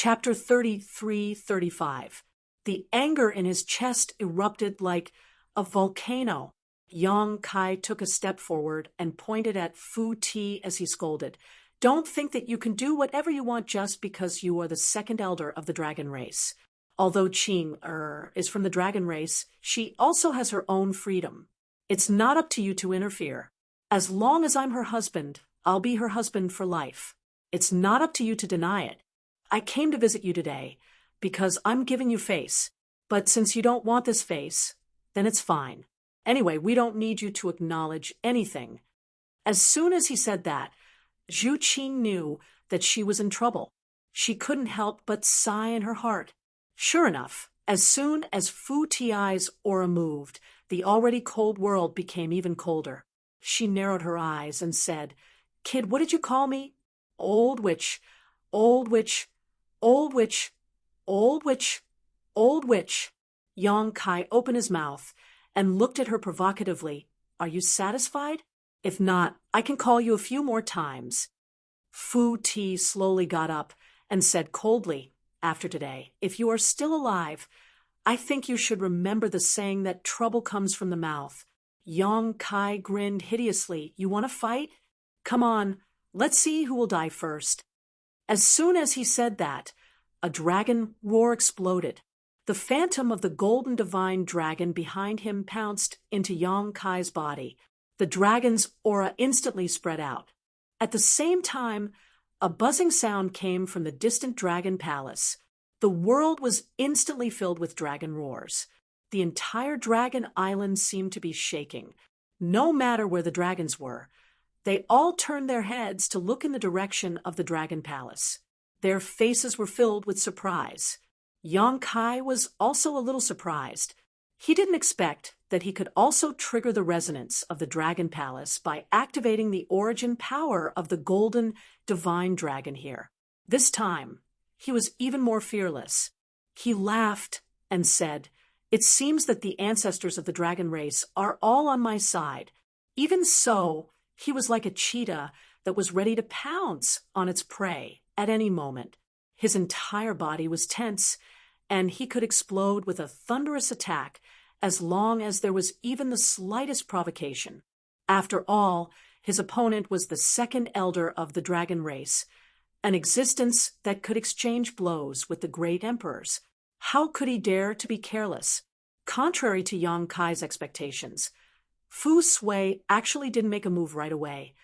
Chapter 33-35. The anger in his chest erupted like a volcano. Yang Kai took a step forward and pointed at Fu Ti as he scolded. Don't think that you can do whatever you want just because you are the second elder of the dragon race. Although Qing is from the dragon race, she also has her own freedom. It's not up to you to interfere. As long as I'm her husband, I'll be her husband for life. It's not up to you to deny it. I came to visit you today because I'm giving you face. But since you don't want this face, then it's fine. Anyway, we don't need you to acknowledge anything. As soon as he said that, Zhu Qing knew that she was in trouble. She couldn't help but sigh in her heart. Sure enough, as soon as Fu Ti's aura moved, the already cold world became even colder. She narrowed her eyes and said, "Kid, what did you call me?" "Old witch, old witch, old witch, old witch, old witch." Yang Kai opened his mouth and looked at her provocatively. "Are you satisfied? If not, I can call you a few more times." Fu Ti slowly got up and said coldly, "After today, if you are still alive, I think you should remember the saying that trouble comes from the mouth." Yang Kai grinned hideously. "You want to fight? Come on, let's see who will die first." As soon as he said that, a dragon roar exploded. The phantom of the golden divine dragon behind him pounced into Yang Kai's body. The dragon's aura instantly spread out. At the same time, a buzzing sound came from the distant dragon palace. The world was instantly filled with dragon roars. The entire dragon island seemed to be shaking. No matter where the dragons were, they all turned their heads to look in the direction of the dragon palace. Their faces were filled with surprise. Yang Kai was also a little surprised. He didn't expect that he could also trigger the resonance of the dragon palace by activating the origin power of the golden divine dragon here. This time, he was even more fearless. He laughed and said, "It seems that the ancestors of the dragon race are all on my side." Even so, he was like a cheetah that was ready to pounce on its prey at any moment. His entire body was tense, and he could explode with a thunderous attack as long as there was even the slightest provocation. After all, his opponent was the second elder of the dragon race, an existence that could exchange blows with the great emperors. How could he dare to be careless? Contrary to Yang Kai's expectations, Fu Sui actually didn't make a move right away,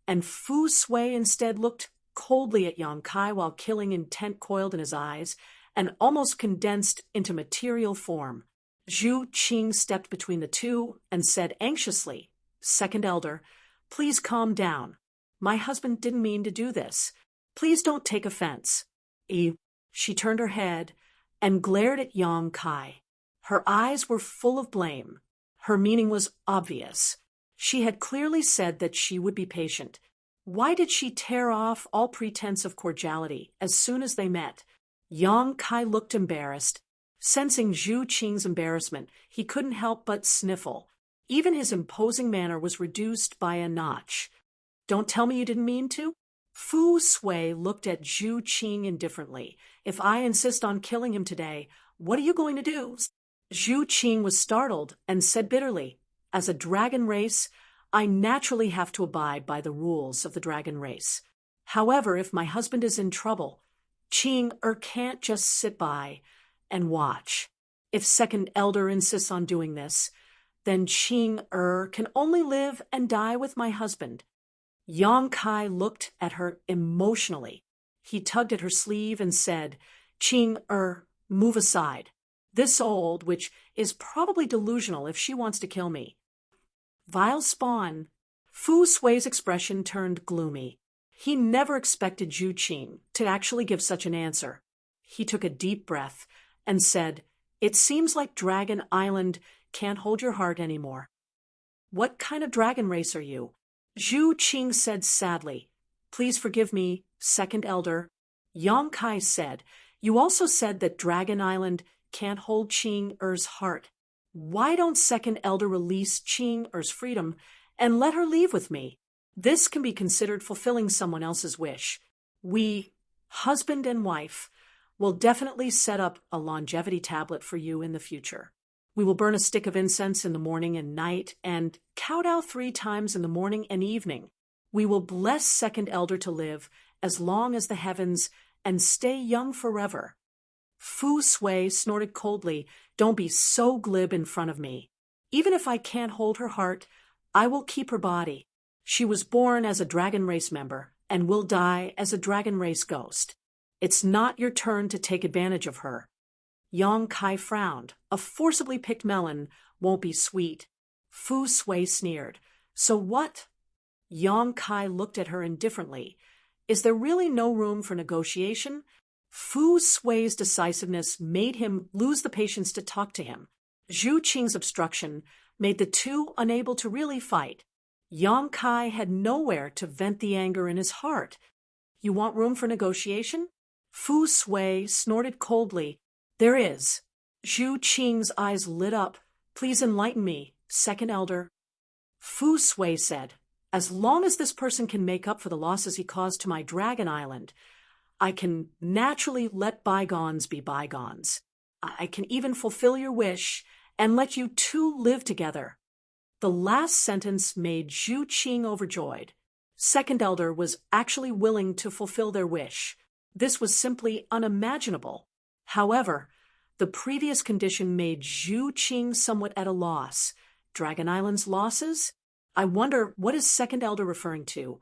and Fu Sui instead looked coldly at Yang Kai while killing intent coiled in his eyes and almost condensed into material form. Zhu Qing stepped between the two and said anxiously, "Second elder, please calm down. My husband didn't mean to do this. Please don't take offense." She turned her head and glared at Yang Kai. Her eyes were full of blame. Her meaning was obvious. She had clearly said that she would be patient. Why did she tear off all pretense of cordiality as soon as they met? Yang Kai looked embarrassed. Sensing Zhu Qing's embarrassment, he couldn't help but sniffle. Even his imposing manner was reduced by a notch. "Don't tell me you didn't mean to?" Fu Sui looked at Zhu Qing indifferently. "If I insist on killing him today, what are you going to do?" Zhu Qing was startled and said bitterly, "As a dragon race, I naturally have to abide by the rules of the dragon race. However, if my husband is in trouble, Qing can't just sit by and watch. If second elder insists on doing this, then Qing can only live and die with my husband." Yang Kai looked at her emotionally. He tugged at her sleeve and said, "Qing move aside. This old witch is probably delusional if she wants to kill me." Vile spawn. Fu Sui's expression turned gloomy. He never expected Zhu Qing to actually give such an answer. He took a deep breath and said, "It seems like Dragon Island can't hold your heart anymore." "What kind of dragon race are you?" Zhu Qing said sadly. "Please forgive me, second elder." Yang Kai said, "You also said that Dragon Island can't hold Qing heart. Why don't second elder release Qing freedom and let her leave with me? This can be considered fulfilling someone else's wish. We, husband and wife, We'll definitely set up a longevity tablet for you in the future. We will burn a stick of incense in the morning and night and kowtow 3 times in the morning and evening. We will bless Second Elder to live as long as the heavens and stay young forever. Fu Sui snorted coldly. Don't be so glib in front of me. Even if I can't hold her heart, I will keep her body. She was born as a dragon race member and will die as a dragon race ghost. It's not your turn to take advantage of her. Yang Kai frowned. A forcibly picked melon won't be sweet. Fu Sui sneered. So what? Yang Kai looked at her indifferently. Is there really no room for negotiation? Fu Sui's decisiveness made him lose the patience to talk to him. Zhu Qing's obstruction made the two unable to really fight. Yang Kai had nowhere to vent the anger in his heart. You want room for negotiation? Fu Sui snorted coldly. There is. Zhu Qing's eyes lit up. Please enlighten me, Second Elder. Fu Sui said, as long as this person can make up for the losses he caused to my Dragon Island, I can naturally let bygones be bygones. I can even fulfill your wish and let you two live together. The last sentence made Zhu Qing overjoyed. Second Elder was actually willing to fulfill their wish. This was simply unimaginable. However, the previous condition made Zhu Qing somewhat at a loss. Dragon Island's losses? I wonder, what is Second Elder referring to?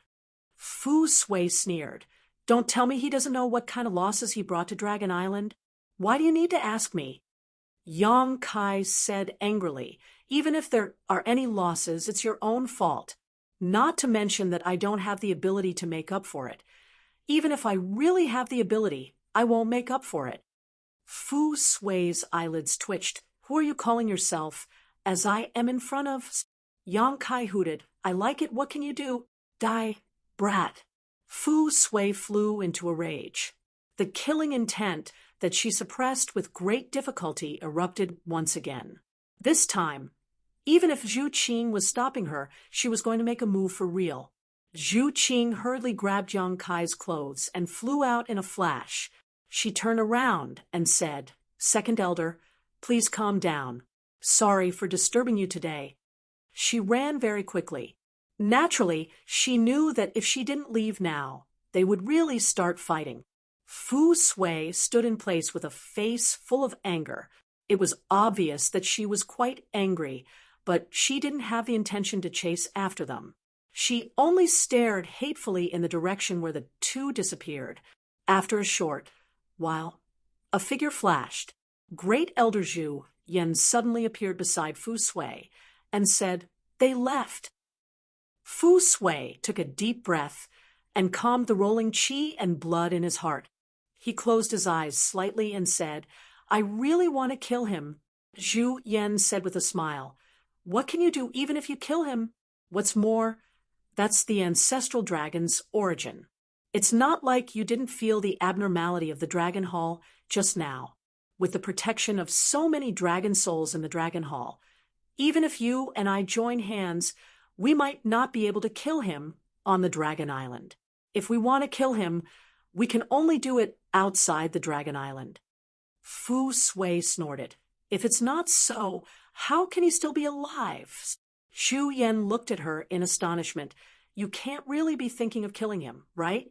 Fu Sui sneered. Don't tell me he doesn't know what kind of losses he brought to Dragon Island. Why do you need to ask me? Yang Kai said angrily, even if there are any losses, it's your own fault. Not to mention that I don't have the ability to make up for it. Even if I really have the ability, I won't make up for it. Fu Sui's eyelids twitched. Who are you calling yourself? As I am in front of... Yang Kai hooted. I like it. What can you do? Die, brat. Fu Sui flew into a rage. The killing intent that she suppressed with great difficulty erupted once again. This time, even if Zhu Qing was stopping her, she was going to make a move for real. Zhu Qing hurriedly grabbed Yang Kai's clothes and flew out in a flash. She turned around and said, Second Elder, please calm down. Sorry for disturbing you today. She ran very quickly. Naturally, she knew that if she didn't leave now, they would really start fighting. Fu Sui stood in place with a face full of anger. It was obvious that she was quite angry, but she didn't have the intention to chase after them. She only stared hatefully in the direction where the two disappeared. After a short while, a figure flashed. Great Elder Zhu Yan suddenly appeared beside Fu Sui and said, They left. Fu Sui took a deep breath and calmed the rolling qi and blood in his heart. He closed his eyes slightly and said, I really want to kill him. Zhu Yan said with a smile, What can you do even if you kill him? What's more, that's the ancestral dragon's origin. It's not like you didn't feel the abnormality of the Dragon Hall just now, with the protection of so many dragon souls in the Dragon Hall. Even if you and I join hands, we might not be able to kill him on the Dragon Island. If we want to kill him, we can only do it outside the Dragon Island. Fu Sui snorted. If it's not so, how can he still be alive? Zhu Yan looked at her in astonishment. You can't really be thinking of killing him, right?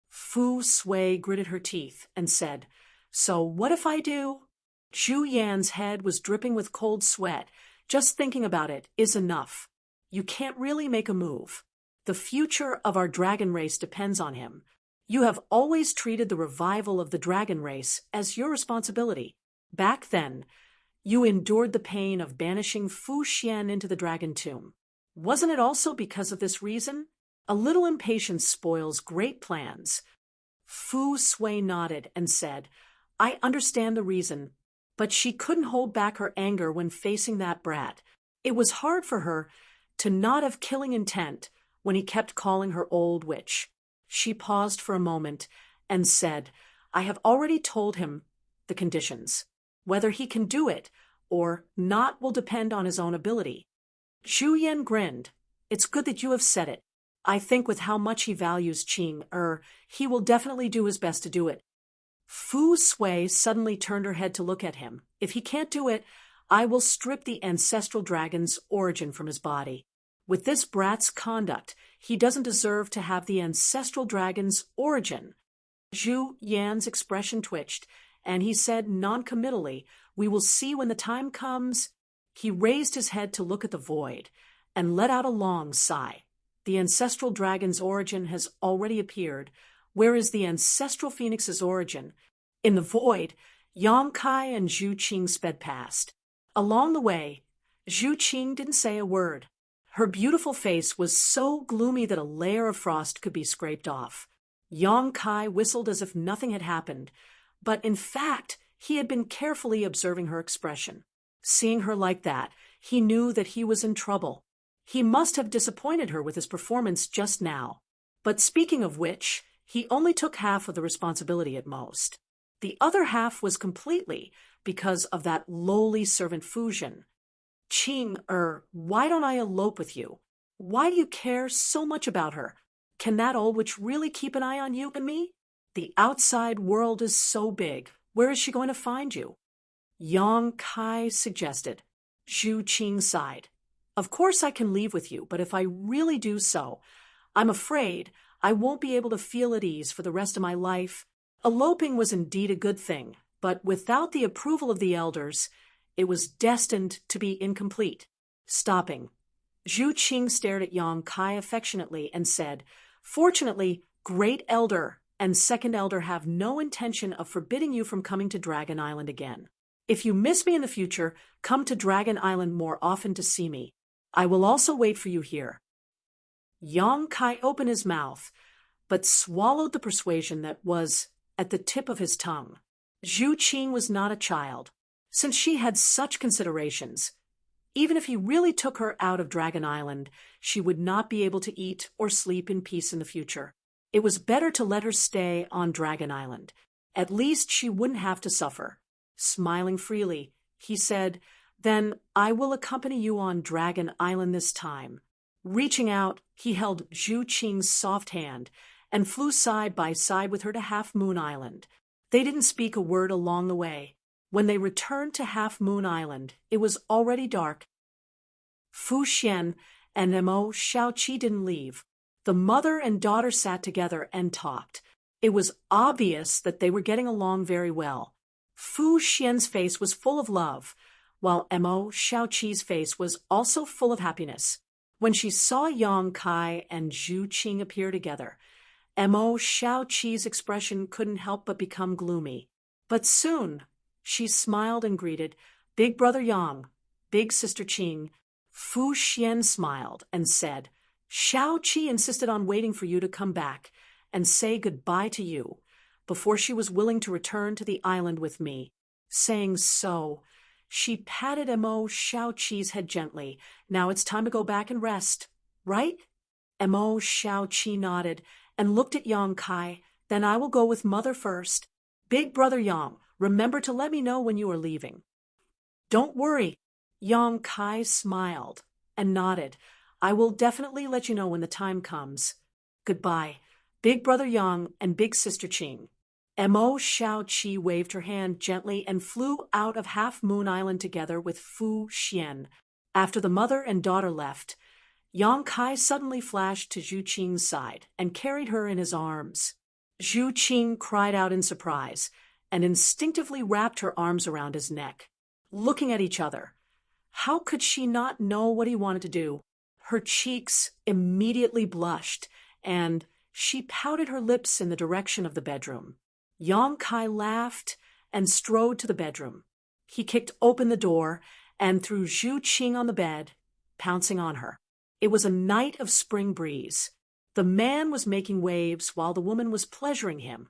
Fu Sui gritted her teeth and said, So what if I do? Zhu Yan's head was dripping with cold sweat. Just thinking about it is enough. You can't really make a move. The future of our dragon race depends on him. You have always treated the revival of the dragon race as your responsibility. Back then, you endured the pain of banishing Fu Xian into the dragon tomb. Wasn't it also because of this reason? A little impatience spoils great plans. Fu Sui nodded and said, I understand the reason, but she couldn't hold back her anger when facing that brat. It was hard for her to not have killing intent when he kept calling her old witch. She paused for a moment and said, I have already told him the conditions. Whether he can do it or not will depend on his own ability. Zhu Yan grinned. It's good that you have said it. I think with how much he values Qing, he will definitely do his best to do it. Fu Sui suddenly turned her head to look at him. If he can't do it, I will strip the ancestral dragon's origin from his body. With this brat's conduct, he doesn't deserve to have the ancestral dragon's origin. Zhu Yan's expression twitched, and he said noncommittally, "We will see when the time comes." He raised his head to look at the void and let out a long sigh. The ancestral dragon's origin has already appeared. Where is the ancestral phoenix's origin? In the void, Yang Kai and Zhu Qing sped past. Along the way, Zhu Qing didn't say a word. Her beautiful face was so gloomy that a layer of frost could be scraped off. Yang Kai whistled as if nothing had happened, but in fact, he had been carefully observing her expression. Seeing her like that, he knew that he was in trouble. He must have disappointed her with his performance just now. But speaking of which, he only took half of the responsibility at most. The other half was completely because of that lowly servant Fujian. Qing, why don't I elope with you? Why do you care so much about her? Can that old witch really keep an eye on you and me? The outside world is so big. Where is she going to find you? Yang Kai suggested. Zhu Qing sighed. Of course I can leave with you, but if I really do so, I'm afraid I won't be able to feel at ease for the rest of my life. Eloping was indeed a good thing, but without the approval of the elders, it was destined to be incomplete. Stopping, Zhu Qing stared at Yang Kai affectionately and said, "Fortunately, Great Elder and Second Elder have no intention of forbidding you from coming to Dragon Island again. If you miss me in the future, come to Dragon Island more often to see me. I will also wait for you here." Yang Kai opened his mouth, but swallowed the persuasion that was at the tip of his tongue. Zhu Qing was not a child. Since she had such considerations, even if he really took her out of Dragon Island, she would not be able to eat or sleep in peace in the future. It was better to let her stay on Dragon Island. At least she wouldn't have to suffer. Smiling freely, he said, "Then I will accompany you on Dragon Island this time." Reaching out, he held Zhu Qing's soft hand and flew side by side with her to Half Moon Island. They didn't speak a word along the way. When they returned to Half Moon Island, it was already dark. Fu Xian and Mo Shaoqi didn't leave. The mother and daughter sat together and talked. It was obvious that they were getting along very well. Fu Xian's face was full of love, while Mo Shaoqi's face was also full of happiness. When she saw Yang Kai and Zhu Qing appear together, Mo Shaoqi's expression couldn't help but become gloomy. But soon, she smiled and greeted, "Big brother Yang, big sister Qing." Fu Xian smiled and said, "Shaoqi insisted on waiting for you to come back and say goodbye to you before she was willing to return to the island with me." Saying so, she patted Mo Shaoqi's head gently. "Now it's time to go back and rest, right?" Mo Shaoqi nodded and looked at Yang Kai. "Then I will go with mother first. Big brother Yang, remember to let me know when you are leaving." "Don't worry." Yang Kai smiled and nodded. "I will definitely let you know when the time comes. Goodbye, Big brother Yang and big sister Qing." Mo Shaoqi waved her hand gently and flew out of Half Moon Island together with Fu Xian. After the mother and daughter left, Yang Kai suddenly flashed to Zhu Qing's side and carried her in his arms. Zhu Qing cried out in surprise and instinctively wrapped her arms around his neck. Looking at each other, how could she not know what he wanted to do? Her cheeks immediately blushed, and she pouted her lips in the direction of the bedroom. Yang Kai laughed and strode to the bedroom. He kicked open the door and threw Zhu Qing on the bed, pouncing on her. It was a night of spring breeze. The man was making waves while the woman was pleasuring him.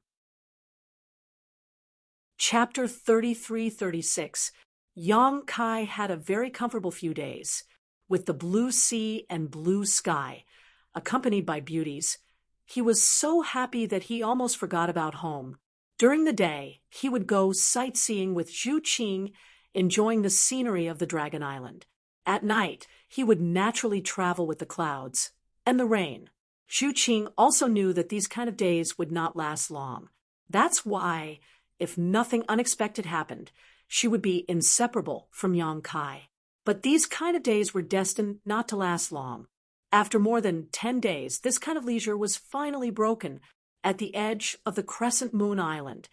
Chapter 33-36. Yang Kai had a very comfortable few days, with the blue sea and blue sky, accompanied by beauties. He was so happy that he almost forgot about home. During the day, he would go sightseeing with Zhu Qing, enjoying the scenery of the Dragon Island. At night, he would naturally travel with the clouds and the rain. Zhu Qing also knew that these kind of days would not last long. That's why, if nothing unexpected happened, she would be inseparable from Yang Kai. But these kind of days were destined not to last long. After more than 10 days, this kind of leisure was finally broken at the edge of the Crescent Moon Island.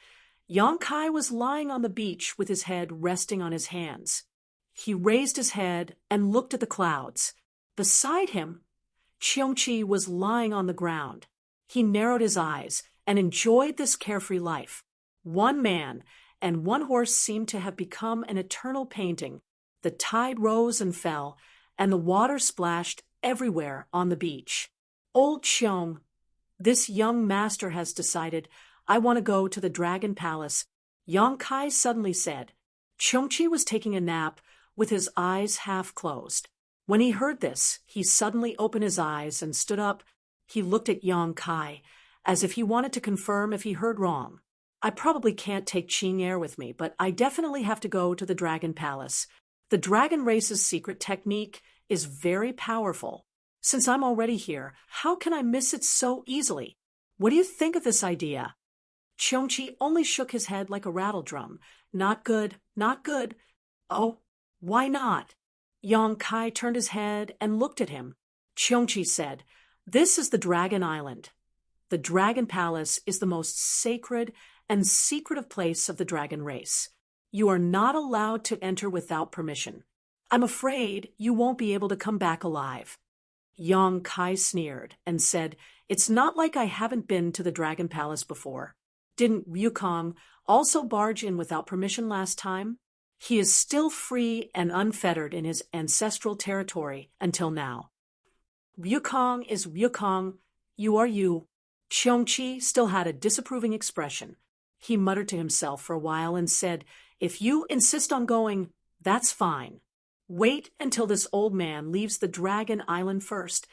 Yang Kai was lying on the beach with his head resting on his hands. He raised his head and looked at the clouds. Beside him, Cheongchi was lying on the ground. He narrowed his eyes and enjoyed this carefree life. One man and one horse seemed to have become an eternal painting. The tide rose and fell, and the water splashed everywhere on the beach. Old Cheong, this young master has decided, I want to go to the Dragon Palace, Yang Kai suddenly said. Cheongchi was taking a nap with his eyes half closed. When he heard this, he suddenly opened his eyes and stood up. He looked at Yang Kai, as if he wanted to confirm if he heard wrong. I probably can't take Qing Air with me, but I definitely have to go to the Dragon Palace. The dragon race's secret technique is very powerful. Since I'm already here, how can I miss it so easily? What do you think of this idea? Cheongchi only shook his head like a rattledrum. Not good, not good. Oh, why not? Yang Kai turned his head and looked at him. Cheongchi said, This is the Dragon Island. The Dragon Palace is the most sacred and secretive place of the dragon race. You are not allowed to enter without permission. I'm afraid you won't be able to come back alive. Yang Kai sneered and said, It's not like I haven't been to the Dragon Palace before. Didn't Wukong also barge in without permission last time? He is still free and unfettered in his ancestral territory until now. Wukong is Wukong, you are you. Cheongchi still had a disapproving expression. He muttered to himself for a while and said, If you insist on going, that's fine. Wait until this old man leaves the Dragon Island first.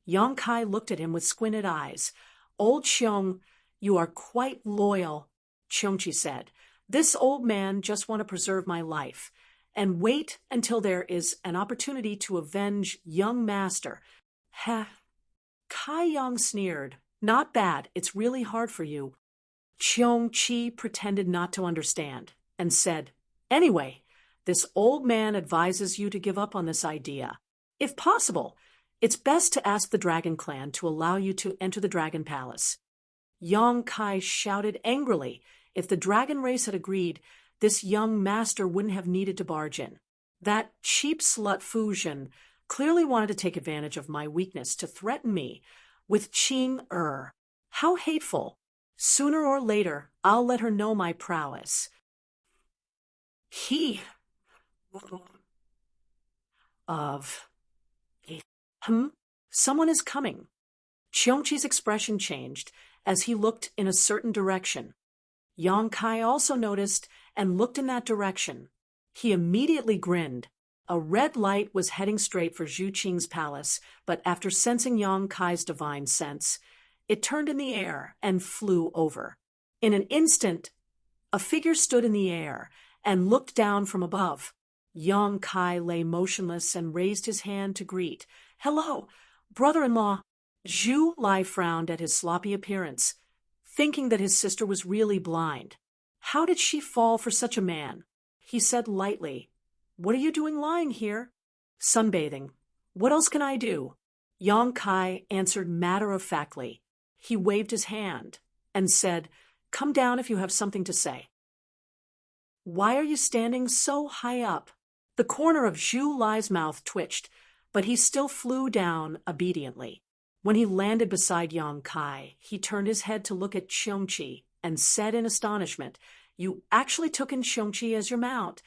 Yang Kai looked at him with squinted eyes. Old Cheong, you are quite loyal, Cheongchi said. This old man just want to preserve my life. And wait until there is an opportunity to avenge young master. Ha! Kai Yang sneered. Not bad, it's really hard for you. Cheongchi pretended not to understand and said, Anyway, this old man advises you to give up on this idea. If possible, it's best to ask the Dragon Clan to allow you to enter the Dragon Palace. Yang Kai shouted angrily. If the dragon race had agreed, this young master wouldn't have needed to barge in. That cheap slut Fu Zhen clearly wanted to take advantage of my weakness to threaten me with Qing Er. How hateful! Sooner or later, I'll let her know my prowess. Someone is coming. Cheongchi's expression changed as he looked in a certain direction. Yang Kai also noticed and looked in that direction. He immediately grinned. A red light was heading straight for Zhu Qing's palace, but after sensing Yang Kai's divine sense, it turned in the air and flew over. In an instant, a figure stood in the air and looked down from above. Yang Kai lay motionless and raised his hand to greet. Hello, brother-in-law. Zhu Lai frowned at his sloppy appearance, thinking that his sister was really blind. How did she fall for such a man? He said lightly, What are you doing lying here? Sunbathing. What else can I do? Yang Kai answered matter-of-factly. He waved his hand and said, Come down if you have something to say. Why are you standing so high up? The corner of Zhu Lai's mouth twitched, but he still flew down obediently. When he landed beside Yang Kai, he turned his head to look at Cheongchi and said in astonishment, You actually took in Cheongchi as your mount.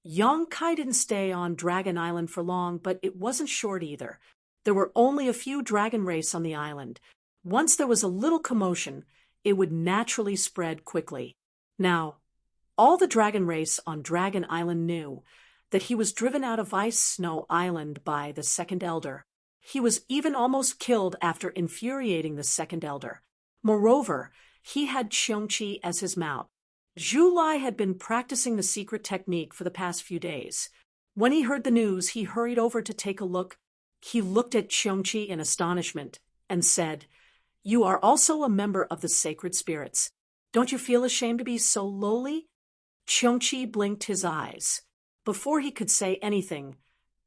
Yang Kai didn't stay on Dragon Island for long, but it wasn't short either. There were only a few dragon race on the island. Once there was a little commotion, it would naturally spread quickly. Now, all the dragon race on Dragon Island knew that he was driven out of Ice Snow Island by the Second Elder. He was even almost killed after infuriating the Second Elder. Moreover, he had Cheongchi as his mount. Zhu Lai had been practicing the secret technique for the past few days. When he heard the news, he hurried over to take a look. He looked at Cheongchi in astonishment and said, You are also a member of the sacred spirits. Don't you feel ashamed to be so lowly? Cheongchi blinked his eyes. Before he could say anything,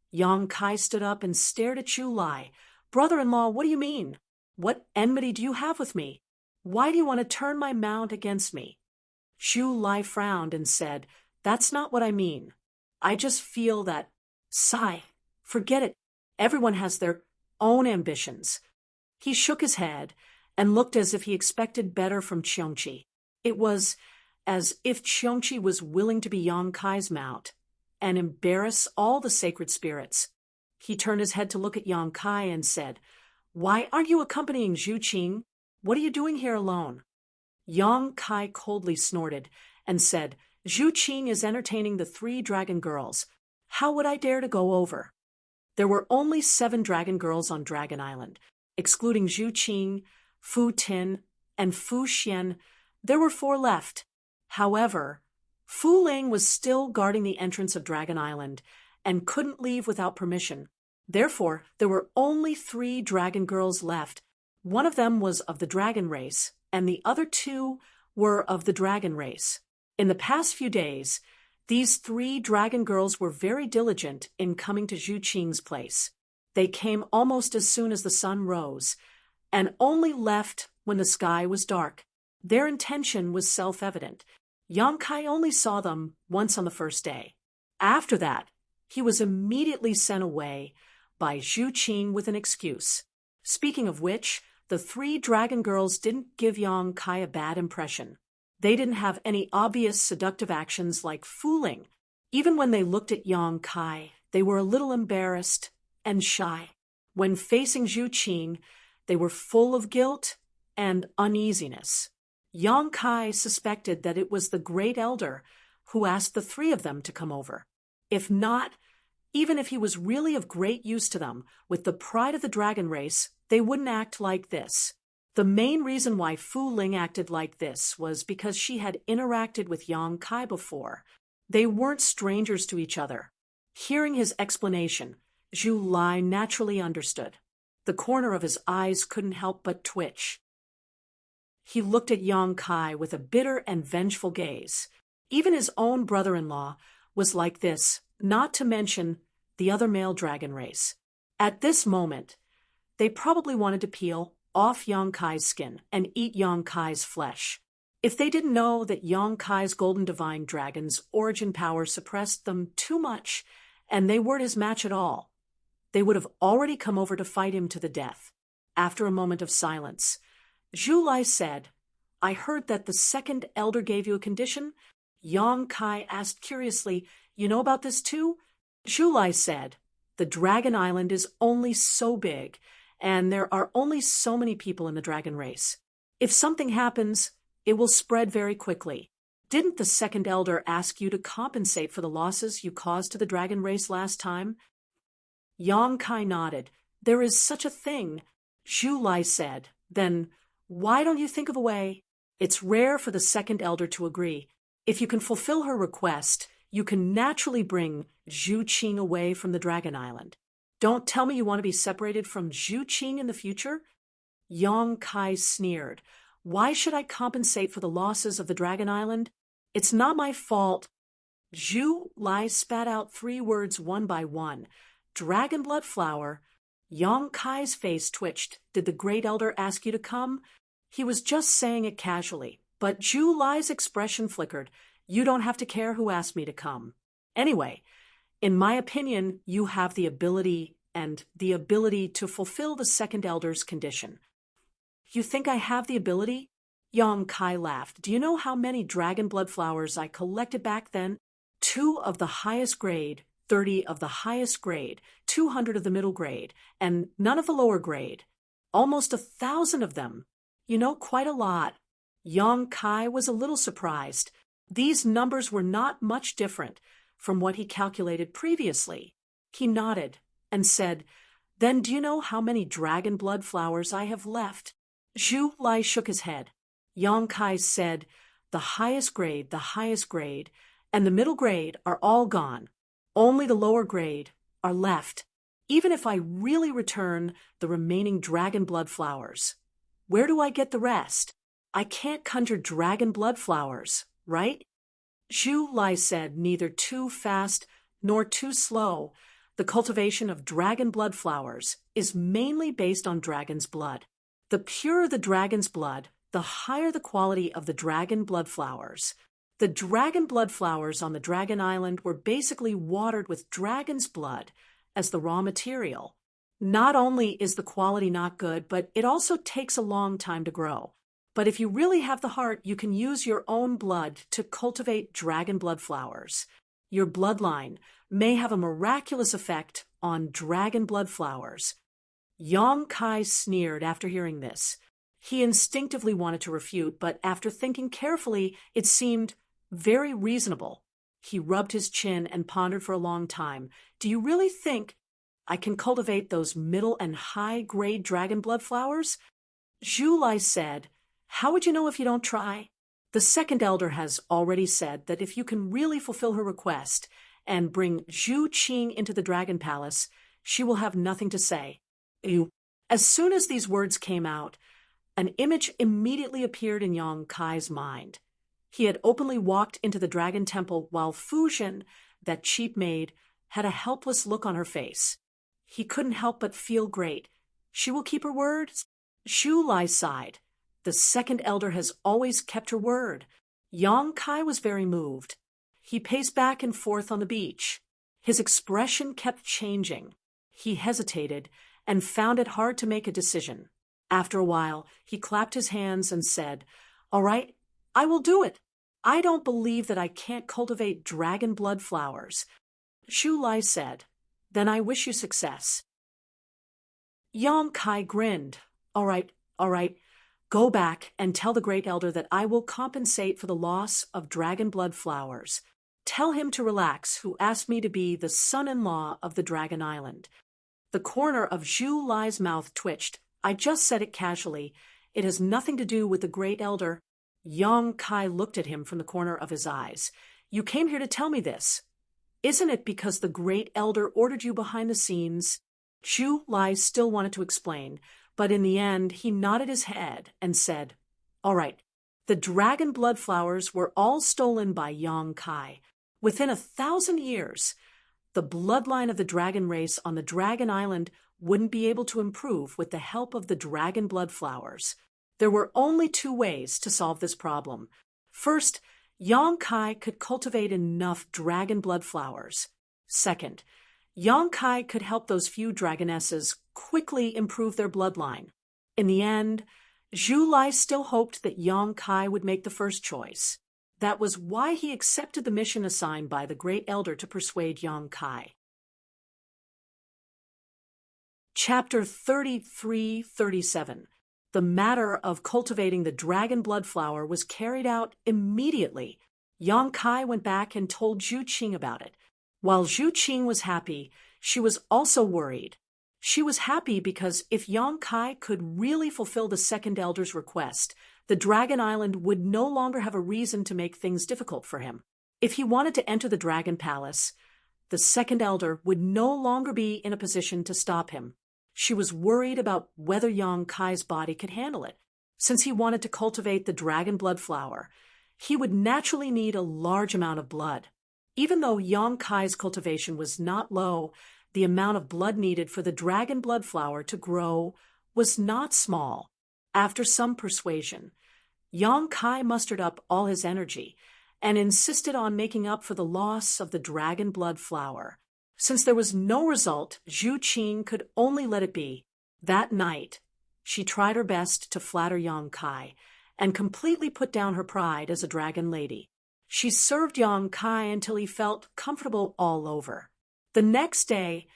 Yang Kai stood up and stared at Zhu Lai. Brother-in-law, what do you mean? What enmity do you have with me? Why do you want to turn my mount against me? Zhu Lai frowned and said, That's not what I mean. I just feel that, sigh, forget it. Everyone has their own ambitions. He shook his head and looked as if he expected better from Cheongchi. It was as if Cheongchi was willing to be Yang Kai's mount and embarrass all the sacred spirits. He turned his head to look at Yang Kai and said, Why aren't you accompanying Zhu Qing? What are you doing here alone? Yang Kai coldly snorted and said, Zhu Qing is entertaining the 3 dragon girls. How would I dare to go over? There were only 7 dragon girls on Dragon Island, excluding Zhu Qing, Fu Tin, and Fu Xian. There were 4 left. However, Fu Ling was still guarding the entrance of Dragon Island and couldn't leave without permission. Therefore, there were only 3 dragon girls left. One of them was of the dragon race, and the other 2 were of the dragon race. In the past few days, these 3 dragon girls were very diligent in coming to Zhu Qing's place. They came almost as soon as the sun rose, and only left when the sky was dark. Their intention was self-evident. Yang Kai only saw them once on the first day. After that, he was immediately sent away by Zhu Qing with an excuse. Speaking of which, the 3 dragon girls didn't give Yang Kai a bad impression. They didn't have any obvious seductive actions like fooling. Even when they looked at Yang Kai, they were a little embarrassed and shy. When facing Zhu Qing, they were full of guilt and uneasiness. Yang Kai suspected that it was the great elder who asked the 3 of them to come over. If not, even if he was really of great use to them, with the pride of the dragon race, they wouldn't act like this. The main reason why Fu Ling acted like this was because she had interacted with Yang Kai before. They weren't strangers to each other. Hearing his explanation, Zhu Lai naturally understood. The corner of his eyes couldn't help but twitch. He looked at Yang Kai with a bitter and vengeful gaze. Even his own brother-in-law was like this, not to mention the other male dragon race. At this moment, they probably wanted to peel off Yang Kai's skin and eat Yang Kai's flesh. If they didn't know that Yang Kai's golden divine dragon's origin power suppressed them too much and they weren't his match at all, they would have already come over to fight him to the death. After a moment of silence, Zhu Lai said, I heard that the 2nd elder gave you a condition. Yang Kai asked curiously, You know about this too? Zhu Lai said, The Dragon Island is only so big, and there are only so many people in the dragon race. If something happens, it will spread very quickly. Didn't the 2nd elder ask you to compensate for the losses you caused to the dragon race last time? Yang Kai nodded. There is such a thing. Zhu Lai said, Then why don't you think of a way? It's rare for the 2nd elder to agree. If you can fulfill her request, you can naturally bring Zhu Qing away from the Dragon Island. Don't tell me you want to be separated from Zhu Qing in the future? Yang Kai sneered. Why should I compensate for the losses of the Dragon Island? It's not my fault. Zhu Lai spat out 3 words one by one. Dragon blood flower. Yang Kai's face twitched. Did the great elder ask you to come? He was just saying it casually, but Zhu Lai's expression flickered. You don't have to care who asked me to come. Anyway, in my opinion, you have the ability to fulfill the 2nd elder's condition. You think I have the ability? Yang Kai laughed. Do you know how many dragon blood flowers I collected back then? 2 of the highest grade, 30 of the highest grade, 200 of the middle grade, and none of the lower grade. Almost 1,000 of them. You know, quite a lot. Yang Kai was a little surprised. These numbers were not much different from what he calculated previously. He nodded and said, Then do you know how many dragon blood flowers I have left? Zhu Lai shook his head. Yang Kai said, The highest grade, and the middle grade are all gone. Only the lower grade are left. Even if I really return the remaining dragon blood flowers, where do I get the rest? I can't conjure dragon blood flowers, right? Zhu Lai said, neither too fast nor too slow. The cultivation of dragon blood flowers is mainly based on dragon's blood. The purer the dragon's blood, the higher the quality of the dragon blood flowers. The dragon blood flowers on the Dragon Island were basically watered with dragon's blood as the raw material. Not only is the quality not good, but it also takes a long time to grow. But if you really have the heart, you can use your own blood to cultivate dragon blood flowers. Your bloodline may have a miraculous effect on dragon blood flowers. Yang Kai sneered after hearing this. He instinctively wanted to refute, but after thinking carefully, it seemed very reasonable. He rubbed his chin and pondered for a long time. Do you really think I can cultivate those middle and high-grade dragon blood flowers? Zhu Lai said, how would you know if you don't try? The second elder has already said that if you can really fulfill her request and bring Zhu Qing into the Dragon Palace, she will have nothing to say. As soon as these words came out, an image immediately appeared in Yang Kai's mind. He had openly walked into the Dragon Temple while Fu Zhen, that cheap maid, had a helpless look on her face. He couldn't help but feel great. She will keep her word? Zhu Lai sighed. The second elder has always kept her word. Yang Kai was very moved. He paced back and forth on the beach. His expression kept changing. He hesitated and found it hard to make a decision. After a while, he clapped his hands and said, all right, I will do it. I don't believe that I can't cultivate dragon blood flowers. Zhu Lai said, then I wish you success. Yang Kai grinned. All right. Go back and tell the great elder that I will compensate for the loss of dragon blood flowers. Tell him to relax, who asked me to be the son-in-law of the Dragon Island. The corner of Zhu Lai's mouth twitched. I just said it casually. It has nothing to do with the great elder. Yang Kai looked at him from the corner of his eyes. You came here to tell me this. Isn't it because the great elder ordered you behind the scenes? Zhu Lai still wanted to explain, but in the end he nodded his head and said, all right, the dragon blood flowers were all stolen by Yang Kai. Within 1,000 years, the bloodline of the dragon race on the Dragon Island wouldn't be able to improve with the help of the dragon blood flowers. There were only two ways to solve this problem. First, Yang Kai could cultivate enough dragon blood flowers. Second, Yang Kai could help those few dragonesses quickly improve their bloodline. In the end, Zhu Lai still hoped that Yang Kai would make the first choice. That was why he accepted the mission assigned by the great elder to persuade Yang Kai. Chapter 33-37. The matter of cultivating the dragon blood flower was carried out immediately. Yang Kai went back and told Zhu Qing about it. While Zhu Qing was happy, she was also worried. She was happy because if Yang Kai could really fulfill the second elder's request, the Dragon Island would no longer have a reason to make things difficult for him. If he wanted to enter the Dragon Palace, the second elder would no longer be in a position to stop him. She was worried about whether Yang Kai's body could handle it. Since he wanted to cultivate the dragon blood flower, he would naturally need a large amount of blood. Even though Yang Kai's cultivation was not low, the amount of blood needed for the dragon blood flower to grow was not small. After some persuasion, Yang Kai mustered up all his energy and insisted on making up for the loss of the dragon blood flower. Since there was no result, Zhu Qing could only let it be. That night, she tried her best to flatter Yang Kai and completely put down her pride as a dragon lady. She served Yang Kai until he felt comfortable all over. The next day,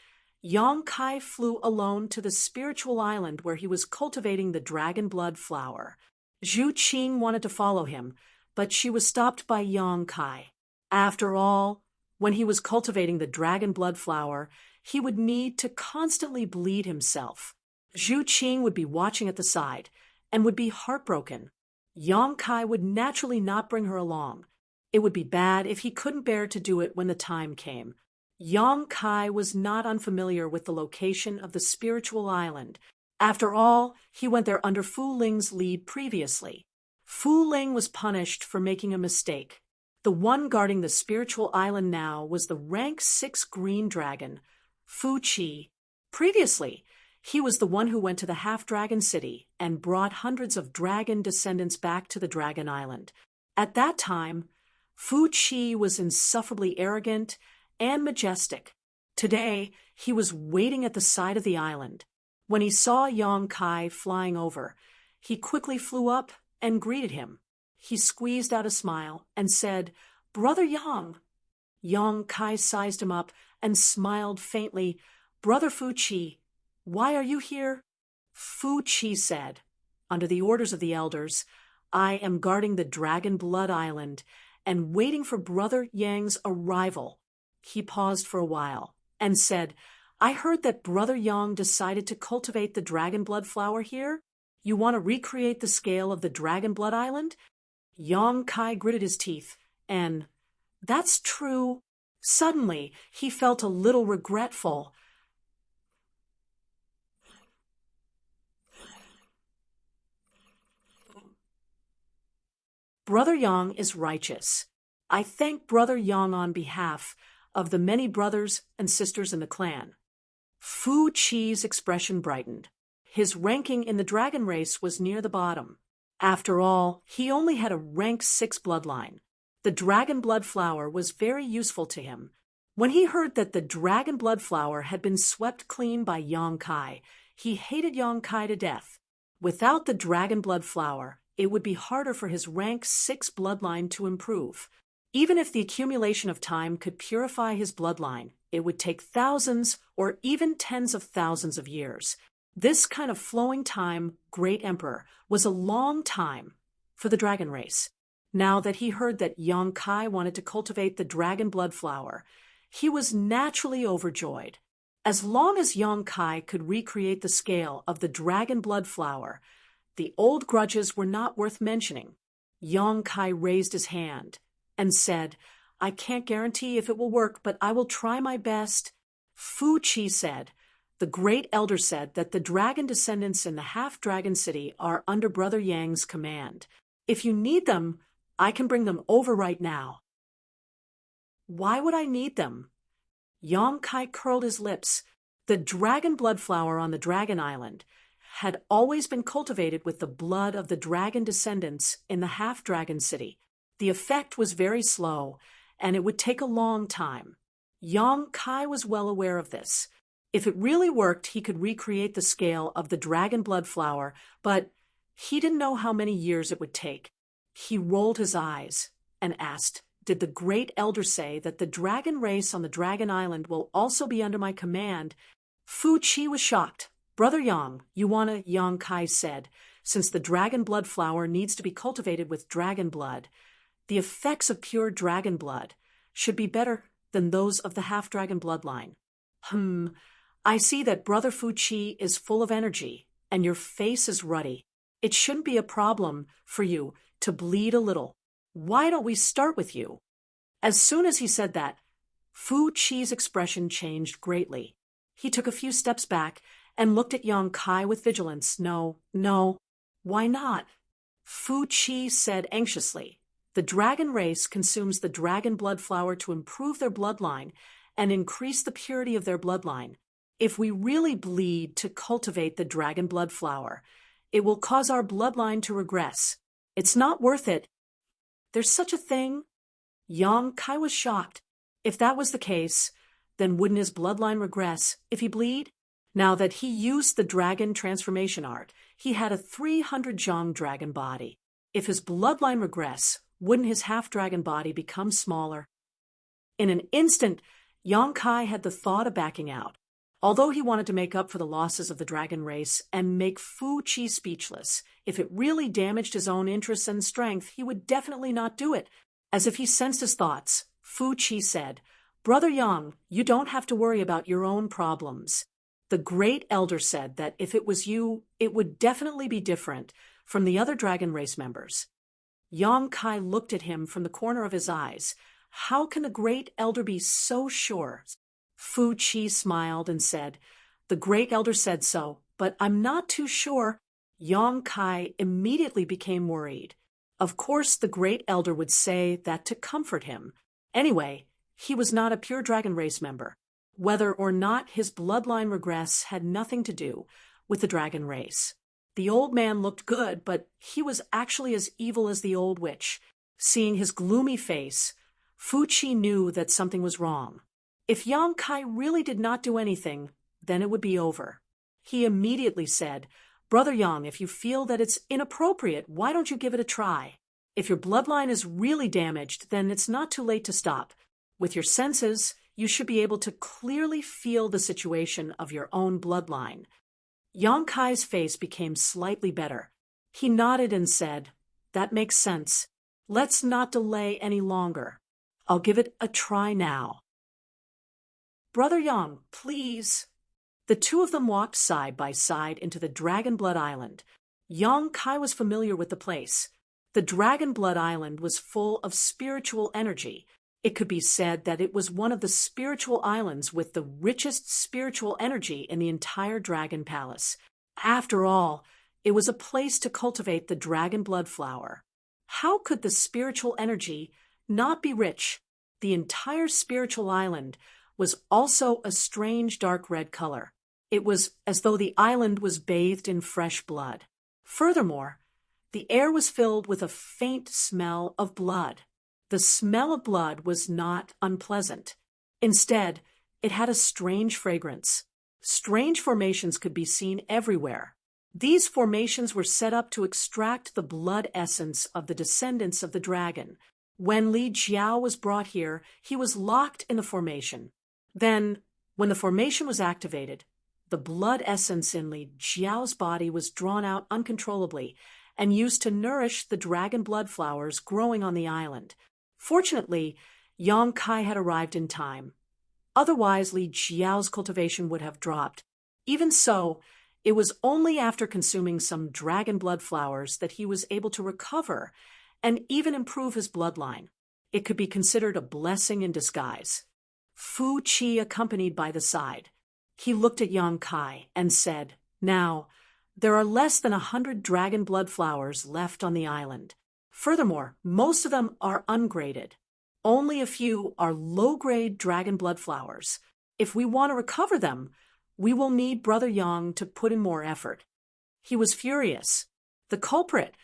Yang Kai flew alone to the spiritual island where he was cultivating the dragon blood flower. Zhu Qing wanted to follow him, but she was stopped by Yang Kai. After all, when he was cultivating the dragon blood flower, he would need to constantly bleed himself. Zhu Qing would be watching at the side and would be heartbroken. Yang Kai would naturally not bring her along. It would be bad if he couldn't bear to do it when the time came. Yang Kai was not unfamiliar with the location of the spiritual island. After all, he went there under Fu Ling's lead previously. Fu Ling was punished for making a mistake. The one guarding the spiritual island now was the rank 6 green dragon, Fu Qi. Previously, he was the one who went to the half-dragon city and brought hundreds of dragon descendants back to the dragon island. At that time, Fu Qi was insufferably arrogant and majestic. Today, he was waiting at the side of the island. When he saw Yang Kai flying over, he quickly flew up and greeted him. He squeezed out a smile and said, "Brother Yang." Yang Kai sized him up and smiled faintly. "Brother Fu Qi, why are you here?" Fu Qi said, "Under the orders of the elders, I am guarding the Dragon Blood Island and waiting for Brother Yang's arrival." He paused for a while and said, "I heard that Brother Yang decided to cultivate the Dragon Blood flower here. You want to recreate the scale of the Dragon Blood Island?" Yang Kai gritted his teeth, and, "That's true." Suddenly, he felt a little regretful. Brother Yang is righteous. I thank Brother Yang on behalf of the many brothers and sisters in the clan. Fu Qi's expression brightened. His ranking in the dragon race was near the bottom. After all, he only had a rank 6 bloodline. The dragon blood flower was very useful to him. When he heard that the dragon blood flower had been swept clean by Yang Kai, he hated Yang Kai to death. Without the dragon blood flower, it would be harder for his rank 6 bloodline to improve. Even if the accumulation of time could purify his bloodline, it would take thousands or even tens of thousands of years. This kind of flowing time, Great Emperor, was a long time for the dragon race. Now that he heard that Yang Kai wanted to cultivate the dragon blood flower, he was naturally overjoyed. As long as Yang Kai could recreate the scale of the dragon blood flower, the old grudges were not worth mentioning. Yang Kai raised his hand and said, "I can't guarantee if it will work, but I will try my best." Fu Qi said, "The great elder said that the dragon descendants in the half-dragon city are under Brother Yang's command. If you need them, I can bring them over right now." "Why would I need them?" Yang Kai curled his lips. The dragon blood flower on the dragon island had always been cultivated with the blood of the dragon descendants in the half-dragon city. The effect was very slow, and it would take a long time. Yang Kai was well aware of this. If it really worked, he could recreate the scale of the dragon blood flower, but he didn't know how many years it would take. He rolled his eyes and asked, "Did the great elder say that the dragon race on the dragon island will also be under my command?" Fu Qi was shocked. "Brother Yang, you wanna," Yang Kai said, "since the dragon blood flower needs to be cultivated with dragon blood. The effects of pure dragon blood should be better than those of the half-dragon bloodline. I see that Brother Fu Qi is full of energy, and your face is ruddy. It shouldn't be a problem for you to bleed a little. Why don't we start with you?" As soon as he said that, Fu Qi's expression changed greatly. He took a few steps back and looked at Yang Kai with vigilance. No. Why not?" Fu Qi said anxiously, "The dragon race consumes the dragon blood flower to improve their bloodline and increase the purity of their bloodline. If we really bleed to cultivate the dragon blood flower, it will cause our bloodline to regress. It's not worth it." "There's such a thing?" Yang Kai was shocked. If that was the case, then wouldn't his bloodline regress if he bleed? Now that he used the dragon transformation art, he had a 300 Zhang dragon body. If his bloodline regress, wouldn't his half-dragon body become smaller? In an instant, Yang Kai had the thought of backing out. Although he wanted to make up for the losses of the dragon race and make Fu Qi speechless, if it really damaged his own interests and strength, he would definitely not do it. As if he sensed his thoughts, Fu Qi said, "Brother Yang, you don't have to worry about your own problems. The great elder said that if it was you, it would definitely be different from the other dragon race members." Yang Kai looked at him from the corner of his eyes. How can the great elder be so sure? Fu Qi smiled and said, "The great elder said so, but I'm not too sure." Yang Kai immediately became worried. Of course, the great elder would say that to comfort him. Anyway, he was not a pure dragon race member. Whether or not his bloodline regress had nothing to do with the dragon race. The old man looked good, but he was actually as evil as the old witch. Seeing his gloomy face, Fu Qi knew that something was wrong. If Yang Kai really did not do anything, then it would be over. He immediately said, "Brother Yang, if you feel that it's inappropriate, why don't you give it a try? If your bloodline is really damaged, then it's not too late to stop. With your senses, you should be able to clearly feel the situation of your own bloodline." Yang Kai's face became slightly better. He nodded and said, "That makes sense. Let's not delay any longer. I'll give it a try now." "Brother Yang, please." The two of them walked side by side into the Dragon Blood Island. Yang Kai was familiar with the place. The Dragon Blood Island was full of spiritual energy. It could be said that it was one of the spiritual islands with the richest spiritual energy in the entire Dragon Palace. After all, it was a place to cultivate the Dragon Blood Flower. How could the spiritual energy not be rich? The entire spiritual island was also a strange dark red color. It was as though the island was bathed in fresh blood. Furthermore, the air was filled with a faint smell of blood. The smell of blood was not unpleasant. Instead, it had a strange fragrance. Strange formations could be seen everywhere. These formations were set up to extract the blood essence of the descendants of the dragon. When Li Jiao was brought here, he was locked in the formation. Then, when the formation was activated, the blood essence in Li Jiao's body was drawn out uncontrollably and used to nourish the dragon blood flowers growing on the island. Fortunately, Yang Kai had arrived in time. Otherwise, Li Jiao's cultivation would have dropped. Even so, it was only after consuming some dragon blood flowers that he was able to recover and even improve his bloodline. It could be considered a blessing in disguise. Fu Qi accompanied by the side. He looked at Yang Kai and said, "Now, there are less than 100 dragon blood flowers left on the island. Furthermore, most of them are ungraded. Only a few are low-grade dragon blood flowers. If we want to recover them, we will need Brother Yang to put in more effort." He was furious. The culprit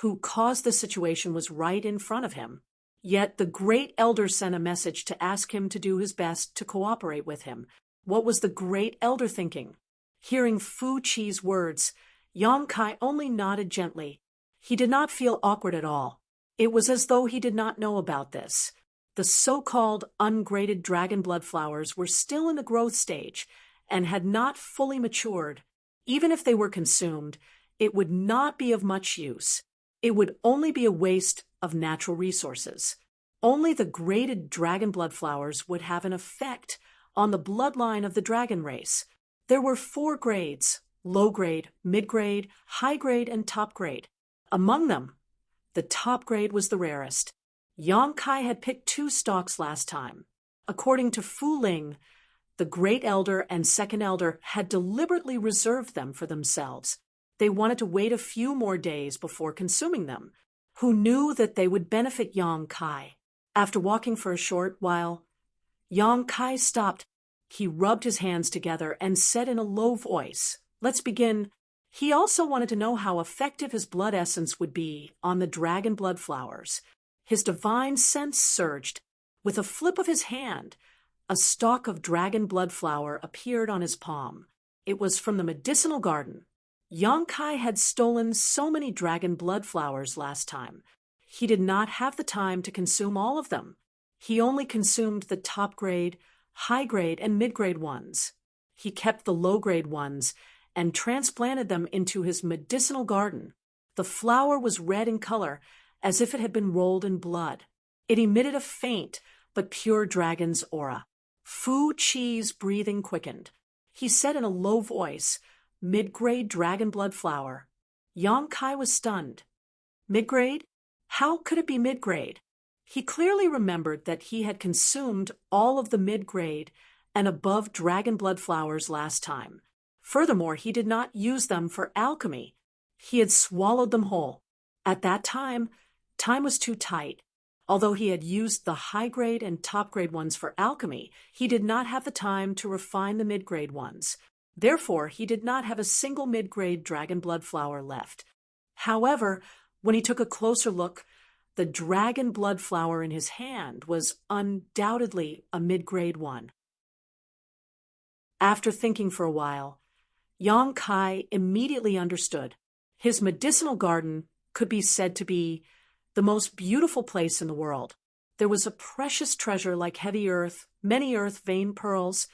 who caused the situation was right in front of him. Yet the great elder sent a message to ask him to do his best to cooperate with him. What was the great elder thinking? Hearing Fu Qi's words, Yang Kai only nodded gently. He did not feel awkward at all. It was as though he did not know about this. The so-called ungraded dragon blood flowers were still in the growth stage and had not fully matured. Even if they were consumed, it would not be of much use. It would only be a waste of natural resources. Only the graded dragon blood flowers would have an effect on the bloodline of the dragon race. There were 4 grades: low grade, mid grade, high grade, and top grade. Among them, the top grade was the rarest. Yang Kai had picked 2 stalks last time. According to Fu Ling, the great elder and second elder had deliberately reserved them for themselves. They wanted to wait a few more days before consuming them. Who knew that they would benefit Yang Kai? After walking for a short while, Yang Kai stopped. He rubbed his hands together and said in a low voice, "Let's begin." He also wanted to know how effective his blood essence would be on the dragon blood flowers. His divine sense surged. With a flip of his hand, a stalk of dragon blood flower appeared on his palm. It was from the medicinal garden. Yang Kai had stolen so many dragon blood flowers last time. He did not have the time to consume all of them. He only consumed the top grade, high grade, and mid grade ones. He kept the low grade ones and transplanted them into his medicinal garden. The flower was red in color, as if it had been rolled in blood. It emitted a faint but pure dragon's aura. Fu Qi's breathing quickened. He said in a low voice, "Mid-grade dragon blood flower." Yang Kai was stunned. Mid-grade? How could it be mid-grade? He clearly remembered that he had consumed all of the mid-grade and above dragon blood flowers last time. Furthermore, he did not use them for alchemy. He had swallowed them whole. At that time, Time was too tight. Although he had used the high-grade and top-grade ones for alchemy, he did not have the time to refine the mid-grade ones. Therefore, he did not have a single mid-grade dragon blood flower left. However, when he took a closer look, the dragon blood flower in his hand was undoubtedly a mid-grade one. After thinking for a while, Yang Kai immediately understood. His medicinal garden could be said to be the most beautiful place in the world. There was a precious treasure like heavy earth, many earth vein pearls,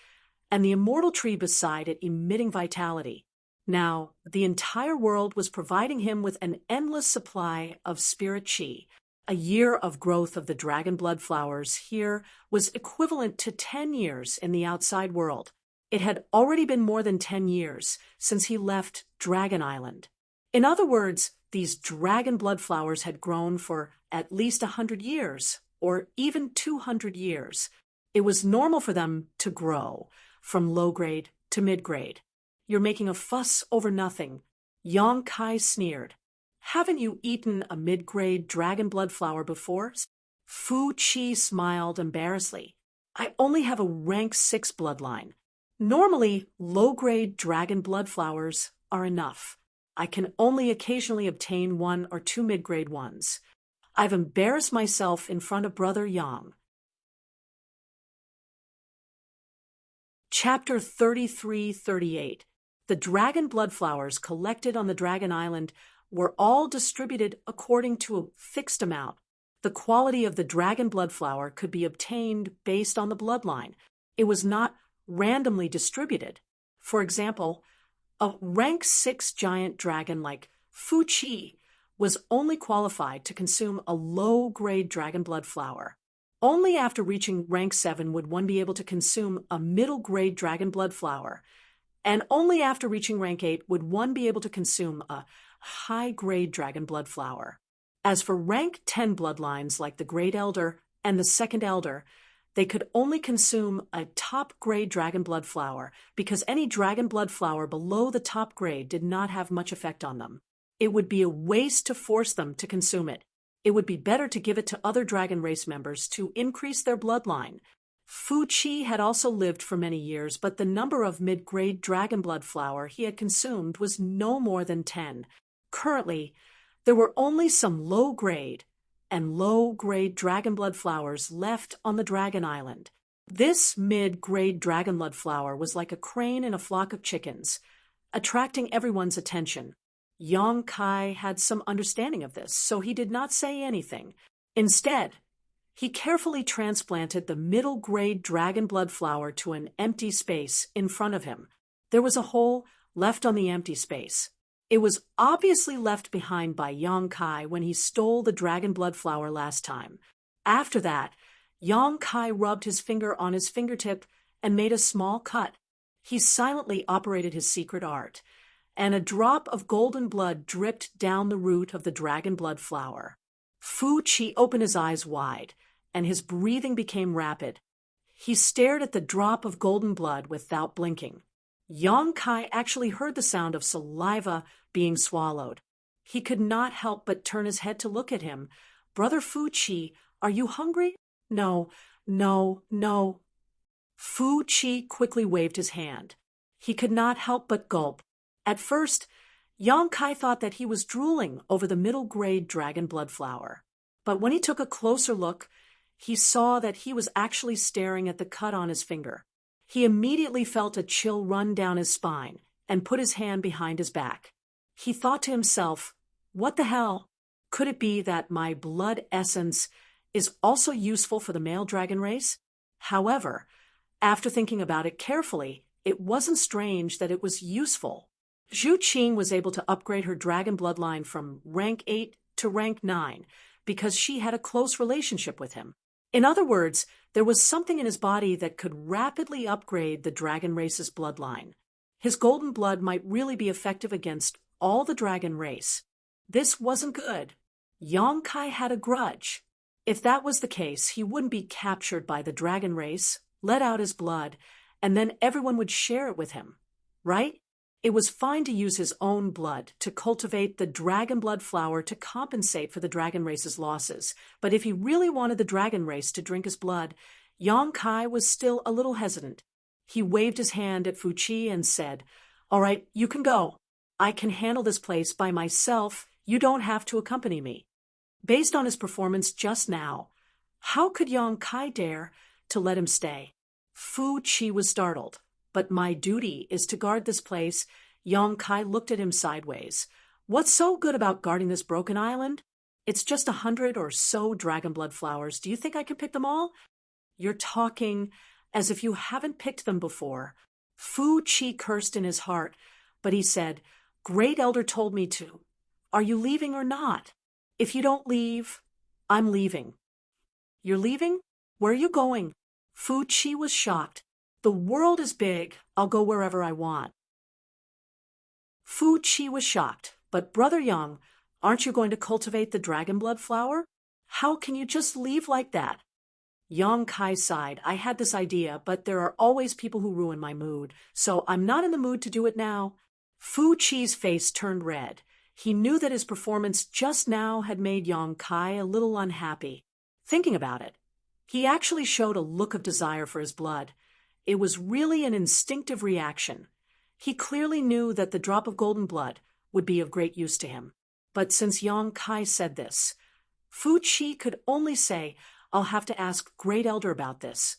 and the immortal tree beside it emitting vitality. Now, the entire world was providing him with an endless supply of spirit chi. A year of growth of the dragon blood flowers here was equivalent to 10 years in the outside world. It had already been more than 10 years since he left Dragon Island. In other words, these dragon blood flowers had grown for at least 100 years, or even 200 years. It was normal for them to grow from low grade to mid grade. You're making a fuss over nothing. Yang Kai sneered. Haven't you eaten a mid-grade dragon blood flower before? Fu Chi smiled embarrassedly. I only have a rank 6 bloodline. Normally, low-grade dragon blood flowers are enough. I can only occasionally obtain 1 or 2 mid-grade ones. I've embarrassed myself in front of Brother Yang. Chapter 33-38. The dragon blood flowers collected on the Dragon Island were all distributed according to a fixed amount. The quality of the dragon blood flower could be obtained based on the bloodline. It was not randomly distributed. For example, a rank 6 giant dragon like Fu Chi was only qualified to consume a low-grade dragon blood flower. Only after reaching rank 7 would one be able to consume a middle-grade dragon blood flower, and only after reaching rank 8 would one be able to consume a high-grade dragon blood flower. As for rank 10 bloodlines like the Great Elder and the Second Elder, they could only consume a top-grade dragon blood flower because any dragon blood flower below the top grade did not have much effect on them. It would be a waste to force them to consume it. It would be better to give it to other dragon race members to increase their bloodline. Fu Chi had also lived for many years, but the number of mid-grade dragon blood flower he had consumed was no more than 10. Currently, there were only some low-grade and low-grade dragon blood flowers left on the Dragon Island. This mid-grade dragon blood flower was like a crane in a flock of chickens, attracting everyone's attention. Yang Kai had some understanding of this, so he did not say anything. Instead, he carefully transplanted the middle-grade dragon blood flower to an empty space in front of him. There was a hole left on the empty space. It was obviously left behind by Yang Kai when he stole the dragon blood flower last time. After that, Yang Kai rubbed his finger on his fingertip and made a small cut. He silently operated his secret art, and a drop of golden blood dripped down the root of the dragon blood flower. Fu Chi opened his eyes wide, and his breathing became rapid. He stared at the drop of golden blood without blinking. Yang Kai actually heard the sound of saliva being swallowed. He could not help but turn his head to look at him. Brother Fu Chi, are you hungry? No, no, no. Fu Chi quickly waved his hand. He could not help but gulp. At first, Yang Kai thought that he was drooling over the middle-grade dragon blood flower. But when he took a closer look, he saw that he was actually staring at the cut on his finger. He immediately felt a chill run down his spine and put his hand behind his back. He thought to himself, what the hell? Could it be that my blood essence is also useful for the male dragon race? However, after thinking about it carefully, it wasn't strange that it was useful. Zhu Qing was able to upgrade her dragon bloodline from rank 8 to rank 9 because she had a close relationship with him. In other words, there was something in his body that could rapidly upgrade the dragon race's bloodline. His golden blood might really be effective against all the dragon race. This wasn't good. Yang Kai had a grudge. If that was the case, he wouldn't be captured by the dragon race, let out his blood, and then everyone would share it with him, right? It was fine to use his own blood to cultivate the dragon blood flower to compensate for the dragon race's losses, but if he really wanted the dragon race to drink his blood, Yang Kai was still a little hesitant. He waved his hand at Fu Qi and said, "All right, you can go. I can handle this place by myself. You don't have to accompany me." Based on his performance just now, how could Yang Kai dare to let him stay? Fu Qi was startled. "But my duty is to guard this place." Yang Kai looked at him sideways. "What's so good about guarding this broken island? It's just 100 or so dragon blood flowers. Do you think I can pick them all?" "You're talking as if you haven't picked them before." Fu Qi cursed in his heart, but he said, "Great Elder told me to. Are you leaving or not? If you don't leave, I'm leaving." "You're leaving? Where are you going?" Fu Qi was shocked. "The world is big. I'll go wherever I want." Fu Qi was shocked. "But Brother Yang, aren't you going to cultivate the dragon blood flower? How can you just leave like that?" Yang Kai sighed. "I had this idea, but there are always people who ruin my mood, so I'm not in the mood to do it now." Fu Qi's face turned red. He knew that his performance just now had made Yang Kai a little unhappy. Thinking about it, he actually showed a look of desire for his blood. It was really an instinctive reaction. He clearly knew that the drop of golden blood would be of great use to him. But since Yang Kai said this, Fu Qi could only say, "I'll have to ask Great Elder about this."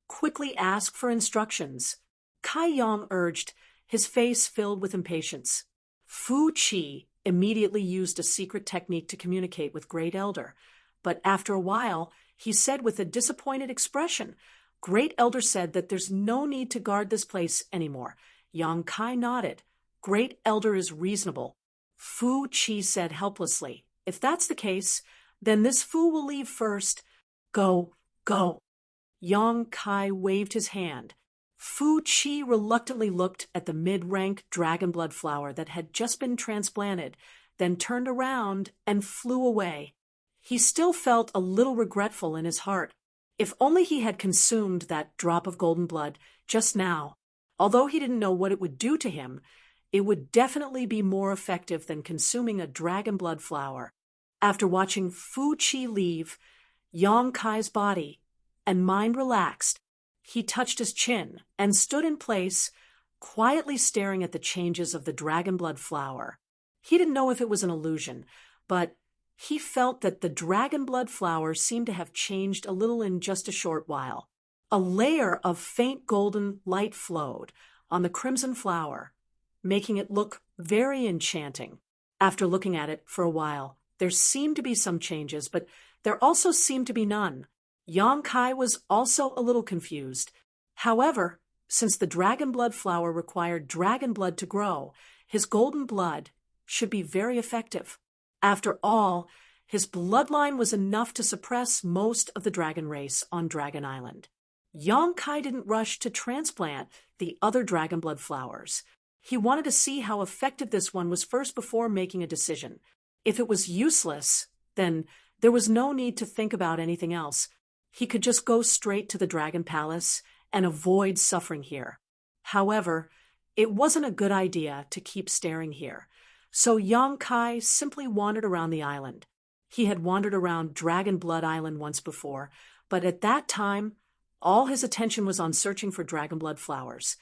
"Quickly ask for instructions," Kai Yang urged, his face filled with impatience. Fu Qi immediately used a secret technique to communicate with Great Elder, but after a while, he said with a disappointed expression, "Great Elder said that there's no need to guard this place anymore." Yang Kai nodded. "Great Elder is reasonable." Fu Qi said helplessly, "If that's the case, then this Fu will leave first. Go, go." Yang Kai waved his hand. Fu Qi reluctantly looked at the mid-rank dragon blood flower that had just been transplanted, then turned around and flew away. He still felt a little regretful in his heart. If only he had consumed that drop of golden blood just now. Although he didn't know what it would do to him, it would definitely be more effective than consuming a dragon blood flower. After watching Fu Qi leave, Yang Kai's body and mind relaxed. He touched his chin and stood in place, quietly staring at the changes of the dragon blood flower. He didn't know if it was an illusion, but he felt that the dragon blood flower seemed to have changed a little in just a short while. A layer of faint golden light flowed on the crimson flower, making it look very enchanting. After looking at it for a while, there seemed to be some changes, but there also seemed to be none. Yang Kai was also a little confused. However, since the dragon blood flower required dragon blood to grow, his golden blood should be very effective. After all, his bloodline was enough to suppress most of the dragon race on Dragon Island. Yang Kai didn't rush to transplant the other dragon blood flowers. He wanted to see how effective this one was first before making a decision. If it was useless, then there was no need to think about anything else. He could just go straight to the Dragon Palace and avoid suffering here. However, it wasn't a good idea to keep staring here. So Yang Kai simply wandered around the island. He had wandered around Dragon Blood Island once before, but at that time, all his attention was on searching for dragon blood flowers.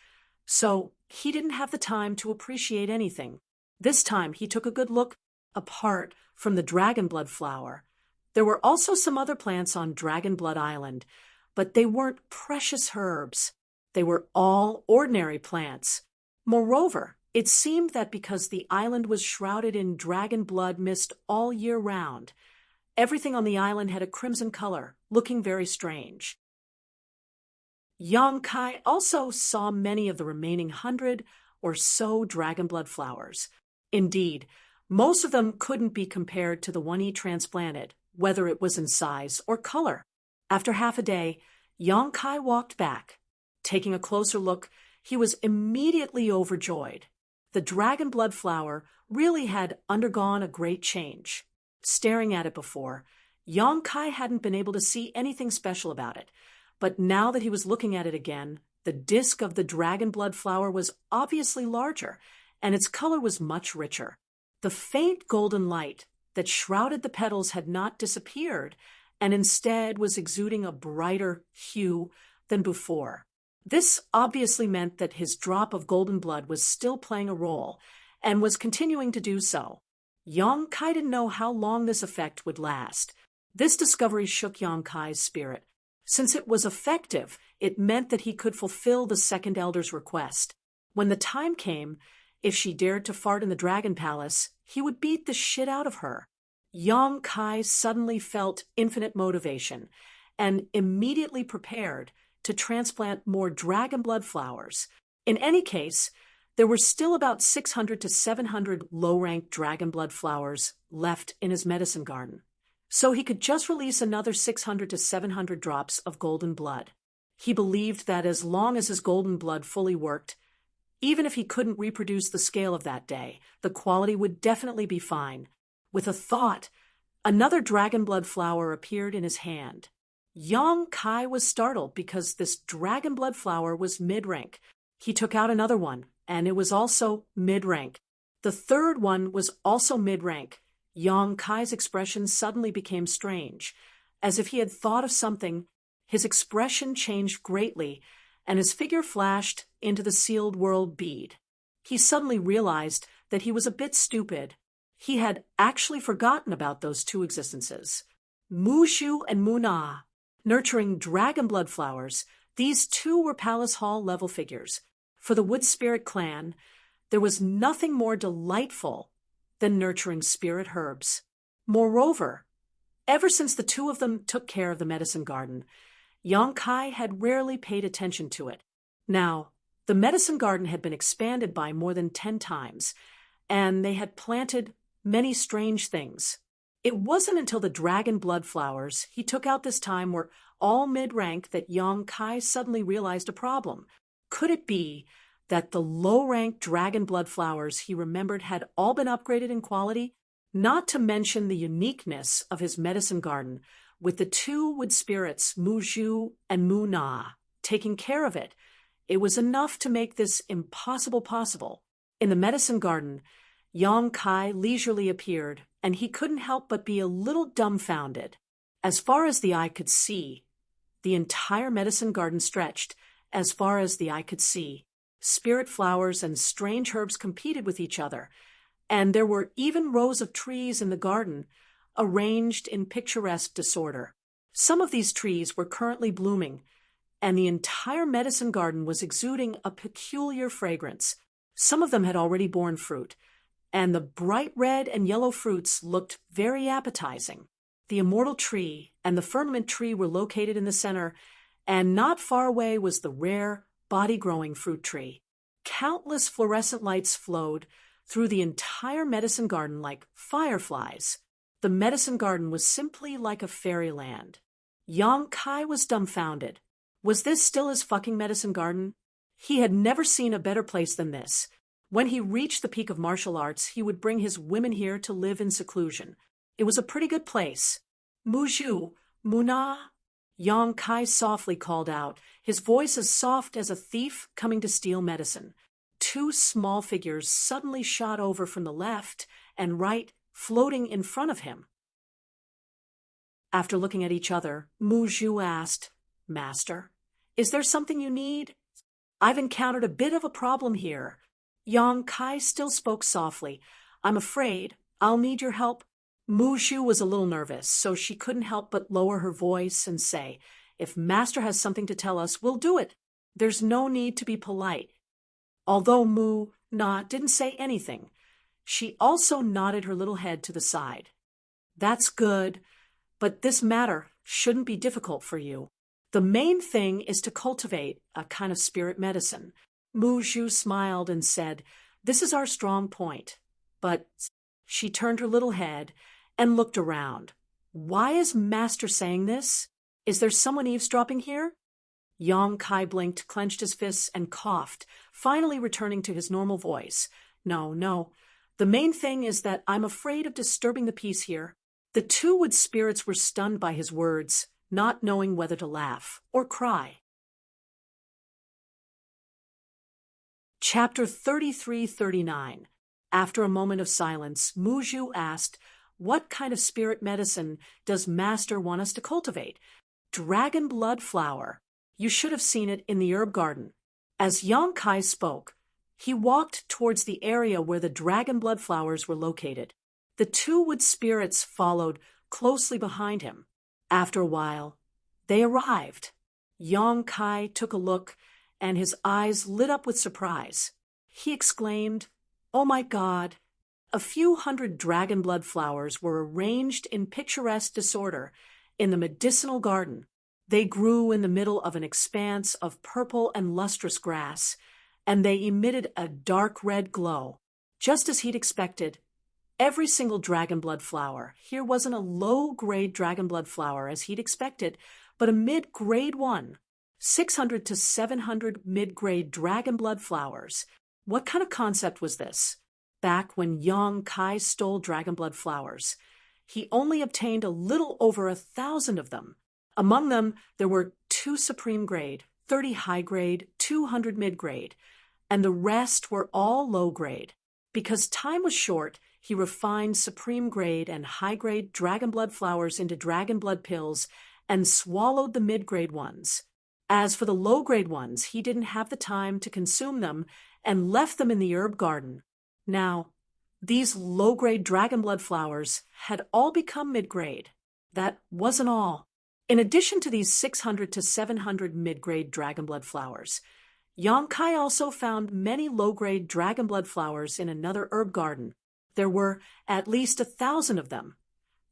So he didn't have the time to appreciate anything. This time he took a good look apart from the dragon blood flower. There were also some other plants on Dragon Blood Island, but they weren't precious herbs. They were all ordinary plants. Moreover, it seemed that because the island was shrouded in dragon blood mist all year round, everything on the island had a crimson color, looking very strange. Yang Kai also saw many of the remaining 100 or so dragon blood flowers. Indeed, most of them couldn't be compared to the one he transplanted, whether it was in size or color. After half a day, Yang Kai walked back. Taking a closer look, he was immediately overjoyed. The dragon blood flower really had undergone a great change. Staring at it before, Yang Kai hadn't been able to see anything special about it. But now that he was looking at it again, the disc of the dragon blood flower was obviously larger, and its color was much richer. The faint golden light that shrouded the petals had not disappeared, and instead was exuding a brighter hue than before. This obviously meant that his drop of golden blood was still playing a role, and was continuing to do so. Yang Kai didn't know how long this effect would last. This discovery shook Yang Kai's spirit. Since it was effective, it meant that he could fulfill the second elder's request. When the time came, if she dared to fart in the Dragon Palace, he would beat the shit out of her. Yang Kai suddenly felt infinite motivation and immediately prepared to transplant more dragon blood flowers. In any case, there were still about 600 to 700 low-ranked dragon blood flowers left in his medicine garden. So he could just release another 600 to 700 drops of golden blood. He believed that as long as his golden blood fully worked, even if he couldn't reproduce the scale of that day, the quality would definitely be fine. With a thought, another dragon blood flower appeared in his hand. Yang Kai was startled because this dragon blood flower was mid-rank. He took out another one, and it was also mid-rank. The third one was also mid-rank. Yang Kai's expression suddenly became strange. As if he had thought of something, his expression changed greatly, and his figure flashed into the sealed world bead. He suddenly realized that he was a bit stupid. He had actually forgotten about those two existences. Mushu and Muna, nurturing dragon blood flowers, these two were Palace Hall level figures. For the Wood Spirit clan, there was nothing more delightful than nurturing spirit herbs. Moreover, ever since the two of them took care of the medicine garden, Yang Kai had rarely paid attention to it. Now, the medicine garden had been expanded by more than 10 times, and they had planted many strange things. It wasn't until the dragon blood flowers he took out this time were all mid-rank that Yang Kai suddenly realized a problem. Could it be that the low-rank dragon blood flowers he remembered had all been upgraded in quality? Not to mention the uniqueness of his medicine garden, with the two wood spirits, Muju and Muna, taking care of it. It was enough to make this impossible possible. In the medicine garden, Yang Kai leisurely appeared, and he couldn't help but be a little dumbfounded. As far as the eye could see, the entire medicine garden stretched, as far as the eye could see. Spirit flowers and strange herbs competed with each other, and there were even rows of trees in the garden, arranged in picturesque disorder. Some of these trees were currently blooming, and the entire medicine garden was exuding a peculiar fragrance. Some of them had already borne fruit, and the bright red and yellow fruits looked very appetizing. The immortal tree and the firmament tree were located in the center, and not far away was the rare, body-growing fruit tree. Countless fluorescent lights flowed through the entire medicine garden like fireflies. The medicine garden was simply like a fairyland. Yang Kai was dumbfounded. Was this still his fucking medicine garden? He had never seen a better place than this. When he reached the peak of martial arts, he would bring his women here to live in seclusion. It was a pretty good place. Muju, Muna, Yang Kai softly called out, his voice as soft as a thief coming to steal medicine. Two small figures suddenly shot over from the left and right, floating in front of him. After looking at each other, Muju asked, "Master, is there something you need? I've encountered a bit of a problem here." Yang Kai still spoke softly. "I'm afraid I'll need your help." Muju was a little nervous, so she couldn't help but lower her voice and say, "If Master has something to tell us, we'll do it. There's no need to be polite." Although Na didn't say anything, she also nodded her little head to the side. "That's good, but this matter shouldn't be difficult for you. The main thing is to cultivate a kind of spirit medicine." Muju smiled and said, "This is our strong point." But she turned her little head and looked around. "Why is Master saying this? Is there someone eavesdropping here?" Yang Kai blinked, clenched his fists, and coughed, finally returning to his normal voice. No. The main thing is that I'm afraid of disturbing the peace here." The two wood spirits were stunned by his words, not knowing whether to laugh or cry. Chapter 33-39. After a moment of silence, Muju asked, "What kind of spirit medicine does Master want us to cultivate?" "Dragon blood flower. You should have seen it in the herb garden." As Yang Kai spoke, he walked towards the area where the dragon blood flowers were located. The two wood spirits followed closely behind him. After a while, they arrived. Yang Kai took a look, and his eyes lit up with surprise. He exclaimed, "Oh my God!" A few hundred dragon blood flowers were arranged in picturesque disorder in the medicinal garden. They grew in the middle of an expanse of purple and lustrous grass, and they emitted a dark red glow. Just as he'd expected, every single dragon blood flower here wasn't a low-grade dragon blood flower as he'd expected, but a mid-grade one. 600 to 700 mid-grade dragon blood flowers. What kind of concept was this? Back when Yang Kai stole dragon blood flowers, he only obtained a little over 1,000 of them. Among them, there were 2 supreme grade, 30 high grade, 200 mid-grade, and the rest were all low grade. Because time was short, he refined supreme grade and high grade dragon blood flowers into dragon blood pills and swallowed the mid-grade ones. As for the low-grade ones, he didn't have the time to consume them and left them in the herb garden. Now, these low-grade dragon blood flowers had all become mid-grade. That wasn't all. In addition to these 600 to 700 mid-grade dragon blood flowers, Yang Kai also found many low-grade dragon blood flowers in another herb garden. There were at least 1,000 of them,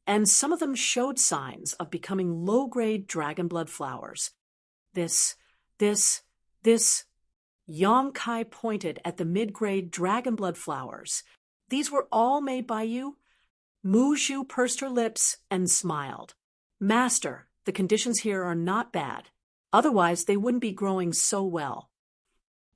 and some of them showed signs of becoming low-grade dragon blood flowers. This. Yang Kai pointed at the mid-grade dragon blood flowers. "These were all made by you?" Muju pursed her lips and smiled. "Master, the conditions here are not bad. Otherwise, they wouldn't be growing so well."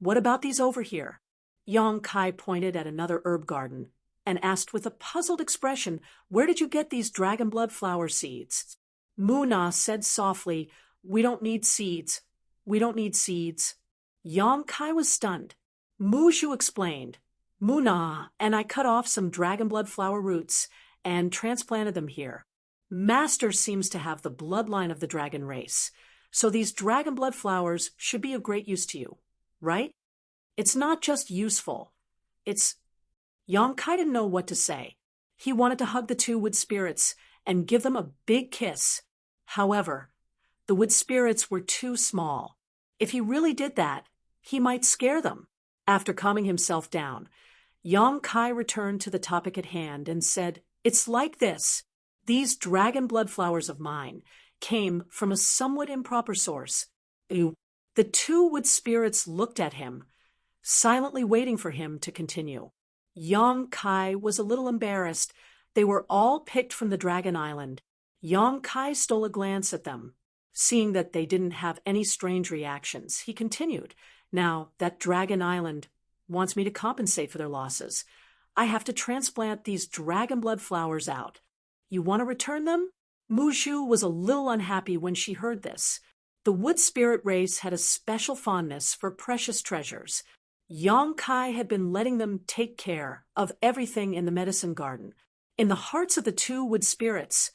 "What about these over here?" Yang Kai pointed at another herb garden and asked with a puzzled expression, "Where did you get these dragon blood flower seeds?" Muna said softly, "We don't need seeds. We don't need seeds." Yang Kai was stunned. Muju explained, "Muna and I cut off some dragon blood flower roots and transplanted them here. Master seems to have the bloodline of the dragon race, so these dragon blood flowers should be of great use to you, right? It's not just useful. It's..." Yang Kai didn't know what to say. He wanted to hug the two wood spirits and give them a big kiss. However, the wood spirits were too small. If he really did that, he might scare them. After calming himself down, Yang Kai returned to the topic at hand and said, "It's like this. These dragon blood flowers of mine came from a somewhat improper source." The two wood spirits looked at him, silently waiting for him to continue. Yang Kai was a little embarrassed. They were all picked from the Dragon Island. Yang Kai stole a glance at them. Seeing that they didn't have any strange reactions, he continued, "Now, that Dragon Island wants me to compensate for their losses. I have to transplant these dragon blood flowers out. You want to return them?" Muju was a little unhappy when she heard this. The wood spirit race had a special fondness for precious treasures. Yang Kai had been letting them take care of everything in the medicine garden. In the hearts of the two wood spirits,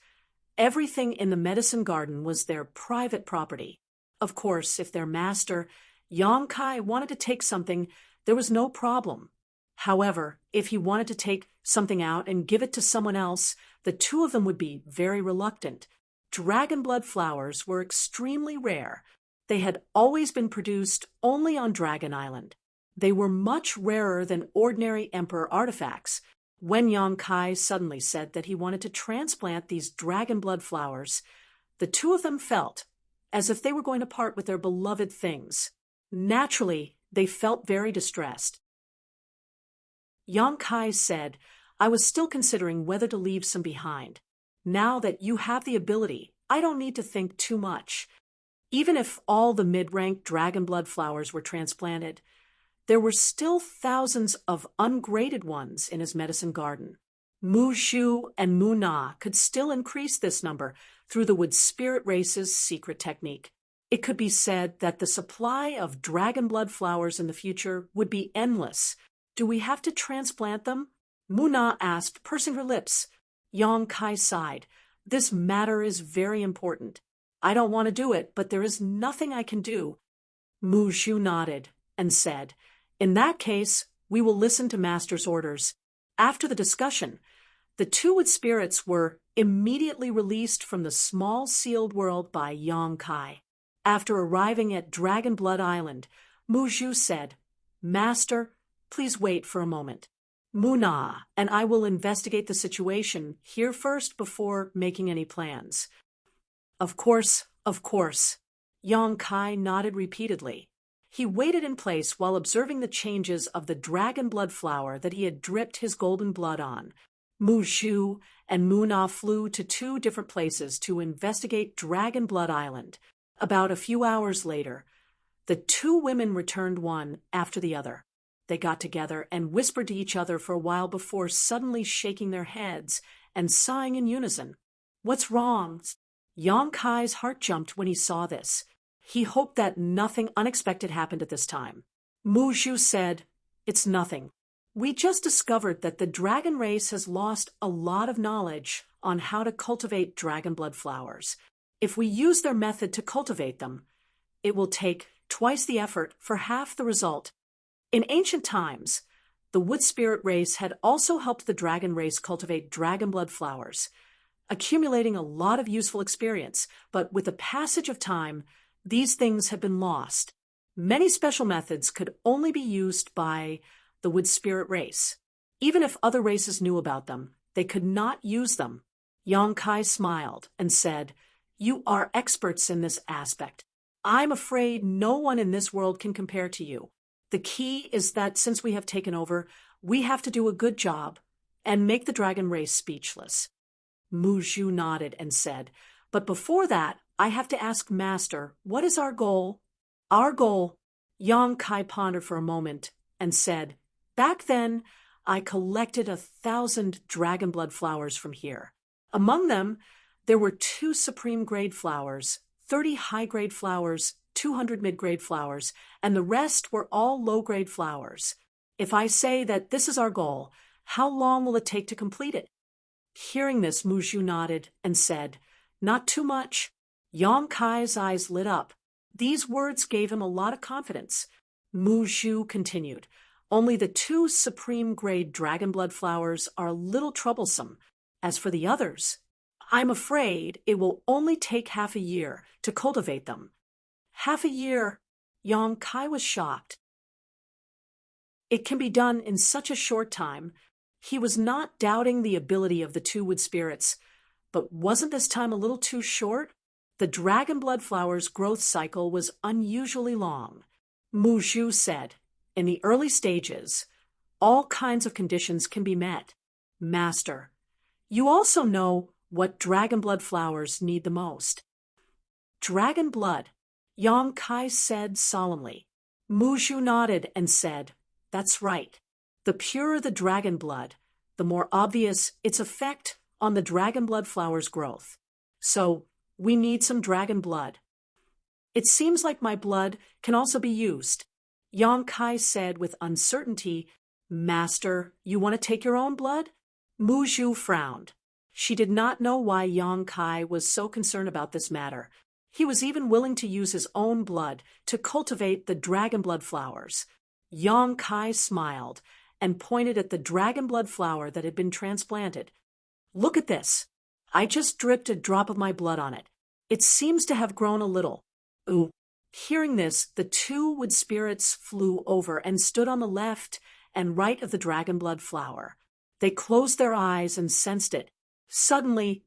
everything in the medicine garden was their private property. Of course, if their master, Yang Kai, wanted to take something, there was no problem. However, if he wanted to take something out and give it to someone else, the two of them would be very reluctant. Dragon blood flowers were extremely rare. They had always been produced only on Dragon Island. They were much rarer than ordinary emperor artifacts. When Yang Kai suddenly said that he wanted to transplant these dragon blood flowers, the two of them felt as if they were going to part with their beloved things. Naturally, they felt very distressed. Yang Kai said, "I was still considering whether to leave some behind. Now that you have the ability, I don't need to think too much." Even if all the mid-rank dragon blood flowers were transplanted, there were still thousands of ungraded ones in his medicine garden. Muju and Muna could still increase this number through the wood spirit race's secret technique. It could be said that the supply of dragon blood flowers in the future would be endless. Do we have to transplant them? Muna asked, pursing her lips. Yang Kai sighed. This matter is very important. I don't want to do it, but there is nothing I can do. Mu Zhu nodded and said, in that case, we will listen to Master's orders. After the discussion, the two wood spirits were immediately released from the small sealed world by Yang Kai. After arriving at Dragon Blood Island, Mu Zhu said, Master, please wait for a moment. Muna and I will investigate the situation here first before making any plans. Of course, of course. Yang Kai nodded repeatedly. He waited in place while observing the changes of the dragon blood flower that he had dripped his golden blood on. Mu Zhu and Muna flew to two different places to investigate Dragon Blood Island. About a few hours later, the two women returned one after the other. They got together and whispered to each other for a while before suddenly shaking their heads and sighing in unison. What's wrong? Yang Kai's heart jumped when he saw this. He hoped that nothing unexpected happened at this time. Mu Zhu said, It's nothing. We just discovered that the dragon race has lost a lot of knowledge on how to cultivate dragon blood flowers. If we use their method to cultivate them, it will take twice the effort for half the result. In ancient times, the wood spirit race had also helped the dragon race cultivate dragon blood flowers, accumulating a lot of useful experience, but with the passage of time, these things had been lost. Many special methods could only be used by the wood spirit race. Even if other races knew about them, they could not use them. Yang Kai smiled and said, You are experts in this aspect. I'm afraid no one in this world can compare to you. The key is that since we have taken over, we have to do a good job and make the dragon race speechless. Mu Zhu nodded and said, But before that, I have to ask Master, what is our goal? Our goal, Yang Kai pondered for a moment and said, Back then, I collected 1,000 dragon blood flowers from here. Among them, there were 2 supreme grade flowers, 30 high grade flowers, 200 mid grade flowers, and the rest were all low grade flowers. If I say that this is our goal, how long will it take to complete it? Hearing this, Mu Zhu nodded and said, Not too much. Yang Kai's eyes lit up. These words gave him a lot of confidence. Mu Zhu continued, Only the 2 supreme grade dragon blood flowers are a little troublesome. As for the others, I'm afraid it will only take half a year to cultivate them. Half a year? Yang Kai was shocked. It can be done in such a short time. He was not doubting the ability of the 2 wood spirits, but wasn't this time a little too short? The dragon blood flower's growth cycle was unusually long. Mu Zhu said, In the early stages, all kinds of conditions can be met. Master, you also know what dragon blood flowers need the most. Dragon blood, Yang Kai said solemnly. Mu Zhu nodded and said, That's right. The purer the dragon blood, the more obvious its effect on the dragon blood flower's growth. So, we need some dragon blood. It seems like my blood can also be used. Yang Kai said with uncertainty, Master, you want to take your own blood? Mu Zhu frowned. She did not know why Yang Kai was so concerned about this matter. He was even willing to use his own blood to cultivate the dragon blood flowers. Yang Kai smiled and pointed at the dragon blood flower that had been transplanted. Look at this. I just dripped a drop of my blood on it. It seems to have grown a little. Ooh. Hearing this, the 2 wood spirits flew over and stood on the left and right of the dragon blood flower. They closed their eyes and sensed it. Suddenly,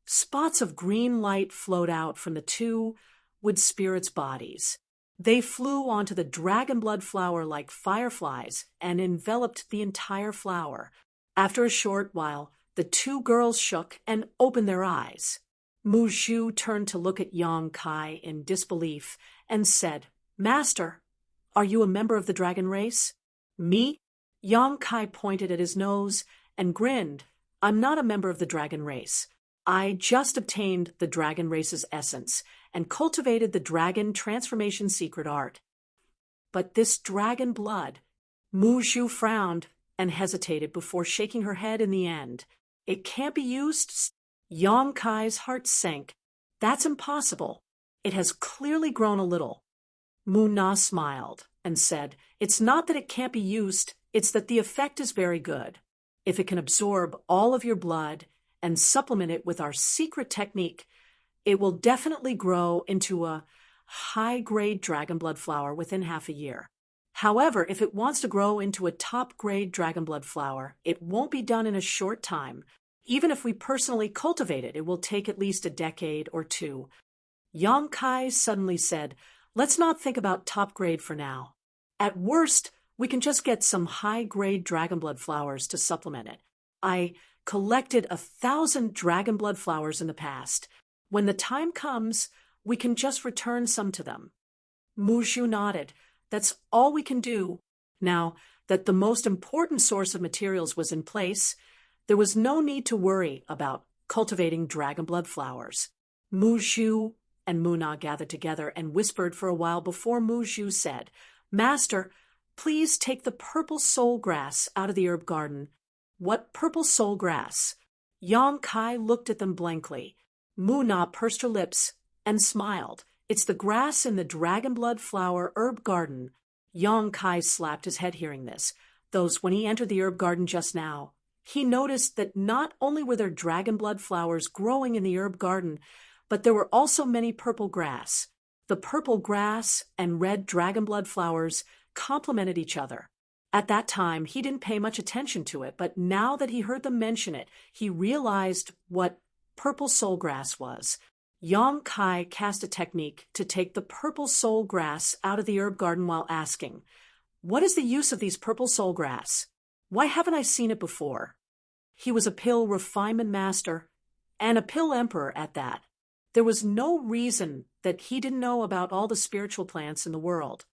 spots of green light flowed out from the 2 wood spirits' bodies. They flew onto the dragon blood flower like fireflies and enveloped the entire flower. After a short while, the 2 girls shook and opened their eyes. Mu Zhu turned to look at Yang Kai in disbelief and said, Master, are you a member of the dragon race? Me? Yang Kai pointed at his nose and grinned. I'm not a member of the dragon race. I just obtained the dragon race's essence and cultivated the dragon transformation secret art. But this dragon blood, Mu Zhu frowned and hesitated before shaking her head in the end. It can't be used. Yang Kai's heart sank. That's impossible. It has clearly grown a little. Mu Na smiled and said, it's not that it can't be used, it's that the effect is very good. If it can absorb all of your blood and supplement it with our secret technique, it will definitely grow into a high-grade dragon blood flower within half a year. However, if it wants to grow into a top-grade dragon blood flower, it won't be done in a short time. Even if we personally cultivate it, it will take at least a decade or two. Yang Kai suddenly said, let's not think about top grade for now. At worst, we can just get some high-grade dragon blood flowers to supplement it. I collected 1,000 dragon blood flowers in the past. When the time comes, we can just return some to them. Mu Zhu nodded. That's all we can do. Now that the most important source of materials was in place, there was no need to worry about cultivating dragon blood flowers. Mu Zhu and Mu Na gathered together and whispered for a while before Mu Zhu said, Master, please take the purple soul grass out of the herb garden. What purple soul grass? Yang Kai looked at them blankly. Mu Na pursed her lips and smiled. It's the grass in the dragon blood flower herb garden. Yang Kai slapped his head hearing this. Those when he entered the herb garden just now, he noticed that not only were there dragon blood flowers growing in the herb garden, but there were also many purple grass. The purple grass and red dragon blood flowers complemented each other. At that time, he didn't pay much attention to it, but now that he heard them mention it, he realized what purple soul grass was. Yang Kai cast a technique to take the purple soul grass out of the herb garden while asking, what is the use of these purple soul grass? Why haven't I seen it before? He was a pill refinement master and a pill emperor at that. There was no reason that he didn't know about all the spiritual plants in the world.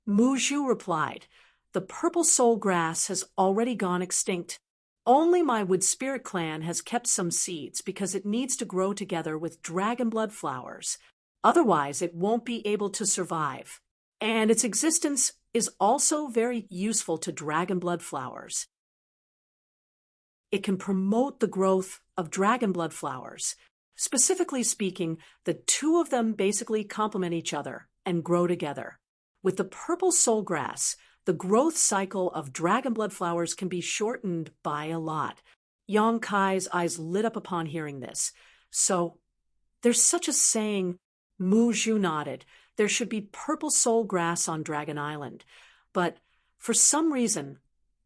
Mu Zhu replied, the purple soul grass has already gone extinct. Only my wood spirit clan has kept some seeds because it needs to grow together with dragon blood flowers. Otherwise, it won't be able to survive. And its existence is also very useful to dragon blood flowers. It can promote the growth of dragon blood flowers. Specifically speaking, the two of them basically complement each other and grow together. With the purple soul grass, the growth cycle of dragon blood flowers can be shortened by a lot. Yang Kai's eyes lit up upon hearing this. So, there's such a saying. Mu Zhu nodded. There should be purple soul grass on Dragon Island. But, for some reason,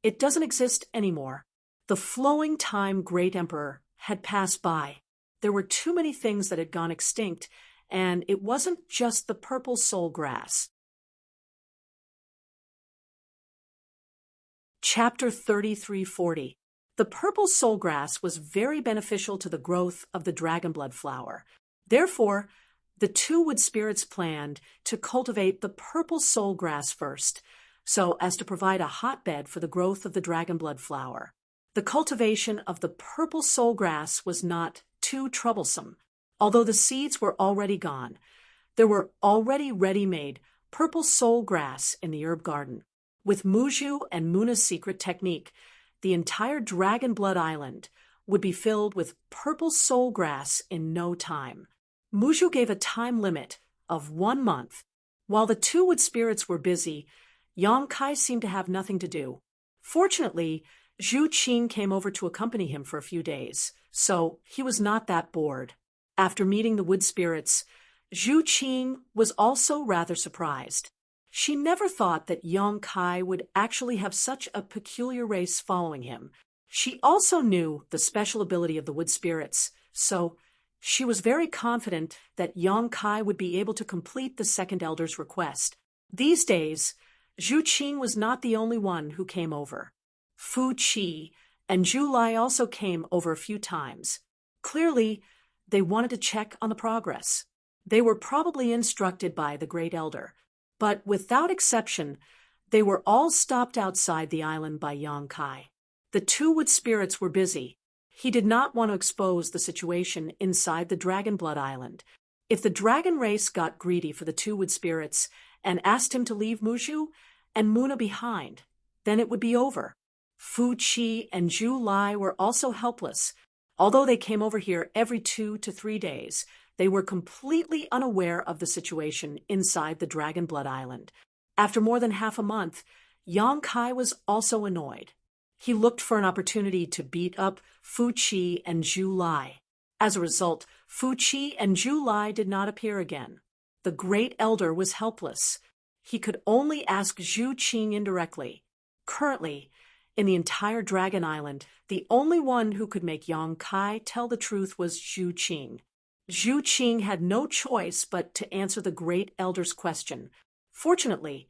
it doesn't exist anymore. The flowing time Great Emperor had passed by. There were too many things that had gone extinct, and it wasn't just the purple soul grass. Chapter 3340. The purple soul grass was very beneficial to the growth of the dragon blood flower. Therefore, the two wood spirits planned to cultivate the purple soul grass first, so as to provide a hotbed for the growth of the dragon blood flower. The cultivation of the purple soul grass was not too troublesome. Although the seeds were already gone, there were already ready-made purple soul grass in the herb garden. With Mu Zhu and Muna's secret technique, the entire Dragon Blood Island would be filled with purple soul grass in no time. Mu Zhu gave a time limit of 1 month. While the two wood spirits were busy, Yang Kai seemed to have nothing to do. Fortunately, Zhu Qing came over to accompany him for a few days, so he was not that bored. After meeting the wood spirits, Zhu Qing was also rather surprised. She never thought that Yang Kai would actually have such a peculiar race following him. She also knew the special ability of the wood spirits, so she was very confident that Yang Kai would be able to complete the second elder's request. These days, Zhu Qing was not the only one who came over. Fu Qi and Zhu Lai also came over a few times. Clearly, they wanted to check on the progress. They were probably instructed by the Great Elder, but without exception, they were all stopped outside the island by Yang Kai. The two wood spirits were busy. He did not want to expose the situation inside the Dragon Blood Island. If the dragon race got greedy for the two wood spirits and asked him to leave Muju and Muna behind, then it would be over. Fu Qi and Zhu Lai were also helpless. Although they came over here every 2 to 3 days, they were completely unaware of the situation inside the Dragon Blood Island. After more than half a month, Yang Kai was also annoyed. He looked for an opportunity to beat up Fu Qi and Zhu Lai. As a result, Fu Qi and Zhu Lai did not appear again. The Great Elder was helpless. He could only ask Zhu Qing indirectly. Currently, in the entire Dragon Island, the only one who could make Yang Kai tell the truth was Zhu Qing. Zhu Qing had no choice but to answer the Great Elder's question. Fortunately,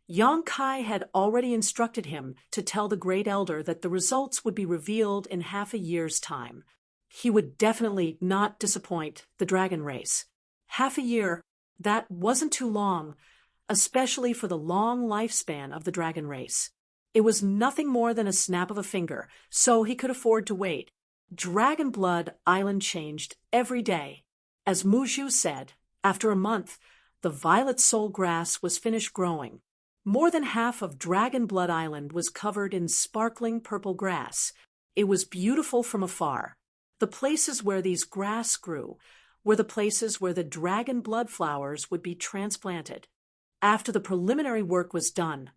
Yang Kai had already instructed him to tell the Great Elder that the results would be revealed in half a year's time. He would definitely not disappoint the dragon race. Half a year, that wasn't too long, especially for the long lifespan of the dragon race. It was nothing more than a snap of a finger, so he could afford to wait. Dragon Blood Island changed every day. As Muju said, after a month, the violet soul grass was finished growing. More than half of Dragon Blood Island was covered in sparkling purple grass. It was beautiful from afar. The places where these grass grew were the places where the dragon blood flowers would be transplanted. After the preliminary work was done,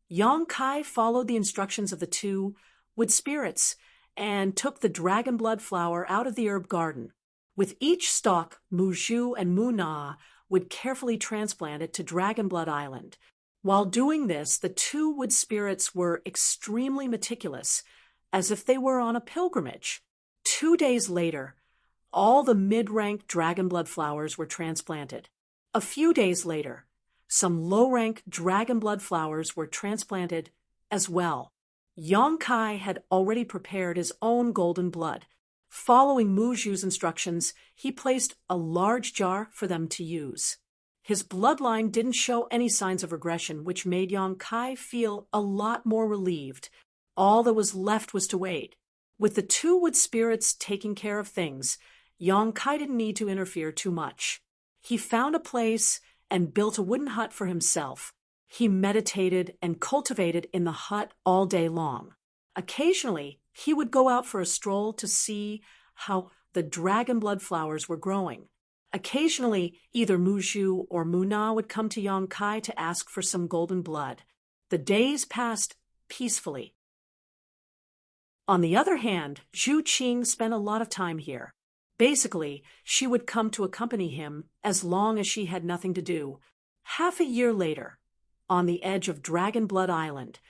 Yang Kai followed the instructions of the two wood spirits and took the dragon blood flower out of the herb garden. With each stalk, Muju and Muna would carefully transplant it to Dragon Blood Island. While doing this, the two wood spirits were extremely meticulous, as if they were on a pilgrimage. 2 days later, all the mid-rank dragon blood flowers were transplanted. A few days later, some low-rank dragon blood flowers were transplanted as well. Yang Kai had already prepared his own golden blood. Following Muju's instructions, he placed a large jar for them to use. His bloodline didn't show any signs of regression, which made Yang Kai feel a lot more relieved. All that was left was to wait. With the two wood spirits taking care of things, Yang Kai didn't need to interfere too much. He found a place and built a wooden hut for himself. He meditated and cultivated in the hut all day long. Occasionally, he would go out for a stroll to see how the dragon blood flowers were growing. Occasionally, either Muju or Muna would come to Yang Kai to ask for some golden blood. The days passed peacefully. On the other hand, Zhu Qing spent a lot of time here. Basically, she would come to accompany him as long as she had nothing to do. Half a year later, on the edge of Dragon Blood Island,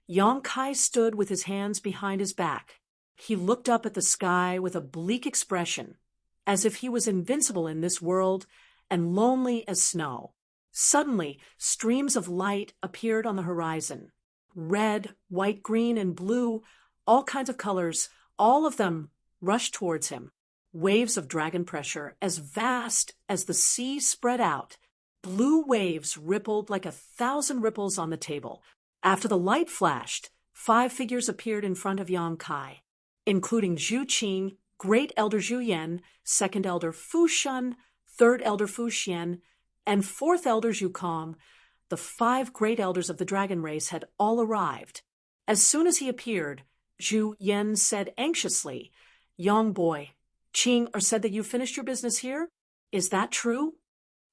Yang Kai stood with his hands behind his back. He looked up at the sky with a bleak expression, as if he was invincible in this world and lonely as snow. Suddenly, streams of light appeared on the horizon. Red, white, green, and blue, all kinds of colors, all of them rushed towards him. Waves of dragon pressure, as vast as the sea, spread out. Blue waves rippled like 1,000 ripples on the table. After the light flashed, 5 figures appeared in front of Yang Kai, including Zhu Qing, Great Elder Zhu Yan, Second Elder Fu Shun, Third Elder Fu Xian, and Fourth Elder Zhu Kong. The 5 Great Elders of the dragon race had all arrived. As soon as he appeared, Zhu Yan said anxiously, "Young boy, Qing said that you finished your business here? Is that true?"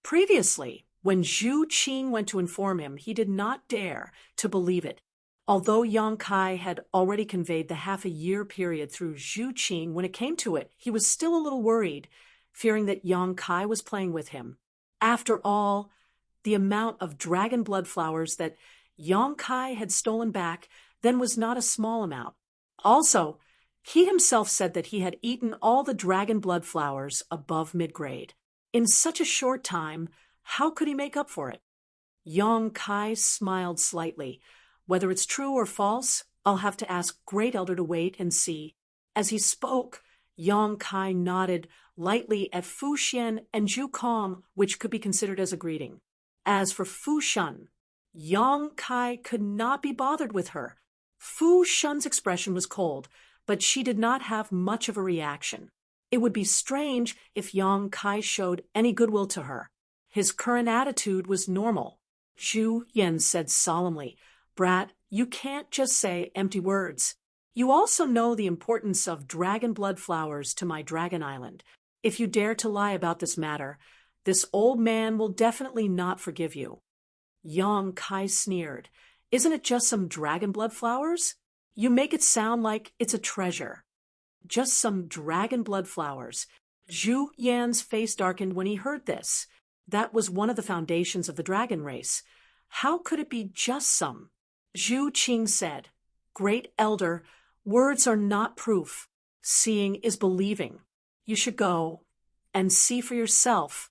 Previously, when Zhu Qing went to inform him, he did not dare to believe it. Although Yang Kai had already conveyed the half-a-year period through Zhu Qing, when it came to it, he was still a little worried, fearing that Yang Kai was playing with him. After all, the amount of dragon blood flowers that Yang Kai had stolen back then was not a small amount. Also, he himself said that he had eaten all the dragon blood flowers above mid-grade. In such a short time, how could he make up for it? Yang Kai smiled slightly. Whether it's true or false, I'll have to ask Great Elder to wait and see. As he spoke, Yang Kai nodded lightly at Fu Xian and Zhu Kong, which could be considered as a greeting. As for Fu Shun, Yang Kai could not be bothered with her. Fu Shun's expression was cold, but she did not have much of a reaction. It would be strange if Yang Kai showed any goodwill to her. His current attitude was normal. Zhu Yan said solemnly, "Brat, you can't just say empty words. You also know the importance of dragon blood flowers to my dragon island. If you dare to lie about this matter, this old man will definitely not forgive you." Yang Kai sneered. "Isn't it just some dragon blood flowers? You make it sound like it's a treasure." Just some dragon blood flowers. Zhu Yan's face darkened when he heard this. That was one of the foundations of the dragon race. How could it be just some? Zhu Qing said, "Great elder, words are not proof. Seeing is believing. You should go and see for yourself."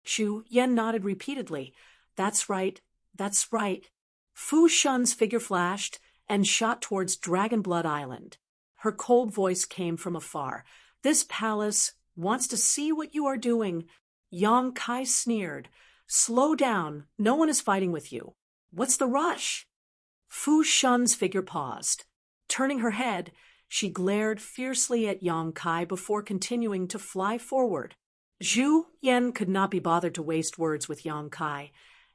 Zhu Yan nodded repeatedly. "That's right, that's right." Fu Shun's figure flashed and shot towards Dragon Blood Island. Her cold voice came from afar. "This palace wants to see what you are doing." Yang Kai sneered. "Slow down, no one is fighting with you. What's the rush?" Fu Shun's figure paused. Turning her head, she glared fiercely at Yang Kai before continuing to fly forward. Zhu Yan could not be bothered to waste words with Yang Kai,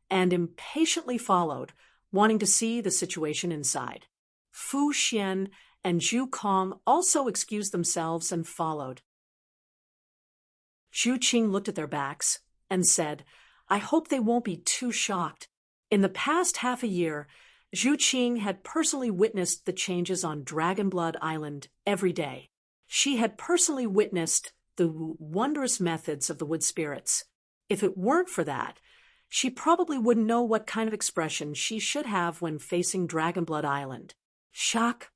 and impatiently followed, wanting to see the situation inside. Fu Xian and Zhu Kong also excused themselves and followed. Zhu Qing looked at their backs and said, "I hope they won't be too shocked." In the past half a year, Zhu Qing had personally witnessed the changes on Dragon Blood Island every day. She had personally witnessed the wondrous methods of the wood spirits. If it weren't for that, she probably wouldn't know what kind of expression she should have when facing Dragon Blood Island. Shock,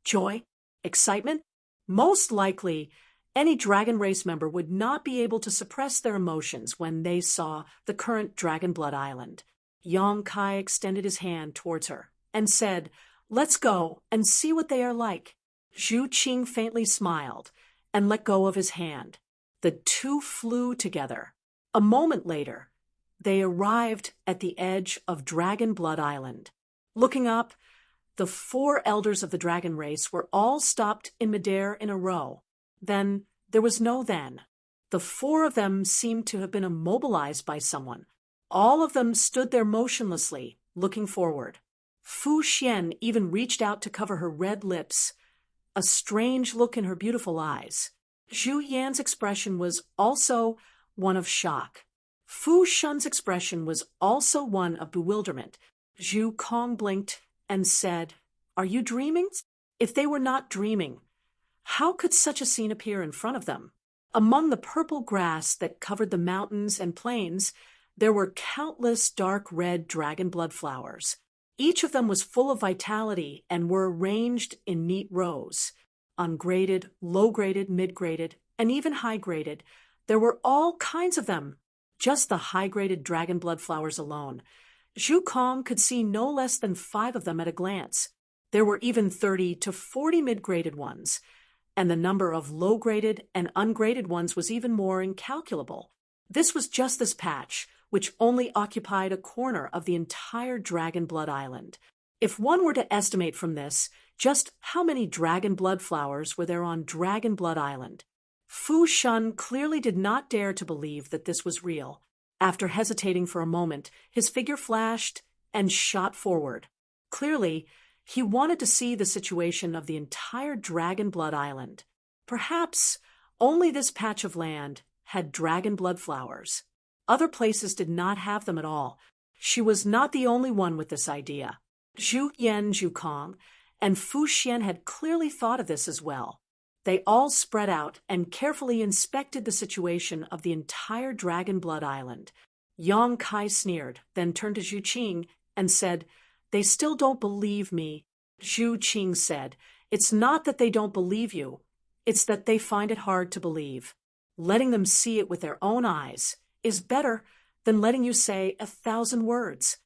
joy, excitement? Most likely, any dragon race member would not be able to suppress their emotions when they saw the current Dragon Blood Island. Yang Kai extended his hand towards her and said, "Let's go and see what they are like." Zhu Qing faintly smiled and let go of his hand. The two flew together. A moment later, they arrived at the edge of Dragon Blood Island. Looking up, the 4 elders of the dragon race were all stopped in midair in a row. Then there was no then. The 4 of them seemed to have been immobilized by someone. All of them stood there motionlessly, looking forward. Fu Xian even reached out to cover her red lips, a strange look in her beautiful eyes. Zhu Yan's expression was also one of shock. Fu Shun's expression was also one of bewilderment. Zhu Kong blinked and said, "Are you dreaming?" If they were not dreaming, how could such a scene appear in front of them? Among the purple grass that covered the mountains and plains, there were countless dark red dragon blood flowers. Each of them was full of vitality and were arranged in neat rows. Ungraded, low-graded, mid-graded, and even high-graded. There were all kinds of them. Just the high-graded dragon blood flowers alone. Zhu Kong could see no less than 5 of them at a glance. There were even 30 to 40 mid-graded ones, and the number of low-graded and ungraded ones was even more incalculable. This was just this patch, which only occupied a corner of the entire Dragon Blood Island. If one were to estimate from this, just how many dragon blood flowers were there on Dragon Blood Island? Fu Shun clearly did not dare to believe that this was real. After hesitating for a moment, his figure flashed and shot forward. Clearly, he wanted to see the situation of the entire Dragon Blood Island. Perhaps only this patch of land had dragon blood flowers. Other places did not have them at all. She was not the only one with this idea. Zhu Yan, Zhu Kong, and Fu Xian had clearly thought of this as well. They all spread out and carefully inspected the situation of the entire Dragon Blood Island. Yang Kai sneered, then turned to Zhu Qing and said, "They still don't believe me." Zhu Qing said, "It's not that they don't believe you. It's that they find it hard to believe. Letting them see it with their own eyes is better than letting you say 1,000 words."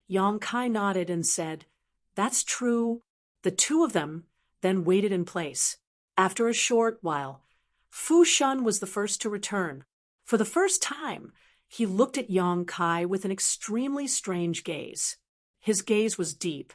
Yang Kai nodded and said, "That's true." The 2 of them then waited in place. After a short while, Fu Shun was the first to return. For the first time, he looked at Yang Kai with an extremely strange gaze. His gaze was deep,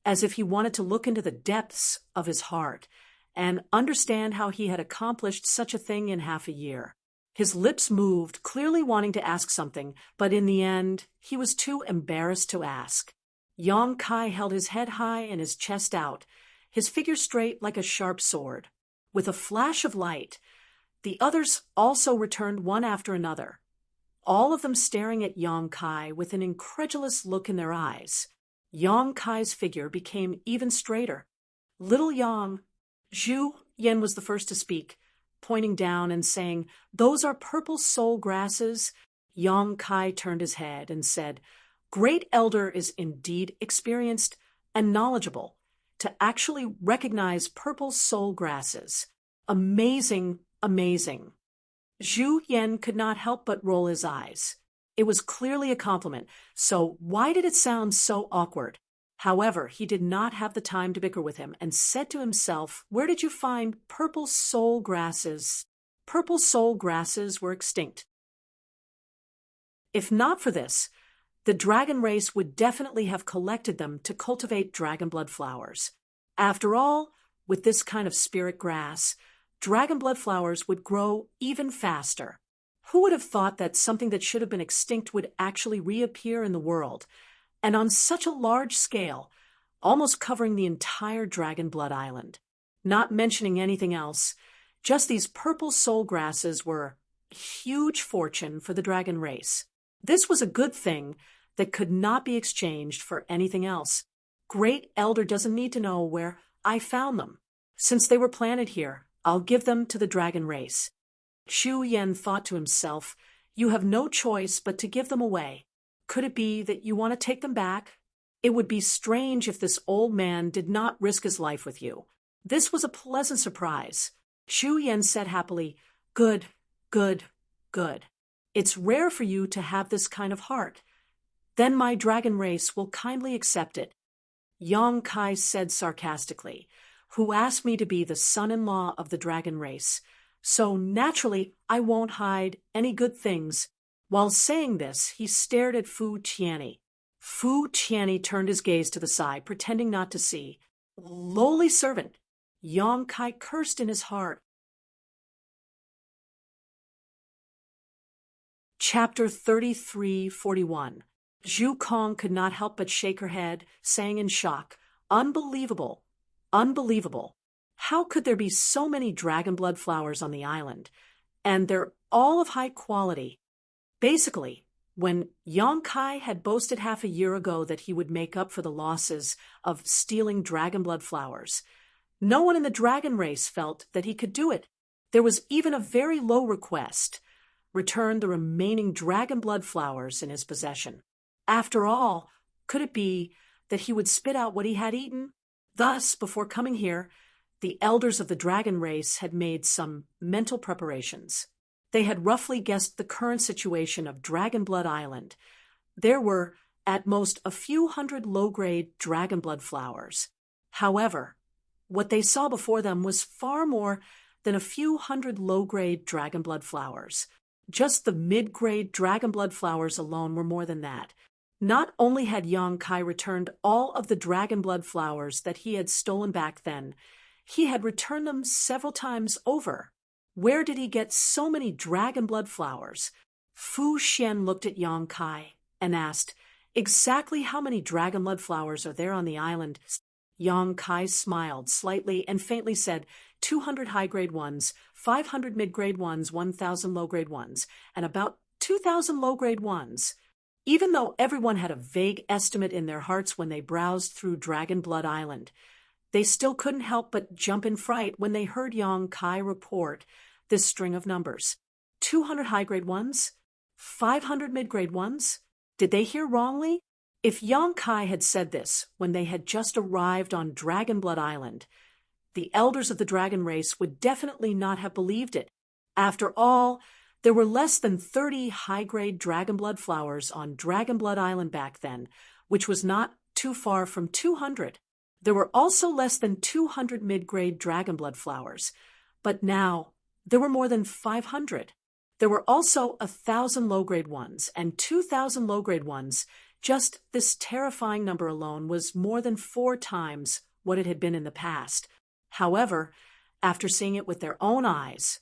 as if he wanted to look into the depths of his heart and understand how he had accomplished such a thing in half a year. His lips moved, clearly wanting to ask something, but in the end, he was too embarrassed to ask. Yang Kai held his head high and his chest out, his figure straight like a sharp sword. With a flash of light, the others also returned one after another, all of them staring at Yang Kai with an incredulous look in their eyes. Yang Kai's figure became even straighter. Little Yang, Zhu Yan was the first to speak, pointing down and saying, "Those are purple soul grasses." Yang Kai turned his head and said, "Great Elder is indeed experienced and knowledgeable to actually recognize purple soul grasses. Amazing, amazing." Zhu Yan could not help but roll his eyes. It was clearly a compliment, so why did it sound so awkward? However, he did not have the time to bicker with him and said to himself, "Where did you find purple soul grasses?" Purple soul grasses were extinct. If not for this, the dragon race would definitely have collected them to cultivate dragon blood flowers. After all, with this kind of spirit grass, dragon blood flowers would grow even faster. Who would have thought that something that should have been extinct would actually reappear in the world, and on such a large scale, almost covering the entire Dragon Blood Island? Not mentioning anything else, just these purple soul grasses were a huge fortune for the dragon race. This was a good thing that could not be exchanged for anything else. Great Elder doesn't need to know where I found them. Since they were planted here, I'll give them to the dragon race. Zhu Yan thought to himself, "You have no choice but to give them away. Could it be that you want to take them back? It would be strange if this old man did not risk his life with you." This was a pleasant surprise. Zhu Yan said happily, "Good, good, good. It's rare for you to have this kind of heart. Then my dragon race will kindly accept it." Yang Kai said sarcastically, "Who asked me to be the son-in-law of the dragon race, so naturally I won't hide any good things." While saying this, he stared at Fu Qianni. Fu Qianni turned his gaze to the side, pretending not to see. Lowly servant! Yang Kai cursed in his heart. Chapter 33:41. Zhu Kong could not help but shake her head, saying in shock, "Unbelievable! Unbelievable! How could there be so many dragon blood flowers on the island? And they're all of high quality." Basically, when Yang Kai had boasted half a year ago that he would make up for the losses of stealing dragon blood flowers, no one in the dragon race felt that he could do it. There was even a very low request: return the remaining dragon blood flowers in his possession. After all, could it be that he would spit out what he had eaten? Thus, before coming here, the elders of the dragon race had made some mental preparations. They had roughly guessed the current situation of Dragon Blood Island. There were, at most, a few hundred low-grade dragon blood flowers. However, what they saw before them was far more than a few hundred low-grade dragon blood flowers. Just the mid-grade dragon blood flowers alone were more than that. Not only had Yang Kai returned all of the dragon blood flowers that he had stolen back then, he had returned them several times over. Where did he get so many dragon blood flowers? Fu Xian looked at Yang Kai and asked, "Exactly how many dragon blood flowers are there on the island?" Yang Kai smiled slightly and faintly said, 200 high-grade ones, 500 mid-grade ones, 1,000 low-grade ones, and about 2,000 low-grade ones. Even though everyone had a vague estimate in their hearts when they browsed through Dragon Blood Island, they still couldn't help but jump in fright when they heard Yang Kai report this string of numbers. 200 high-grade ones? 500 mid-grade ones? Did they hear wrongly? If Yang Kai had said this when they had just arrived on Dragon Blood Island, the elders of the dragon race would definitely not have believed it. After all, there were less than 30 high-grade dragon blood flowers on Dragon Blood Island back then, which was not too far from 200. There were also less than 200 mid-grade dragon blood flowers, but now there were more than 500. There were also 1,000 low-grade ones and 2,000 low-grade ones Just this terrifying number alone was more than 4 times what it had been in the past. However, after seeing it with their own eyes,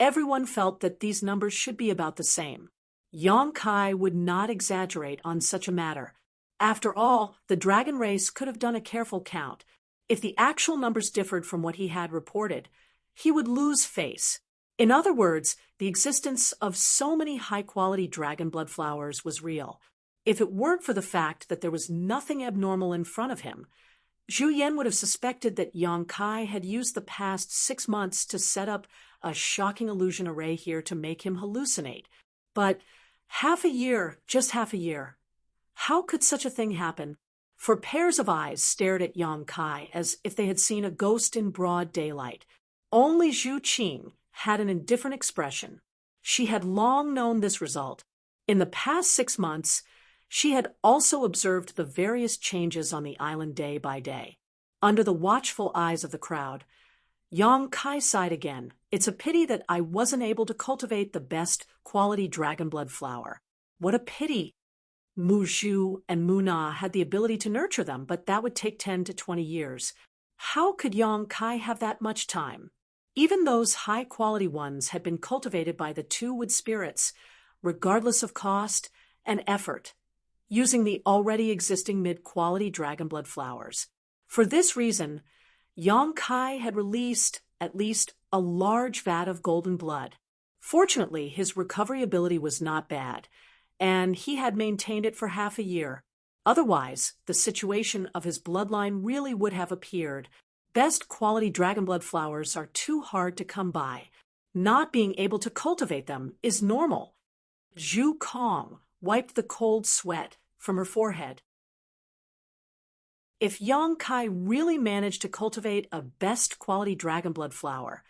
everyone felt that these numbers should be about the same. Yang Kai would not exaggerate on such a matter. After all, the dragon race could have done a careful count. If the actual numbers differed from what he had reported, he would lose face. In other words, the existence of so many high-quality dragon blood flowers was real. If it weren't for the fact that there was nothing abnormal in front of him, Zhu Yan would have suspected that Yang Kai had used the past 6 months to set up a shocking illusion array here to make him hallucinate. But half a year, just half a year. How could such a thing happen? For pairs of eyes stared at Yang Kai as if they had seen a ghost in broad daylight. Only Zhu Qing had an indifferent expression. She had long known this result. In the past 6 months, she had also observed the various changes on the island day by day. Under the watchful eyes of the crowd, Yang Kai sighed again. It's a pity that I wasn't able to cultivate the best quality dragon blood flower. What a pity! Mu Zhu and Mu Na had the ability to nurture them, but that would take 10 to 20 years. How could Yang Kai have that much time? Even those high-quality ones had been cultivated by the 2 wood spirits, regardless of cost and effort, using the already existing mid-quality dragon blood flowers. For this reason, Yang Kai had released at least a large vat of golden blood. Fortunately, his recovery ability was not bad, and he had maintained it for half a year. Otherwise, the situation of his bloodline really would have appeared. Best quality dragon blood flowers are too hard to come by. Not being able to cultivate them is normal. Zhu Kong wiped the cold sweat from her forehead. If Yang Kai really managed to cultivate a best quality dragon blood flower,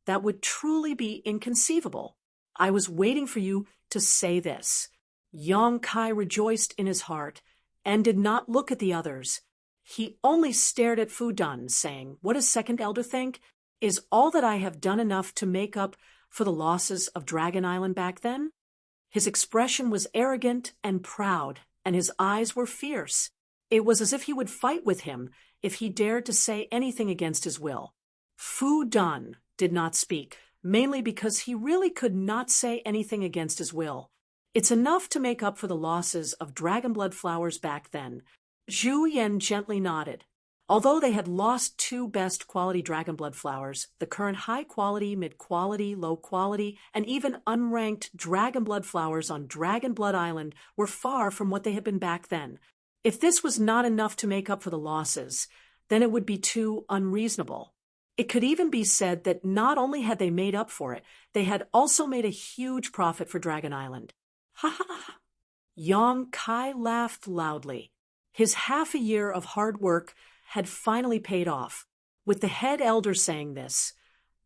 that would truly be inconceivable. I was waiting for you to say this. Yang Kai rejoiced in his heart and did not look at the others. He only stared at Fu Dun, saying, "What does Second Elder think? Is all that I have done enough to make up for the losses of Dragon Island back then?" His expression was arrogant and proud, and his eyes were fierce. It was as if he would fight with him if he dared to say anything against his will. Fu Dun did not speak, mainly because he really could not say anything against his will. It's enough to make up for the losses of dragon blood flowers back then. Zhu Yan gently nodded. Although they had lost 2 best quality dragon blood flowers, the current high quality, mid quality, low quality, and even unranked dragon blood flowers on Dragon Blood Island were far from what they had been back then. If this was not enough to make up for the losses, then it would be too unreasonable. It could even be said that not only had they made up for it, they had also made a huge profit for Dragon Island. Ha ha ha! Yang Kai laughed loudly. His half a year of hard work had finally paid off. With the head elder saying this,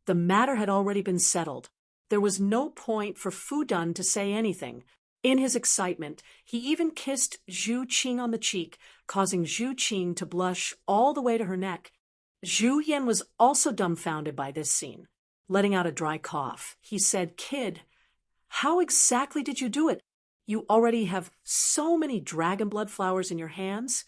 the matter had already been settled. There was no point for Fu Dun to say anything. In his excitement, he even kissed Zhu Qing on the cheek, causing Zhu Qing to blush all the way to her neck. Zhu Yan was also dumbfounded by this scene. Letting out a dry cough, he said, "Kid, how exactly did you do it? You already have so many dragon blood flowers in your hands?"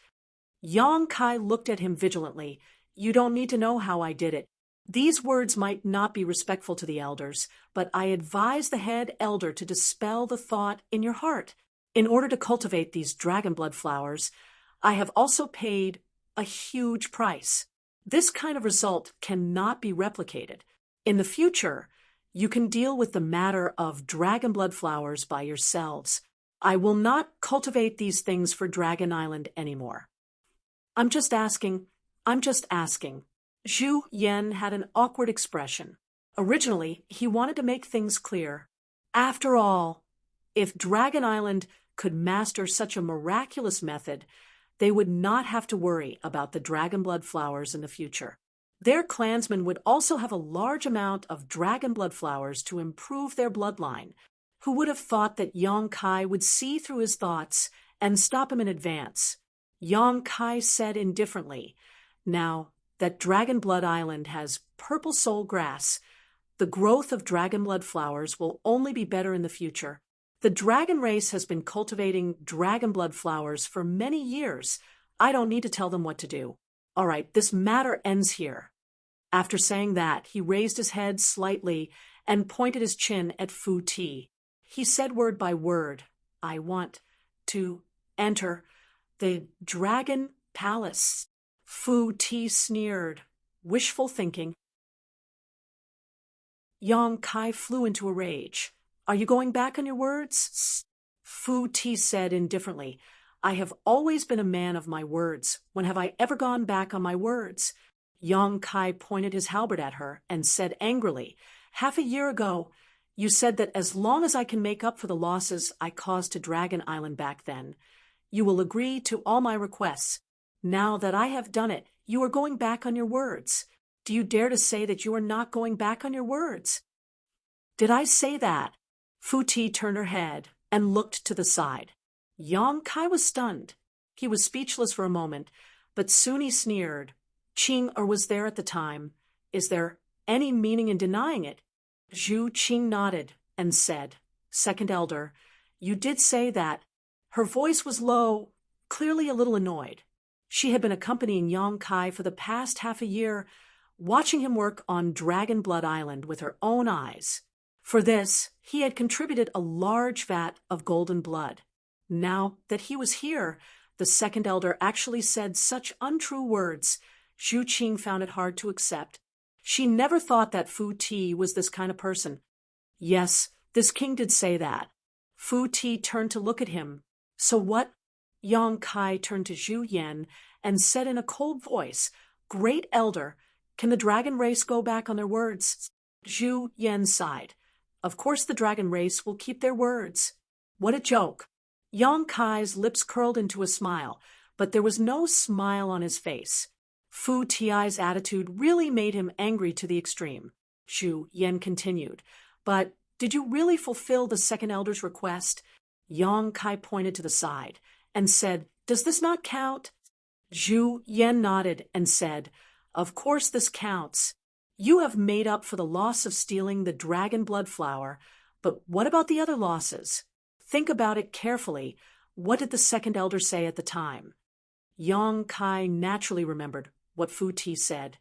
Yang Kai looked at him vigilantly. "You don't need to know how I did it. These words might not be respectful to the elders, but I advise the head elder to dispel the thought in your heart. In order to cultivate these dragon blood flowers, I have also paid a huge price. This kind of result cannot be replicated. In the future, you can deal with the matter of dragon blood flowers by yourselves. I will not cultivate these things for Dragon Island anymore." I'm just asking. Zhu Yan had an awkward expression. Originally, he wanted to make things clear. After all, if Dragon Island could master such a miraculous method, they would not have to worry about the dragon blood flowers in the future. Their clansmen would also have a large amount of dragon blood flowers to improve their bloodline. Who would have thought that Yang Kai would see through his thoughts and stop him in advance? Yang Kai said indifferently, "Now that Dragon Blood Island has purple soul grass, the growth of dragon blood flowers will only be better in the future. The dragon race has been cultivating dragon blood flowers for many years. I don't need to tell them what to do. All right, this matter ends here. After saying that, he raised his head slightly and pointed his chin at Fu Ti. He said word by word, I want to enter the dragon palace. Fu Ti sneered. Wishful thinking. Yang Kai flew into a rage. Are you going back on your words? Fu Ti said indifferently. I have always been a man of my words. When have I ever gone back on my words? Yang Kai pointed his halberd at her and said angrily, Half a year ago, you said that as long as I can make up for the losses I caused to Dragon Island back then, you will agree to all my requests. Now that I have done it, you are going back on your words. Do you dare to say that you are not going back on your words? Did I say that? Fu Ti turned her head and looked to the side. Yang Kai was stunned. He was speechless for a moment, but soon he sneered. Qing was there at the time. Is there any meaning in denying it? Zhu Qing nodded and said, Second Elder, you did say that. Her voice was low, clearly a little annoyed. She had been accompanying Yang Kai for the past half a year, watching him work on Dragon Blood Island with her own eyes. For this, he had contributed a large vat of golden blood. Now that he was here, the Second Elder actually said such untrue words, Zhu Qing found it hard to accept. She never thought that Fu Ti was this kind of person. Yes, this king did say that. Fu Ti turned to look at him. So what? Yang Kai turned to Zhu Yan and said in a cold voice, Great Elder, can the dragon race go back on their words? Zhu Yan sighed. Of course the dragon race will keep their words. What a joke. Yang Kai's lips curled into a smile, but there was no smile on his face. Fu Ti's attitude really made him angry to the extreme. Zhu Yan continued, But did you really fulfill the Second Elder's request? Yang Kai pointed to the side and said, Does this not count? Zhu Yan nodded and said, Of course this counts. You have made up for the loss of stealing the dragon blood flower, but what about the other losses? Think about it carefully. What did the Second Elder say at the time? Yang Kai naturally remembered what Fu Ti said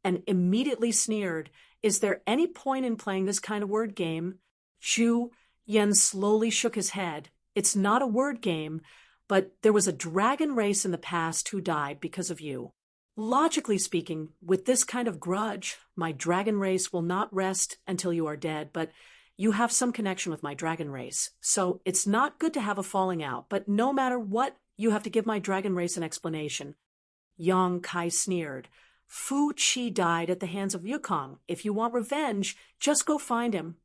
and immediately sneered, Is there any point in playing this kind of word game? Zhu Yan slowly shook his head. It's not a word game, but there was a dragon race in the past who died because of you. Logically speaking, with this kind of grudge, my dragon race will not rest until you are dead, but you have some connection with my dragon race. So it's not good to have a falling out, but no matter what, you have to give my dragon race an explanation. Yang Kai sneered. Fu Chi died at the hands of Yukong. If you want revenge, just go find him.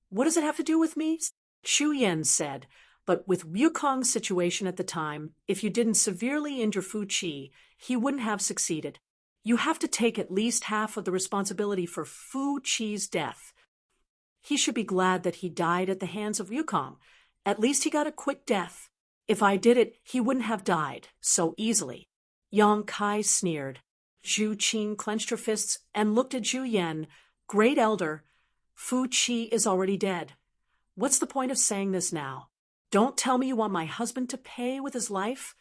What does it have to do with me? Xu Yan said. But with Yukong's situation at the time, if you didn't severely injure Fu Chi, he wouldn't have succeeded. You have to take at least half of the responsibility for Fu Chi's death. He should be glad that he died at the hands of Yukong. At least he got a quick death. If I did it, he wouldn't have died so easily. Yang Kai sneered. Zhu Qing clenched her fists and looked at Zhu Yan. Great Elder, Fu Chi is already dead. What's the point of saying this now? Don't tell me you want my husband to pay with his life?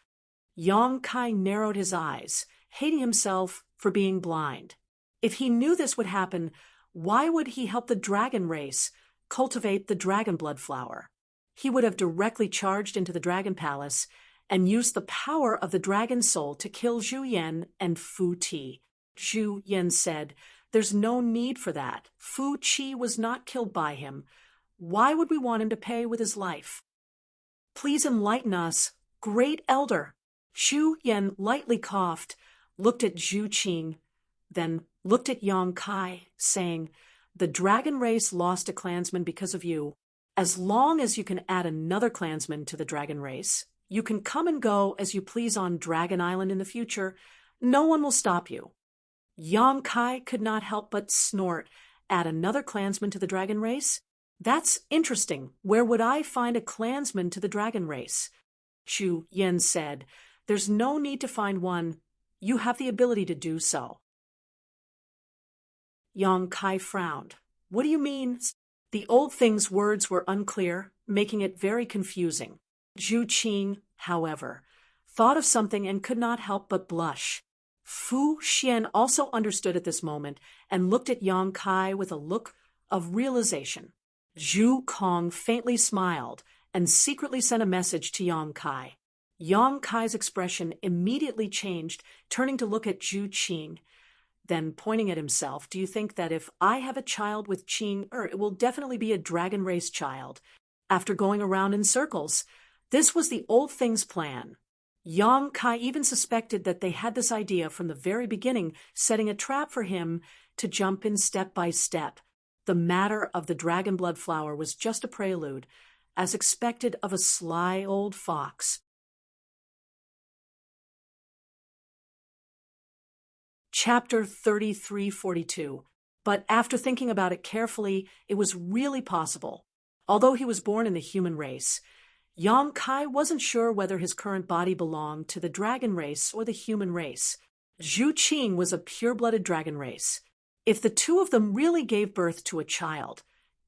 Yang Kai narrowed his eyes, hating himself for being blind. If he knew this would happen, why would he help the dragon race cultivate the dragon blood flower? He would have directly charged into the dragon palace and used the power of the dragon soul to kill Zhu Yan and Fu Ti. Zhu Yan said, There's no need for that. Fu Chi was not killed by him. Why would we want him to pay with his life? Please enlighten us, Great Elder. Zhu Yan lightly coughed, looked at Zhu Qing, then looked at Yang Kai, saying, The dragon race lost a clansman because of you. As long as you can add another clansman to the dragon race, you can come and go as you please on Dragon Island in the future. No one will stop you. Yang Kai could not help but snort. Add another clansman to the dragon race? That's interesting. Where would I find a clansman to the dragon race? Zhu Yan said, There's no need to find one. You have the ability to do so. Yang Kai frowned. What do you mean? The old thing's words were unclear, making it very confusing. Zhu Qing, however, thought of something and could not help but blush. Fu Xian also understood at this moment and looked at Yang Kai with a look of realization. Zhu Kong faintly smiled and secretly sent a message to Yang Kai. Yang Kai's expression immediately changed, turning to look at Zhu Qing. Then, pointing at himself, do you think that if I have a child with Qing, it will definitely be a dragon race child? After going around in circles, this was the old thing's plan. Yang Kai even suspected that they had this idea from the very beginning, setting a trap for him to jump in step by step. The matter of the dragon blood flower was just a prelude, as expected of a sly old fox. Chapter 3342. But after thinking about it carefully, it was really possible. Although he was born in the human race, Yang Kai wasn't sure whether his current body belonged to the dragon race or the human race. Zhu Qing was a pure-blooded dragon race. If the two of them really gave birth to a child,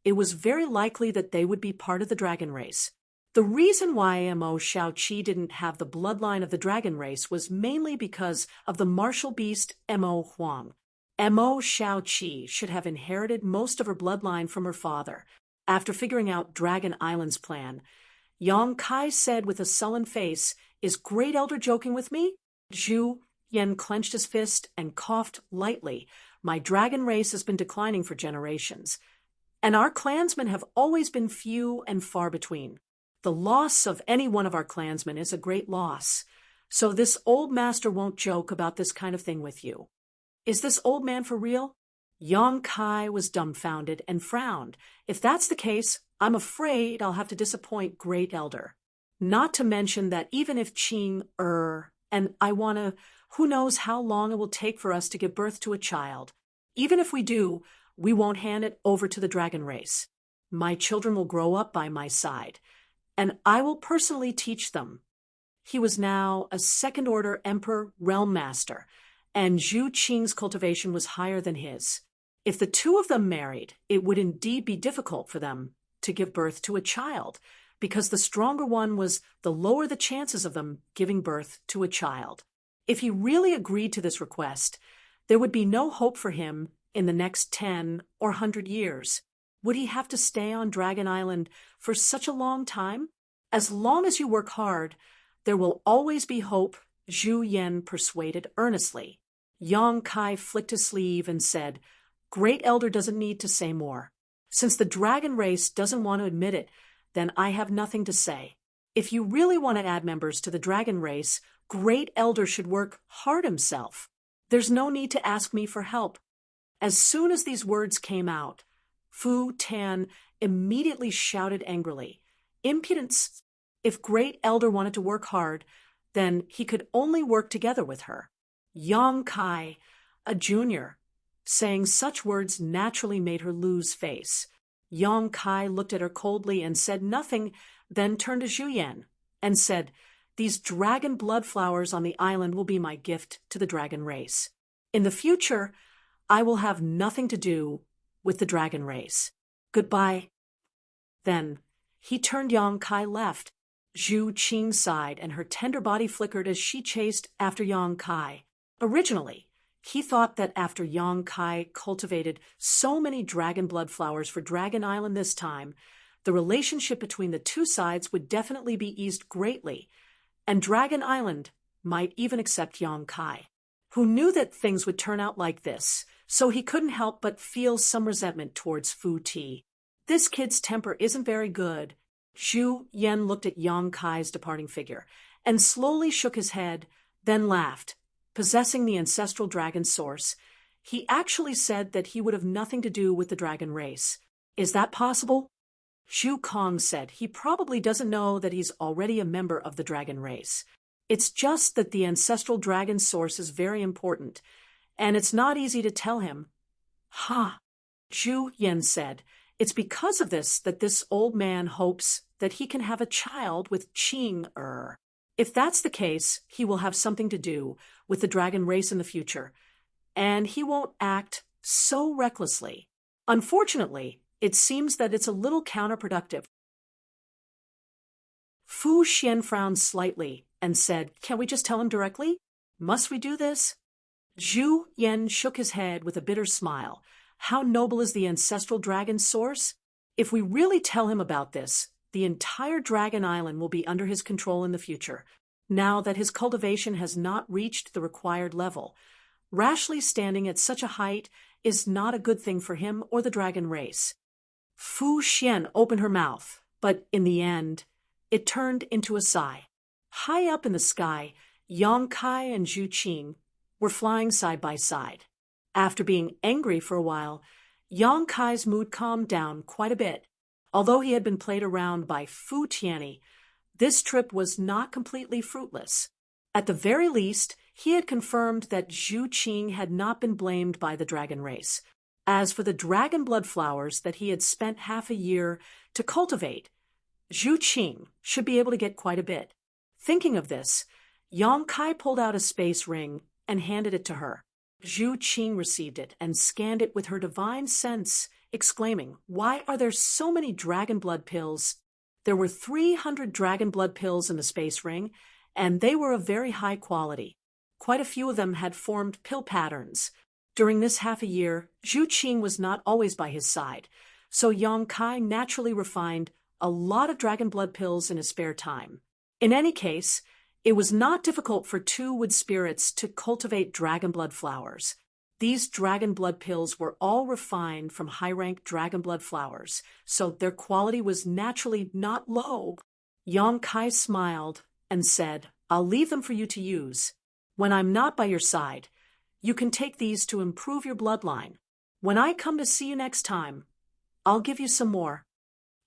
it was very likely that they would be part of the dragon race. The reason why Mo Shaoqi didn't have the bloodline of the dragon race was mainly because of the martial beast Mo Huang. Mo Shaoqi should have inherited most of her bloodline from her father. After figuring out Dragon Island's plan, Yang Kai said with a sullen face, "Is Great Elder joking with me?" Zhu Yan clenched his fist and coughed lightly. "My dragon race has been declining for generations, and our clansmen have always been few and far between. The loss of any one of our clansmen is a great loss, so this old master won't joke about this kind of thing with you." "Is this old man for real?" Yang Kai was dumbfounded and frowned. "If that's the case, I'm afraid I'll have to disappoint Great Elder. Not to mention that even if Qing, and I wanna, who knows how long it will take for us to give birth to a child. Even if we do, we won't hand it over to the dragon race. My children will grow up by my side, and I will personally teach them." He was now a second-order Emperor Realm Master, and Zhu Qing's cultivation was higher than his. If the two of them married, it would indeed be difficult for them to give birth to a child, because the stronger one was, the lower the chances of them giving birth to a child. If he really agreed to this request, there would be no hope for him in the next 10 or 100 years. Would he have to stay on Dragon Island for such a long time? "As long as you work hard, there will always be hope," Zhu Yan persuaded earnestly. Yang Kai flicked his sleeve and said, "Great Elder doesn't need to say more. Since the dragon race doesn't want to admit it, then I have nothing to say. If you really want to add members to the dragon race, Great Elder should work hard himself. There's no need to ask me for help." As soon as these words came out, Fu Tan immediately shouted angrily, "Impudence! If Great Elder wanted to work hard, then he could only work together with her." Yang Kai, a junior, saying such words naturally made her lose face. Yang Kai looked at her coldly and said nothing, then turned to Zhu Yan and said, "These dragon blood flowers on the island will be my gift to the dragon race. In the future, I will have nothing to do with the dragon race. Goodbye." Then he turned. Yang Kai left. Zhu Qing sighed, and her tender body flickered as she chased after Yang Kai. Originally, he thought that after Yang Kai cultivated so many dragon blood flowers for Dragon Island this time, the relationship between the two sides would definitely be eased greatly, and Dragon Island might even accept Yang Kai, who knew that things would turn out like this, so he couldn't help but feel some resentment towards Fu Ti. This kid's temper isn't very good. Zhu Yan looked at Yang Kai's departing figure and slowly shook his head, then laughed. Possessing the ancestral dragon source, he actually said that he would have nothing to do with the dragon race. "Is that possible?" Zhu Kong said he probably doesn't know that he's already a member of the dragon race. It's just that the ancestral dragon source is very important, and it's not easy to tell him. "Ha!" Zhu Yan said, "It's because of this that this old man hopes that he can have a child with Qing. If that's the case, he will have something to do with the dragon race in the future, and he won't act so recklessly. Unfortunately, it seems that it's a little counterproductive." Fu Xian frowned slightly and said, "Can we just tell him directly? Must we do this?" Zhu Yan shook his head with a bitter smile. "How noble is the ancestral dragon's source? If we really tell him about this, the entire Dragon Island will be under his control in the future, now that his cultivation has not reached the required level. Rashly standing at such a height is not a good thing for him or the dragon race." Fu Xian opened her mouth, but in the end, it turned into a sigh. High up in the sky, Yang Kai and Zhu Qing were flying side by side. After being angry for a while, Yang Kai's mood calmed down quite a bit. Although he had been played around by Fu Tianyi, this trip was not completely fruitless. At the very least, he had confirmed that Zhu Qing had not been blamed by the dragon race. As for the dragon blood flowers that he had spent half a year to cultivate, Zhu Qing should be able to get quite a bit. Thinking of this, Yang Kai pulled out a space ring and handed it to her. Zhu Qing received it and scanned it with her divine sense, exclaiming, "Why are there so many dragon blood pills?" There were 300 dragon blood pills in the space ring, and they were of very high quality. Quite a few of them had formed pill patterns. During this half a year, Zhu Qing was not always by his side, so Yang Kai naturally refined a lot of dragon blood pills in his spare time. In any case, it was not difficult for two wood spirits to cultivate dragon blood flowers. These dragon blood pills were all refined from high-ranked dragon blood flowers, so their quality was naturally not low. Yang Kai smiled and said, "I'll leave them for you to use. When I'm not by your side, you can take these to improve your bloodline. When I come to see you next time, I'll give you some more.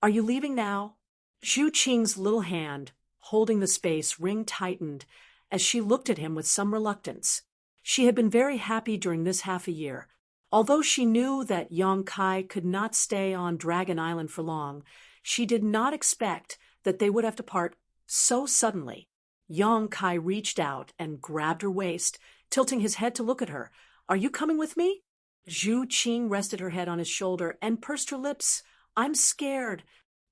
Are you leaving now?" Zhu Qing's little hand, holding the space ring, tightened as she looked at him with some reluctance. She had been very happy during this half a year. Although she knew that Yang Kai could not stay on Dragon Island for long, she did not expect that they would have to part so suddenly. Yang Kai reached out and grabbed her waist, tilting his head to look at her. "Are you coming with me?" Zhu Qing rested her head on his shoulder and pursed her lips. "I'm scared."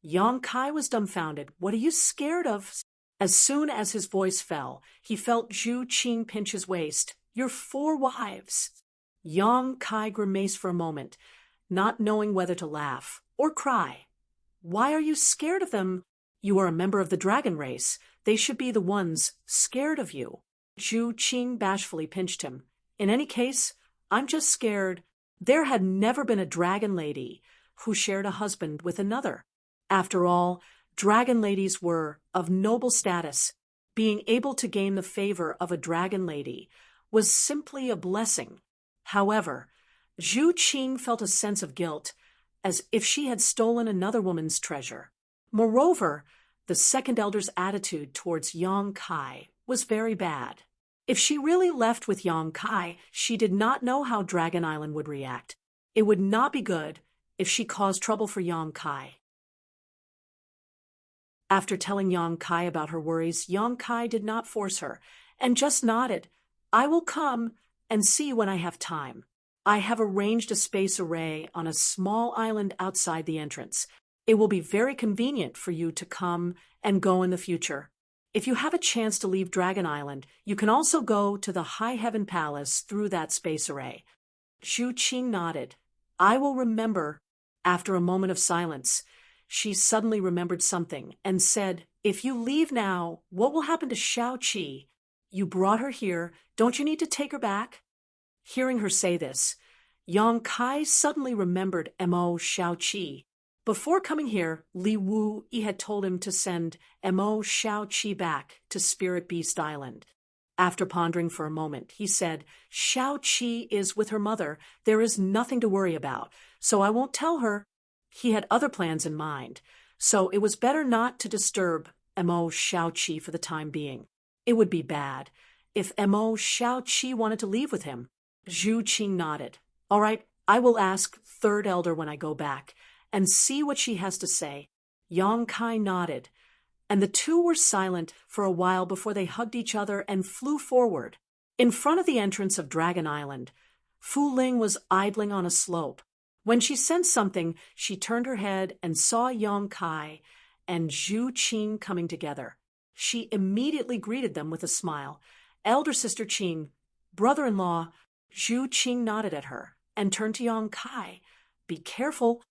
Yang Kai was dumbfounded. "What are you scared of?" As soon as his voice fell, he felt Zhu Qing pinch his waist. "Your 4 wives." Yang Kai grimaced for a moment, not knowing whether to laugh or cry. "Why are you scared of them? You are a member of the dragon race. They should be the ones scared of you." Zhu Qing bashfully pinched him. "In any case, I'm just scared. There had never been a dragon lady who shared a husband with another. After all, dragon ladies were of noble status. Being able to gain the favor of a dragon lady was simply a blessing. However, Zhu Qing felt a sense of guilt, as if she had stolen another woman's treasure. Moreover, the second elder's attitude towards Yang Kai was very bad. If she really left with Yang Kai, she did not know how Dragon Island would react. It would not be good if she caused trouble for Yang Kai. After telling Yang Kai about her worries, Yang Kai did not force her, and just nodded. "I will come and see you when I have time. I have arranged a space array on a small island outside the entrance. It will be very convenient for you to come and go in the future. If you have a chance to leave Dragon Island, you can also go to the High Heaven Palace through that space array." Zhu Qing nodded. "I will remember." After a moment of silence, she suddenly remembered something and said, "If you leave now, what will happen to Xiaoqi? You brought her here. Don't you need to take her back?" Hearing her say this, Yang Kai suddenly remembered Mo Xiaoqi. Before coming here, Li Wu had told him to send Mo Xiaoqi back to Spirit Beast Island. After pondering for a moment, he said, "Xiaoqi is with her mother. There is nothing to worry about, so I won't tell her." He had other plans in mind, so it was better not to disturb Mo Xiaoqi for the time being. It would be bad if Mo Xiaoqi wanted to leave with him. Zhu Qing nodded. "All right, I will ask Third Elder when I go back and see what she has to say." Yang Kai nodded, and the two were silent for a while before they hugged each other and flew forward. In front of the entrance of Dragon Island, Fu Ling was idling on a slope. When she sensed something, she turned her head and saw Yang Kai and Zhu Qing coming together. She immediately greeted them with a smile. Elder sister Qing, brother-in-law. Zhu Qing nodded at her and turned to Yang Kai. Be careful.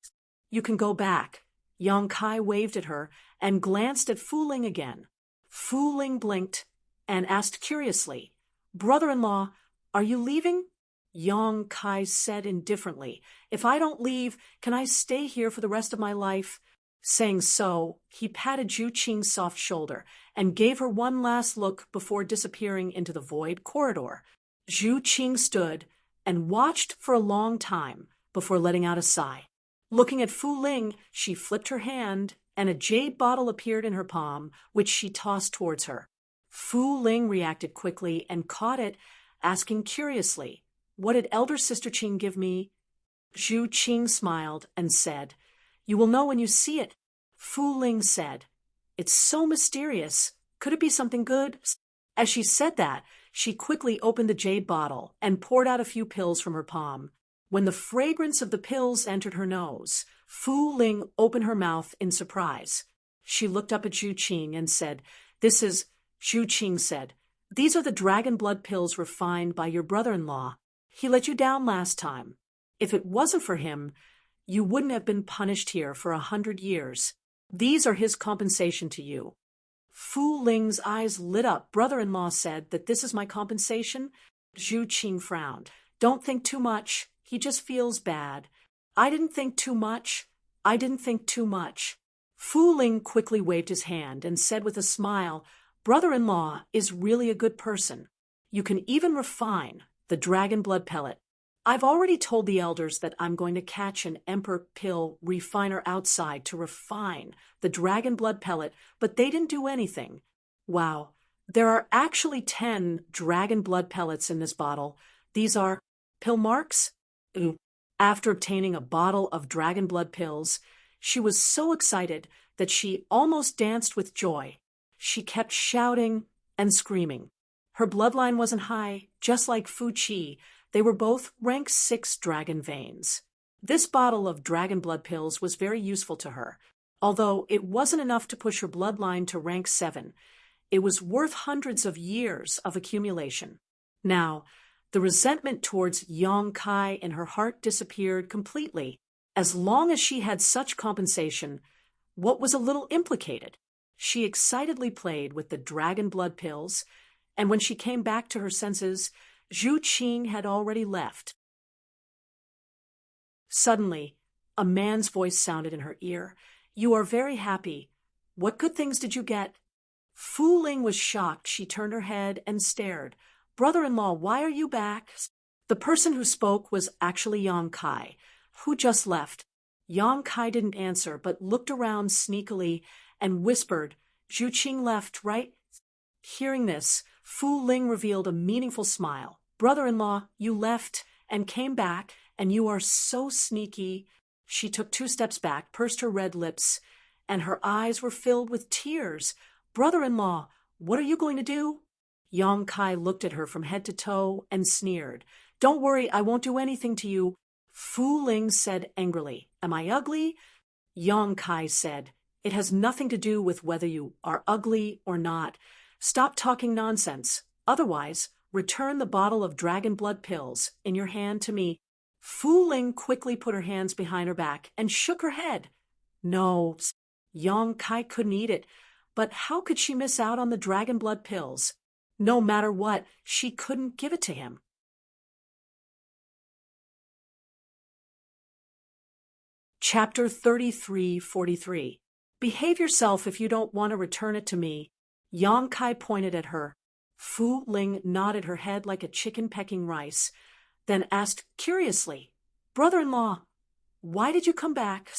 You can go back. Yang Kai waved at her and glanced at Fu Ling again. Fu Ling blinked and asked curiously, Brother-in-law, are you leaving? Yang Kai said indifferently, If I don't leave, can I stay here for the rest of my life? Saying so, he patted Zhu Qing's soft shoulder and gave her one last look before disappearing into the void corridor. Zhu Qing stood and watched for a long time before letting out a sigh. Looking at Fu Ling, she flipped her hand, and a jade bottle appeared in her palm, which she tossed towards her. Fu Ling reacted quickly and caught it, asking curiously, What did elder sister Qing give me? Zhu Qing smiled and said, You will know when you see it. Fu Ling said, It's so mysterious. Could it be something good? As she said that, she quickly opened the jade bottle and poured out a few pills from her palm. When the fragrance of the pills entered her nose, Fu Ling opened her mouth in surprise. She looked up at Zhu Qing and said, Zhu Qing said, These are the dragon blood pills refined by your brother-in-law. He let you down last time. If it wasn't for him, you wouldn't have been punished here for 100 years. These are his compensation to you. Fu Ling's eyes lit up. Brother-in-law said that this is my compensation? Zhu Qing frowned. Don't think too much. He just feels bad. I didn't think too much. Fu Ling quickly waved his hand and said with a smile, Brother-in-law is really a good person. You can even refine the dragon blood pellet. I've already told the elders that I'm going to catch an emperor pill refiner outside to refine the dragon blood pellet, but they didn't do anything. Wow, there are actually 10 dragon blood pellets in this bottle. These are pill marks? Ooh. After obtaining a bottle of dragon blood pills, she was so excited that she almost danced with joy. She kept shouting and screaming. Her bloodline wasn't high, just like Fu Qi. They were both rank 6 dragon veins. This bottle of dragon blood pills was very useful to her. Although it wasn't enough to push her bloodline to rank 7, it was worth hundreds of years of accumulation. Now, the resentment towards Yang Kai in her heart disappeared completely. As long as she had such compensation, what was a little implicated? She excitedly played with the dragon blood pills, and when she came back to her senses, Zhu Qing had already left. Suddenly, a man's voice sounded in her ear. You are very happy. What good things did you get? Fu Ling was shocked. She turned her head and stared. Brother-in-law, why are you back? The person who spoke was actually Yang Kai, who just left. Yang Kai didn't answer, but looked around sneakily and whispered, Zhu Qing left, right? Hearing this, Fu Ling revealed a meaningful smile. Brother-in-law, you left and came back, and you are so sneaky. She took 2 steps back, pursed her red lips, and her eyes were filled with tears. Brother-in-law, what are you going to do? Yang Kai looked at her from head to toe and sneered. Don't worry, I won't do anything to you. Fu Ling said angrily, Am I ugly? Yang Kai said, It has nothing to do with whether you are ugly or not. Stop talking nonsense. Otherwise, return the bottle of dragon blood pills in your hand to me. Fu Ling quickly put her hands behind her back and shook her head. No, Yang Kai couldn't eat it, but how could she miss out on the dragon blood pills? No matter what, she couldn't give it to him. Chapter 33:43. Behave yourself if you don't want to return it to me. Yang Kai pointed at her. Fu Ling nodded her head like a chicken pecking rice, then asked curiously, Brother-in-law, why did you come back?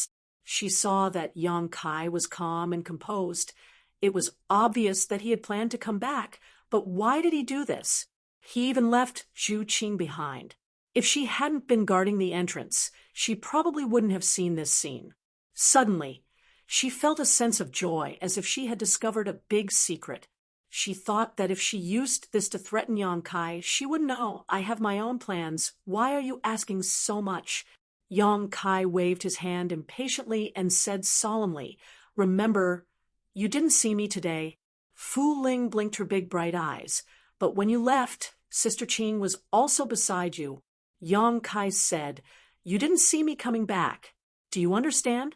She saw that Yang Kai was calm and composed. It was obvious that he had planned to come back, but why did he do this? He even left Zhu Qing behind. If she hadn't been guarding the entrance, she probably wouldn't have seen this scene. Suddenly, she felt a sense of joy as if she had discovered a big secret. She thought that if she used this to threaten Yang Kai, she would know, I have my own plans. Why are you asking so much? Yang Kai waved his hand impatiently and said solemnly, Remember, You didn't see me today. Fu Ling blinked her big bright eyes. But when you left, Sister Qing was also beside you. Yang Kai said, You didn't see me coming back. Do you understand?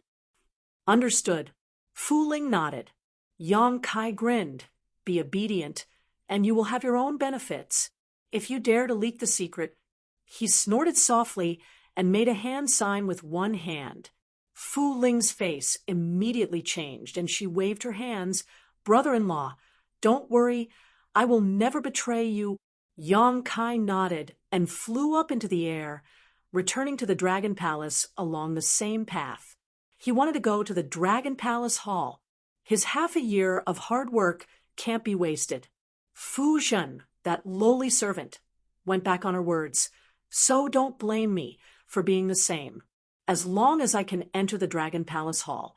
Understood. Fu Ling nodded. Yang Kai grinned. Be obedient, and you will have your own benefits. If you dare to leak the secret. He snorted softly and made a hand sign with one hand. Fu Ling's face immediately changed, and she waved her hands. Brother-in-law, don't worry, I will never betray you. Yang Kai nodded and flew up into the air, returning to the Dragon Palace along the same path. He wanted to go to the Dragon Palace Hall. His half a year of hard work can't be wasted. Fu Zhen, that lowly servant, went back on her words. So don't blame me for being the same. As long as I can enter the Dragon Palace Hall,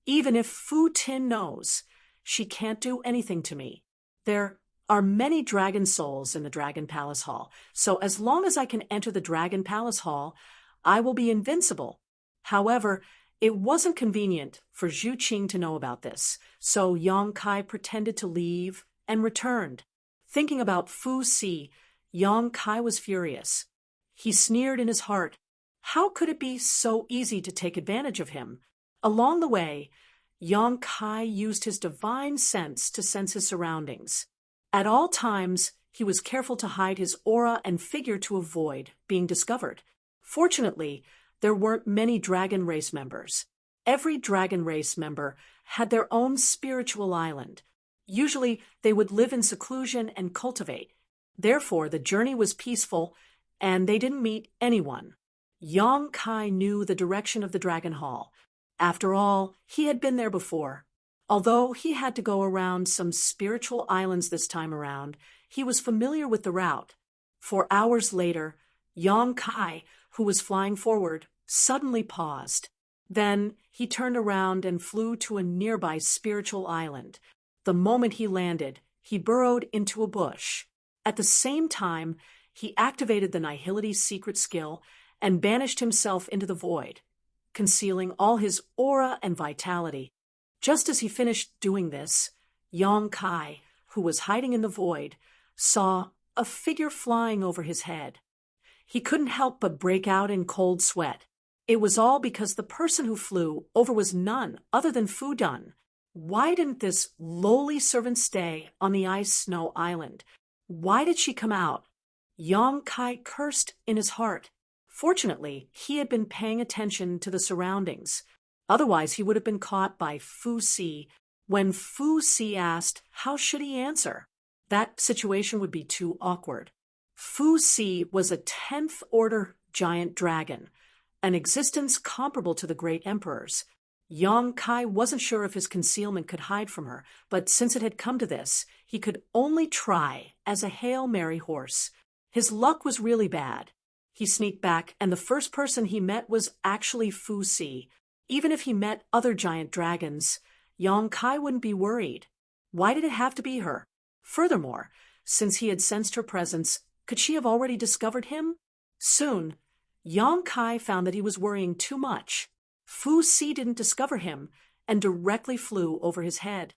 even if Fu Tin knows, she can't do anything to me. There are many dragon souls in the Dragon Palace Hall, so as long as I can enter the Dragon Palace Hall, I will be invincible. However, it wasn't convenient for Zhu Qing to know about this, so Yang Kai pretended to leave and returned. Thinking about Fu Si, Yang Kai was furious. He sneered in his heart. How could it be so easy to take advantage of him? Along the way, Yang Kai used his divine sense to sense his surroundings. At all times, he was careful to hide his aura and figure to avoid being discovered. Fortunately, there weren't many dragon race members. Every dragon race member had their own spiritual island. Usually, they would live in seclusion and cultivate. Therefore, the journey was peaceful, and they didn't meet anyone. Yang Kai knew the direction of the Dragon Hall. After all, he had been there before. Although he had to go around some spiritual islands this time around, he was familiar with the route. 4 hours later, Yang Kai, who was flying forward, suddenly paused. Then he turned around and flew to a nearby spiritual island. The moment he landed, he burrowed into a bush. At the same time, he activated the Nihility's secret skill and banished himself into the void, concealing all his aura and vitality. Just as he finished doing this, Yang Kai, who was hiding in the void, saw a figure flying over his head. He couldn't help but break out in cold sweat. It was all because the person who flew over was none other than Fu Dun. Why didn't this lowly servant stay on the ice snow island? Why did she come out? Yang Kai cursed in his heart. Fortunately, he had been paying attention to the surroundings. Otherwise, he would have been caught by Fu Si. When Fu Si asked, how should he answer? That situation would be too awkward. Fu Si was a 10th order giant dragon, an existence comparable to the great emperor's. Yang Kai wasn't sure if his concealment could hide from her, but since it had come to this, he could only try as a Hail Mary horse. His luck was really bad. He sneaked back, and the first person he met was actually Fu Si. Even if he met other giant dragons, Yang Kai wouldn't be worried. Why did it have to be her? Furthermore, since he had sensed her presence, could she have already discovered him? Soon, Yang Kai found that he was worrying too much. Fu Si didn't discover him and directly flew over his head.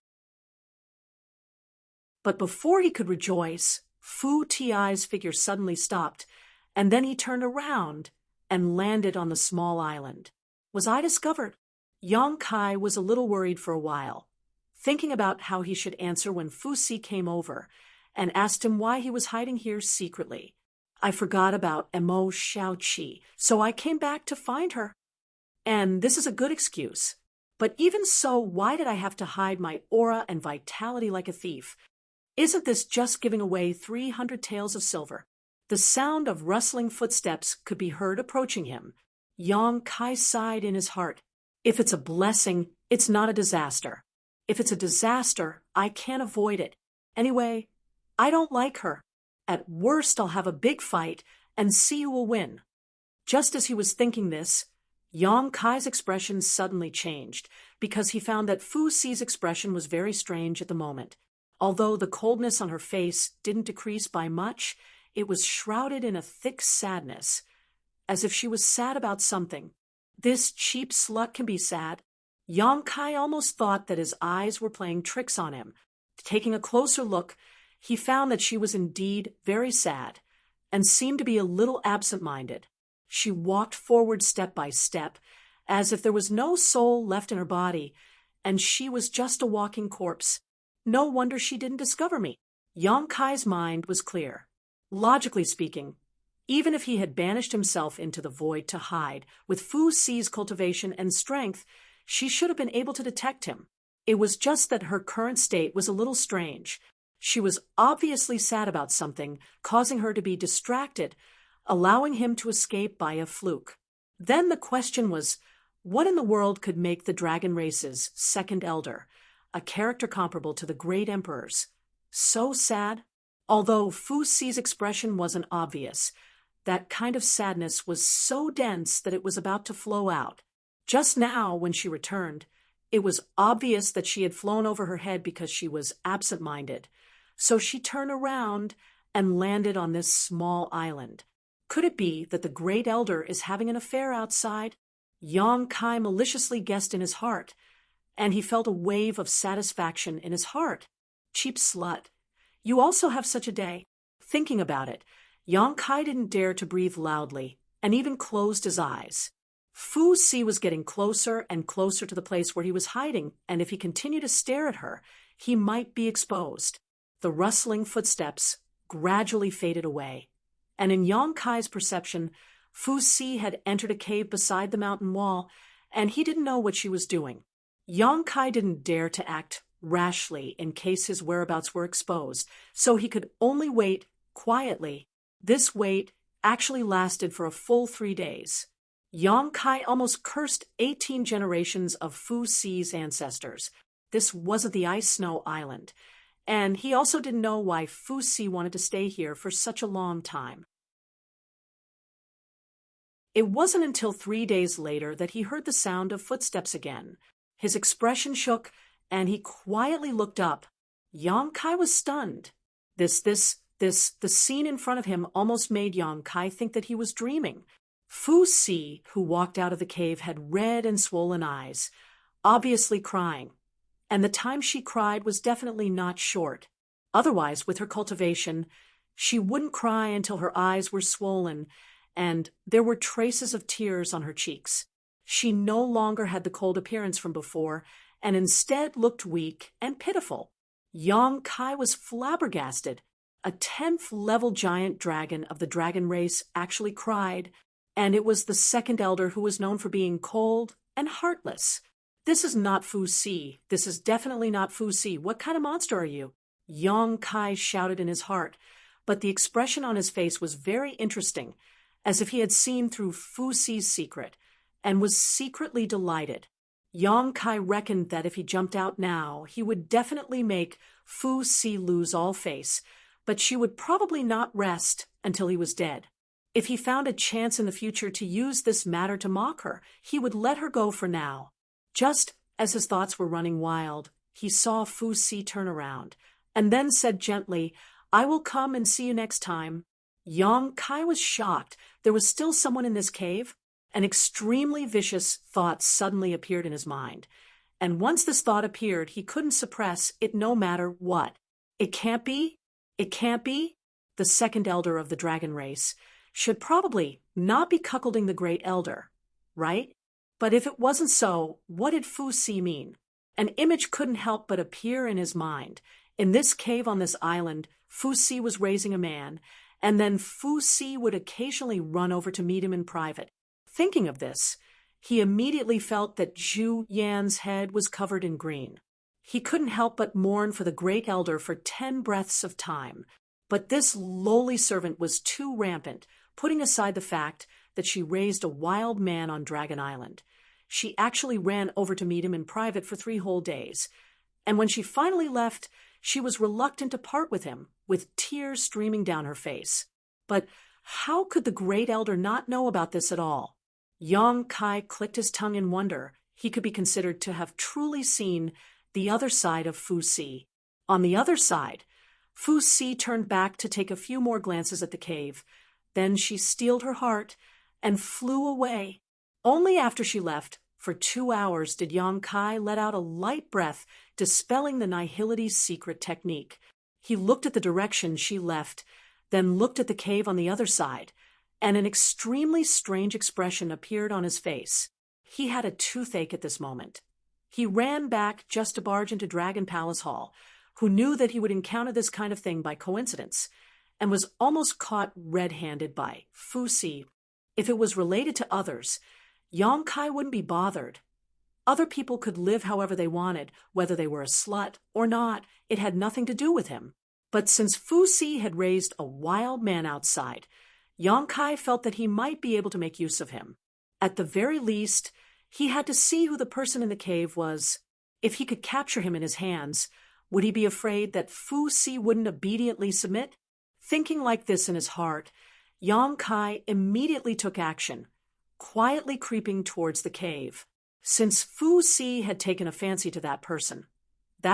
But before he could rejoice, Fu Ti's figure suddenly stopped, and then he turned around and landed on the small island. Was I discovered? Yang Kai was a little worried for a while, thinking about how he should answer when Fu Si came over and asked him why he was hiding here secretly. I forgot about Mo Xiaoqi, so I came back to find her. And this is a good excuse. But even so, why did I have to hide my aura and vitality like a thief? Isn't this just giving away 300 taels of silver? The sound of rustling footsteps could be heard approaching him. Yang Kai sighed in his heart. If it's a blessing, it's not a disaster. If it's a disaster, I can't avoid it. Anyway, I don't like her. At worst, I'll have a big fight and see who will win. Just as he was thinking this, Yang Kai's expression suddenly changed, because he found that Fu Si's expression was very strange at the moment. Although the coldness on her face didn't decrease by much, it was shrouded in a thick sadness, as if she was sad about something. This cheap slut can be sad. Yang Kai almost thought that his eyes were playing tricks on him. Taking a closer look, he found that she was indeed very sad and seemed to be a little absent-minded. She walked forward step by step, as if there was no soul left in her body, and she was just a walking corpse. No wonder she didn't discover me. Yang Kai's mind was clear. Logically speaking, even if he had banished himself into the void to hide, with Fu Si's cultivation and strength, she should have been able to detect him. It was just that her current state was a little strange. She was obviously sad about something, causing her to be distracted, allowing him to escape by a fluke. Then the question was, what in the world could make the dragon race's second elder, a character comparable to the great emperors, so sad? Although Fu Si's expression wasn't obvious, that kind of sadness was so dense that it was about to flow out. Just now, when she returned, it was obvious that she had flown over her head because she was absent-minded. So she turned around and landed on this small island. Could it be that the great elder is having an affair outside? Yang Kai maliciously guessed in his heart, and he felt a wave of satisfaction in his heart. Cheap slut. You also have such a day. Thinking about it, Yang Kai didn't dare to breathe loudly, and even closed his eyes. Fu Si was getting closer and closer to the place where he was hiding, and if he continued to stare at her, he might be exposed. The rustling footsteps gradually faded away, and in Yang Kai's perception, Fu Si had entered a cave beside the mountain wall, and he didn't know what she was doing. Yang Kai didn't dare to act rashly in case his whereabouts were exposed, so he could only wait quietly. This wait actually lasted for a full 3 days. Yang Kai almost cursed 18 generations of Fu Si's ancestors. This wasn't the Ice Snow Island, and he also didn't know why Fu Si wanted to stay here for such a long time. It wasn't until 3 days later that he heard the sound of footsteps again. His expression shook, and he quietly looked up. Yang Kai was stunned. The scene in front of him almost made Yang Kai think that he was dreaming. Fu Si, who walked out of the cave, had red and swollen eyes, obviously crying. And the time she cried was definitely not short. Otherwise, with her cultivation, she wouldn't cry until her eyes were swollen, and there were traces of tears on her cheeks. She no longer had the cold appearance from before, and instead looked weak and pitiful. Yang Kai was flabbergasted. A 10th level giant dragon of the dragon race actually cried, and it was the second elder who was known for being cold and heartless. This is not Fu Si. This is definitely not Fu Si. What kind of monster are you? Yang Kai shouted in his heart, but the expression on his face was very interesting, as if he had seen through Fu Si's secret, and was secretly delighted. Yang Kai reckoned that if he jumped out now, he would definitely make Fu Si lose all face, but she would probably not rest until he was dead. If he found a chance in the future to use this matter to mock her, he would let her go for now. Just as his thoughts were running wild, he saw Fu Si turn around, and then said gently, "I will come and see you next time." Yang Kai was shocked. There was still someone in this cave? An extremely vicious thought suddenly appeared in his mind, and once this thought appeared, he couldn't suppress it no matter what. It can't be. It can't be. The second elder of the dragon race should probably not be cuckolding the great elder, right? But if it wasn't so, what did Fu Si mean? An image couldn't help but appear in his mind. In this cave on this island, Fu Si was raising a man, and then Fu Si would occasionally run over to meet him in private. Thinking of this, he immediately felt that Zhu Yan's head was covered in green. He couldn't help but mourn for the great elder for 10 breaths of time. But this lowly servant was too rampant, putting aside the fact that she raised a wild man on Dragon Island. She actually ran over to meet him in private for 3 whole days. And when she finally left, she was reluctant to part with him, with tears streaming down her face. But how could the great elder not know about this at all? Yang Kai clicked his tongue in wonder. He could be considered to have truly seen the other side of Fu Si. On the other side, Fu Si turned back to take a few more glances at the cave. Then she steeled her heart and flew away. Only after she left, For 2 hours did Yang Kai let out a light breath, dispelling the Nihility's secret technique. He looked at the direction she left, then looked at the cave on the other side, and an extremely strange expression appeared on his face. He had a toothache at this moment. He ran back just to barge into Dragon Palace Hall, who knew that he would encounter this kind of thing by coincidence, and was almost caught red-handed by Fu Si. If it was related to others, Yang Kai wouldn't be bothered. Other people could live however they wanted, whether they were a slut or not. It had nothing to do with him. But since Fu Si had raised a wild man outside, Yang Kai felt that he might be able to make use of him. At the very least, he had to see who the person in the cave was. If he could capture him in his hands, would he be afraid that Fu Si wouldn't obediently submit? Thinking like this in his heart, Yang Kai immediately took action, quietly creeping towards the cave. Since Fu Si had taken a fancy to that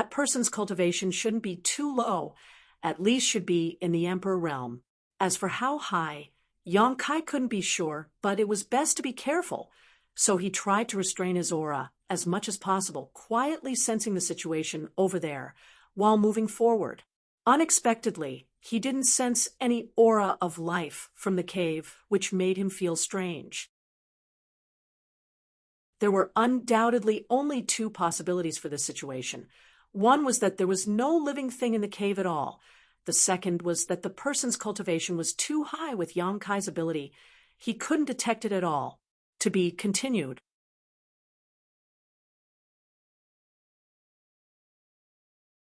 person's cultivation shouldn't be too low, at least should be in the Emperor realm. As for how high, Yang Kai couldn't be sure, but it was best to be careful, so he tried to restrain his aura as much as possible, quietly sensing the situation over there while moving forward. Unexpectedly, he didn't sense any aura of life from the cave, which made him feel strange. There were undoubtedly only 2 possibilities for this situation. One was that there was no living thing in the cave at all. The second was that the person's cultivation was too high with Yang Kai's ability. He couldn't detect it at all. To be continued.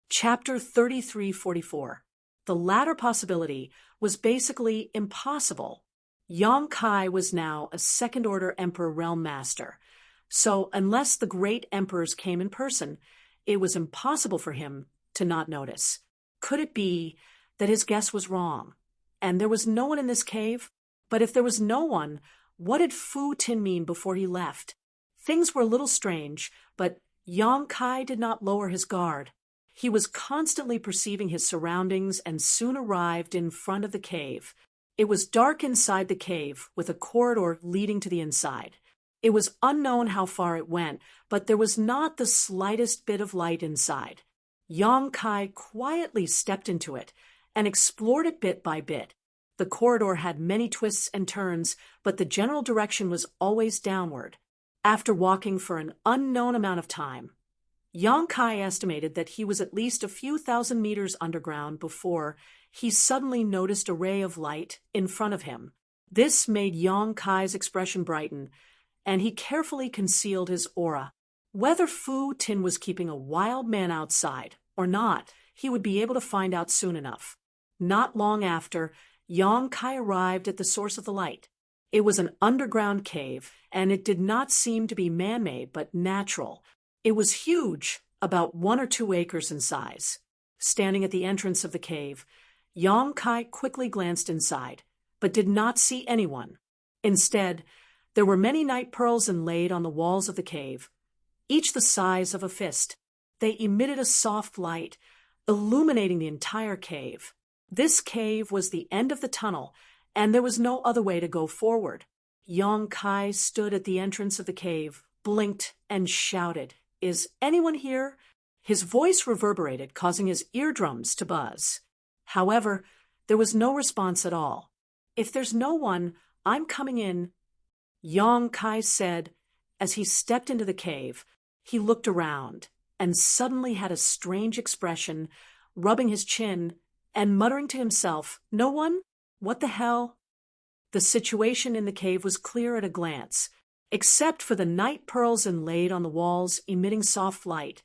Chapter 3344. The latter possibility was basically impossible. Yang Kai was now a second-order Emperor Realm Master, so unless the great emperors came in person, it was impossible for him to not notice. Could it be that his guess was wrong, and there was no one in this cave? But if there was no one, what did Fu Tin mean before he left? Things were a little strange, but Yang Kai did not lower his guard. He was constantly perceiving his surroundings and soon arrived in front of the cave. It was dark inside the cave, with a corridor leading to the inside. It was unknown how far it went, but there was not the slightest bit of light inside. Yang Kai quietly stepped into it and explored it bit by bit. The corridor had many twists and turns, but the general direction was always downward. After walking for an unknown amount of time, Yang Kai estimated that he was at least a few thousand meters underground before he suddenly noticed a ray of light in front of him. This made Yang Kai's expression brighten, and he carefully concealed his aura. Whether Fu Tin was keeping a wild man outside or not, he would be able to find out soon enough. Not long after, Yang Kai arrived at the source of the light. It was an underground cave, and it did not seem to be man-made but natural. It was huge, about 1 or 2 acres in size. Standing at the entrance of the cave, Yang Kai quickly glanced inside, but did not see anyone. Instead, there were many night pearls inlaid on the walls of the cave, each the size of a fist. They emitted a soft light, illuminating the entire cave. This cave was the end of the tunnel, and there was no other way to go forward. Yang Kai stood at the entrance of the cave, blinked, and shouted, "Is anyone here?" His voice reverberated, causing his eardrums to buzz. However, there was no response at all. "If there's no one, I'm coming in," Yang Kai said. As he stepped into the cave, he looked around and suddenly had a strange expression, rubbing his chin and muttering to himself, "No one? What the hell?" The situation in the cave was clear at a glance. Except for the night pearls inlaid on the walls emitting soft light,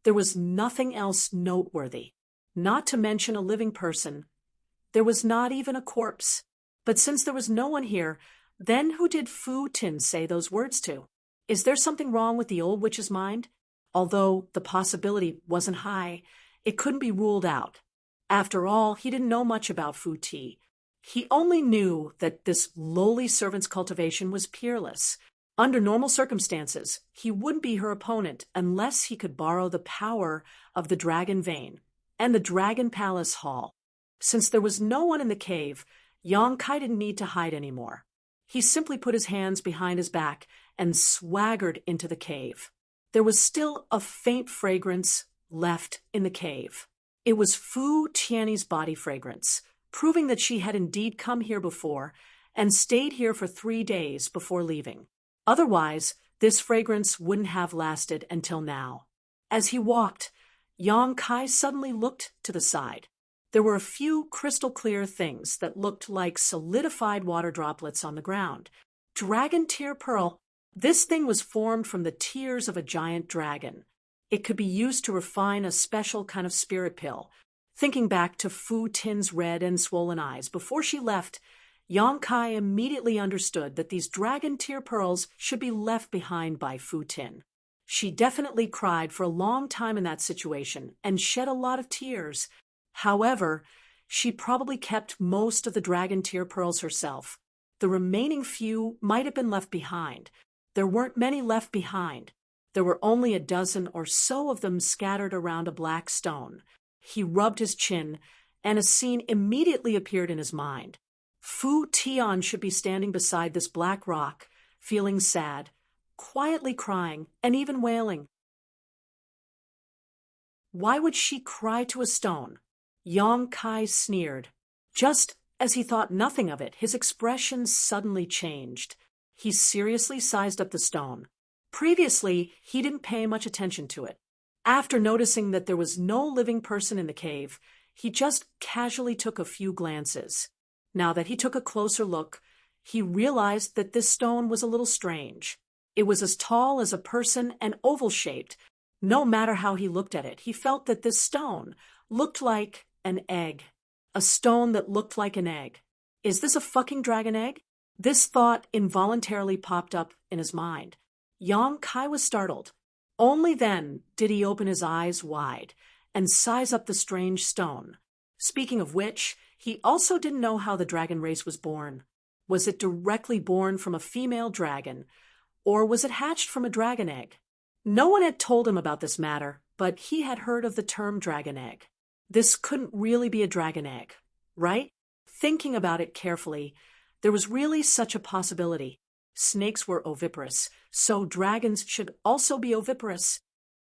there was nothing else noteworthy. Not to mention a living person. There was not even a corpse. But since there was no one here, then who did Fu Tin say those words to? Is there something wrong with the old witch's mind? Although the possibility wasn't high, it couldn't be ruled out. After all, he didn't know much about Fu Ti. He only knew that this lowly servant's cultivation was peerless. Under normal circumstances, he wouldn't be her opponent unless he could borrow the power of the Dragon Vein and the Dragon Palace Hall. Since there was no one in the cave, Yang Kai didn't need to hide anymore. He simply put his hands behind his back and swaggered into the cave. There was still a faint fragrance left in the cave. It was Fu Tianyi's body fragrance, proving that she had indeed come here before and stayed here for 3 days before leaving. Otherwise, this fragrance wouldn't have lasted until now. As he walked, Yang Kai suddenly looked to the side. There were a few crystal-clear things that looked like solidified water droplets on the ground. Dragon tear pearl. This thing was formed from the tears of a giant dragon. It could be used to refine a special kind of spirit pill. Thinking back to Fu Tin's red and swollen eyes before she left, Yang Kai immediately understood that these dragon tear pearls should be left behind by Fu Tin. She definitely cried for a long time in that situation and shed a lot of tears. However, she probably kept most of the dragon tear pearls herself. The remaining few might have been left behind. There weren't many left behind. There were only a dozen or so of them scattered around a black stone. He rubbed his chin, and a scene immediately appeared in his mind. Fu Tian should be standing beside this black rock, feeling sad, quietly crying, and even wailing. Why would she cry to a stone? Yang Kai sneered. Just as he thought nothing of it, his expression suddenly changed. He seriously sized up the stone. Previously, he didn't pay much attention to it. After noticing that there was no living person in the cave, he just casually took a few glances. Now that he took a closer look, he realized that this stone was a little strange. It was as tall as a person and oval-shaped. No matter how he looked at it, he felt that this stone looked like an egg. A stone that looked like an egg. Is this a fucking dragon egg? This thought involuntarily popped up in his mind. Yang Kai was startled. Only then did he open his eyes wide and size up the strange stone. Speaking of which, he also didn't know how the dragon race was born. Was it directly born from a female dragon, or was it hatched from a dragon egg? No one had told him about this matter, but he had heard of the term dragon egg. This couldn't really be a dragon egg, right? Thinking about it carefully, there was really such a possibility. Snakes were oviparous, so dragons should also be oviparous.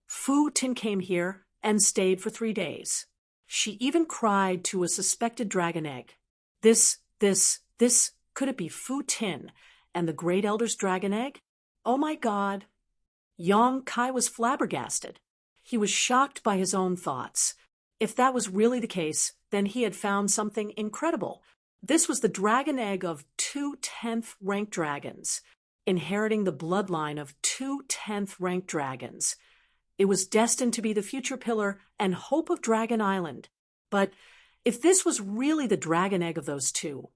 Fu Tin came here and stayed for 3 days. She even cried to a suspected dragon egg. This, could it be Fu Tin and the Great Elder's dragon egg? Oh my God. Yang Kai was flabbergasted. He was shocked by his own thoughts. If that was really the case, then he had found something incredible. This was the dragon egg of 2 10th ranked dragons, inheriting the bloodline of 2 10th ranked dragons. It was destined to be the future pillar and hope of Dragon Island. But if this was really the dragon egg of those two,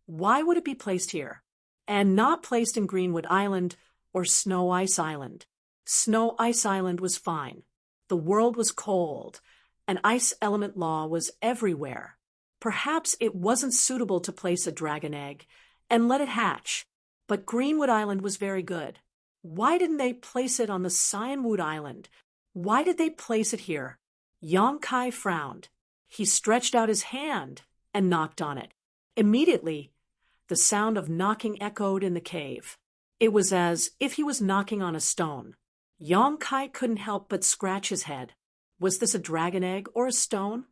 why would it be placed here, and not placed in Greenwood Island or Snow Ice Island? Snow Ice Island was fine. The world was cold, and ice element law was everywhere. Perhaps it wasn't suitable to place a dragon egg and let it hatch, but Greenwood Island was very good. Why didn't they place it on the Cyanwood Island? Why did they place it here? Yang Kai frowned. He stretched out his hand and knocked on it. Immediately, the sound of knocking echoed in the cave. It was as if he was knocking on a stone. Yang Kai couldn't help but scratch his head. Was this a dragon egg or a stone?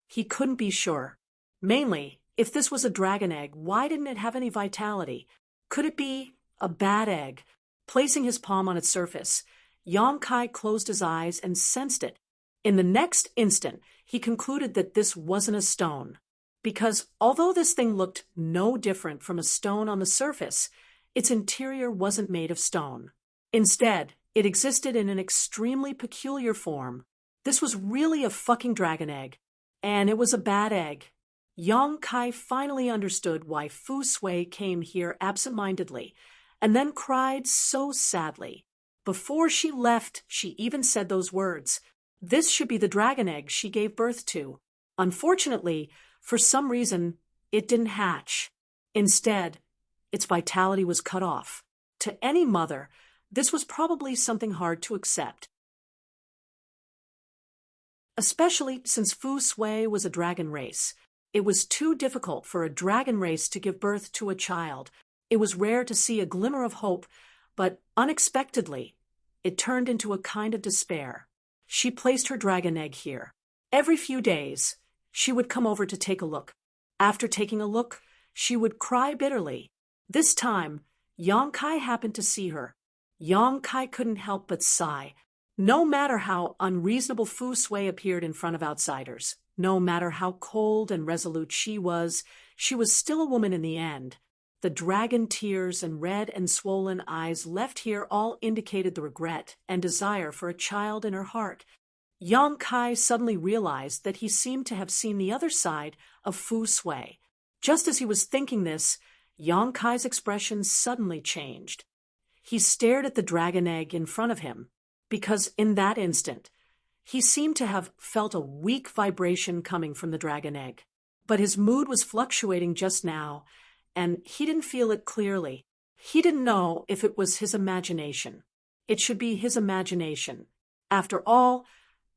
He couldn't be sure. Mainly, if this was a dragon egg, why didn't it have any vitality? Could it be a bad egg? Placing his palm on its surface, Yang Kai closed his eyes and sensed it. In the next instant, he concluded that this wasn't a stone. Because although this thing looked no different from a stone on the surface, its interior wasn't made of stone. Instead, it existed in an extremely peculiar form. This was really a fucking dragon egg. And it was a bad egg. Yang Kai finally understood why Fu Sui came here absent-mindedly, and then cried so sadly. Before she left, she even said those words. This should be the dragon egg she gave birth to. Unfortunately, for some reason, it didn't hatch. Instead, its vitality was cut off. To any mother, this was probably something hard to accept. Especially since Fu Sui was a dragon race. It was too difficult for a dragon race to give birth to a child. It was rare to see a glimmer of hope, But unexpectedly, it turned into a kind of despair. She placed her dragon egg here. Every few days, she would come over to take a look. After taking a look, she would cry bitterly. This time, Yang Kai happened to see her. Yang Kai couldn't help but sigh. No matter how unreasonable Fu Sui appeared in front of outsiders, no matter how cold and resolute she was still a woman in the end. The dragon tears and red and swollen eyes left here all indicated the regret and desire for a child in her heart. Yang Kai suddenly realized that he seemed to have seen the other side of Fu Sui. Just as he was thinking this, Yang Kai's expression suddenly changed. He stared at the dragon egg in front of him, because in that instant, he seemed to have felt a weak vibration coming from the dragon egg. But his mood was fluctuating just now, and he didn't feel it clearly. He didn't know if it was his imagination. It should be his imagination. After all,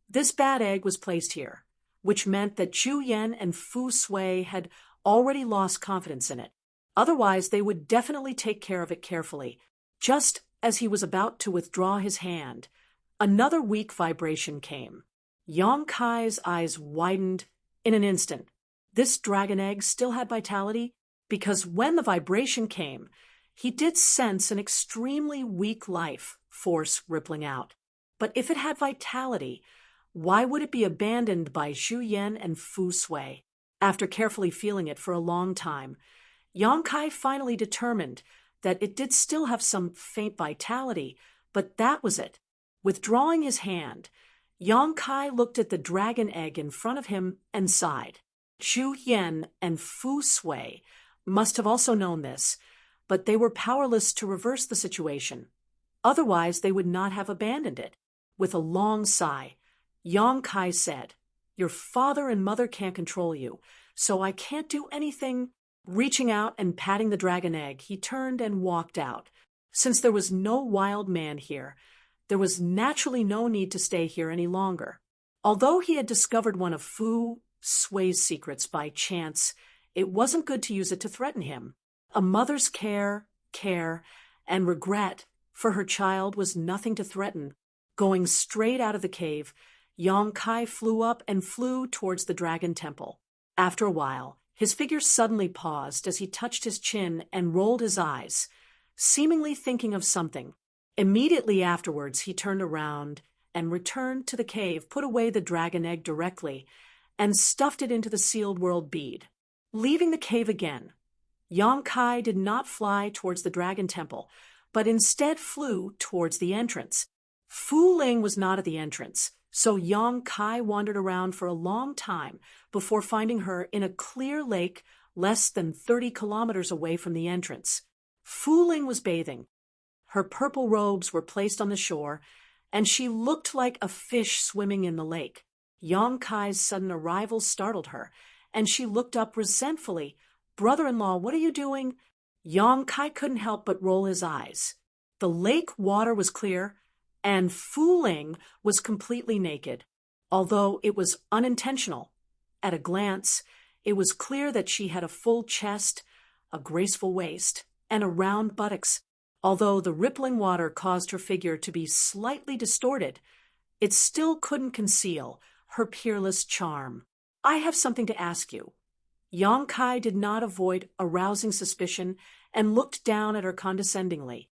this bad egg was placed here, which meant that Zhu Yan and Fu Sui had already lost confidence in it. Otherwise, they would definitely take care of it carefully. Just as he was about to withdraw his hand, another weak vibration came. Yang Kai's eyes widened in an instant. This dragon egg still had vitality, because when the vibration came, he did sense an extremely weak life force rippling out. But if it had vitality, why would it be abandoned by Zhu Yan and Fu Sui? After carefully feeling it for a long time, Yang Kai finally determined that it did still have some faint vitality, but that was it. Withdrawing his hand, Yang Kai looked at the dragon egg in front of him and sighed. Zhu Yan and Fu Sui must have also known this, but they were powerless to reverse the situation. Otherwise, they would not have abandoned it. With a long sigh, Yang Kai said, "Your father and mother can't control you, so I can't do anything." Reaching out and patting the dragon egg, he turned and walked out. Since there was no wild man here, there was naturally no need to stay here any longer. Although he had discovered one of Fu Sui's secrets by chance, it wasn't good to use it to threaten him. A mother's care, and regret for her child was nothing to threaten. Going straight out of the cave, Yang Kai flew up and flew towards the dragon temple. After a while, his figure suddenly paused as he touched his chin and rolled his eyes, seemingly thinking of something. Immediately afterwards, he turned around and returned to the cave, put away the dragon egg directly, and stuffed it into the sealed world bead. Leaving the cave again, Yang Kai did not fly towards the dragon temple, but instead flew towards the entrance. Fu Ling was not at the entrance, so Yang Kai wandered around for a long time before finding her in a clear lake less than 30 kilometers away from the entrance. Fu Ling was bathing. Her purple robes were placed on the shore, and she looked like a fish swimming in the lake. Yang Kai's sudden arrival startled her, and she looked up resentfully. "Brother-in-law, what are you doing?" Yang Kai couldn't help but roll his eyes. The lake water was clear, and Fu Ling was completely naked. Although it was unintentional, at a glance, it was clear that she had a full chest, a graceful waist, and a round buttocks. Although the rippling water caused her figure to be slightly distorted, it still couldn't conceal her peerless charm. "I have something to ask you." Yang Kai did not avoid arousing suspicion and looked down at her condescendingly.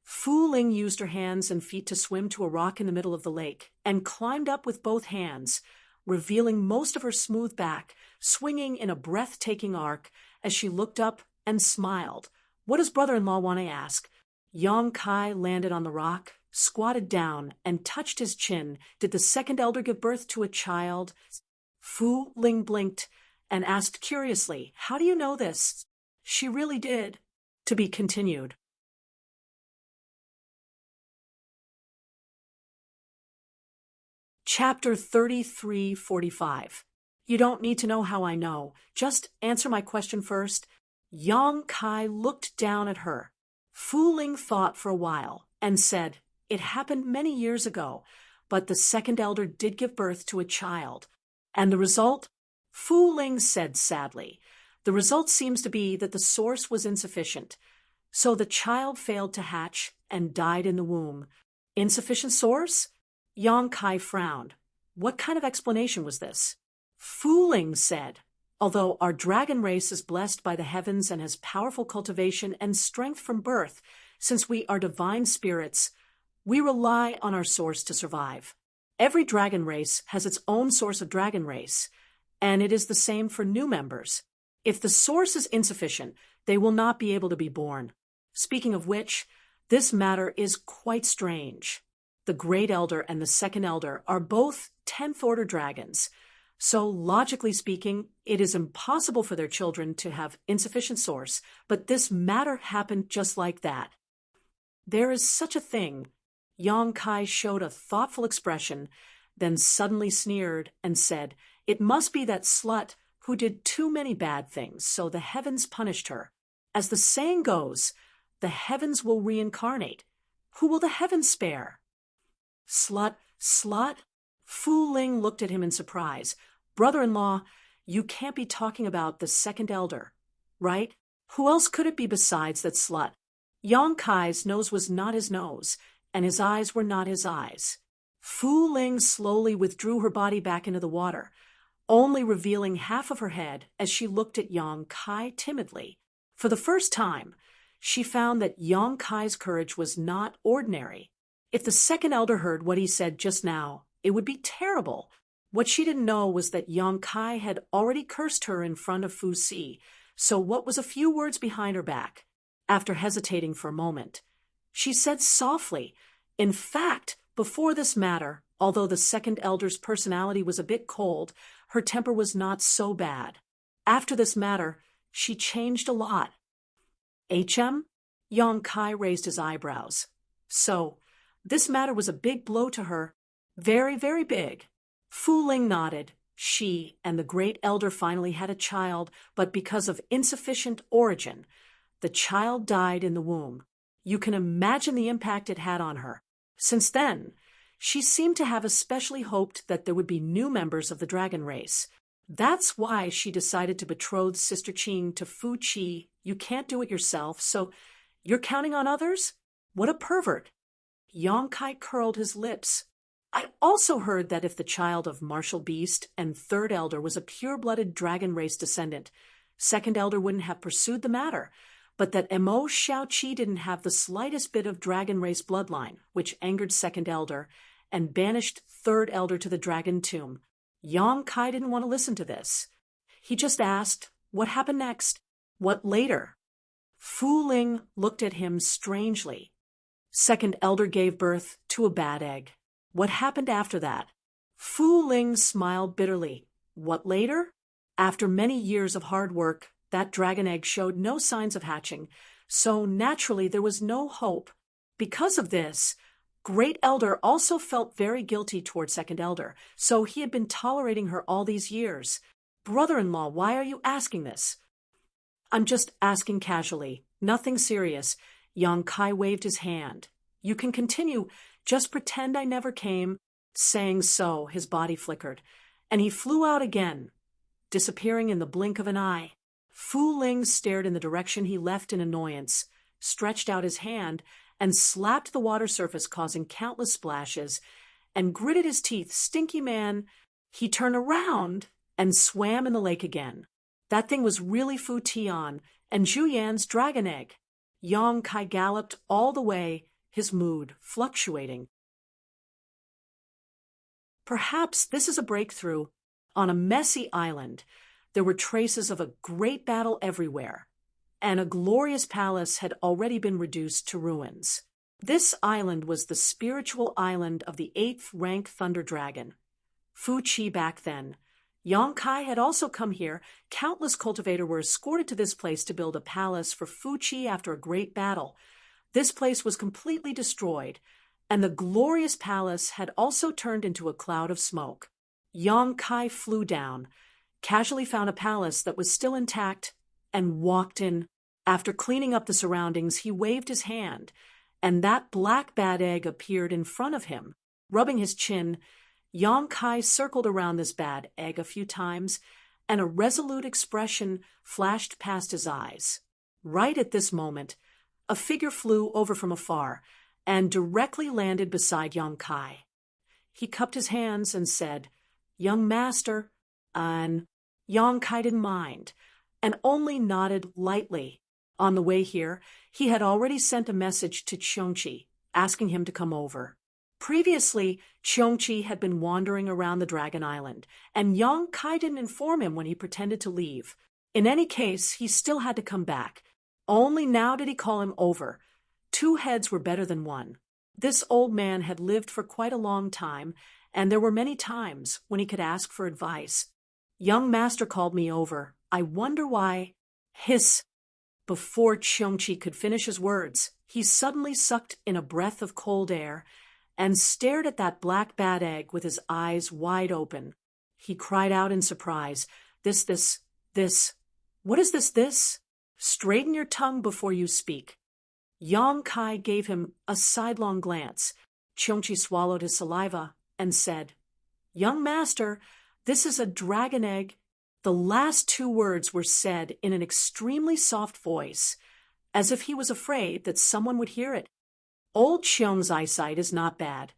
Fu Ling used her hands and feet to swim to a rock in the middle of the lake and climbed up with both hands, revealing most of her smooth back, swinging in a breathtaking arc as she looked up and smiled. "What does brother-in-law want to ask?" Yang Kai landed on the rock, squatted down, and touched his chin. "Did the second elder give birth to a child?" Fu Ling blinked and asked curiously, "How do you know this?" "She really did." To be continued. Chapter 3345. You don't need to know how I know. Just answer my question first. Yang Kai looked down at her. Fu Ling thought for a while and said, "It happened many years ago, but the second elder did give birth to a child. And the result?" Fu Ling said sadly, "The result seems to be that the source was insufficient. So the child failed to hatch and died in the womb. Insufficient source? Yang Kai frowned. What kind of explanation was this? Fu Ling said, although our dragon race is blessed by the heavens and has powerful cultivation and strength from birth, since we are divine spirits, we rely on our source to survive. Every dragon race has its own source of dragon race, and it is the same for new members. If the source is insufficient, they will not be able to be born. Speaking of which, this matter is quite strange. The Great Elder and the Second Elder are both 10th order dragons, so logically speaking, it is impossible for their children to have insufficient source, but this matter happened just like that. There is such a thing. Yang Kai showed a thoughtful expression, then suddenly sneered and said, "It must be that slut who did too many bad things, so the heavens punished her. As the saying goes, the heavens will reincarnate. Who will the heavens spare?" Slut, slut? Fu Ling looked at him in surprise. Brother-in-law, you can't be talking about the Second Elder, right? Who else could it be besides that slut? Yang Kai's nose was not his nose, and his eyes were not his eyes. Fu Ling slowly withdrew her body back into the water, only revealing half of her head as she looked at Yang Kai timidly. For the first time, she found that Yang Kai's courage was not ordinary. If the Second Elder heard what he said just now, it would be terrible. What she didn't know was that Yang Kai had already cursed her in front of Fu Si, so what was a few words behind her back? After hesitating for a moment, she said softly, "In fact, before this matter, although the Second Elder's personality was a bit cold, her temper was not so bad. After this matter, she changed a lot." "HM?" Yang Kai raised his eyebrows. "So, this matter was a big blow to her. Very, very big." Fu Ling nodded. She and the Great Elder finally had a child, but because of insufficient origin, the child died in the womb. You can imagine the impact it had on her. Since then, she seemed to have especially hoped that there would be new members of the dragon race. That's why she decided to betroth Sister Qing to Fu Qi. You can't do it yourself, so you're counting on others? What a pervert. Yang Kai curled his lips. I also heard that if the child of Martial Beast and Third Elder was a pure-blooded dragon race descendant, Second Elder wouldn't have pursued the matter, but that Mo Xiaoqi didn't have the slightest bit of dragon race bloodline, which angered Second Elder and banished Third Elder to the dragon tomb. Yang Kai didn't want to listen to this. He just asked, what happened next? What later? Fu Ling looked at him strangely. Second Elder gave birth to a bad egg. What happened after that? Fu Ling smiled bitterly. What later? After many years of hard work, that dragon egg showed no signs of hatching, so naturally there was no hope. Because of this, Great Elder also felt very guilty toward Second Elder, so he had been tolerating her all these years. Brother-in-law, why are you asking this? I'm just asking casually. Nothing serious. Yang Kai waved his hand. You can continue. Just pretend I never came. Saying so, his body flickered, and he flew out again, disappearing in the blink of an eye. Fu Ling stared in the direction he left in annoyance, stretched out his hand, and slapped the water surface, causing countless splashes, and gritted his teeth. Stinky man. He turned around and swam in the lake again. That thing was really Fu Tian and Zhu Yan's dragon egg. Yang Kai galloped all the way, his mood fluctuating. Perhaps this is a breakthrough. On a messy island, there were traces of a great battle everywhere, and a glorious palace had already been reduced to ruins. This island was the spiritual island of the 8th rank Thunder Dragon, Fu Qi back then. Yang Kai had also come here. Countless cultivators were escorted to this place to build a palace for Fu Qi after a great battle. This place was completely destroyed, and the glorious palace had also turned into a cloud of smoke. Yang Kai flew down, casually found a palace that was still intact, and walked in. After cleaning up the surroundings, he waved his hand, and that black bad egg appeared in front of him. Rubbing his chin, Yang Kai circled around this bad egg a few times, and a resolute expression flashed past his eyes. Right at this moment, a figure flew over from afar and directly landed beside Young Kai. He cupped his hands and said, "Young master," and Young Kai didn't mind, and only nodded lightly. On the way here, he had already sent a message to Cheongchi, asking him to come over. Previously, Cheongchi had been wandering around the Dragon Island, and Young Kai didn't inform him when he pretended to leave. In any case, he still had to come back. Only now did he call him over. 2 heads were better than 1. This old man had lived for quite a long time, and there were many times when he could ask for advice. "Young master called me over. I wonder why—" Hiss! Before Cheongchi could finish his words, he suddenly sucked in a breath of cold air and stared at that black bat egg with his eyes wide open. He cried out in surprise, This. What is this? Straighten your tongue before you speak." Young Kai gave him a sidelong glance. Cheongchi swallowed his saliva and said, "Young master, this is a dragon egg." The last 2 words were said in an extremely soft voice, as if he was afraid that someone would hear it. Old Cheong's eyesight is not bad.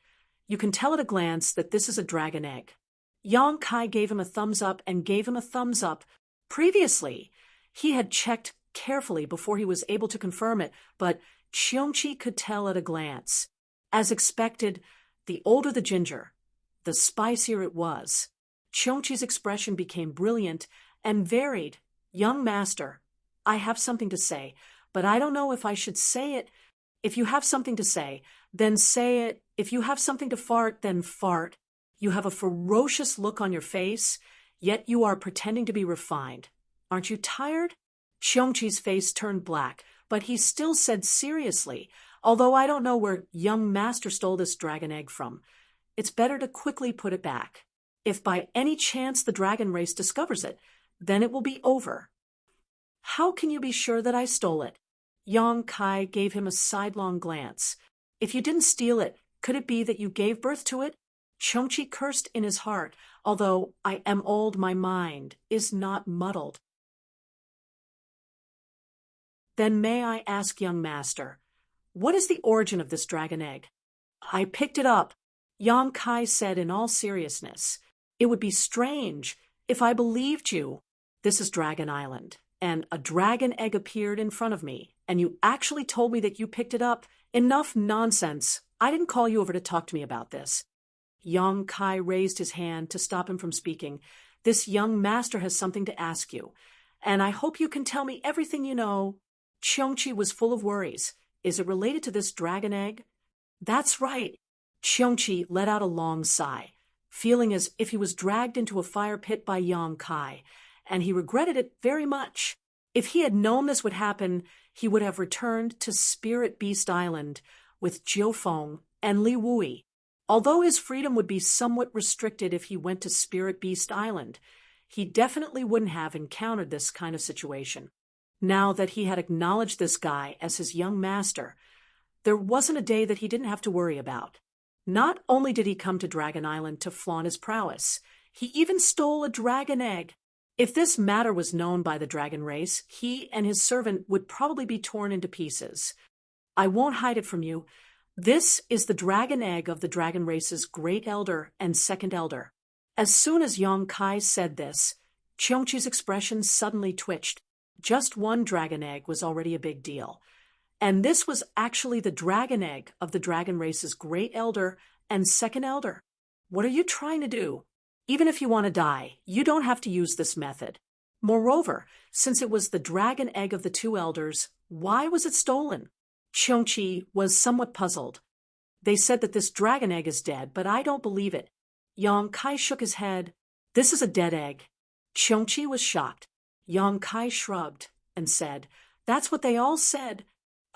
You can tell at a glance that this is a dragon egg. Young Kai gave him a thumbs up and gave him a thumbs up. Previously, he had checked carefully before he was able to confirm it, but Cheongchi could tell at a glance. As expected, the older the ginger, the spicier it was. Cheongchi's expression became brilliant and varied. "Young master, I have something to say, but I don't know if I should say it. If you have something to say, then say it. If you have something to fart, then fart. You have a ferocious look on your face, yet you are pretending to be refined. Aren't you tired?" Cheongchi's face turned black, but he still said seriously, "Although I don't know where young master stole this dragon egg from, it's better to quickly put it back. If by any chance the dragon race discovers it, then it will be over." "How can you be sure that I stole it?" Young Kai gave him a sidelong glance. "If you didn't steal it, could it be that you gave birth to it?" Cheongchi cursed in his heart. "Although I am old, my mind is not muddled." "Then may I ask, young master, what is the origin of this dragon egg?" "I picked it up," Young Kai said in all seriousness. "It would be strange if I believed you. This is Dragon Island, and a dragon egg appeared in front of me, and you actually told me that you picked it up. Enough nonsense. I didn't call you over to talk to me about this." Young Kai raised his hand to stop him from speaking. "This young master has something to ask you, and I hope you can tell me everything you know." Cheongchi was full of worries. "Is it related to this dragon egg?" "That's right." Cheongchi let out a long sigh, feeling as if he was dragged into a fire pit by Young Kai, and he regretted it very much. If he had known this would happen, he would have returned to Spirit Beast Island with Jiu Feng and Li Wui. Although his freedom would be somewhat restricted if he went to Spirit Beast Island, he definitely wouldn't have encountered this kind of situation. Now that he had acknowledged this guy as his young master, there wasn't a day that he didn't have to worry about. Not only did he come to Dragon Island to flaunt his prowess, he even stole a dragon egg. If this matter was known by the dragon race, he and his servant would probably be torn into pieces. "I won't hide it from you. This is the dragon egg of the dragon race's great elder and second elder." As soon as Young Kai said this, Cheongchi's expression suddenly twitched. Just 1 dragon egg was already a big deal. And this was actually the dragon egg of the dragon race's great elder and second elder. What are you trying to do? Even if you want to die, you don't have to use this method. Moreover, since it was the dragon egg of the 2 elders, why was it stolen? Cheongchi was somewhat puzzled. "They said that this dragon egg is dead, but I don't believe it." Young Kai shook his head. "This is a dead egg." Cheongchi was shocked. Young Kai shrugged and said, "That's what they all said."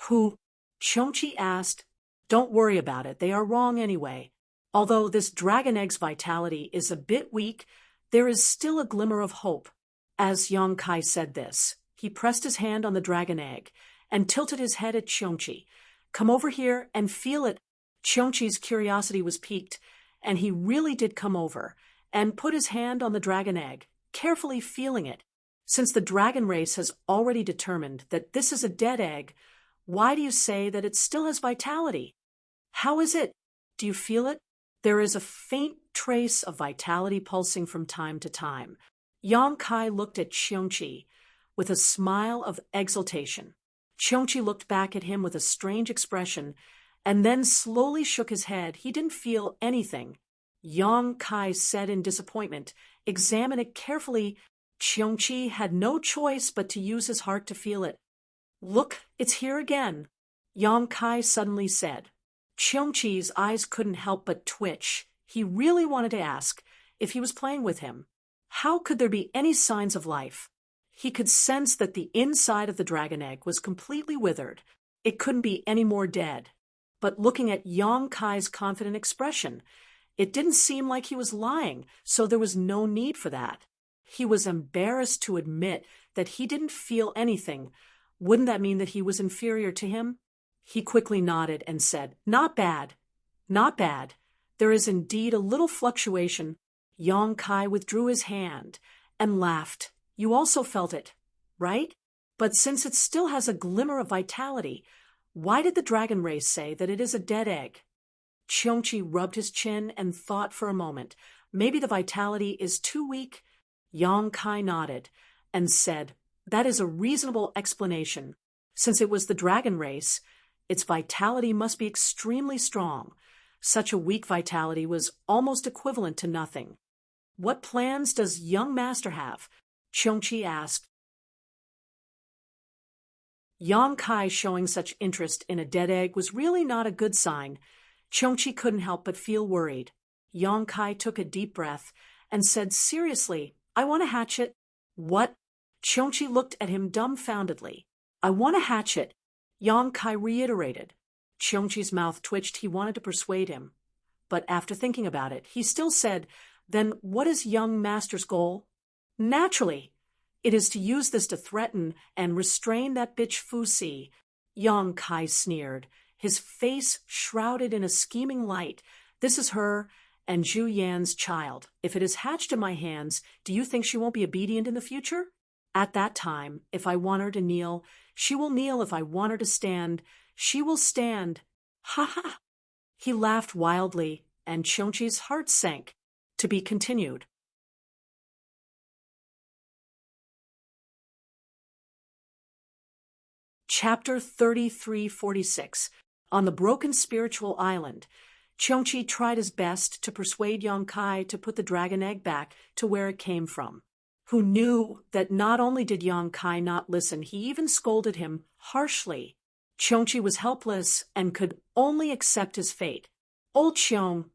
"Who?" Cheongchi asked. "Don't worry about it. They are wrong anyway. Although this dragon egg's vitality is a bit weak, there is still a glimmer of hope." As Young Kai said this, he pressed his hand on the dragon egg and tilted his head at Cheongchi. "Come over here and feel it." Cheongchi's curiosity was piqued, and he really did come over and put his hand on the dragon egg, carefully feeling it. Since the dragon race has already determined that this is a dead egg, Why do you say that it still has vitality? How is it? Do you feel it? There is a faint trace of vitality pulsing from time to time. Yang Kai looked at Qiongqi with a smile of exultation. Qiongqi looked back at him with a strange expression and then slowly shook his head. He didn't feel anything. Yang Kai said in disappointment, "Examine it carefully." Qiongqi had no choice but to use his heart to feel it. "Look, it's here again," Yang Kai suddenly said. Qiongqi's eyes couldn't help but twitch. He really wanted to ask if he was playing with him. How could there be any signs of life? He could sense that the inside of the dragon egg was completely withered. It couldn't be any more dead. But looking at Yang Kai's confident expression, it didn't seem like he was lying, so there was no need for that. He was embarrassed to admit that he didn't feel anything. Wouldn't that mean that he was inferior to him? He quickly nodded and said, "Not bad. Not bad. There is indeed a little fluctuation." Yang Kai withdrew his hand and laughed. "You also felt it, right? But since it still has a glimmer of vitality, why did the dragon race say that it is a dead egg?" Qiongqi rubbed his chin and thought for a moment. "Maybe the vitality is too weak." Yang Kai nodded and said, "That is a reasonable explanation. Since it was the dragon race, its vitality must be extremely strong. Such a weak vitality was almost equivalent to nothing." "What plans does young master have?" Qiongqi asked. Yang Kai showing such interest in a dead egg was really not a good sign. Qiongqi couldn't help but feel worried. Yang Kai took a deep breath and said, "Seriously, I want a hatchet." "What?" Qiongqi looked at him dumbfoundedly. "I want a hatchet," Yang Kai reiterated. Qiongqi's mouth twitched. He wanted to persuade him. But after thinking about it, he still said, "Then what is young master's goal?" "Naturally, it is to use this to threaten and restrain that bitch Fuxi." Yang Kai sneered, his face shrouded in a scheming light. "This is her and Zhu Yan's child. If it is hatched in my hands, do you think she won't be obedient in the future? At that time, if I want her to kneel, she will kneel. If I want her to stand, she will stand." "Ha ha!" He laughed wildly, and Qiongqi's heart sank. To be continued. Chapter 3346. On the broken spiritual island, Qiongqi tried his best to persuade Yang Kai to put the dragon egg back to where it came from. Who knew that not only did Yang Kai not listen, he even scolded him harshly. Qiongqi was helpless and could only accept his fate. "Old Qiong,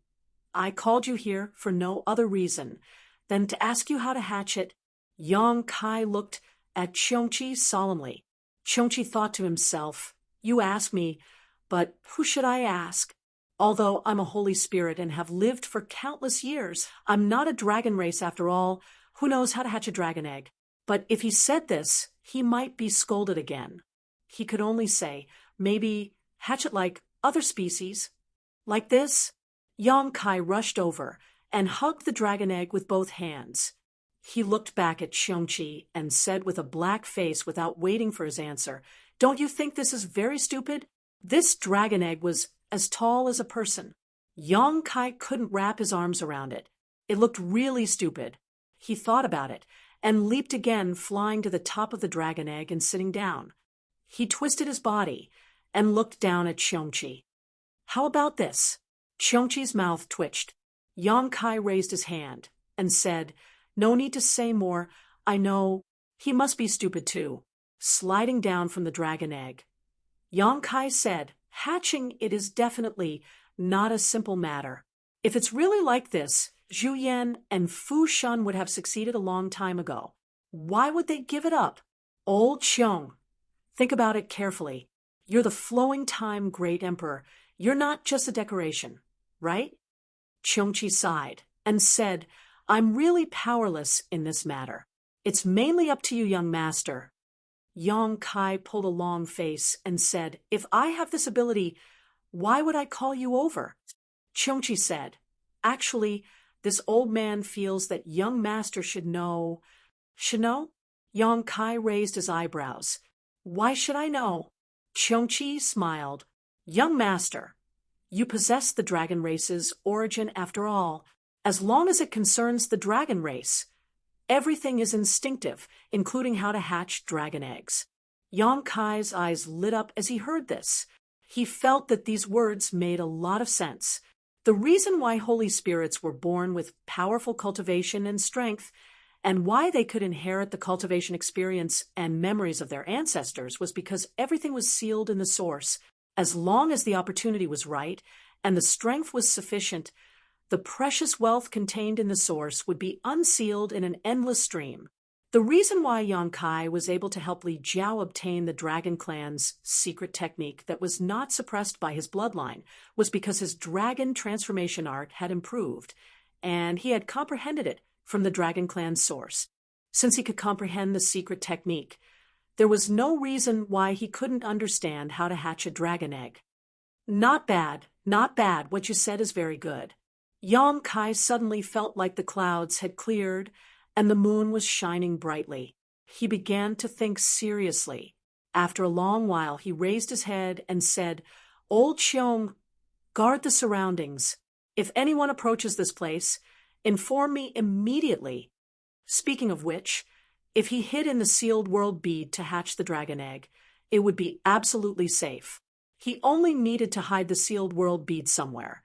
I called you here for no other reason than to ask you how to hatch it." Yang Kai looked at Qiongqi solemnly. Qiongqi thought to himself, "You ask me, but who should I ask? Although I'm a holy spirit and have lived for countless years, I'm not a dragon race after all. Who knows how to hatch a dragon egg?" But if he said this, he might be scolded again. He could only say, "Maybe hatch it like other species." Like this? Yang Kai rushed over and hugged the dragon egg with both hands. He looked back at Qiongqi and said with a black face without waiting for his answer, "Don't you think this is very stupid? This dragon egg was as tall as a person." Yang Kai couldn't wrap his arms around it. It looked really stupid. He thought about it and leaped again, flying to the top of the dragon egg and sitting down. He twisted his body and looked down at Qiongqi. "How about this?" Qiongqi's mouth twitched. Yang Kai raised his hand and said, "No need to say more. I know he must be stupid too." Sliding down from the dragon egg, Yang Kai said, "Hatching it is definitely not a simple matter. If it's really like this, Zhu Yan and Fu Shan would have succeeded a long time ago. Why would they give it up? Old Qiong, think about it carefully. You're the flowing time great emperor. You're not just a decoration, right?" Qiongqi sighed and said, "I'm really powerless in this matter. It's mainly up to you, young master." Yang Kai pulled a long face and said, "If I have this ability, why would I call you over?" Qiongqi said, "Actually, this old man feels that young master should know." "Should know?" Yang Kai raised his eyebrows. "Why should I know?" Cheongqi smiled. Young master, you possess the dragon race's origin after all, as long as it concerns the dragon race. Everything is instinctive, including how to hatch dragon eggs. Yang Kai's eyes lit up as he heard this. He felt that these words made a lot of sense. The reason why holy spirits were born with powerful cultivation and strength, and why they could inherit the cultivation experience and memories of their ancestors, was because everything was sealed in the source. As long as the opportunity was right and the strength was sufficient, the precious wealth contained in the source would be unsealed in an endless stream. The reason why Yang Kai was able to help Li Jiao obtain the Dragon Clan's secret technique that was not suppressed by his bloodline was because his dragon transformation art had improved, and he had comprehended it from the Dragon Clan's source. Since he could comprehend the secret technique, there was no reason why he couldn't understand how to hatch a dragon egg. Not bad, not bad. What you said is very good. Yang Kai suddenly felt like the clouds had cleared and the moon was shining brightly. He began to think seriously. After a long while, he raised his head and said, "Old Cheong, guard the surroundings. If anyone approaches this place, inform me immediately." Speaking of which, if he hid in the sealed world bead to hatch the dragon egg, it would be absolutely safe. He only needed to hide the sealed world bead somewhere,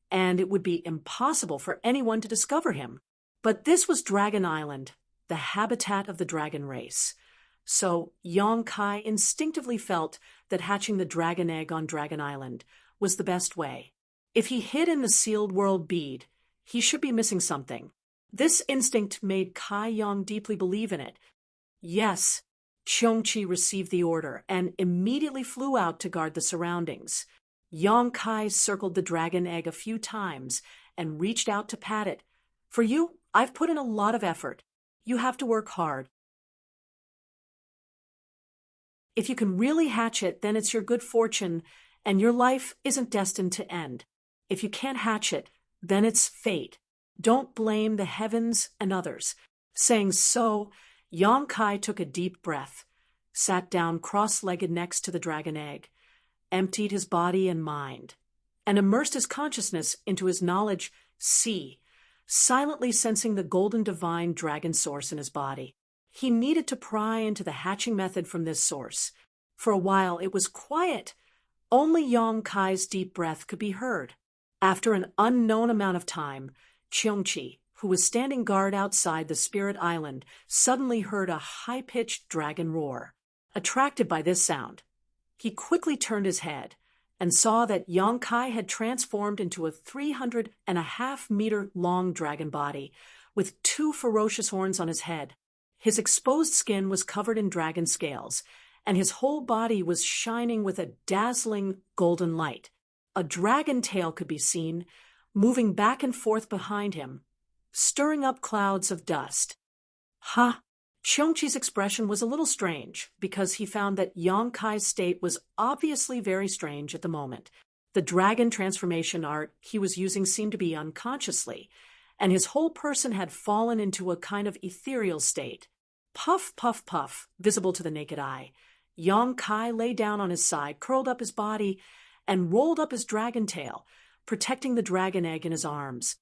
and it would be impossible for anyone to discover him. But this was Dragon Island, the habitat of the dragon race. So Yang Kai instinctively felt that hatching the dragon egg on Dragon Island was the best way. If he hid in the sealed world bead, he should be missing something. This instinct made Kai Yang deeply believe in it. Yes, Cheongqi received the order and immediately flew out to guard the surroundings. Yang Kai circled the dragon egg a few times and reached out to pat it. "For you, I've put in a lot of effort. You have to work hard. If you can really hatch it, then it's your good fortune, and your life isn't destined to end. If you can't hatch it, then it's fate. Don't blame the heavens and others." Saying so, Yang Kai took a deep breath, sat down cross-legged next to the dragon egg, emptied his body and mind, and immersed his consciousness into his knowledge sea, silently sensing the golden divine dragon source in his body. He needed to pry into the hatching method from this source. For a while it was quiet. Only Yang Kai's deep breath could be heard. After an unknown amount of time, Cheongqi, who was standing guard outside the Spirit Island, suddenly heard a high-pitched dragon roar. Attracted by this sound, he quickly turned his head and saw that Yang Kai had transformed into a 3.5-meter-long dragon body with 2 ferocious horns on his head. His exposed skin was covered in dragon scales, and his whole body was shining with a dazzling golden light. A dragon tail could be seen, moving back and forth behind him, stirring up clouds of dust. "Ha!" Cheongqi's expression was a little strange, because he found that Yang Kai's state was obviously very strange at the moment. The dragon transformation art he was using seemed to be unconsciously, and his whole person had fallen into a kind of ethereal state. Puff, puff, puff, visible to the naked eye. Yang Kai lay down on his side, curled up his body, and rolled up his dragon tail, protecting the dragon egg in his arms.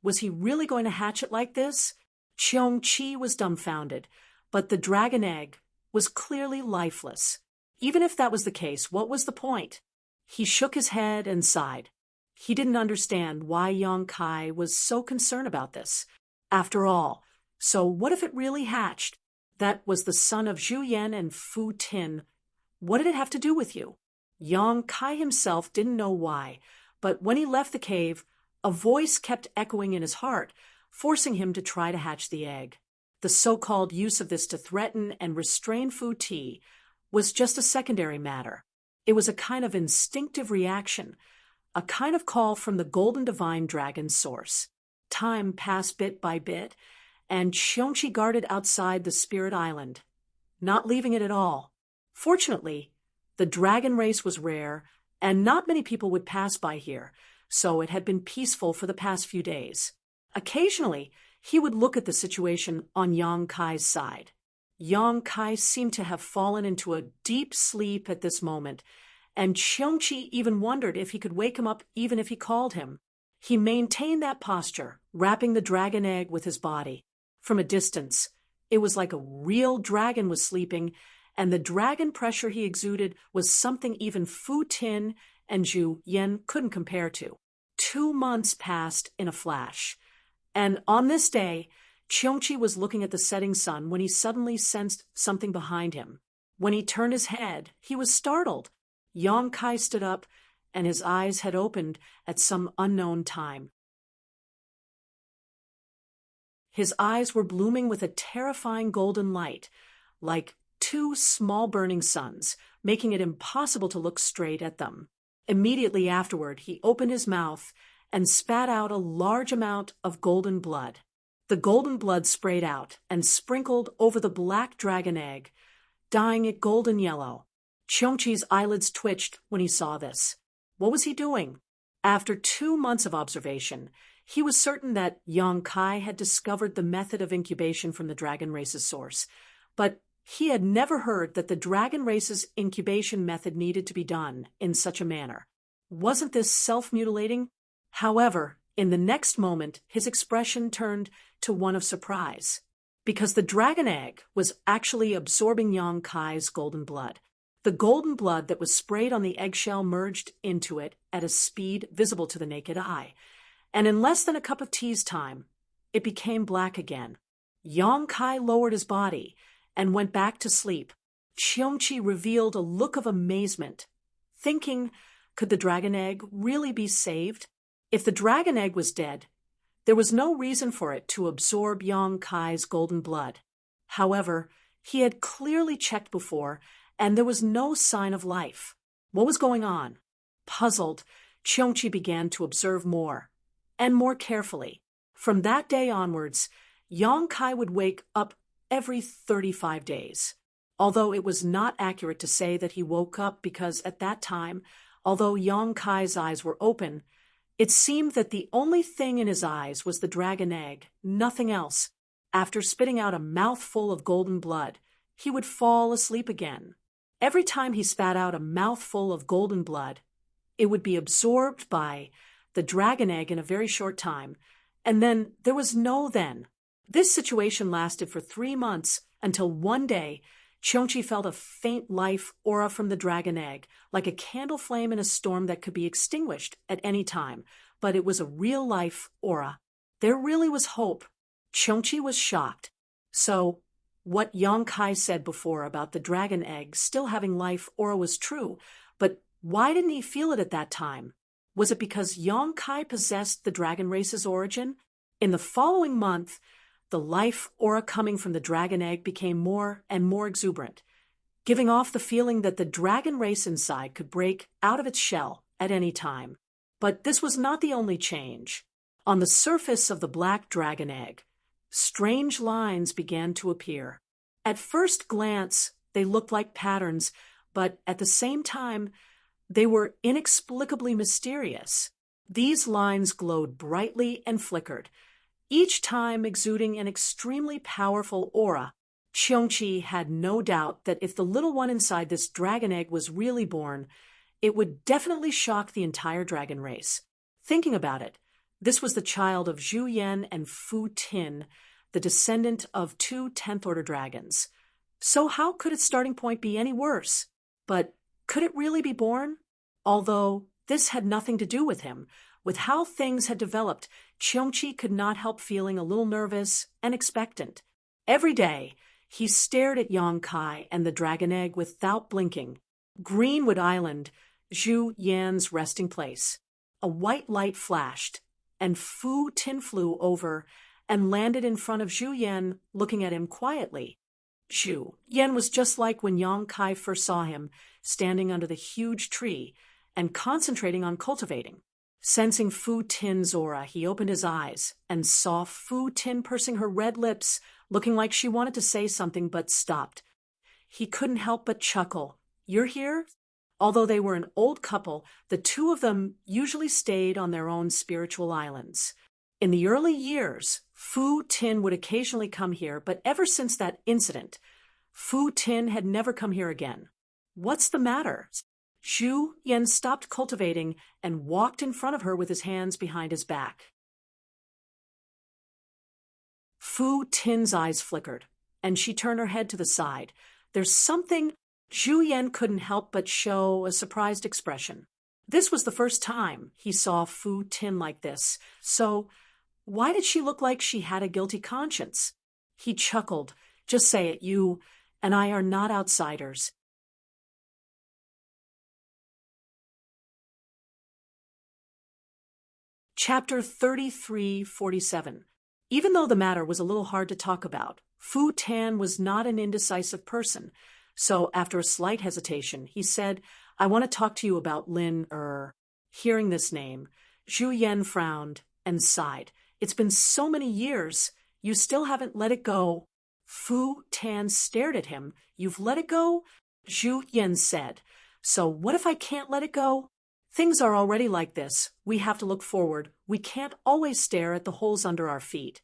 Was he really going to hatch it like this? Cheongqi was dumbfounded, but the dragon egg was clearly lifeless. Even if that was the case, what was the point? He shook his head and sighed. He didn't understand why Yang Kai was so concerned about this. After all, so what if it really hatched? That was the son of Zhu Yan and Fu Tin. What did it have to do with you? Yang Kai himself didn't know why, but when he left the cave, a voice kept echoing in his heart, forcing him to try to hatch the egg. The so-called use of this to threaten and restrain Fu Ti was just a secondary matter. It was a kind of instinctive reaction, a kind of call from the golden divine dragon source. Time passed bit by bit, and Cheongqi guarded outside the Spirit Island, not leaving it at all. Fortunately, the dragon race was rare, and not many people would pass by here, so it had been peaceful for the past few days. Occasionally, he would look at the situation on Yang Kai's side. Yang Kai seemed to have fallen into a deep sleep at this moment, and Qiongqi even wondered if he could wake him up even if he called him. He maintained that posture, wrapping the dragon egg with his body. From a distance, it was like a real dragon was sleeping, and the dragon pressure he exuded was something even Fu Tin and Zhu Yan couldn't compare to. 2 months passed in a flash, and on this day, Qiongqi was looking at the setting sun when he suddenly sensed something behind him. When he turned his head, he was startled. Yang Kai stood up, and his eyes had opened at some unknown time. His eyes were blooming with a terrifying golden light, like 2 small burning suns, making it impossible to look straight at them. Immediately afterward, he opened his mouth and spat out a large amount of golden blood. The golden blood sprayed out and sprinkled over the black dragon egg, dyeing it golden yellow. Qiongqi's eyelids twitched when he saw this. What was he doing? After 2 months of observation, he was certain that Yang Kai had discovered the method of incubation from the dragon race's source, but he had never heard that the dragon race's incubation method needed to be done in such a manner. Wasn't this self-mutilating? However, in the next moment, his expression turned to one of surprise, because the dragon egg was actually absorbing Yang Kai's golden blood. The golden blood that was sprayed on the eggshell merged into it at a speed visible to the naked eye, and in less than a cup of tea's time, it became black again. Yang Kai lowered his body and went back to sleep. Qiongqi revealed a look of amazement, thinking, could the dragon egg really be saved? If the dragon egg was dead, there was no reason for it to absorb Yang Kai's golden blood. However, he had clearly checked before, and there was no sign of life. What was going on? Puzzled, Qiongqi began to observe more, and more carefully. From that day onwards, Yang Kai would wake up every 35 days. Although it was not accurate to say that he woke up because at that time, although Yang Kai's eyes were open, it seemed that the only thing in his eyes was the dragon egg, nothing else. After spitting out a mouthful of golden blood, he would fall asleep again. Every time he spat out a mouthful of golden blood, it would be absorbed by the dragon egg in a very short time, and then there was no then. This situation lasted for 3 months until one day, Qiongqi felt a faint life aura from the dragon egg, like a candle flame in a storm that could be extinguished at any time, but it was a real-life aura. There really was hope. Qiongqi was shocked. So, what Yang Kai said before about the dragon egg still having life aura was true, but why didn't he feel it at that time? Was it because Yang Kai possessed the dragon race's origin? In the following month, the life aura coming from the dragon egg became more and more exuberant, giving off the feeling that the dragon race inside could break out of its shell at any time. But this was not the only change. On the surface of the black dragon egg, strange lines began to appear. At first glance, they looked like patterns, but at the same time, they were inexplicably mysterious. These lines glowed brightly and flickered, each time exuding an extremely powerful aura. Qiongqi had no doubt that if the little one inside this dragon egg was really born, it would definitely shock the entire dragon race. Thinking about it, this was the child of Zhu Yan and Fu Tin, the descendant of 2 10th-order dragons. So how could its starting point be any worse? But could it really be born? Although this had nothing to do with him, with how things had developed, Qiongqi could not help feeling a little nervous and expectant. Every day, he stared at Yang Kai and the dragon egg without blinking. Greenwood Island, Zhu Yan's resting place. A white light flashed, and Fu Tin flew over and landed in front of Zhu Yan, looking at him quietly. Zhu Yan was just like when Yang Kai first saw him, standing under the huge tree and concentrating on cultivating. Sensing Fu Tin's aura, he opened his eyes and saw Fu Tin pursing her red lips, looking like she wanted to say something but stopped. He couldn't help but chuckle. "You're here?" Although they were an old couple, the two of them usually stayed on their own spiritual islands. In the early years, Fu Tin would occasionally come here, but ever since that incident, Fu Tin had never come here again. What's the matter? Zhu Yan stopped cultivating and walked in front of her with his hands behind his back. Fu Tin's eyes flickered, and she turned her head to the side. There's something. Zhu Yan couldn't help but show a surprised expression. This was the first time he saw Fu Tin like this, so why did she look like she had a guilty conscience? He chuckled. Just say it, you and I are not outsiders. Chapter 3347. Even though the matter was a little hard to talk about, Fu Tan was not an indecisive person, so after a slight hesitation, he said, I want to talk to you about Lin Er. Hearing this name, Zhu Yan frowned and sighed. It's been so many years, you still haven't let it go. Fu Tan stared at him. You've let it go? Zhu Yan said. So what if I can't let it go? Things are already like this. We have to look forward. We can't always stare at the holes under our feet.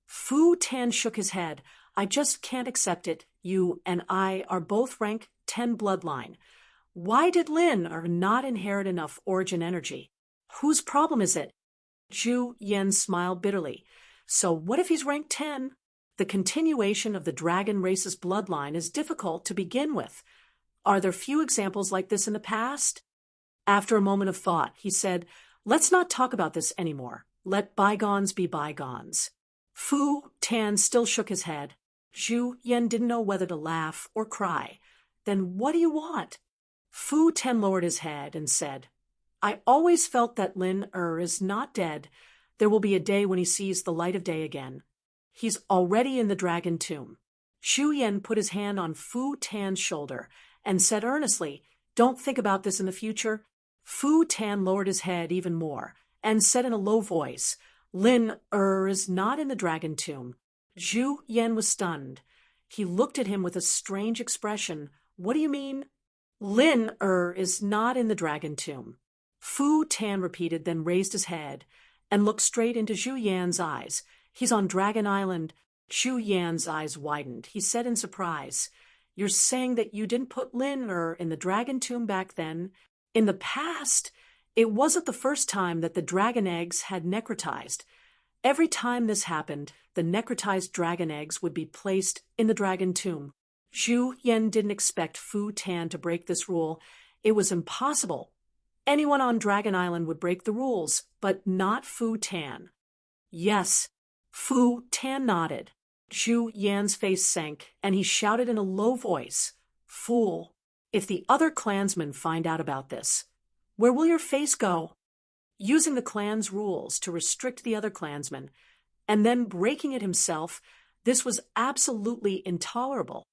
Fu Tan shook his head. I just can't accept it. You and I are both rank 10 bloodline. Why did Lin Er not inherit enough origin energy? Whose problem is it? Zhu Yan smiled bitterly. So what if he's rank 10? The continuation of the dragon race's bloodline is difficult to begin with. Are there few examples like this in the past? After a moment of thought, he said, let's not talk about this anymore. Let bygones be bygones. Fu Tan still shook his head. Zhu Yan didn't know whether to laugh or cry. Then what do you want? Fu Tan lowered his head and said, I always felt that Lin Er is not dead. There will be a day when he sees the light of day again. He's already in the dragon tomb. Zhu Yan put his hand on Fu Tan's shoulder and said earnestly, don't think about this in the future. Fu Tan lowered his head even more and said in a low voice, Lin Er is not in the dragon tomb. Zhu Yan was stunned. He looked at him with a strange expression. What do you mean? Lin Er is not in the dragon tomb. Fu Tan repeated, then raised his head and looked straight into Zhu Yan's eyes. He's on Dragon Island. Zhu Yan's eyes widened. He said in surprise, You're saying that you didn't put Lin Er in the dragon tomb back then? In the past, it wasn't the first time that the dragon eggs had necrotized. Every time this happened, the necrotized dragon eggs would be placed in the dragon tomb. Zhu Yan didn't expect Fu Tan to break this rule. It was impossible. Anyone on Dragon Island would break the rules, but not Fu Tan. Yes, Fu Tan nodded. Zhu Yan's face sank, and he shouted in a low voice, Fool! If the other clansmen find out about this, where will your face go? Using the clan's rules to restrict the other clansmen, and then breaking it himself, this was absolutely intolerable.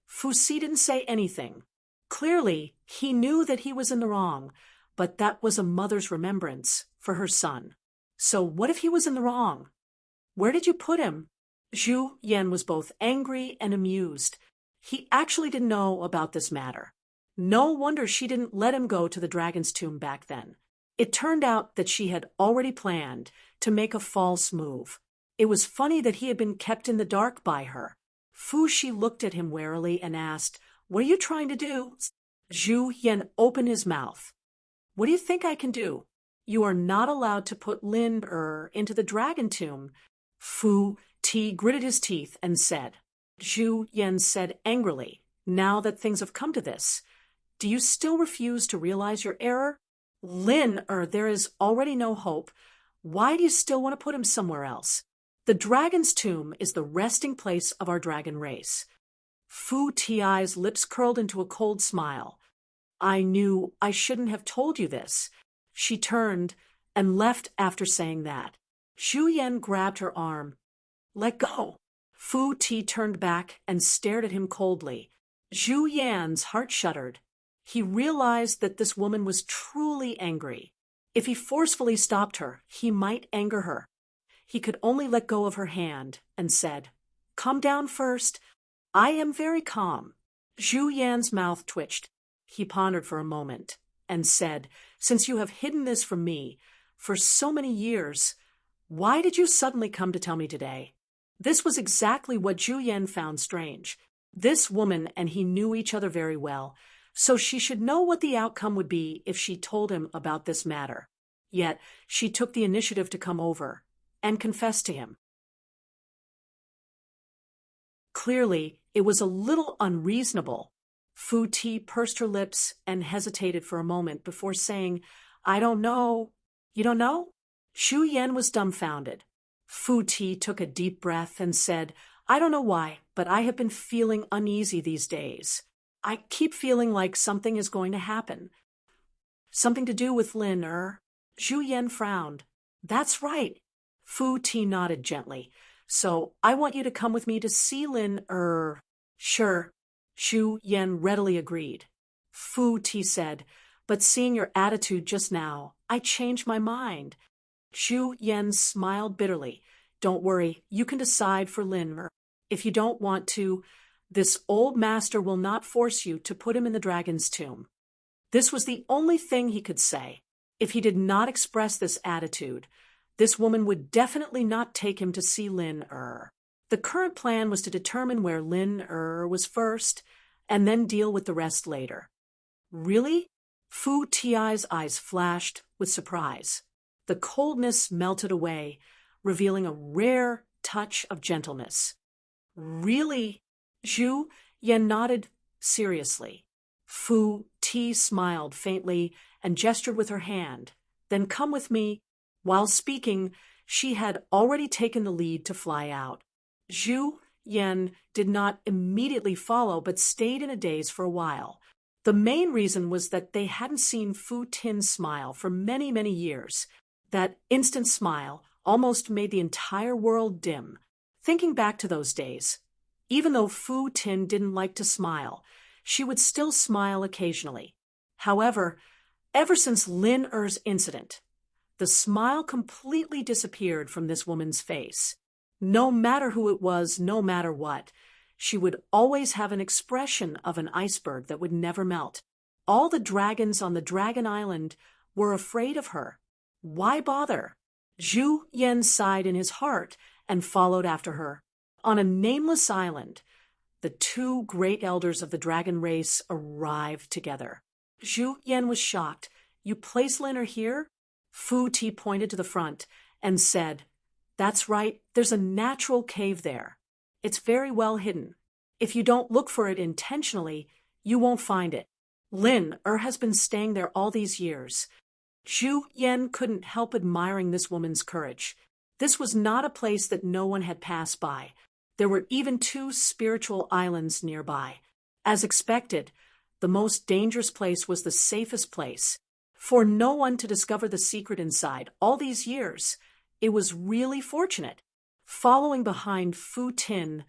Fu Si didn't say anything. Clearly, he knew that he was in the wrong, but that was a mother's remembrance for her son. So what if he was in the wrong? Where did you put him? Zhu Yan was both angry and amused. He actually didn't know about this matter. No wonder she didn't let him go to the dragon's tomb back then. It turned out that she had already planned to make a false move. It was funny that he had been kept in the dark by her. Fu Shi looked at him warily and asked, What are you trying to do? Zhu Yan opened his mouth. What do you think I can do? You are not allowed to put Lin Er into the dragon tomb. Fu Ti gritted his teeth and said. Zhu Yan said angrily, Now that things have come to this, do you still refuse to realize your error? Lin Er, there is already no hope. Why do you still want to put him somewhere else? The dragon's tomb is the resting place of our dragon race. Fu Ti's lips curled into a cold smile. I knew I shouldn't have told you this. She turned and left after saying that. Zhu Yan grabbed her arm. Let go. Fu Ti turned back and stared at him coldly. Zhu Yan's heart shuddered. He realized that this woman was truly angry. If he forcefully stopped her, he might anger her. He could only let go of her hand and said, Calm down first. I am very calm. Zhu Yan's mouth twitched. He pondered for a moment and said, Since you have hidden this from me for so many years, why did you suddenly come to tell me today? This was exactly what Zhu Yan found strange. This woman and he knew each other very well, so she should know what the outcome would be if she told him about this matter. Yet she took the initiative to come over and confess to him. Clearly, it was a little unreasonable. Fu Ti pursed her lips and hesitated for a moment before saying, "I don't know." "You don't know?" Xu Yan was dumbfounded. Fu Ti took a deep breath and said, "I don't know why, but I have been feeling uneasy these days. I keep feeling like something is going to happen. Something to do with Lin Er." Xu Yan frowned. "That's right." Fu Ti nodded gently. "So I want you to come with me to see Lin Er." "Sure." Xu Yan readily agreed. Fu Ti said, "But seeing your attitude just now, I changed my mind." Xu Yan smiled bitterly. "Don't worry, you can decide for Lin Er. If you don't want to, this old master will not force you to put him in the dragon's tomb." This was the only thing he could say. If he did not express this attitude, this woman would definitely not take him to see Lin Er. The current plan was to determine where Lin Er was first, and then deal with the rest later. "Really?" Fu Ti's eyes flashed with surprise. The coldness melted away, revealing a rare touch of gentleness. "Really?" Xu Yan nodded seriously. Fu Ti smiled faintly and gestured with her hand. "Then come with me." While speaking, she had already taken the lead to fly out. Xu Yan did not immediately follow, but stayed in a daze for a while. The main reason was that they hadn't seen Fu Tin smile for many, many years. That instant smile almost made the entire world dim. Thinking back to those days, even though Fu Tin didn't like to smile, she would still smile occasionally. However, ever since Lin Er's incident, the smile completely disappeared from this woman's face. No matter who it was, no matter what, she would always have an expression of an iceberg that would never melt. All the dragons on the Dragon Island were afraid of her. Why bother? Xu Yan sighed in his heart and followed after her. On a nameless island, the two great elders of the dragon race arrived together. Xu Yan was shocked. "You place Lin Er here?" Fu Ti pointed to the front and said, "That's right, there's a natural cave there. It's very well hidden. If you don't look for it intentionally, you won't find it. Lin Er has been staying there all these years." Xu Yan couldn't help admiring this woman's courage. This was not a place that no one had passed by. There were even two spiritual islands nearby. As expected, the most dangerous place was the safest place. For no one to discover the secret inside all these years, it was really fortunate. Following behind Fu Tin,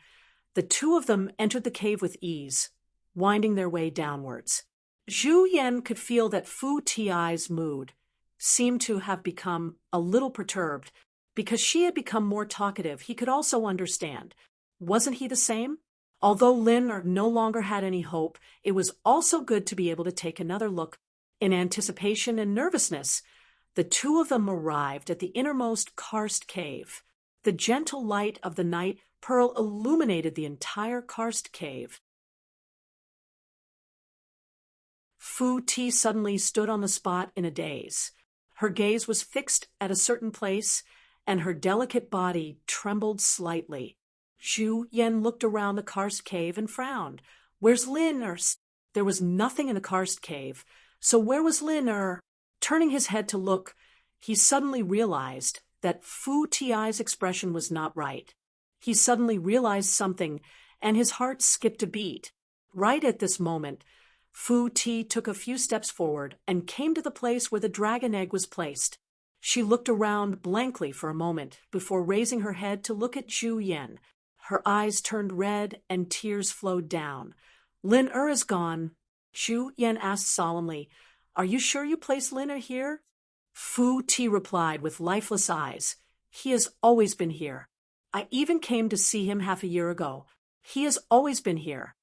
the two of them entered the cave with ease, winding their way downwards. Xu Yan could feel that Fu Ti's mood seemed to have become a little perturbed. Because she had become more talkative, he could also understand. Wasn't he the same? Although Lin Er no longer had any hope, it was also good to be able to take another look. In anticipation and nervousness, the two of them arrived at the innermost karst cave. The gentle light of the night pearl illuminated the entire karst cave. Fu Ti suddenly stood on the spot in a daze. Her gaze was fixed at a certain place, and her delicate body trembled slightly. Xu Yan looked around the karst cave and frowned. "Where's Lin Er?" There was nothing in the karst cave, so where was Lin Er? Turning his head to look, he suddenly realized that Fu Ti's expression was not right. He suddenly realized something, and his heart skipped a beat. Right at this moment, Fu Ti took a few steps forward and came to the place where the dragon egg was placed. She looked around blankly for a moment before raising her head to look at Xu Yan. Her eyes turned red and tears flowed down. "Lin Er is gone." Xu Yan asked solemnly, "Are you sure you placed Lin Er here?" Fu Ti replied with lifeless eyes, "He has always been here. I even came to see him half a year ago. He has always been here."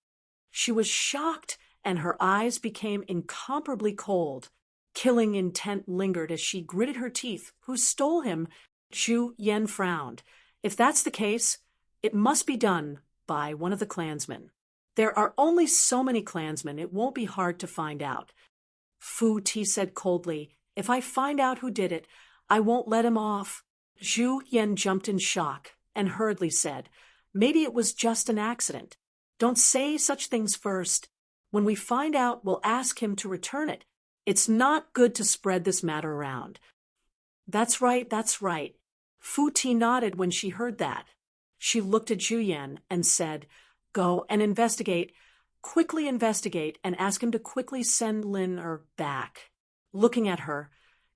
She was shocked, and her eyes became incomparably cold. Killing intent lingered as she gritted her teeth. "Who stole him?" Xu Yan frowned. "If that's the case, it must be done by one of the clansmen." There are only so many clansmen, it won't be hard to find out. Fu Ti said coldly, if I find out who did it, I won't let him off. Zhu Yan jumped in shock and hurriedly said, maybe it was just an accident. Don't say such things first. When we find out, we'll ask him to return it. It's not good to spread this matter around. That's right, that's right. Fu Ti nodded when she heard that. She looked at Zhu Yan and said, go and investigate. Quickly investigate and ask him to quickly send Lin back. Looking at her,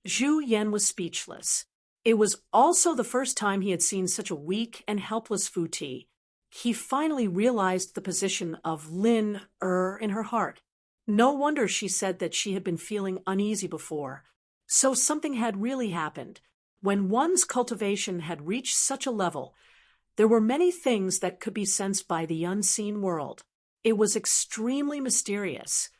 Zhu Yan was speechless. It was also the first time he had seen such a weak and helpless Fu Ti. He finally realized the position of Lin in her heart. No wonder she said that she had been feeling uneasy before. So something had really happened. When one's cultivation had reached such a level, there were many things that could be sensed by the unseen world. It was extremely mysterious.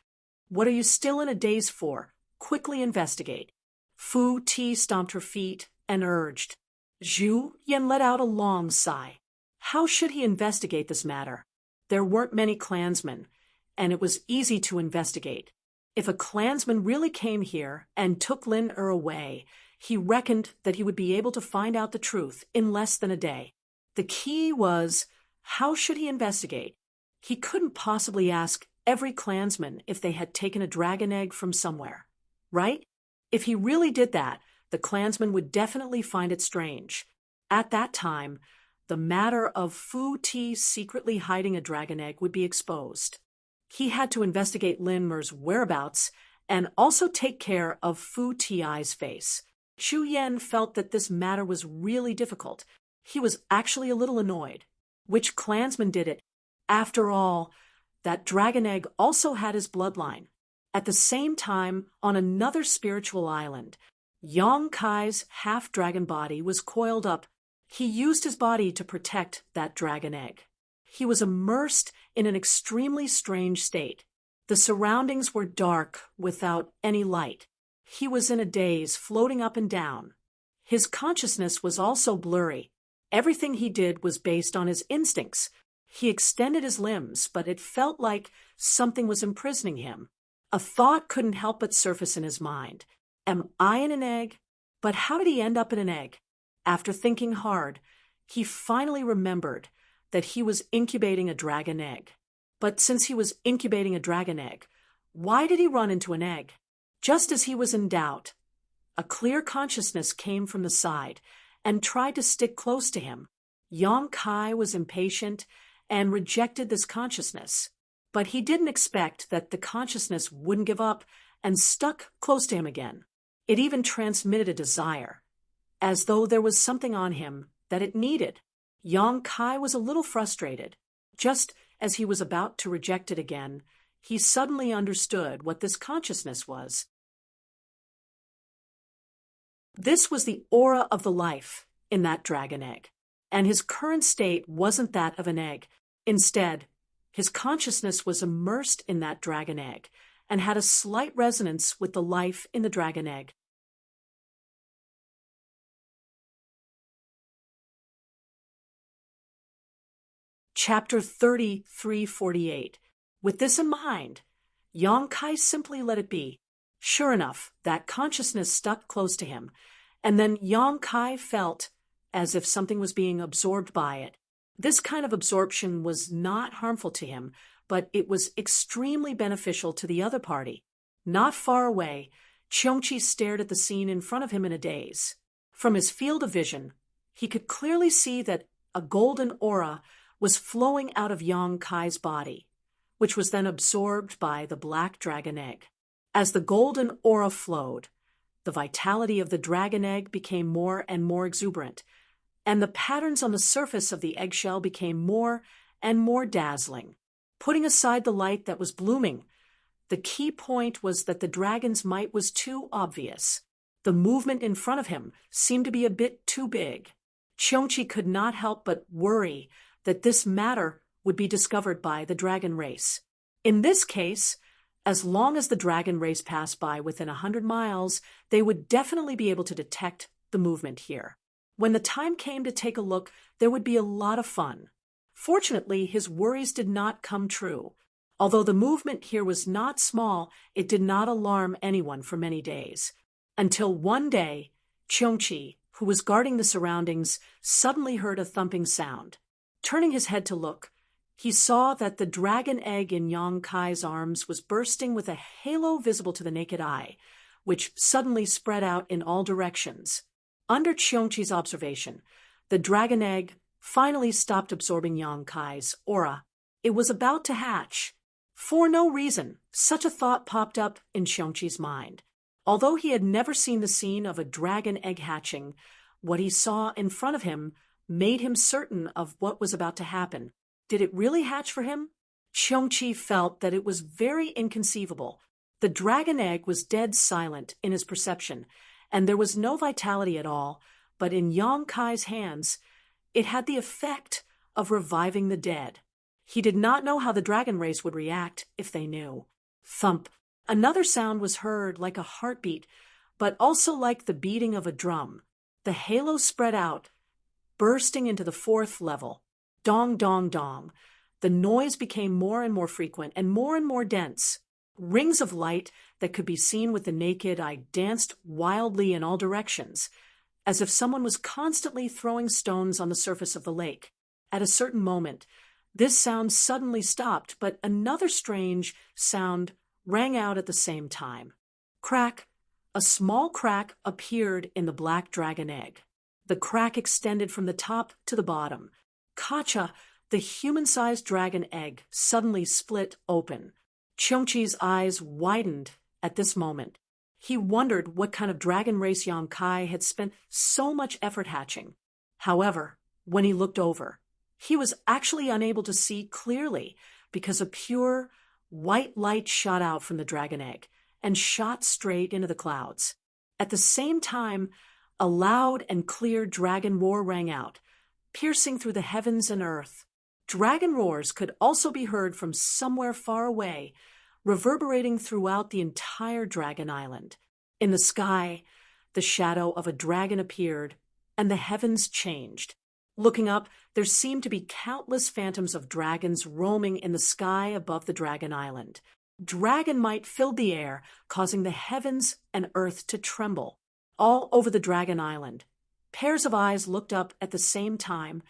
What are you still in a daze for? Quickly investigate. Fu Ti stomped her feet and urged. Zhu Yan let out a long sigh. How should he investigate this matter? There weren't many clansmen, and it was easy to investigate. If a clansman really came here and took Lin away, he reckoned that he would be able to find out the truth in less than a day. The key was, how should he investigate? He couldn't possibly ask every clansman if they had taken a dragon egg from somewhere, right? If he really did that, the clansmen would definitely find it strange. At that time, the matter of Fu Ti secretly hiding a dragon egg would be exposed. He had to investigate Lin Mer's whereabouts and also take care of Fu Ti's face. Zhu Yan felt that this matter was really difficult. He was actually a little annoyed. Which clansman did it? After all, that dragon egg also had his bloodline. At the same time, on another spiritual island, Yang Kai's half-dragon body was coiled up. He used his body to protect that dragon egg. He was immersed in an extremely strange state. The surroundings were dark, without any light. He was in a daze, floating up and down. His consciousness was also blurry. Everything he did was based on his instincts. He extended his limbs, but it felt like something was imprisoning him. A thought couldn't help but surface in his mind. Am I in an egg? But how did he end up in an egg? After thinking hard, he finally remembered that he was incubating a dragon egg. But since he was incubating a dragon egg, why did he run into an egg? Just as he was in doubt, a clear consciousness came from the side and tried to stick close to him. Yang Kai was impatient and rejected this consciousness. But he didn't expect that the consciousness wouldn't give up and stuck close to him again. It even transmitted a desire, as though there was something on him that it needed. Yang Kai was a little frustrated. Just as he was about to reject it again, he suddenly understood what this consciousness was. This was the aura of the life in that dragon egg, and his current state wasn't that of an egg. Instead, his consciousness was immersed in that dragon egg and had a slight resonance with the life in the dragon egg. Chapter 3348. With this in mind, Yang Kai simply let it be. Sure enough, that consciousness stuck close to him, and then Yang Kai felt as if something was being absorbed by it. This kind of absorption was not harmful to him, but it was extremely beneficial to the other party. Not far away, Cheongqi stared at the scene in front of him in a daze. From his field of vision, he could clearly see that a golden aura was flowing out of Yang Kai's body, which was then absorbed by the black dragon egg. As the golden aura flowed, the vitality of the dragon egg became more and more exuberant, and the patterns on the surface of the eggshell became more and more dazzling. Putting aside the light that was blooming, the key point was that the dragon's might was too obvious. The movement in front of him seemed to be a bit too big. Cheongqi could not help but worry that this matter would be discovered by the dragon race. In this case, as long as the dragon race passed by within 100 miles, they would definitely be able to detect the movement here. When the time came to take a look, there would be a lot of fun. Fortunately, his worries did not come true. Although the movement here was not small, it did not alarm anyone for many days. Until one day, Cheongchi, who was guarding the surroundings, suddenly heard a thumping sound. Turning his head to look, he saw that the dragon egg in Yang Kai's arms was bursting with a halo visible to the naked eye, which suddenly spread out in all directions. Under Cheongchi's observation, the dragon egg finally stopped absorbing Yang Kai's aura. It was about to hatch. For no reason, such a thought popped up in Cheongchi's mind. Although he had never seen the scene of a dragon egg hatching, what he saw in front of him made him certain of what was about to happen. Did it really hatch for him? Cheongchi felt that it was very inconceivable. The dragon egg was dead silent in his perception, and there was no vitality at all, but in Yang Kai's hands, it had the effect of reviving the dead. He did not know how the dragon race would react if they knew. Thump. Another sound was heard like a heartbeat, but also like the beating of a drum. The halo spread out, bursting into the fourth level. Dong, dong, dong. The noise became more and more frequent and more dense. Rings of light that could be seen with the naked eye danced wildly in all directions, as if someone was constantly throwing stones on the surface of the lake. At a certain moment, this sound suddenly stopped, but another strange sound rang out at the same time. Crack! A small crack appeared in the black dragon egg. The crack extended from the top to the bottom. Kacha, the human-sized dragon egg, suddenly split open. Cheongchi's eyes widened at this moment. He wondered what kind of dragon race Yang Kai had spent so much effort hatching. However, when he looked over, he was actually unable to see clearly because a pure, white light shot out from the dragon egg and shot straight into the clouds. At the same time, a loud and clear dragon roar rang out, piercing through the heavens and earth. Dragon roars could also be heard from somewhere far away, reverberating throughout the entire dragon island. In the sky, the shadow of a dragon appeared, and the heavens changed. Looking up, there seemed to be countless phantoms of dragons roaming in the sky above the dragon island. Dragon might filled the air, causing the heavens and earth to tremble. All over the dragon island, pairs of eyes looked up at the same time,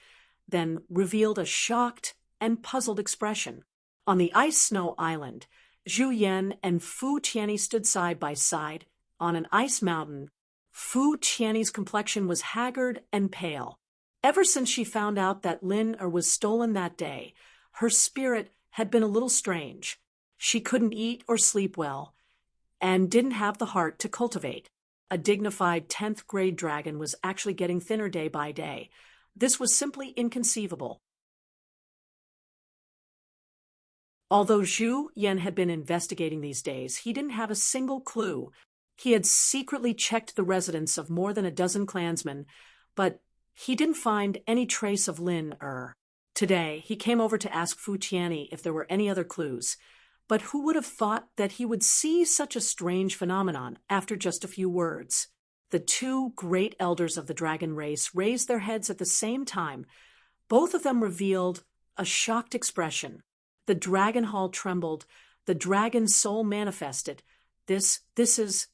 then revealed a shocked and puzzled expression. On the ice snow island, Zhu Yan and Fu Tianyi stood side by side on an ice mountain. Fu Tianyi's complexion was haggard and pale. Ever since she found out that Lin was stolen that day, her spirit had been a little strange. She couldn't eat or sleep well, and didn't have the heart to cultivate. A dignified 10th grade dragon was actually getting thinner day by day. This was simply inconceivable. Although Zhu Yan had been investigating these days, he didn't have a single clue. He had secretly checked the residence of more than a dozen clansmen, but he didn't find any trace of Lin. Today, he came over to ask Fu Tianyi if there were any other clues. But who would have thought that he would see such a strange phenomenon after just a few words? The two great elders of the dragon race raised their heads at the same time. Both of them revealed a shocked expression. The dragon hall trembled. The dragon's soul manifested. This is...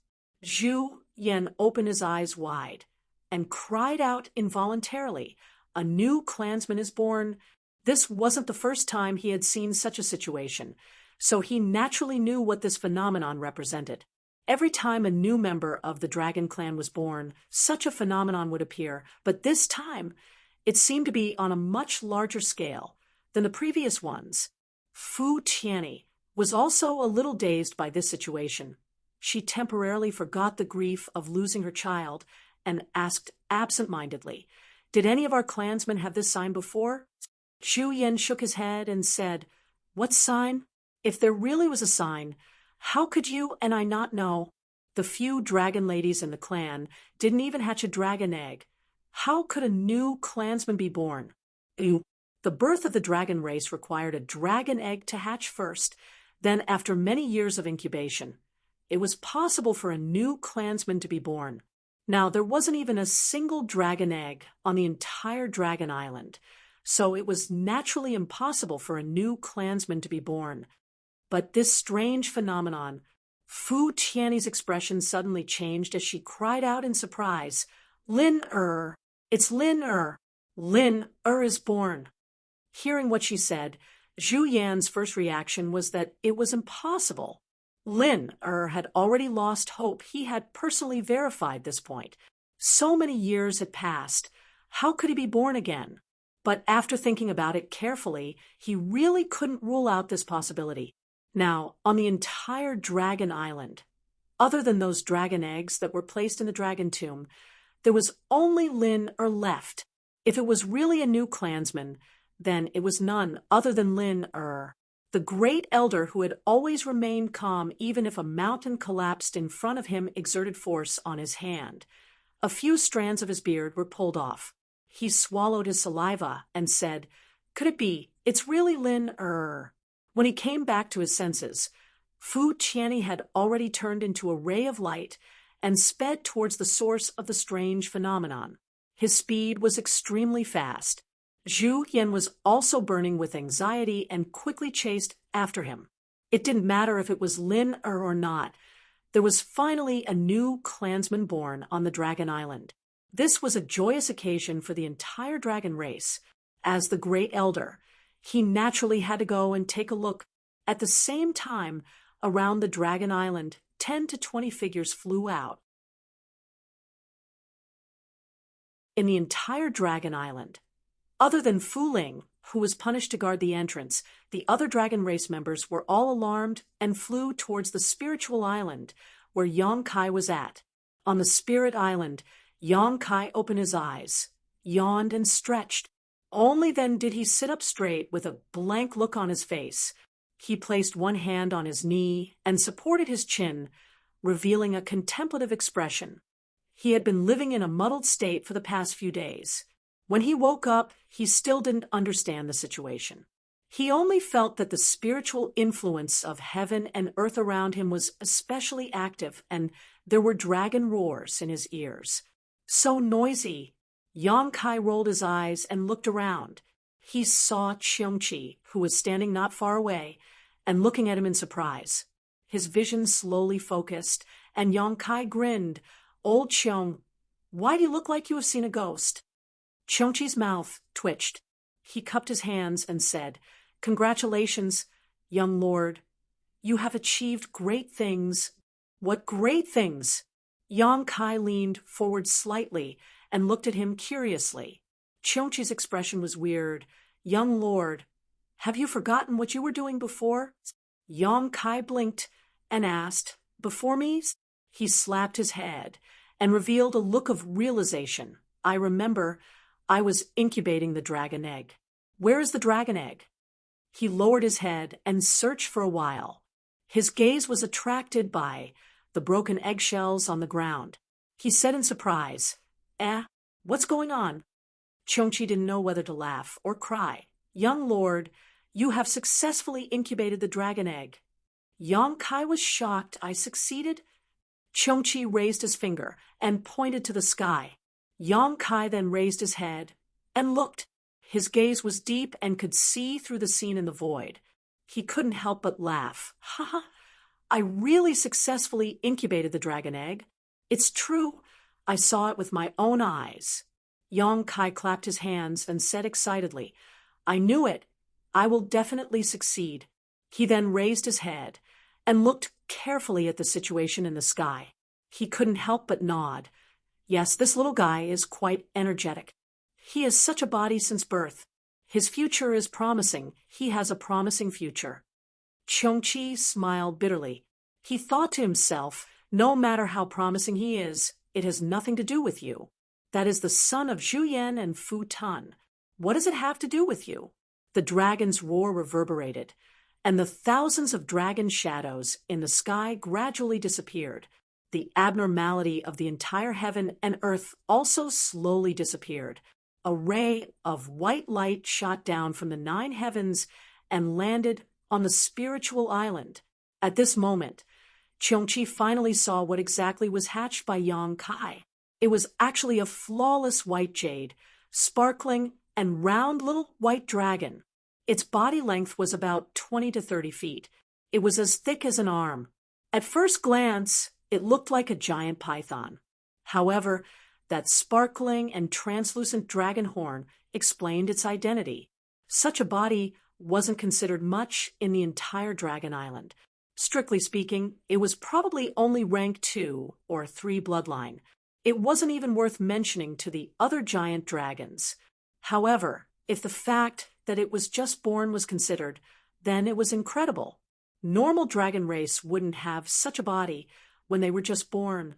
Zhu Yan opened his eyes wide and cried out involuntarily. A new clansman is born. This wasn't the first time he had seen such a situation, so he naturally knew what this phenomenon represented. Every time a new member of the dragon clan was born, such a phenomenon would appear, but this time it seemed to be on a much larger scale than the previous ones. Fu Tianyi was also a little dazed by this situation. She temporarily forgot the grief of losing her child and asked absent-mindedly, "Did any of our clansmen have this sign before?" Zhu Yan shook his head and said, "What sign? If there really was a sign, how could you and I not know? The few dragon ladies in the clan didn't even hatch a dragon egg. How could a new clansman be born? The birth of the dragon race required a dragon egg to hatch first, then after many years of incubation, it was possible for a new clansman to be born. Now, there wasn't even a single dragon egg on the entire dragon island, so it was naturally impossible for a new clansman to be born. But this strange phenomenon, Fu Tiany's expression suddenly changed as she cried out in surprise, "Lin-er! It's Lin-er! Lin-er is born!" Hearing what she said, Zhu Yan's first reaction was that it was impossible. Lin-er had already lost hope. He had personally verified this point. So many years had passed. How could he be born again? But after thinking about it carefully, he really couldn't rule out this possibility. Now, on the entire Dragon Island, other than those dragon eggs that were placed in the dragon tomb, there was only Lin-er left. If it was really a new clansman, then it was none other than Lin-er, the great elder who had always remained calm even if a mountain collapsed in front of him exerted force on his hand. A few strands of his beard were pulled off. He swallowed his saliva and said, "Could it be? It's really Lin-er." When he came back to his senses, Fu Tiany had already turned into a ray of light and sped towards the source of the strange phenomenon. His speed was extremely fast. Zhu Yan was also burning with anxiety and quickly chased after him. It didn't matter if it was Lin-er or not. There was finally a new clansman born on the Dragon Island. This was a joyous occasion for the entire dragon race. As the great elder, he naturally had to go and take a look. At the same time, around the Dragon Island, 10 to 20 figures flew out. In the entire Dragon Island, other than Fu Ling, who was punished to guard the entrance, the other dragon race members were all alarmed and flew towards the spiritual island where Yong Kai was at. On the spirit island, Yong Kai opened his eyes, yawned and stretched. Only then did he sit up straight with a blank look on his face. He placed one hand on his knee and supported his chin, revealing a contemplative expression. He had been living in a muddled state for the past few days. When he woke up, he still didn't understand the situation. He only felt that the spiritual influence of heaven and earth around him was especially active, and there were dragon roars in his ears. So noisy. Yong Kai rolled his eyes and looked around. He saw Cheongqi, who was standing not far away, and looking at him in surprise. His vision slowly focused, and Yong Kai grinned. "Old Cheong, why do you look like you have seen a ghost?" Cheongqi's mouth twitched. He cupped his hands and said, "Congratulations, young lord. You have achieved great things." "What great things?" Yong Kai leaned forward slightly and looked at him curiously. Cheongqi's expression was weird. "Young lord, have you forgotten what you were doing before?" Yong Kai blinked and asked, "Before me?" He slapped his head and revealed a look of realization. "I remember. I was incubating the dragon egg." "Where is the dragon egg?" He lowered his head and searched for a while. His gaze was attracted by the broken eggshells on the ground. He said in surprise, What's going on?" Cheongqi didn't know whether to laugh or cry. "Young lord, you have successfully incubated the dragon egg." Yong Kai was shocked. "I succeeded?" Cheongqi raised his finger and pointed to the sky. Yong Kai then raised his head and looked. His gaze was deep and could see through the scene in the void. He couldn't help but laugh. "Ha ha! I really successfully incubated the dragon egg. It's true. I saw it with my own eyes." Yong Kai clapped his hands and said excitedly, "I knew it. I will definitely succeed." He then raised his head and looked carefully at the situation in the sky. He couldn't help but nod. Yes, this little guy is quite energetic. He has such a body since birth. His future is promising. He has a promising future. Cheongqi smiled bitterly. He thought to himself, "No matter how promising he is, it has nothing to do with you. That is the son of Zhu Yan and Fu Tan. What does it have to do with you?" The dragon's roar reverberated, and the thousands of dragon shadows in the sky gradually disappeared. The abnormality of the entire heaven and earth also slowly disappeared. A ray of white light shot down from the 9 heavens and landed on the spiritual island. At this moment, Cheongqi finally saw what exactly was hatched by Yong Kai. It was actually a flawless white jade, sparkling and round little white dragon. Its body length was about 20 to 30 feet. It was as thick as an arm. At first glance, it looked like a giant python. However, that sparkling and translucent dragon horn explained its identity. Such a body wasn't considered much in the entire Dragon Island. Strictly speaking, it was probably only rank 2 or 3 bloodline. It wasn't even worth mentioning to the other giant dragons. However, if the fact that it was just born was considered, then it was incredible. Normal dragon race wouldn't have such a body when they were just born.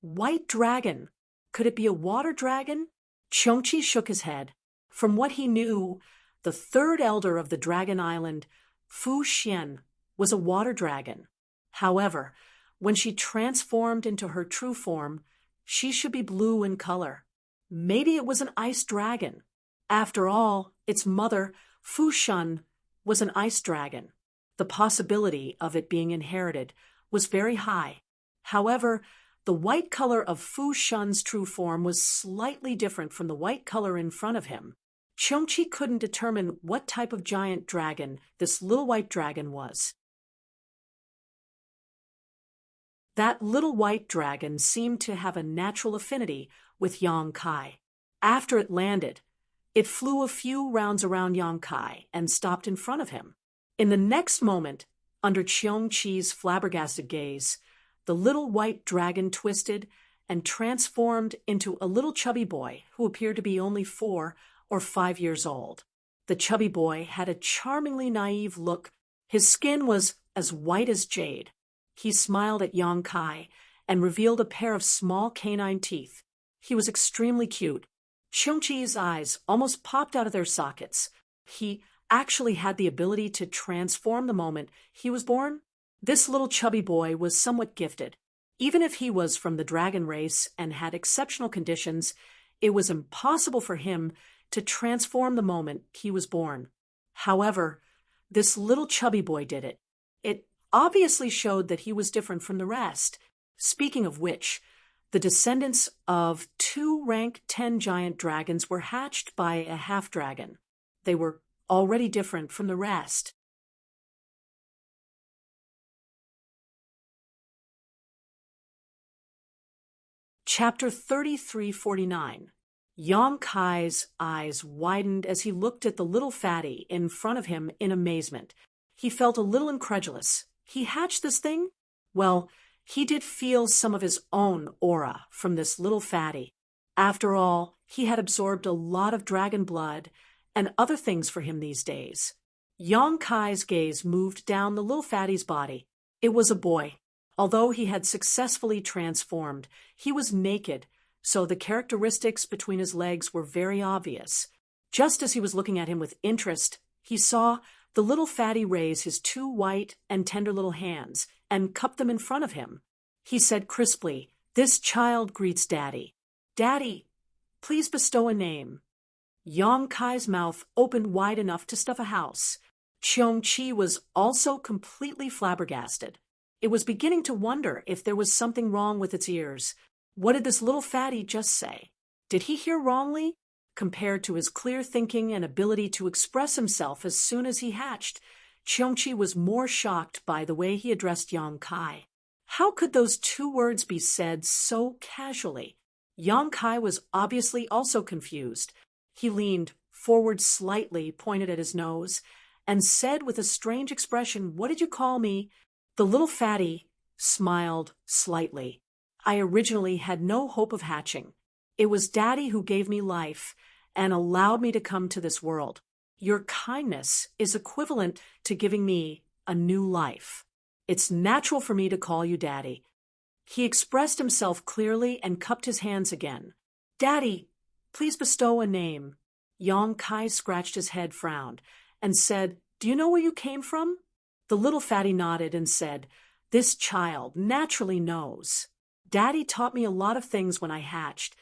White dragon. Could it be a water dragon? Cheongchi shook his head. From what he knew, the third elder of the Dragon Island, Fu Xian, was a water dragon. However, when she transformed into her true form, she should be blue in color. Maybe it was an ice dragon. After all, its mother, Fu Shan, was an ice dragon. The possibility of it being inherited was very high. However, the white color of Fu Shan's true form was slightly different from the white color in front of him. Cheongchi couldn't determine what type of giant dragon this little white dragon was. That little white dragon seemed to have a natural affinity with Yang Kai. After it landed, it flew a few rounds around Yang Kai and stopped in front of him. In the next moment, under Cheongchi's flabbergasted gaze, the little white dragon twisted and transformed into a little chubby boy who appeared to be only 4 or 5 years old. The chubby boy had a charmingly naive look. His skin was as white as jade. He smiled at Yang Kai and revealed a pair of small canine teeth. He was extremely cute. Cheongchi's eyes almost popped out of their sockets. He actually had the ability to transform the moment he was born. This little chubby boy was somewhat gifted. Even if he was from the dragon race and had exceptional conditions, it was impossible for him to transform the moment he was born. However, this little chubby boy did it. It obviously showed that he was different from the rest. Speaking of which, the descendants of 2 rank 10 giant dragons were hatched by a half-dragon. They were already different from the rest. Chapter 3349. Yang Kai's eyes widened as he looked at the little fatty in front of him in amazement. He felt a little incredulous. He hatched this thing? Well, he did feel some of his own aura from this little fatty. After all, he had absorbed a lot of dragon blood and other things for him these days. Yang Kai's gaze moved down the little fatty's body. It was a boy. Although he had successfully transformed, he was naked, so the characteristics between his legs were very obvious. Just as he was looking at him with interest, he saw the little fatty raise his 2 white and tender little hands and cup them in front of him. He said crisply, "This child greets Daddy. Daddy, please bestow a name." Yang Kai's mouth opened wide enough to stuff a house. Cheongchi was also completely flabbergasted. It was beginning to wonder if there was something wrong with its ears. What did this little fatty just say? Did he hear wrongly? Compared to his clear thinking and ability to express himself as soon as he hatched, Cheongchi was more shocked by the way he addressed Yang Kai. How could those 2 words be said so casually? Yang Kai was obviously also confused. He leaned forward slightly, pointed at his nose, and said with a strange expression, "What did you call me?" The little fatty smiled slightly. "I originally had no hope of hatching. It was Daddy who gave me life and allowed me to come to this world. Your kindness is equivalent to giving me a new life. It's natural for me to call you Daddy." He expressed himself clearly and cupped his hands again. "Daddy, please bestow a name." Yang Kai scratched his head, frowned, and said, "Do you know where you came from?" The little fatty nodded and said, "This child naturally knows. Daddy taught me a lot of things when I hatched."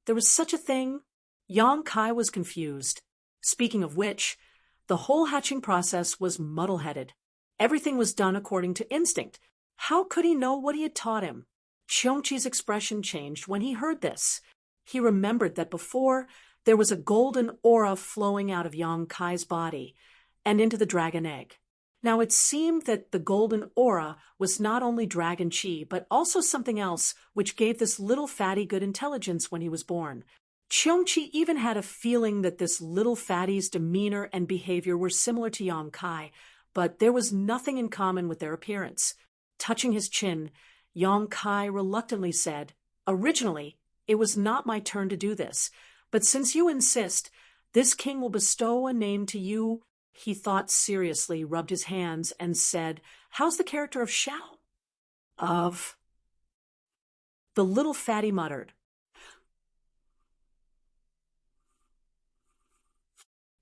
There was such a thing? Yang Kai was confused. Speaking of which, the whole hatching process was muddle-headed. Everything was done according to instinct. How could he know what he had taught him? Cheongchi's expression changed when he heard this. He remembered that before, There was a golden aura flowing out of Yang Kai's body and into the dragon egg. Now it seemed that the golden aura was not only dragon chi, but also something else which gave this little fatty good intelligence when he was born. Cheongchi even had a feeling that this little fatty's demeanor and behavior were similar to Yang Kai, but there was nothing in common with their appearance. Touching his chin, Yang Kai reluctantly said, "Originally, it was not my turn to do this, but since you insist, this king will bestow a name to you." He thought seriously, rubbed his hands, and said, "How's the character of Shao?" "Of?" The little fatty muttered.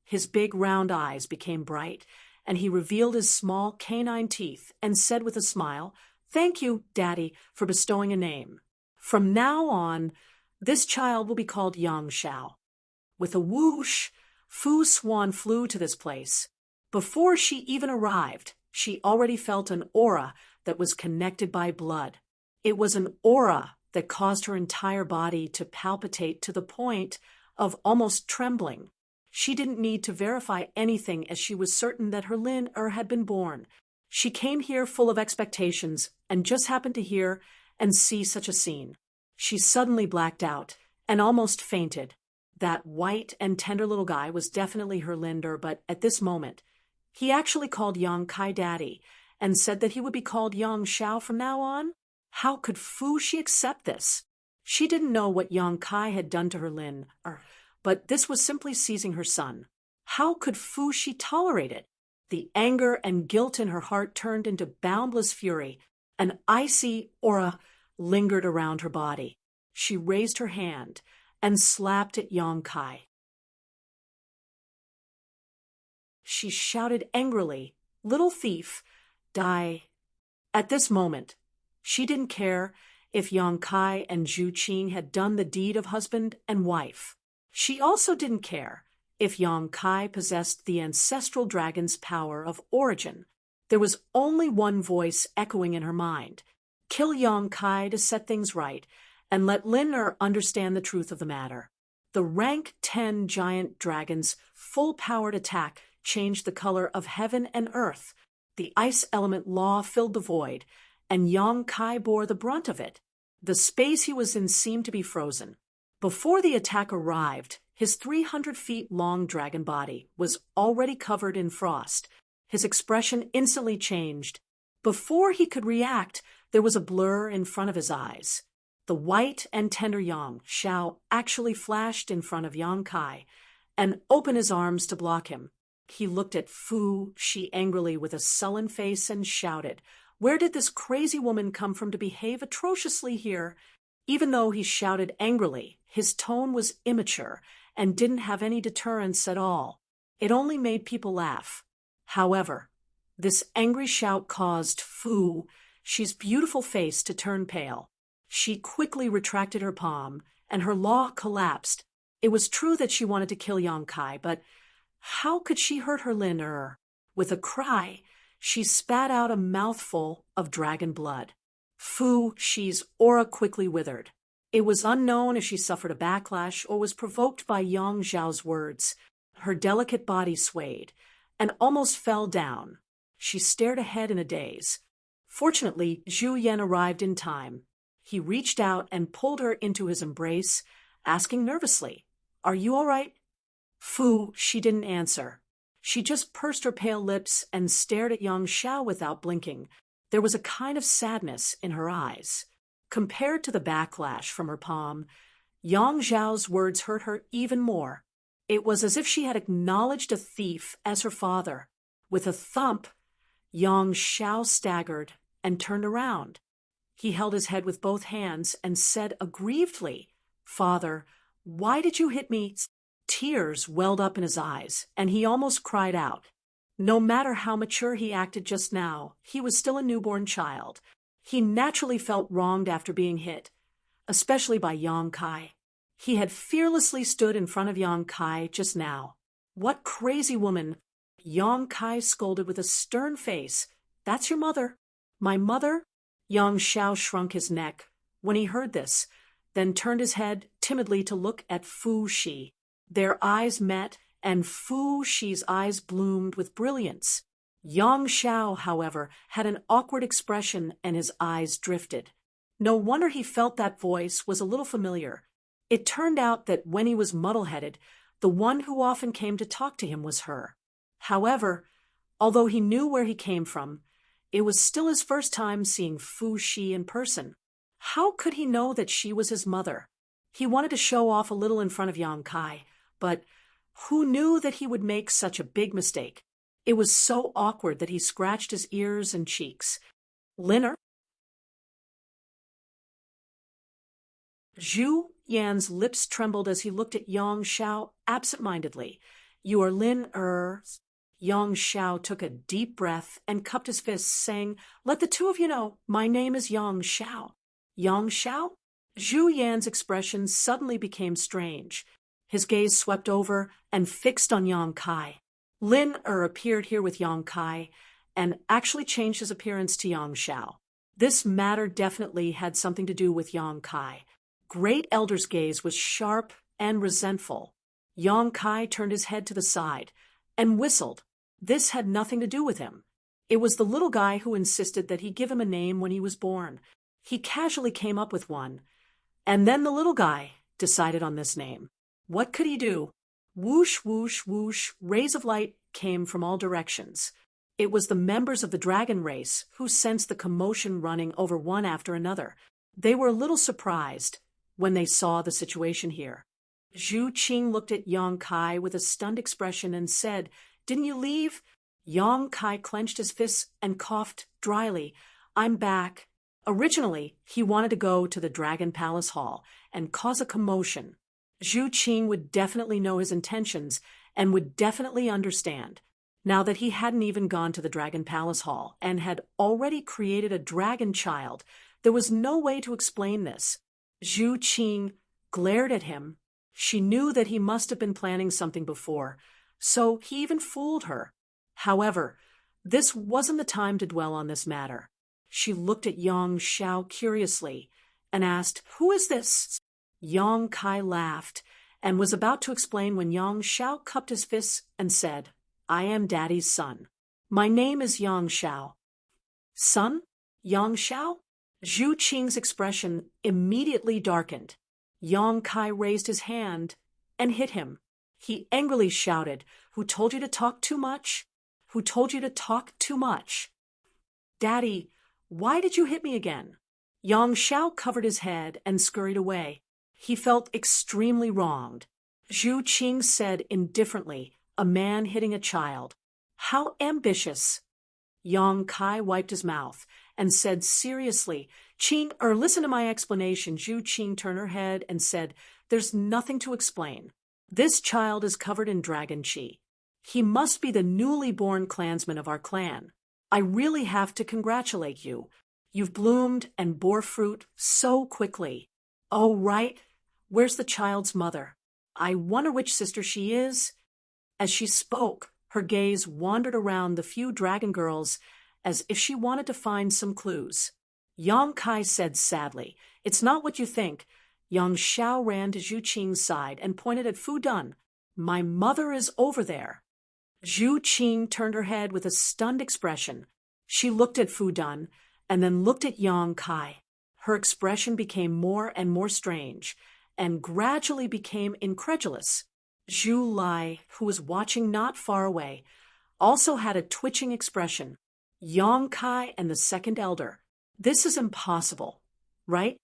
His big round eyes became bright, and he revealed his small canine teeth and said with a smile, "Thank you, Daddy, for bestowing a name. From now on, this child will be called Yang Shao." With a whoosh, Fu Swan flew to this place. Before she even arrived, she already felt an aura that was connected by blood. It was an aura that caused her entire body to palpitate to the point of almost trembling. She didn't need to verify anything as she was certain that her Lin had been born. She came here full of expectations and just happened to hear and see such a scene. She suddenly blacked out and almost fainted. That white and tender little guy was definitely her Linder, but at this moment, he actually called Yang Kai Daddy and said that he would be called Yang Shao from now on. How could Fu Shi accept this? She didn't know what Yang Kai had done to her Lin, but this was simply seizing her son. How could Fu Shi tolerate it? The anger and guilt in her heart turned into boundless fury. An icy aura lingered around her body. She raised her hand and slapped at Yang Kai. She shouted angrily, "Little thief, die." At this moment, she didn't care if Yang Kai and Zhu Qing had done the deed of husband and wife. She also didn't care if Yang Kai possessed the ancestral dragon's power of origin. There was only one voice echoing in her mind: kill Yang Kai to set things right, and let Lin understand the truth of the matter. The rank 10 giant dragon's full-powered attack changed the color of heaven and earth. The ice element law filled the void, and Yang Kai bore the brunt of it. The space he was in seemed to be frozen. Before the attack arrived, his 300 feet long dragon body was already covered in frost. His expression instantly changed. Before he could react, there was a blur in front of his eyes. The white and tender Yang Shao actually flashed in front of Yang Kai and opened his arms to block him. He looked at Fu Shi angrily with a sullen face and shouted, "Where did this crazy woman come from to behave atrociously here?" Even though he shouted angrily, his tone was immature and didn't have any deterrence at all. It only made people laugh. However, this angry shout caused Fu Shi's beautiful face to turn pale. She quickly retracted her palm, and her law collapsed. It was true that she wanted to kill Yang Kai, but how could she hurt her Lin? With a cry, she spat out a mouthful of dragon blood. Fu Shi's aura quickly withered. It was unknown if she suffered a backlash or was provoked by Yang Zhao's words. Her delicate body swayed and almost fell down. She stared ahead in a daze. Fortunately, Zhu Yan arrived in time. He reached out and pulled her into his embrace, asking nervously, "Are you all right?" She didn't answer. She just pursed her pale lips and stared at Yang Shao without blinking. There was a kind of sadness in her eyes. Compared to the backlash from her palm, Yang Zhao's words hurt her even more. It was as if she had acknowledged a thief as her father. With a thump, Yang Shao staggered and turned around. He held his head with both hands and said aggrievedly, "Father, why did you hit me?" Tears welled up in his eyes, and he almost cried out. No matter how mature he acted just now, he was still a newborn child. He naturally felt wronged after being hit, especially by Yang Kai. He had fearlessly stood in front of Yang Kai just now. "What crazy woman!" Yang Kai scolded with a stern face. "That's your mother." "My mother?" Yang Shao shrunk his neck when he heard this, then turned his head timidly to look at Fu Shi. Their eyes met, and Fu Shi's eyes bloomed with brilliance. Yang Xiao, however, had an awkward expression and his eyes drifted. No wonder he felt that voice was a little familiar. It turned out that when he was muddle-headed, the one who often came to talk to him was her. However, although he knew where he came from, it was still his first time seeing Fu Shi in person. How could he know that she was his mother? He wanted to show off a little in front of Yang Kai, but who knew that he would make such a big mistake? It was so awkward that he scratched his ears and cheeks. Linner? Zhu Yan's lips trembled as he looked at Yang Xiao absent-mindedly. You are Lin. Yang Xiao took a deep breath and cupped his fists, saying, Let the two of you know, my name is Yang Xiao. Yang Xiao? Zhu Yan's expression suddenly became strange. His gaze swept over and fixed on Yang Kai. Lin appeared here with Yang Kai and actually changed his appearance to Yang Xiao. This matter definitely had something to do with Yang Kai. Great Elder's gaze was sharp and resentful. Yang Kai turned his head to the side and whistled. This had nothing to do with him. It was the little guy who insisted that he give him a name when he was born. He casually came up with one, and then the little guy decided on this name. What could he do? Whoosh, whoosh, whoosh, rays of light came from all directions. It was the members of the dragon race who sensed the commotion running over one after another. They were a little surprised when they saw the situation here. Zhu Qing looked at Yang Kai with a stunned expression and said, Didn't you leave? Yang Kai clenched his fists and coughed dryly. I'm back. Originally, he wanted to go to the Dragon Palace Hall and cause a commotion. Zhu Qing would definitely know his intentions and would definitely understand. Now that he hadn't even gone to the Dragon Palace Hall and had already created a dragon child, there was no way to explain this. Zhu Qing glared at him. She knew that he must have been planning something before, so he even fooled her. However, this wasn't the time to dwell on this matter. She looked at Yang Xiao curiously and asked, Who is this? Yang Kai laughed and was about to explain when Yang Xiao cupped his fists and said, I am Daddy's son. My name is Yang Xiao. Son? Yang Xiao? Zhu Qing's expression immediately darkened. Yang Kai raised his hand and hit him. He angrily shouted, Who told you to talk too much? Who told you to talk too much? Daddy, why did you hit me again? Yang Xiao covered his head and scurried away. He felt extremely wronged. Zhu Qing said indifferently, A man hitting a child. How ambitious. Yang Kai wiped his mouth and said seriously, listen to my explanation. Zhu Qing turned her head and said, There's nothing to explain. This child is covered in dragon chi. He must be the newly born clansman of our clan. I really have to congratulate you. You've bloomed and bore fruit so quickly. Oh, right. Where's the child's mother? I wonder which sister she is. As she spoke, her gaze wandered around the few dragon girls as if she wanted to find some clues. Yang Kai said sadly, It's not what you think. Yang Xiao ran to Zhu Qing's side and pointed at Fu Dan. My mother is over there. Zhu Qing turned her head with a stunned expression. She looked at Fu Dan and then looked at Yang Kai. Her expression became more and more strange and gradually became incredulous. Zhu Lai, who was watching not far away, also had a twitching expression. Yang Kai and the second elder. This is impossible, right?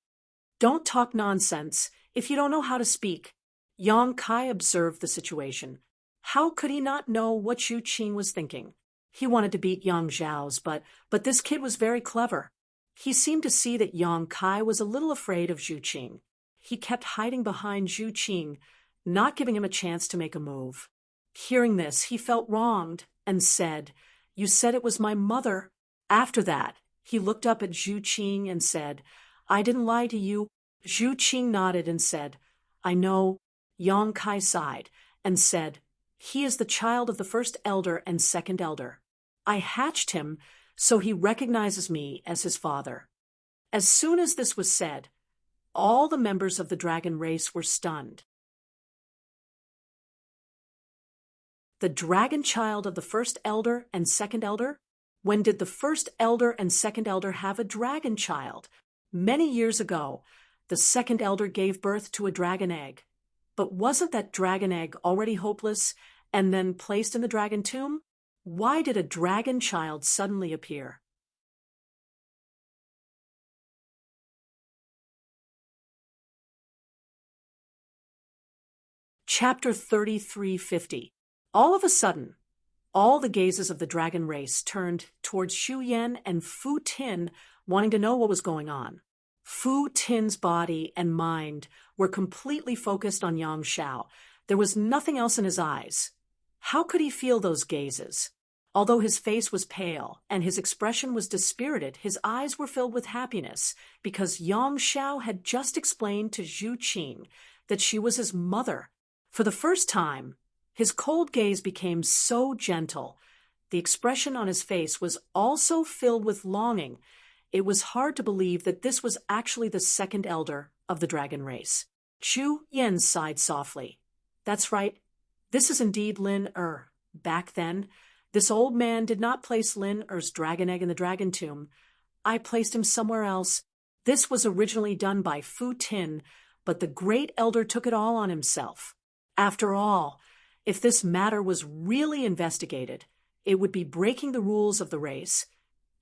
Don't talk nonsense if you don't know how to speak. Yang Kai observed the situation. How could he not know what Zhu Qing was thinking? He wanted to beat Yang Zhao's, but this kid was very clever. He seemed to see that Yang Kai was a little afraid of Zhu Qing. He kept hiding behind Zhu Qing, not giving him a chance to make a move. Hearing this, he felt wronged and said, You said it was my mother. After that, he looked up at Zhu Qing and said, I didn't lie to you. Zhu Qing nodded and said, I know. Yang Kai sighed and said, He is the child of the first elder and second elder. I hatched him, so he recognizes me as his father. As soon as this was said, all the members of the dragon race were stunned. The dragon child of the first elder and second elder? When did the first elder and second elder have a dragon child? Many years ago, the second elder gave birth to a dragon egg. But wasn't that dragon egg already hopeless and then placed in the dragon tomb? Why did a dragon child suddenly appear? Chapter 3350. All of a sudden, all the gazes of the dragon race turned towards Xu Yan and Fu Tin, wanting to know what was going on. Fu Tin's body and mind were completely focused on Yang Xiao. There was nothing else in his eyes. How could he feel those gazes? Although his face was pale and his expression was dispirited, his eyes were filled with happiness because Yang Xiao had just explained to Zhu Qing that she was his mother. For the first time, his cold gaze became so gentle. The expression on his face was also filled with longing. It was hard to believe that this was actually the second elder of the dragon race. Chu Yan sighed softly. That's right. This is indeed Lin Er. Back then, this old man did not place Lin Er's dragon egg in the dragon tomb. I placed him somewhere else. This was originally done by Fu Tin, but the great elder took it all on himself. After all, if this matter was really investigated, it would be breaking the rules of the race.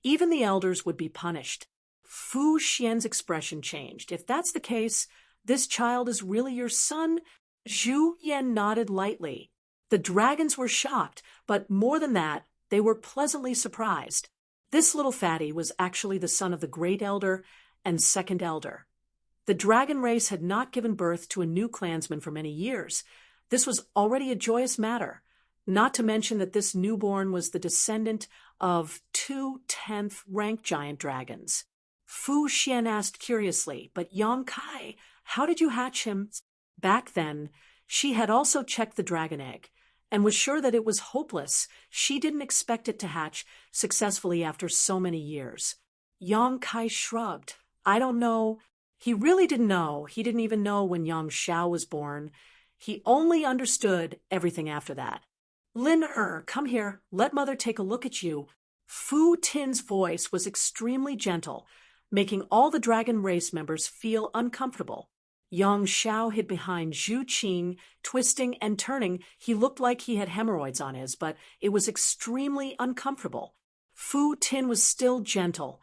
Even the elders would be punished. Fu Xian's expression changed. If that's the case, this child is really your son? Zhu Yan nodded lightly. The dragons were shocked, but more than that, they were pleasantly surprised. This little fatty was actually the son of the great elder and second elder. The dragon race had not given birth to a new clansman for many years. This was already a joyous matter, not to mention that this newborn was the descendant of 2 10th-rank giant dragons. Fu Xian asked curiously, but Yang Kai, how did you hatch him? Back then, she had also checked the dragon egg and was sure that it was hopeless. She didn't expect it to hatch successfully after so many years. Yang Kai shrugged. I don't know. He really didn't know. He didn't even know when Yang Xiao was born. He only understood everything after that. Lin Er, come here. Let mother take a look at you. Fu Tin's voice was extremely gentle, making all the dragon race members feel uncomfortable. Yang Xiao hid behind Zhu Qing, twisting and turning. He looked like he had hemorrhoids on his, but it was extremely uncomfortable. Fu Tin was still gentle.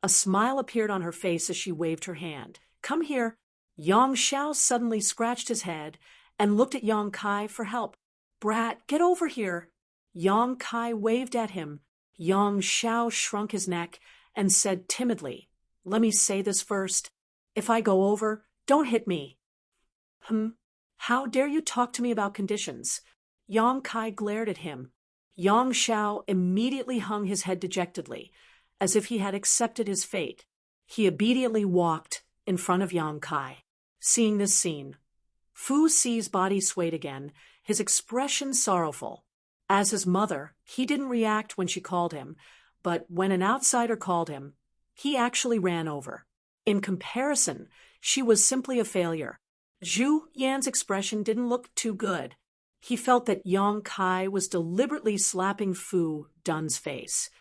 A smile appeared on her face as she waved her hand. Come here. Yang Xiao suddenly scratched his head and looked at Yang Kai for help. Brat, get over here. Yang Kai waved at him. Yang Xiao shrunk his neck and said timidly, Let me say this first. If I go over, don't hit me. How dare you talk to me about conditions? Yang Kai glared at him. Yang Xiao immediately hung his head dejectedly, as if he had accepted his fate. He obediently walked in front of Yang Kai. Seeing this scene, Fu Si's body swayed again, his expression sorrowful. As his mother, he didn't react when she called him, but when an outsider called him, he actually ran over. In comparison, she was simply a failure. Zhu Yan's expression didn't look too good. He felt that Yang Kai was deliberately slapping Fu Dun's face.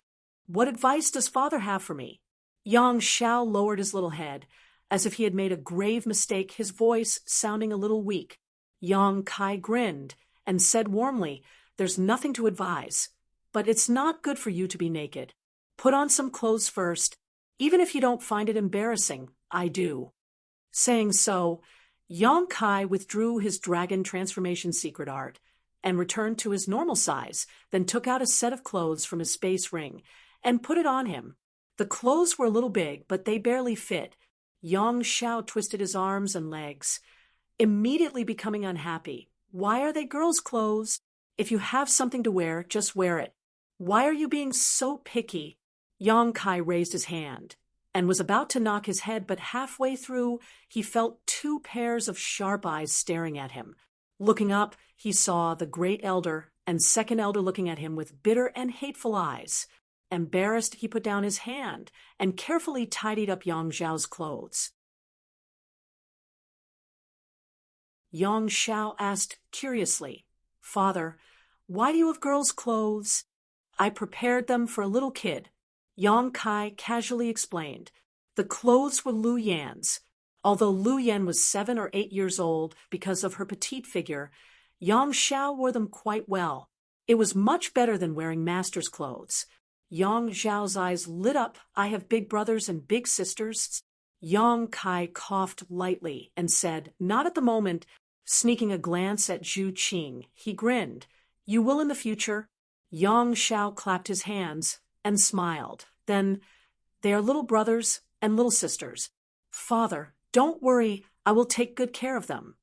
What advice does father have for me? Yang Xiao lowered his little head, as if he had made a grave mistake, his voice sounding a little weak. Yang Kai grinned and said warmly, There's nothing to advise, but it's not good for you to be naked. Put on some clothes first. Even if you don't find it embarrassing, I do. Saying so, Yang Kai withdrew his dragon transformation secret art and returned to his normal size, then took out a set of clothes from his space ring and put it on him. The clothes were a little big, but they barely fit. Yang Xiao twisted his arms and legs, immediately becoming unhappy. Why are they girls' clothes? If you have something to wear, just wear it. Why are you being so picky? Yang Kai raised his hand and was about to knock his head, but halfway through, he felt 2 pairs of sharp eyes staring at him. Looking up, he saw the great elder and second elder looking at him with bitter and hateful eyes. Embarrassed, he put down his hand and carefully tidied up Yang Xiao's clothes. Yang Xiao asked curiously, Father, Why do you have girls' clothes? I prepared them for a little kid, Yang Kai casually explained. The clothes were Lu Yan's. Although Lu Yan was 7 or 8 years old because of her petite figure, Yang Xiao wore them quite well. It was much better than wearing master's clothes. Yang Xiao's eyes lit up. I have big brothers and big sisters. Yang Kai coughed lightly and said, not at the moment, sneaking a glance at Zhu Qing. He grinned. You will in the future. Yang Xiao clapped his hands and smiled. Then, they are little brothers and little sisters. Father, don't worry, I will take good care of them.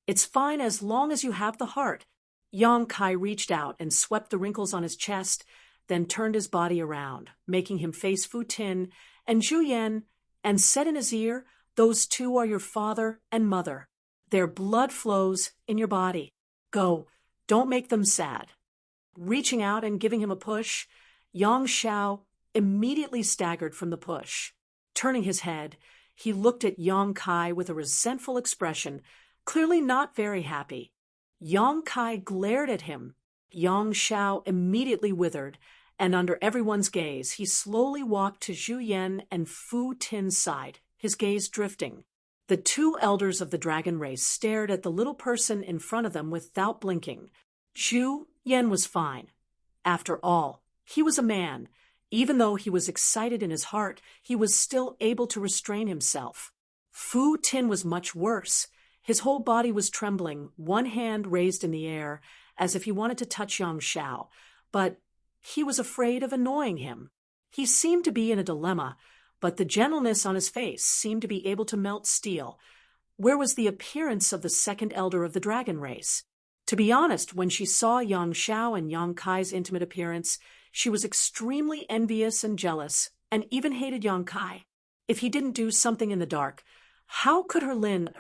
It's fine as long as you have the heart. Yang Kai reached out and swept the wrinkles on his chest, then turned his body around, making him face Fu Tin and Zhu Yan, and said in his ear, those two are your father and mother. Their blood flows in your body. Go, don't make them sad. Reaching out and giving him a push, Yang Xiao immediately staggered from the push. Turning his head, he looked at Yang Kai with a resentful expression, clearly not very happy. Yang Kai glared at him. Yang Xiao immediately withered, and under everyone's gaze, he slowly walked to Zhu Yan and Fu Tin's side, his gaze drifting. The two elders of the dragon race stared at the little person in front of them without blinking. Zhu Yan was fine. After all, he was a man. Even though he was excited in his heart, he was still able to restrain himself. Fu Tin was much worse. His whole body was trembling, one hand raised in the air, as if he wanted to touch Yang Xiao, but he was afraid of annoying him. He seemed to be in a dilemma, but the gentleness on his face seemed to be able to melt steel. Where was the appearance of the second elder of the dragon race? To be honest, when she saw Yang Xiao and Yang Kai's intimate appearance, she was extremely envious and jealous, and even hated Yang Kai. If he didn't do something in the dark, how could her Lin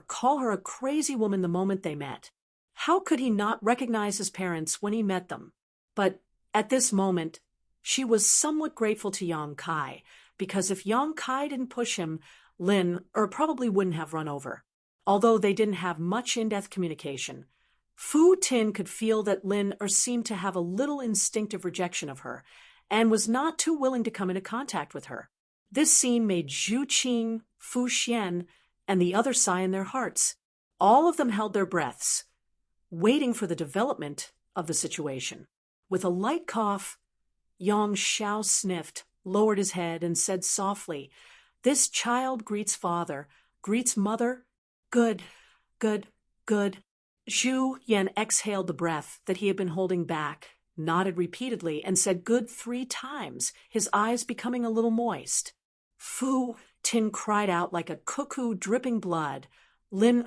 call her a crazy woman the moment they met? How could he not recognize his parents when he met them? But at this moment, she was somewhat grateful to Yang Kai, because if Yang Kai didn't push him, Lin probably wouldn't have run over. Although they didn't have much in-depth communication, Fu Tin could feel that Lin seemed to have a little instinctive rejection of her, and was not too willing to come into contact with her. This scene made Zhu Qing, Fu Xian, and the other sigh in their hearts. All of them held their breaths, waiting for the development of the situation. With a light cough, Yang Xiao sniffed, lowered his head, and said softly, "This child greets father, greets mother. Good, good, good." Zhu Yan exhaled the breath that he had been holding back, nodded repeatedly, and said good 3 times, his eyes becoming a little moist. Fu Tin cried out like a cuckoo dripping blood. Lin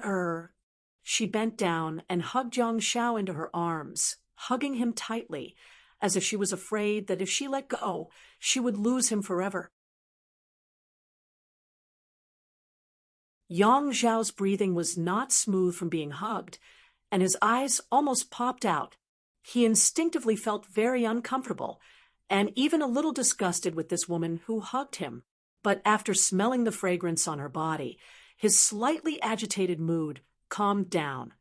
She bent down and hugged Yang Xiao into her arms, hugging him tightly, as if she was afraid that if she let go, she would lose him forever. Yang Xiao's breathing was not smooth from being hugged, and his eyes almost popped out. He instinctively felt very uncomfortable, and even a little disgusted with this woman who hugged him. But after smelling the fragrance on her body, his slightly agitated mood calmed down,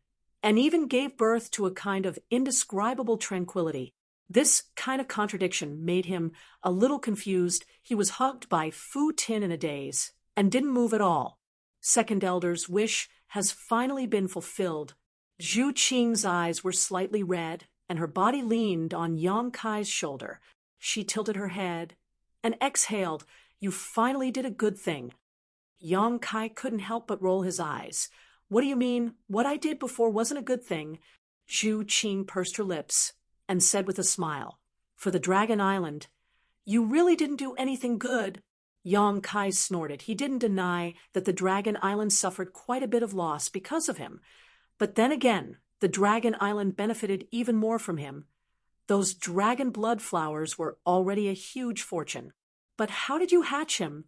and even gave birth to a kind of indescribable tranquility. This kind of contradiction made him a little confused. He was hugged by Fu Tin in a daze, and didn't move at all. Second elder's wish has finally been fulfilled. Zhu Qing's eyes were slightly red, and her body leaned on Yang Kai's shoulder. She tilted her head and exhaled. "You finally did a good thing." Yang Kai couldn't help but roll his eyes. "What do you mean? What I did before wasn't a good thing?" Zhu Qing pursed her lips and said with a smile, "For the Dragon Island, you really didn't do anything good." Yang Kai snorted. He didn't deny that the Dragon Island suffered quite a bit of loss because of him. But then again, the Dragon Island benefited even more from him. Those dragon blood flowers were already a huge fortune. "But how did you hatch him?"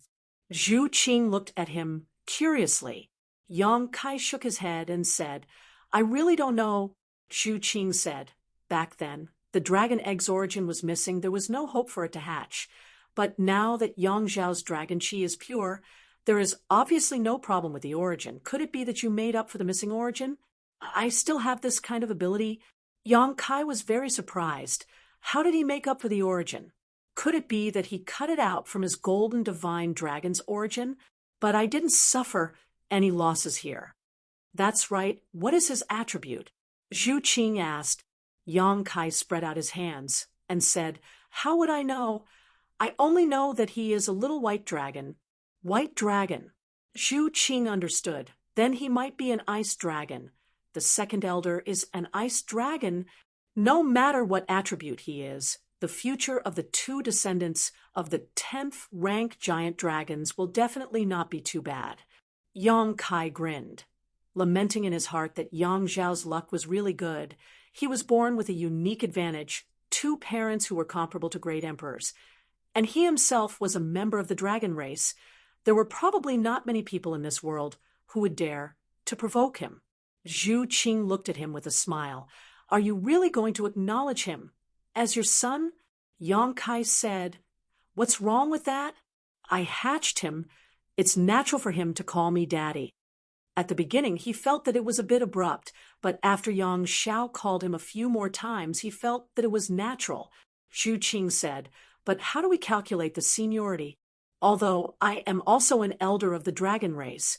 Zhu Qing looked at him curiously. Yang Kai shook his head and said, "I really don't know." Zhu Qing said, "Back then, the dragon egg's origin was missing. There was no hope for it to hatch. But now that Yang Zhao's dragon chi is pure, there is obviously no problem with the origin. Could it be that you made up for the missing origin? I still have this kind of ability. Yang Kai was very surprised. How did he make up for the origin? Could it be that he cut it out from his golden divine dragon's origin? But I didn't suffer any losses here. That's right. What is his attribute? Zhu Qing asked. Yang Kai spread out his hands and said, How would I know? I only know that he is a little white dragon. White dragon. Zhu Qing understood. Then he might be an ice dragon. The second elder is an ice dragon. No matter what attribute he is, the future of the two descendants of the 10th rank giant dragons will definitely not be too bad. Yang Kai grinned, lamenting in his heart that Yang Zhao's luck was really good. He was born with a unique advantage, two parents who were comparable to great emperors, and he himself was a member of the dragon race. There were probably not many people in this world who would dare to provoke him. Zhu Qing looked at him with a smile. Are you really going to acknowledge him as your son? Yang Kai said. What's wrong with that? I hatched him. It's natural for him to call me daddy. At the beginning, he felt that it was a bit abrupt, but after Yang Xiao called him a few more times, he felt that it was natural. Zhu Qing said, But how do we calculate the seniority? Although I am also an elder of the dragon race,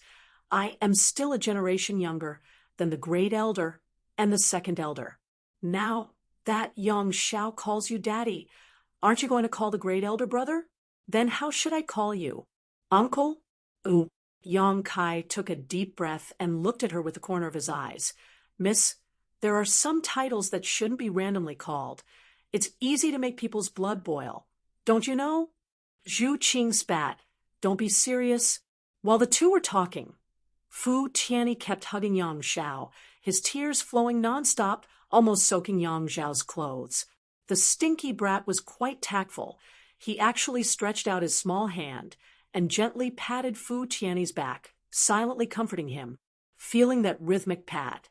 I am still a generation younger than the great elder and the second elder. Now that Yang Xiao calls you daddy, aren't you going to call the great elder brother? Then how should I call you? Uncle? Ooh. Yang Kai took a deep breath and looked at her with the corner of his eyes. Miss, there are some titles that shouldn't be randomly called. It's easy to make people's blood boil. Don't you know? Zhu Qing spat. Don't be serious. While the two were talking, Fu Tianyi kept hugging Yang Xiao, his tears flowing nonstop, almost soaking Yang Zhao's clothes. The stinky brat was quite tactful. He actually stretched out his small hand and gently patted Fu Tianyi's back, silently comforting him. Feeling that rhythmic pat,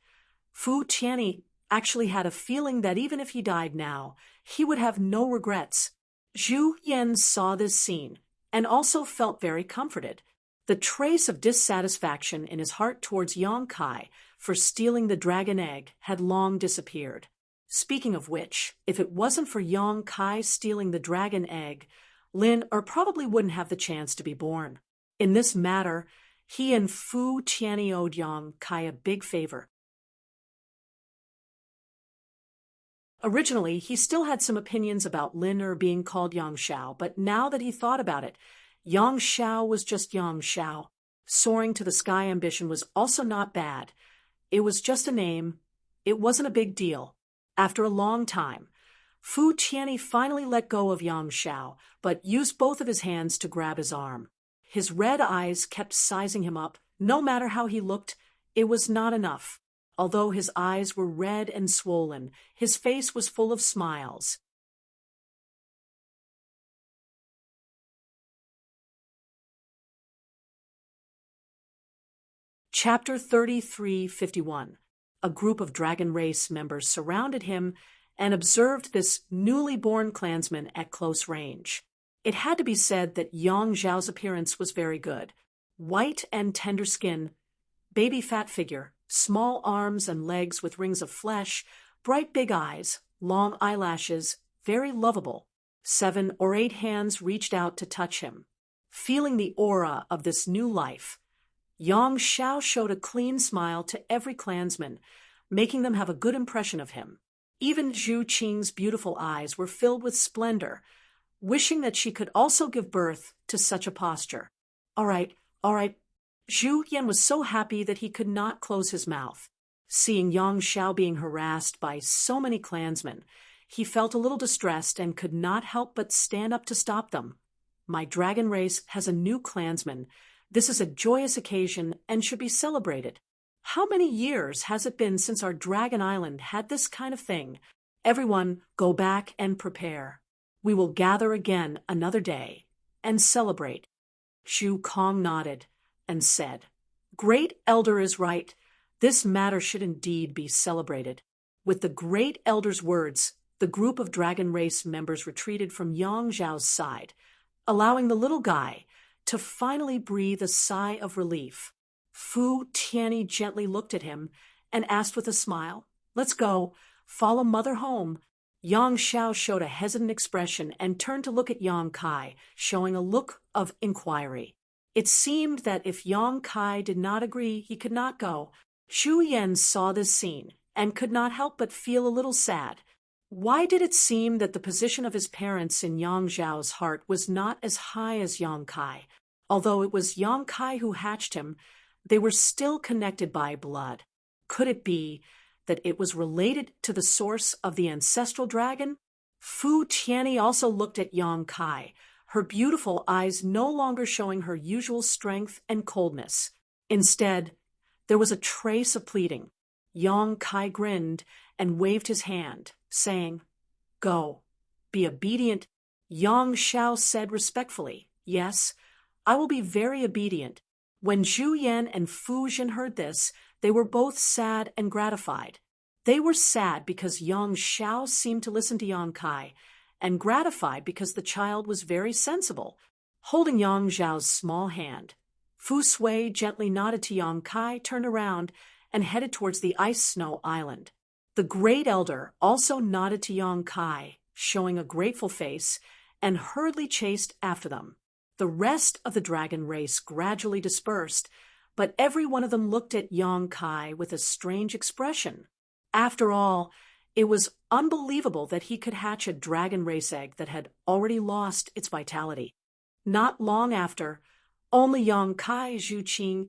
Fu Tianyi actually had a feeling that even if he died now, he would have no regrets. Zhu Yan saw this scene and also felt very comforted. The trace of dissatisfaction in his heart towards Yang Kai for stealing the dragon egg had long disappeared. Speaking of which, if it wasn't for Yang Kai stealing the dragon egg, Lin probably wouldn't have the chance to be born. In this matter, he and Fu Tianyi owed Yang Kai a big favor. Originally, he still had some opinions about Lin being called Yang Xiao, but now that he thought about it, Yang Xiao was just Yang Xiao. Soaring to the sky ambition was also not bad. It was just a name. It wasn't a big deal. After a long time, Fu Tianyi finally let go of Yang Xiao, but used both of his hands to grab his arm. His red eyes kept sizing him up. No matter how he looked, it was not enough. Although his eyes were red and swollen, his face was full of smiles. Chapter 33:51. A group of dragon race members surrounded him and observed this newly born clansman at close range. It had to be said that Yang Zhao's appearance was very good. White and tender skin, baby fat figure, small arms and legs with rings of flesh, bright big eyes, long eyelashes, very lovable. 7 or 8 hands reached out to touch him. Feeling the aura of this new life, Yang Xiao showed a clean smile to every clansman, making them have a good impression of him. Even Zhu Qing's beautiful eyes were filled with splendor, wishing that she could also give birth to such a posture. All right. Zhu Yan was so happy that he could not close his mouth. Seeing Yang Xiao being harassed by so many clansmen, he felt a little distressed and could not help but stand up to stop them. My dragon race has a new clansman. This is a joyous occasion and should be celebrated. How many years has it been since our Dragon Island had this kind of thing? Everyone, go back and prepare. We will gather again another day and celebrate. Zhu Kong nodded and said, Great Elder is right. This matter should indeed be celebrated. With the Great Elder's words, the group of dragon race members retreated from Yang Zhao's side, allowing the little guy to finally breathe a sigh of relief. Fu Tianyi gently looked at him and asked with a smile, Let's go. Follow mother home. Yang Xiao showed a hesitant expression and turned to look at Yang Kai, showing a look of inquiry. It seemed that if Yang Kai did not agree, he could not go. Xu Yan saw this scene and could not help but feel a little sad. Why did it seem that the position of his parents in Yang Zhao's heart was not as high as Yang Kai? Although it was Yang Kai who hatched him, they were still connected by blood. Could it be that it was related to the source of the ancestral dragon? Fu Tianyi also looked at Yang Kai, her beautiful eyes no longer showing her usual strength and coldness. Instead, there was a trace of pleading. Yang Kai grinned and waved his hand, saying, "Go. Be obedient." Yang Xiao said respectfully, "Yes, I will be very obedient." When Zhu Yan and Fu Jin heard this, they were both sad and gratified. They were sad because Yang Xiao seemed to listen to Yang Kai, and gratified because the child was very sensible. Holding Yang Zhao's small hand, Fu Sui gently nodded to Yang Kai, turned around, and headed towards the ice snow island. The great elder also nodded to Yang Kai, showing a grateful face, and hurriedly chased after them. The rest of the dragon race gradually dispersed, but every one of them looked at Yang Kai with a strange expression. After all, it was unbelievable that he could hatch a dragon race egg that had already lost its vitality. Not long after, only Yang Kai, Zhu Qing,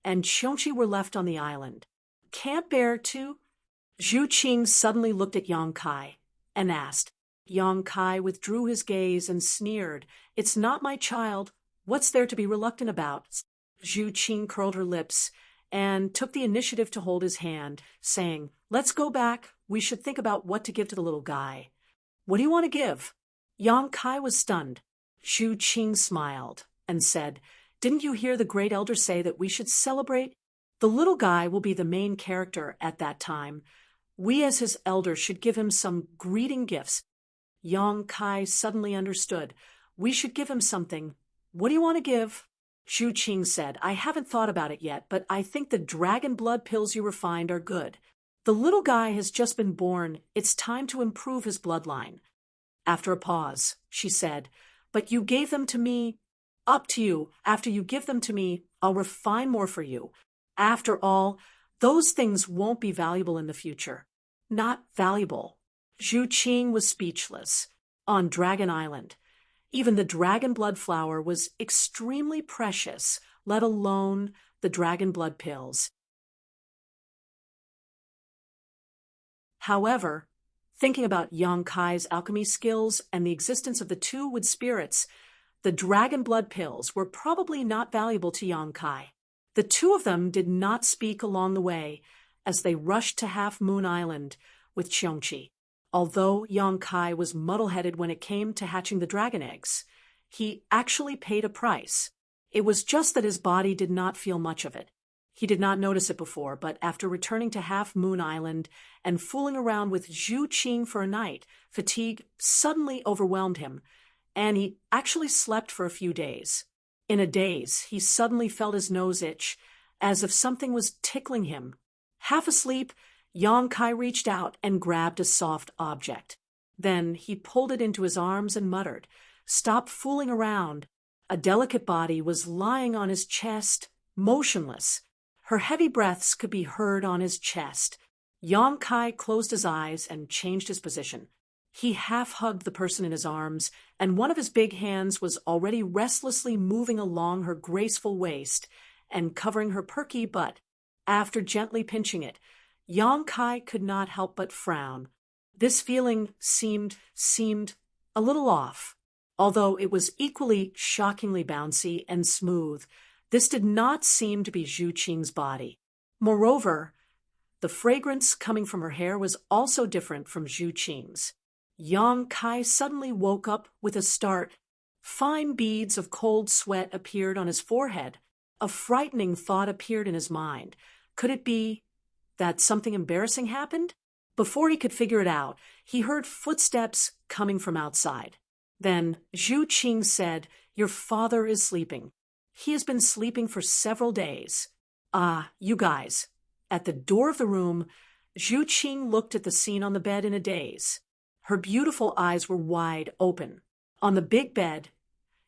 and Qiongqi were left on the island. "Can't bear to?" Zhu Qing suddenly looked at Yang Kai and asked. Yang Kai withdrew his gaze and sneered. "It's not my child. What's there to be reluctant about?" Zhu Qing curled her lips and took the initiative to hold his hand, saying, "Let's go back. We should think about what to give to the little guy." "What do you want to give?" Yang Kai was stunned. Zhu Qing smiled and said, "Didn't you hear the great elder say that we should celebrate? The little guy will be the main character at that time. We as his elder should give him some greeting gifts." Yang Kai suddenly understood. "We should give him something. What do you want to give?" Zhu Qing said, "I haven't thought about it yet, but I think the dragon blood pills you refined are good. The little guy has just been born. It's time to improve his bloodline." After a pause, she said, "But you gave them to me." "Up to you. After you give them to me, I'll refine more for you. After all, those things won't be valuable in the future." "Not valuable." Zhu Qing was speechless. On Dragon Island, even the dragon blood flower was extremely precious, let alone the dragon blood pills. However, thinking about Yang Kai's alchemy skills and the existence of the two wood spirits, the dragon blood pills were probably not valuable to Yang Kai. The two of them did not speak along the way as they rushed to Half Moon Island with Qiongqi. Although Yang Kai was muddle-headed when it came to hatching the dragon eggs, he actually paid a price. It was just that his body did not feel much of it. He did not notice it before, but after returning to Half Moon Island and fooling around with Zhu Qing for a night, fatigue suddenly overwhelmed him, and he actually slept for a few days. In a daze, he suddenly felt his nose itch, as if something was tickling him. Half asleep, Yang Kai reached out and grabbed a soft object. Then he pulled it into his arms and muttered, "Stop fooling around." A delicate body was lying on his chest, motionless. Her heavy breaths could be heard on his chest. Yang Kai closed his eyes and changed his position. He half-hugged the person in his arms, and one of his big hands was already restlessly moving along her graceful waist and covering her perky butt. After gently pinching it, Yang Kai could not help but frown. This feeling seemed a little off. Although it was equally shockingly bouncy and smooth, this did not seem to be Zhu Qing's body. Moreover, the fragrance coming from her hair was also different from Zhu Qing's. Yang Kai suddenly woke up with a start. Fine beads of cold sweat appeared on his forehead. A frightening thought appeared in his mind. Could it be that something embarrassing happened? Before he could figure it out, he heard footsteps coming from outside. Then Zhu Qing said, "Your father is sleeping. He has been sleeping for several days." "Ah, you guys." At the door of the room, Zhu Qing looked at the scene on the bed in a daze. Her beautiful eyes were wide open. On the big bed,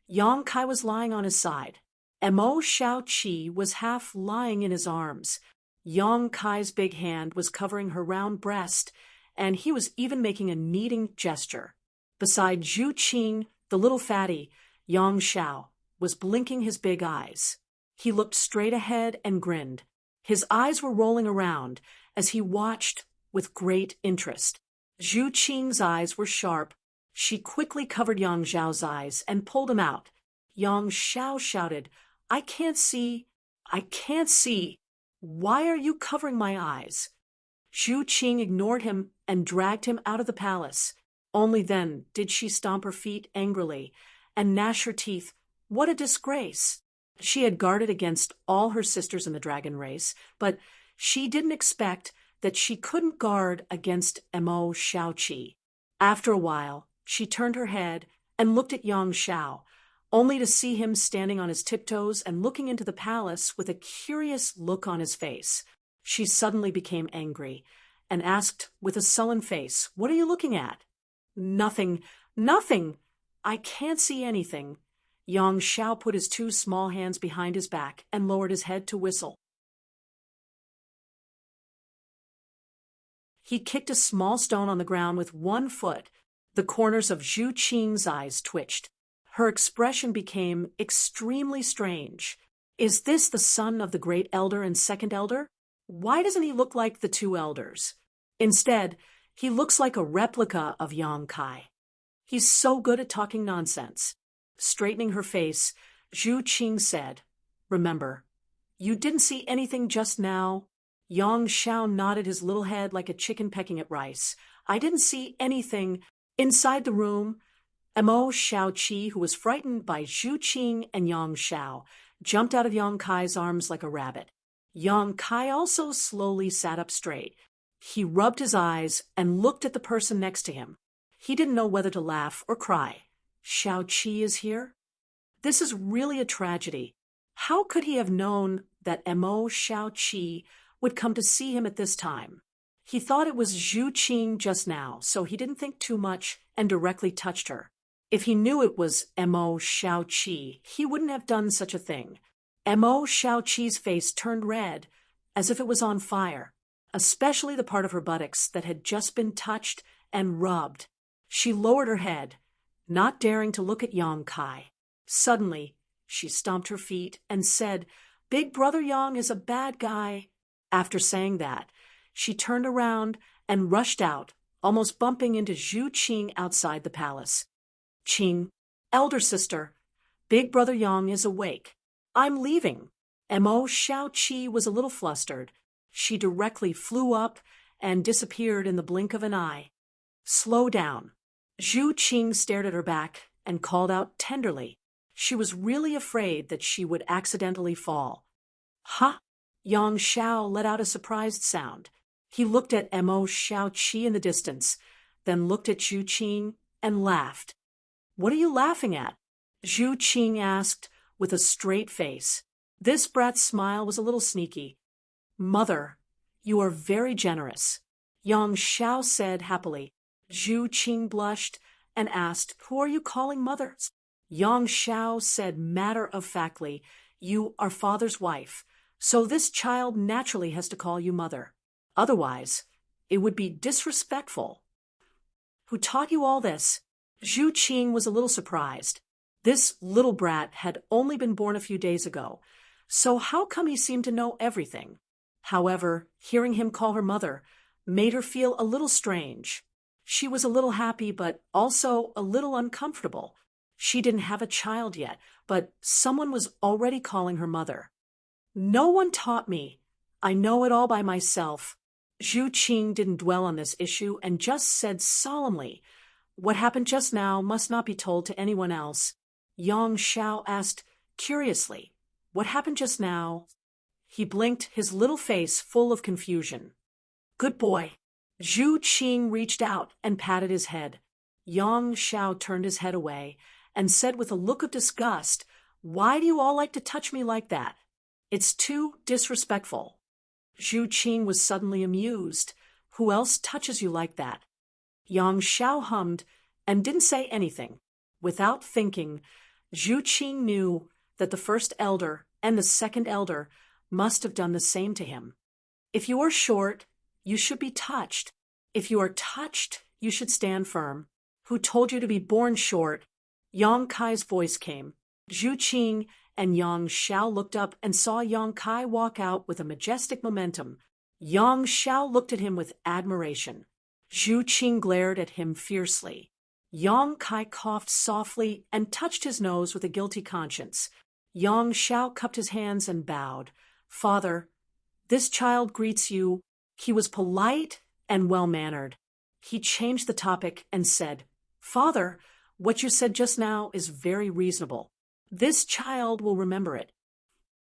Yang Kai was lying on his side. Mo Xiaoqi was half lying in his arms. Yang Kai's big hand was covering her round breast, and he was even making a kneading gesture. Beside Zhu Qing, the little fatty, Yang Xiao, was blinking his big eyes. He looked straight ahead and grinned. His eyes were rolling around as he watched with great interest. Zhu Qing's eyes were sharp. She quickly covered Yang Xiao's eyes and pulled him out. Yang Xiao shouted, I can't see. I can't see. Why are you covering my eyes? Zhu Qing ignored him and dragged him out of the palace. Only then did she stomp her feet angrily and gnash her teeth. What a disgrace! She had guarded against all her sisters in the dragon race, but she didn't expect that she couldn't guard against Mo Xiaoqi. After a while, she turned her head and looked at Yang Xiao, only to see him standing on his tiptoes and looking into the palace with a curious look on his face. She suddenly became angry and asked with a sullen face, What are you looking at? Nothing, nothing. I can't see anything. Yang Xiao put his two small hands behind his back and lowered his head to whistle. He kicked a small stone on the ground with one foot. The corners of Zhu Qing's eyes twitched. Her expression became extremely strange. Is this the son of the great elder and second elder? Why doesn't he look like the two elders? Instead, he looks like a replica of Yang Kai. He's so good at talking nonsense. Straightening her face, Zhu Qing said, Remember, you didn't see anything just now? Yang Xiao nodded his little head like a chicken pecking at rice. I didn't see anything. Inside the room, Mo Xiaoqi, who was frightened by Zhu Qing and Yang Xiao, jumped out of Yang Kai's arms like a rabbit. Yang Kai also slowly sat up straight. He rubbed his eyes and looked at the person next to him. He didn't know whether to laugh or cry. Xiaoqi is here? This is really a tragedy. How could he have known that Mo Xiaoqi would come to see him at this time? He thought it was Zhu Qing just now, so he didn't think too much and directly touched her. If he knew it was Mo Xiaoqi, he wouldn't have done such a thing. Mo Xiaoqi's face turned red, as if it was on fire, especially the part of her buttocks that had just been touched and rubbed. She lowered her head, not daring to look at Yang Kai. Suddenly, she stomped her feet and said, Big Brother Yang is a bad guy. After saying that, she turned around and rushed out, almost bumping into Zhu Qing outside the palace. Qing, elder sister, Big Brother Yang is awake. I'm leaving. Mo Xiaoqi was a little flustered. She directly flew up and disappeared in the blink of an eye. Slow down. Zhu Qing stared at her back and called out tenderly. She was really afraid that she would accidentally fall. Huh? Yang Xiao let out a surprised sound. He looked at Mo Xiaoqi in the distance, then looked at Zhu Qing and laughed. What are you laughing at? Zhu Qing asked with a straight face. This brat's smile was a little sneaky. Mother, you are very generous, Yang Xiao said happily. Zhu Qing blushed and asked, Who are you calling mother? Yang Xiao said matter-of-factly, You are father's wife, so this child naturally has to call you mother. Otherwise, it would be disrespectful. Who taught you all this? Zhu Qing was a little surprised. This little brat had only been born a few days ago, so how come he seemed to know everything? However, hearing him call her mother made her feel a little strange. She was a little happy, but also a little uncomfortable. She didn't have a child yet, but someone was already calling her mother. No one taught me. I know it all by myself. Zhu Qing didn't dwell on this issue and just said solemnly, What happened just now must not be told to anyone else. Yang Xiao asked curiously, What happened just now? He blinked, his little face full of confusion. Good boy. Zhu Qing reached out and patted his head. Yang Xiao turned his head away and said with a look of disgust, Why do you all like to touch me like that? It's too disrespectful. Zhu Qing was suddenly amused. Who else touches you like that? Yang Xiao hummed and didn't say anything. Without thinking, Zhu Qing knew that the first elder and the second elder must have done the same to him. If you are short, you should be touched. If you are touched, you should stand firm. Who told you to be born short? Yang Kai's voice came. Zhu Qing and Yang Xiao looked up and saw Yang Kai walk out with a majestic momentum. Yang Xiao looked at him with admiration. Zhu Qing glared at him fiercely. Yang Kai coughed softly and touched his nose with a guilty conscience. Yang Xiao cupped his hands and bowed. Father, this child greets you. He was polite and well-mannered. He changed the topic and said, Father, what you said just now is very reasonable. This child will remember it.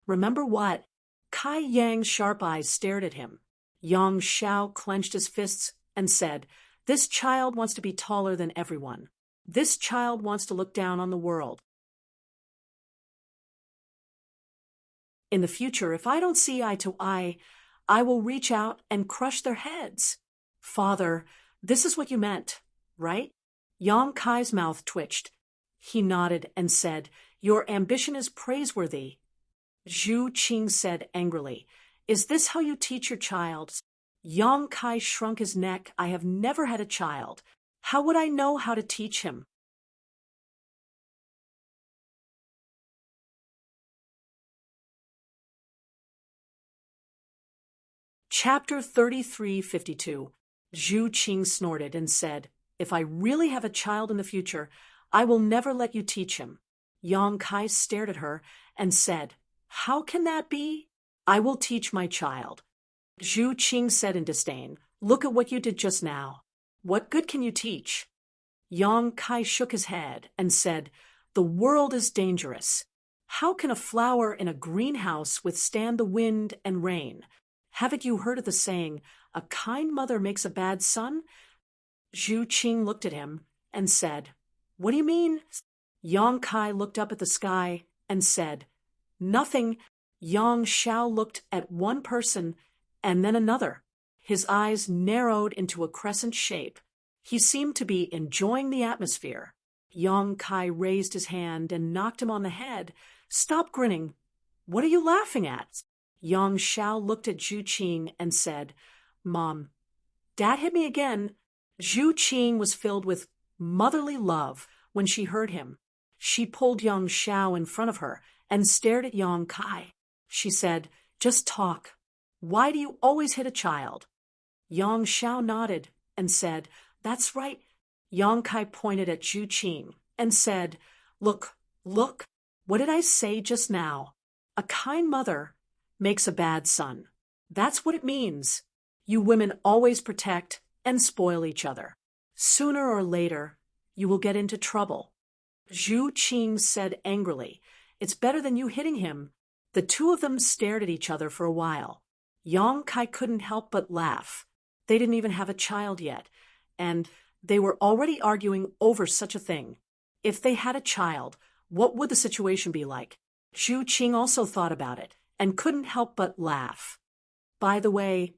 Remember what? Kai Yang's sharp eyes stared at him. Yang Xiao clenched his fists and said, This child wants to be taller than everyone. This child wants to look down on the world. In the future, if I don't see eye to eye, I will reach out and crush their heads. Father, this is what you meant, right? Yang Kai's mouth twitched. He nodded and said, Your ambition is praiseworthy. Zhu Qing said angrily, Is this how you teach your child? Yang Kai shrunk his neck. I have never had a child. How would I know how to teach him? Chapter 33:52. Zhu Qing snorted and said, If I really have a child in the future, I will never let you teach him. Yang Kai stared at her and said, How can that be? I will teach my child. Zhu Qing said in disdain, Look at what you did just now. What good can you teach? Yang Kai shook his head and said, The world is dangerous. How can a flower in a greenhouse withstand the wind and rain? Haven't you heard of the saying, A kind mother makes a bad son? Zhu Qing looked at him and said, What do you mean? Yang Kai looked up at the sky and said, Nothing. Yang Xiao looked at one person and then another. His eyes narrowed into a crescent shape. He seemed to be enjoying the atmosphere. Yang Kai raised his hand and knocked him on the head. Stop grinning. What are you laughing at? Yang Xiao looked at Zhu Qing and said, Mom, Dad hit me again. Zhu Qing was filled with motherly love when she heard him. She pulled Yang Xiao in front of her and stared at Yang Kai. She said, Just talk. Why do you always hit a child? Yang Xiao nodded and said, That's right. Yang Kai pointed at Zhu Qing and said, Look, what did I say just now? A kind mother makes a bad son. That's what it means. You women always protect and spoil each other. Sooner or later, you will get into trouble. Zhu Qing said angrily, It's better than you hitting him. The two of them stared at each other for a while. Yang Kai couldn't help but laugh. They didn't even have a child yet, and they were already arguing over such a thing. If they had a child, what would the situation be like? Zhu Qing also thought about it and couldn't help but laugh. By the way,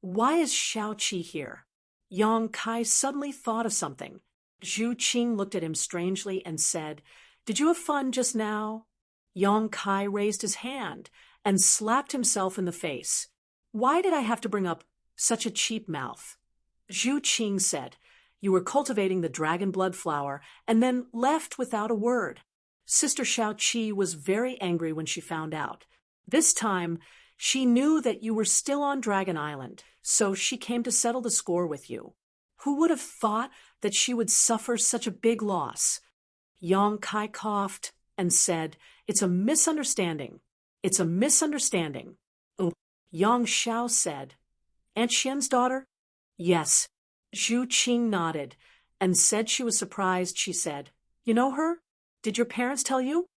why is Xiaoqi here? Yang Kai suddenly thought of something. Zhu Qing looked at him strangely and said, Did you have fun just now? Yang Kai raised his hand and slapped himself in the face. Why did I have to bring up such a cheap mouth? Zhu Qing said, You were cultivating the dragon blood flower and then left without a word. Sister Xiaoqi was very angry when she found out. This time, she knew that you were still on Dragon Island, so she came to settle the score with you. Who would have thought that she would suffer such a big loss? Yang Kai coughed and said, It's a misunderstanding. It's a misunderstanding. Oh, Yang Xiao said, Aunt Xian's daughter? Yes. Zhu Qing nodded and said she was surprised. She said, You know her? Did your parents tell you?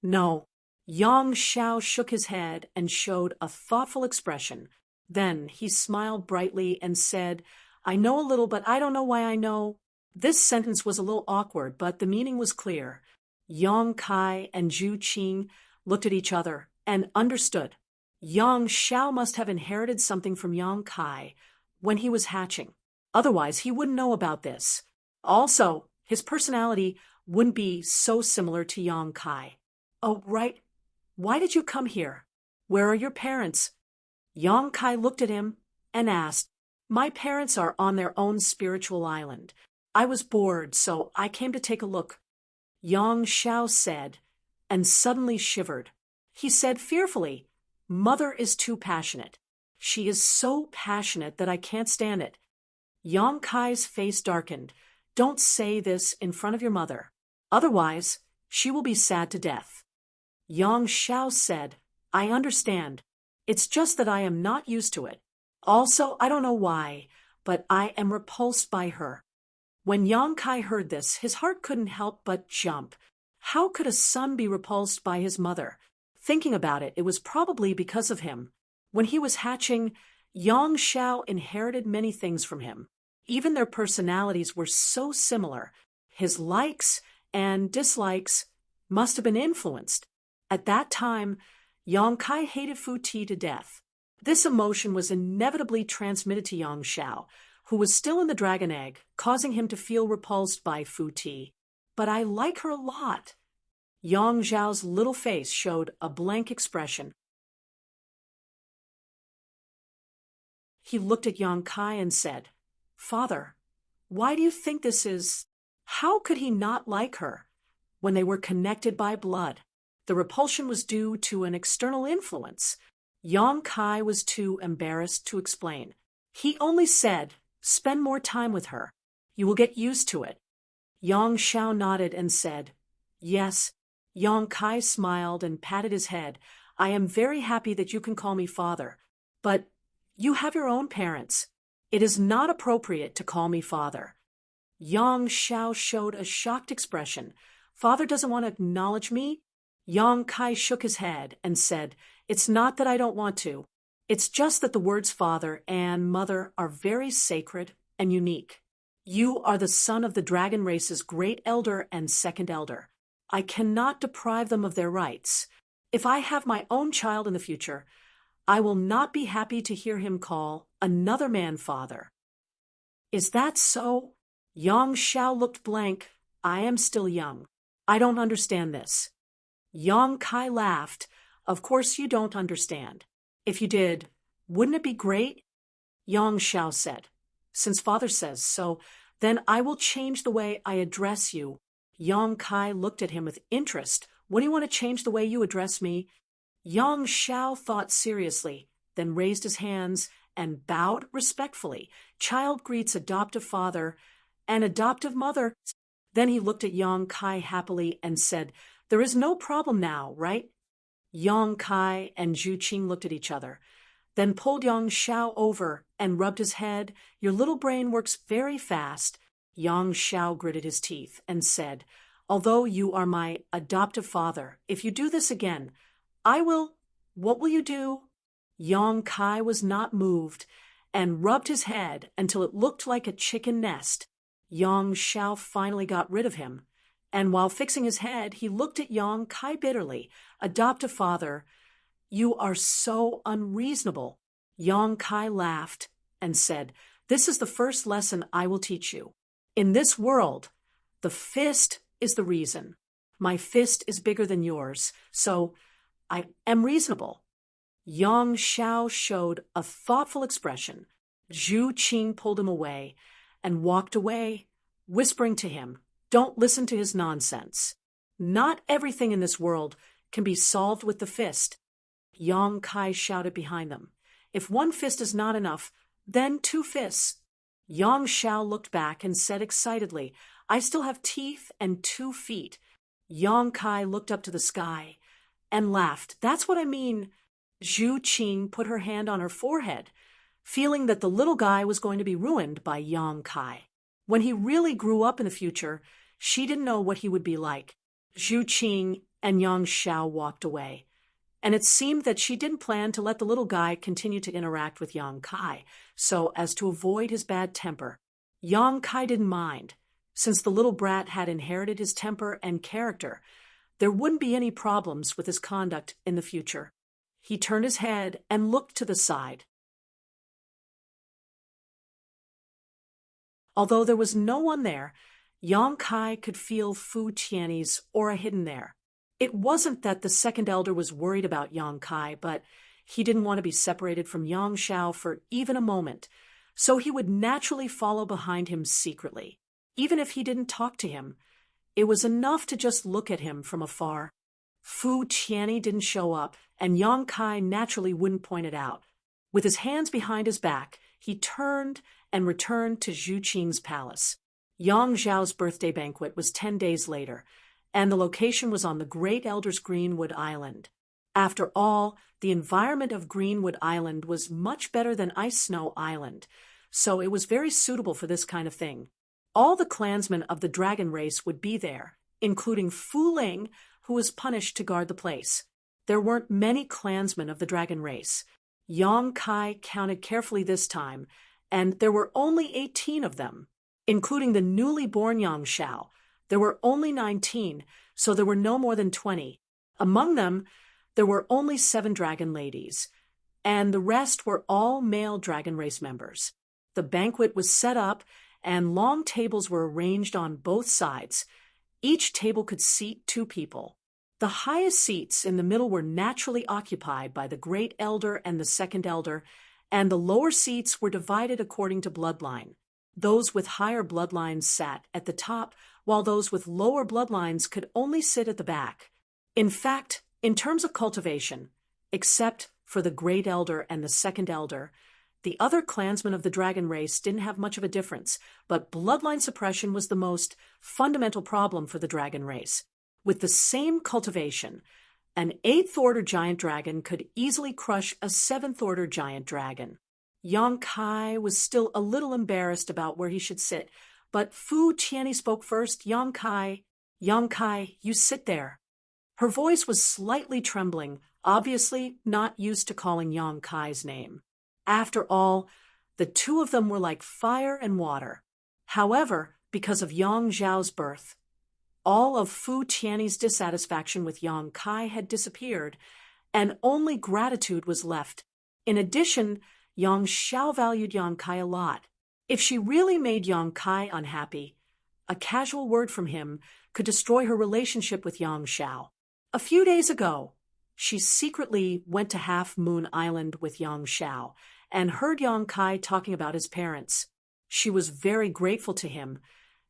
No. Yang Xiao shook his head and showed a thoughtful expression. Then he smiled brightly and said, I know a little, but I don't know why I know. This sentence was a little awkward, but the meaning was clear. Yang Kai and Zhu Qing looked at each other and understood. Yang Xiao must have inherited something from Yang Kai, when he was hatching. Otherwise, he wouldn't know about this. Also, his personality wouldn't be so similar to Yang Kai. Oh, right. Why did you come here? Where are your parents? Yang Kai looked at him and asked, My parents are on their own spiritual island. I was bored, so I came to take a look. Yang Xiao said, and suddenly shivered. He said fearfully, Mother is too passionate. She is so passionate that I can't stand it. Yang Kai's face darkened. Don't say this in front of your mother. Otherwise, she will be sad to death. Yang Xiao said, I understand. It's just that I am not used to it. Also, I don't know why, but I am repulsed by her. When Yang Kai heard this, his heart couldn't help but jump. How could a son be repulsed by his mother? Thinking about it, it was probably because of him. When he was hatching, Yang Xiao inherited many things from him. Even their personalities were so similar. His likes and dislikes must have been influenced. At that time, Yang Kai hated Fu Ti to death. This emotion was inevitably transmitted to Yang Xiao, who was still in the dragon egg, causing him to feel repulsed by Fu Ti. But I like her a lot. Yang Xiao's little face showed a blank expression. He looked at Yang Kai and said, Father, why do you think this is? How could he not like her when they were connected by blood? The repulsion was due to an external influence. Yang Kai was too embarrassed to explain. He only said, Spend more time with her. You will get used to it. Yang Xiao nodded and said, Yes. Yang Kai smiled and patted his head. I am very happy that you can call me father. But you have your own parents. It is not appropriate to call me father. Yang Xiao showed a shocked expression. Father doesn't want to acknowledge me? Yang Kai shook his head and said, It's not that I don't want to. It's just that the words father and mother are very sacred and unique. You are the son of the dragon race's great elder and second elder. I cannot deprive them of their rights. If I have my own child in the future, I will not be happy to hear him call another man father. Is that so? Yang Xiao looked blank. I am still young. I don't understand this. Yang Kai laughed. Of course you don't understand. If you did, wouldn't it be great? Yang Xiao said, Since father says so, then I will change the way I address you. Yang Kai looked at him with interest. What do you want to change the way you address me? Yang Xiao thought seriously, then raised his hands and bowed respectfully. Child greets adoptive father and adoptive mother. Then he looked at Yang Kai happily and said, There is no problem now, right? Yang Kai and Zhu Qing looked at each other, then pulled Yang Xiao over and rubbed his head. Your little brain works very fast. Yang Xiao gritted his teeth and said, Although you are my adoptive father, if you do this again, I will. What will you do? Yang Kai was not moved and rubbed his head until it looked like a chicken nest. Yang Xiao finally got rid of him, and while fixing his head, he looked at Yang Kai bitterly. Adoptive father, you are so unreasonable. Yang Kai laughed and said, This is the first lesson I will teach you. In this world, the fist is the reason. My fist is bigger than yours, so I am reasonable. Yang Xiao showed a thoughtful expression. Zhu Qing pulled him away and walked away, whispering to him, Don't listen to his nonsense. Not everything in this world can be solved with the fist. Yang Kai shouted behind them, If one fist is not enough, then 2 fists. Yang Xiao looked back and said excitedly, I still have teeth and 2 feet. Yang Kai looked up to the sky and laughed. That's what I mean. Zhu Qing put her hand on her forehead, feeling that the little guy was going to be ruined by Yang Kai. When he really grew up in the future, she didn't know what he would be like. Zhu Qing and Yang Xiao walked away, and it seemed that she didn't plan to let the little guy continue to interact with Yang Kai, so as to avoid his bad temper. Yang Kai didn't mind. Since the little brat had inherited his temper and character, there wouldn't be any problems with his conduct in the future. He turned his head and looked to the side. Although there was no one there, Yang Kai could feel Fu Tianyi's aura hidden there. It wasn't that the second elder was worried about Yang Kai, but he didn't want to be separated from Yang Xiao for even a moment, so he would naturally follow behind him secretly. Even if he didn't talk to him, it was enough to just look at him from afar. Fu Tianyi didn't show up, and Yang Kai naturally wouldn't point it out. With his hands behind his back, he turned and returned to Zhu Qing's palace. Yang Zhao's birthday banquet was 10 days later, and the location was on the Great Elder's Greenwood Island. After all, the environment of Greenwood Island was much better than Ice Snow Island, so it was very suitable for this kind of thing. All the clansmen of the dragon race would be there, including Fu Ling, who was punished to guard the place. There weren't many clansmen of the dragon race. Yang Kai counted carefully this time, and there were only 18 of them. Including the newly born Yang Xiao, there were only 19, so there were no more than 20. Among them, there were only 7 dragon ladies, and the rest were all male dragon race members. The banquet was set up, and long tables were arranged on both sides. Each table could seat 2 people. The highest seats in the middle were naturally occupied by the Great Elder and the Second Elder, and the lower seats were divided according to bloodline. Those with higher bloodlines sat at the top, while those with lower bloodlines could only sit at the back. In fact, in terms of cultivation, except for the Great Elder and the Second Elder, the other clansmen of the dragon race didn't have much of a difference, but bloodline suppression was the most fundamental problem for the dragon race. With the same cultivation, an 8th-order giant dragon could easily crush a 7th-order giant dragon. Yang Kai was still a little embarrassed about where he should sit, but Fu Tianyi spoke first. Yang Kai, you sit there. Her voice was slightly trembling, obviously not used to calling Yang Kai's name. After all, the 2 of them were like fire and water. However, because of Yang Zhao's birth, all of Fu Tianyi's dissatisfaction with Yang Kai had disappeared, and only gratitude was left. In addition, Yang Xiao valued Yang Kai a lot. If she really made Yang Kai unhappy, a casual word from him could destroy her relationship with Yang Xiao. A few days ago, she secretly went to Half Moon Island with Yang Xiao and heard Yang Kai talking about his parents. She was very grateful to him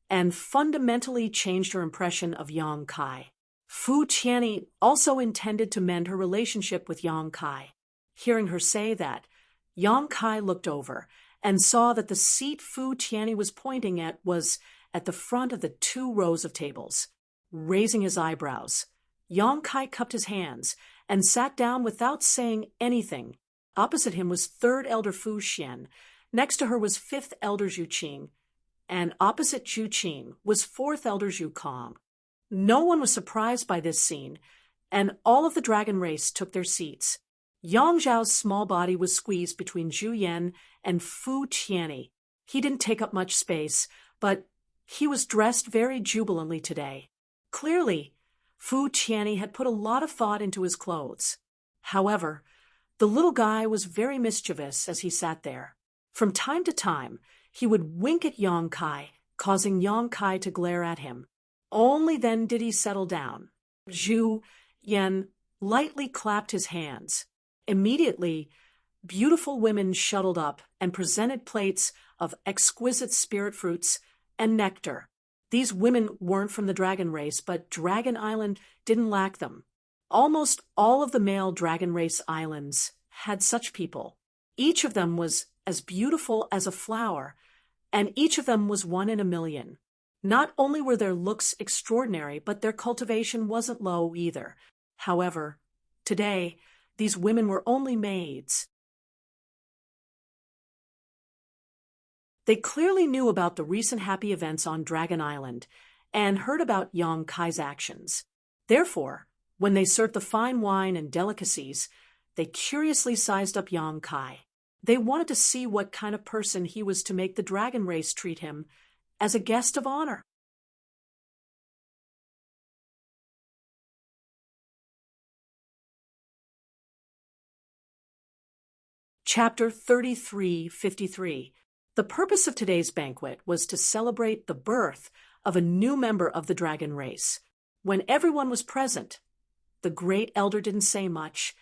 and fundamentally changed her impression of Yang Kai. Fu Tianyi also intended to mend her relationship with Yang Kai. Hearing her say that, Yang Kai looked over and saw that the seat Fu Tianyi was pointing at was at the front of the 2 rows of tables. Raising his eyebrows, Yang Kai cupped his hands and sat down without saying anything. Opposite him was 3rd Elder Fu Xian. Next to her was 5th Elder Zhu Qing. And opposite Zhu Qing was 4th Elder Zhu Kong. No one was surprised by this scene, and all of the dragon race took their seats. Yang Zhao's small body was squeezed between Zhu Yan and Fu Tianyi. He didn't take up much space, but he was dressed very jubilantly today. Clearly, Fu Tianyi had put a lot of thought into his clothes. However, the little guy was very mischievous as he sat there. From time to time, he would wink at Yang Kai, causing Yang Kai to glare at him. Only then did he settle down. Zhu Yan lightly clapped his hands. Immediately, beautiful women shuttled up and presented plates of exquisite spirit fruits and nectar. These women weren't from the dragon race, but Dragon Island didn't lack them. Almost all of the male dragon race islands had such people. Each of them was as beautiful as a flower, and each of them was 1 in a million. Not only were their looks extraordinary, but their cultivation wasn't low either. However, today, these women were only maids. They clearly knew about the recent happy events on Dragon Island and heard about Yang Kai's actions. Therefore, when they served the fine wine and delicacies, they curiously sized up Yang Kai. They wanted to see what kind of person he was to make the dragon race treat him as a guest of honor. Chapter 3353. The purpose of today's banquet was to celebrate the birth of a new member of the dragon race. When everyone was present, the great elder didn't say much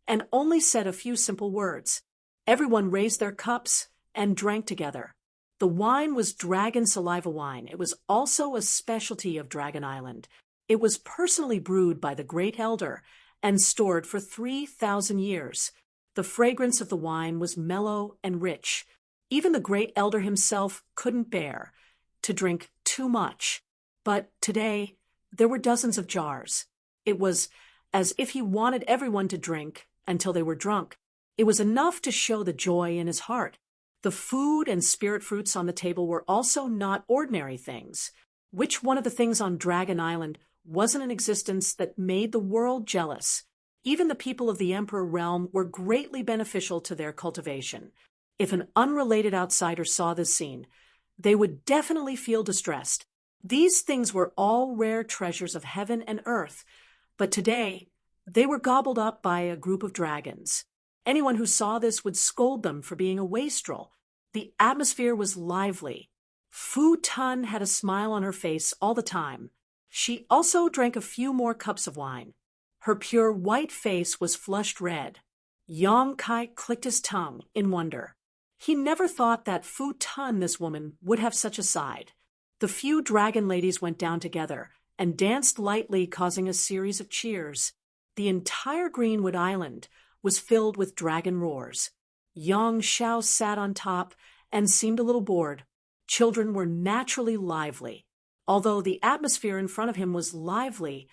and only said a few simple words. Everyone raised their cups and drank together. The wine was dragon saliva wine. It was also a specialty of Dragon Island. It was personally brewed by the great elder and stored for 3,000 years. The fragrance of the wine was mellow and rich. Even the great elder himself couldn't bear to drink too much. But today, there were dozens of jars. It was as if he wanted everyone to drink until they were drunk. It was enough to show the joy in his heart. The food and spirit fruits on the table were also not ordinary things. Which one of the things on Dragon Island wasn't in existence that made the world jealous? Even the people of the Emperor realm were greatly beneficial to their cultivation. If an unrelated outsider saw this scene, they would definitely feel distressed. These things were all rare treasures of heaven and earth, but today they were gobbled up by a group of dragons. Anyone who saw this would scold them for being a wastrel. The atmosphere was lively. Fu Tun had a smile on her face all the time. She also drank a few more cups of wine. Her pure white face was flushed red. Yang Kai clicked his tongue in wonder. He never thought that Fu Tun, this woman, would have such a side. The few dragon ladies went down together and danced lightly, causing a series of cheers. The entire Greenwood Island was filled with dragon roars. Yang Xiao sat on top and seemed a little bored. Children were naturally lively. Although the atmosphere in front of him was lively,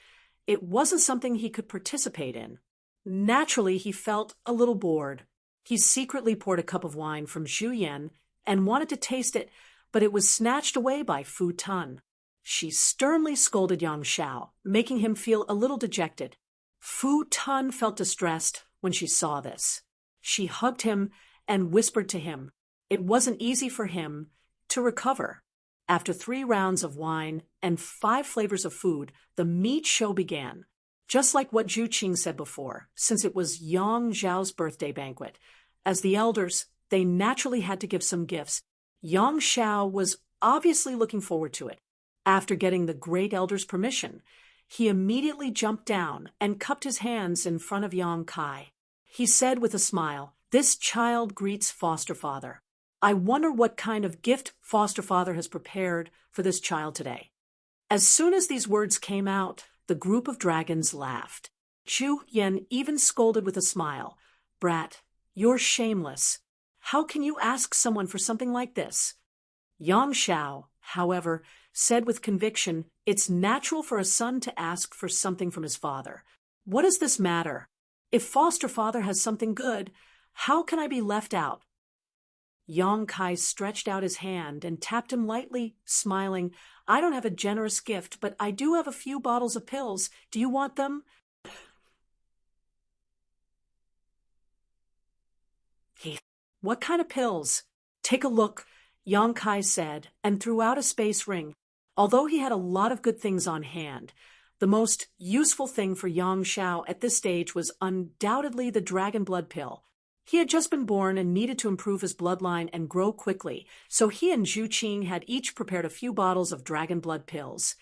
it wasn't something he could participate in. Naturally, he felt a little bored. He secretly poured a cup of wine from Zhu Yan and wanted to taste it, but it was snatched away by Fu Tun. She sternly scolded Yang Xiao, making him feel a little dejected. Fu Tun felt distressed when she saw this. She hugged him and whispered to him. It wasn't easy for him to recover. After 3 rounds of wine and 5 flavors of food, the meat show began. Just like what Zhu Qing said before, since it was Yang Zhao's birthday banquet. As the elders, they naturally had to give some gifts. Yang Xiao was obviously looking forward to it. After getting the great elder's permission, he immediately jumped down and cupped his hands in front of Yang Kai. He said with a smile, "This child greets foster father. I wonder what kind of gift foster father has prepared for this child today." As soon as these words came out, the group of dragons laughed. Zhu Yan even scolded with a smile. "Brat, you're shameless. How can you ask someone for something like this?" Yang Xiao, however, said with conviction, "It's natural for a son to ask for something from his father. What does this matter? If foster father has something good, how can I be left out?" Yang Kai stretched out his hand and tapped him lightly, smiling. "I don't have a generous gift, but I do have a few bottles of pills. Do you want them?" "What kind of pills?" "Take a look," Yang Kai said, and threw out a space ring. Although he had a lot of good things on hand, the most useful thing for Yang Xiao at this stage was undoubtedly the dragon blood pill. He had just been born and needed to improve his bloodline and grow quickly, so he and Zhu Qing had each prepared a few bottles of dragon blood pills,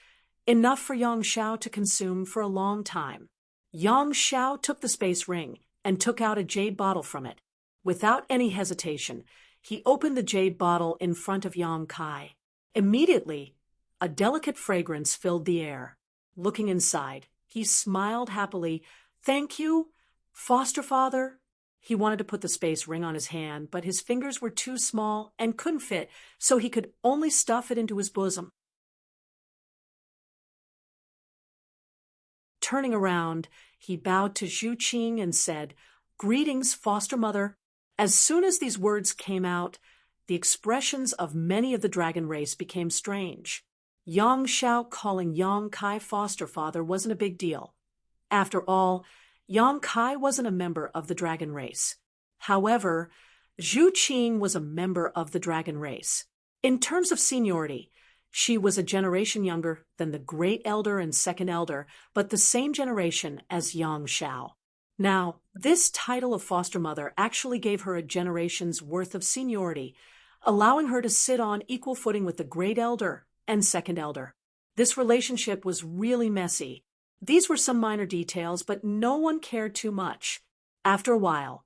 enough for Yang Xiao to consume for a long time. Yang Xiao took the space ring and took out a jade bottle from it. Without any hesitation, he opened the jade bottle in front of Yang Kai. Immediately, a delicate fragrance filled the air. Looking inside, he smiled happily. "Thank you, foster father." He wanted to put the space ring on his hand, but his fingers were too small and couldn't fit, so he could only stuff it into his bosom. Turning around, he bowed to Zhu Qing and said, "Greetings, foster mother." As soon as these words came out, the expressions of many of the dragon race became strange. Yang Xiao calling Yang Kai foster father wasn't a big deal. After all, Yang Kai wasn't a member of the dragon race. However, Zhu Qing was a member of the dragon race. In terms of seniority, she was a generation younger than the great elder and second elder, but the same generation as Yang Xiao. Now, this title of foster mother actually gave her a generation's worth of seniority. allowing her to sit on equal footing with the Great Elder and Second Elder. This relationship was really messy. These were some minor details, but no one cared too much. After a while,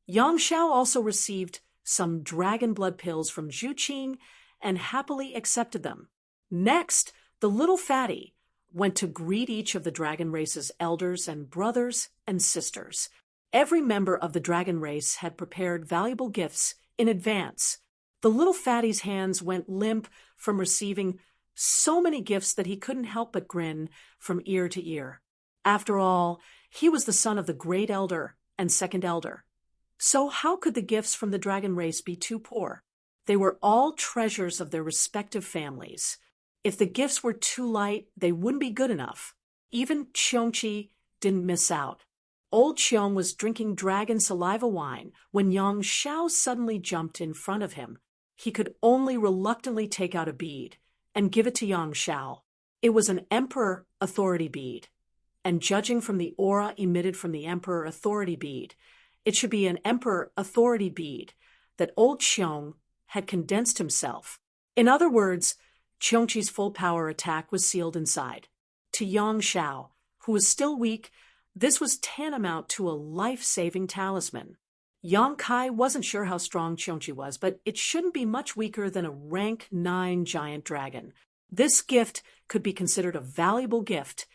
Yang Xiao also received some dragon blood pills from Zhu Qing and happily accepted them. Next, the little fatty went to greet each of the dragon race's elders and brothers and sisters. Every member of the dragon race had prepared valuable gifts in advance. The little fatty's hands went limp from receiving so many gifts that he couldn't help but grin from ear to ear. After all, he was the son of the Great Elder and Second Elder. So how could the gifts from the dragon race be too poor? They were all treasures of their respective families. If the gifts were too light, they wouldn't be good enough. Even Qiongqi didn't miss out. Old Qiong was drinking dragon saliva wine when Yang Xiao suddenly jumped in front of him. He could only reluctantly take out a bead and give it to Yang Xiao. It was an Emperor Authority bead, and judging from the aura emitted from the Emperor Authority bead, it should be an Emperor Authority bead that old Qiong had condensed himself. In other words, Qiongqi's full power attack was sealed inside. To Yang Xiao, who was still weak, this was tantamount to a life-saving talisman. Yang Kai wasn't sure how strong Qiongqi was, but it shouldn't be much weaker than a rank 9 giant dragon. This gift could be considered a valuable gift,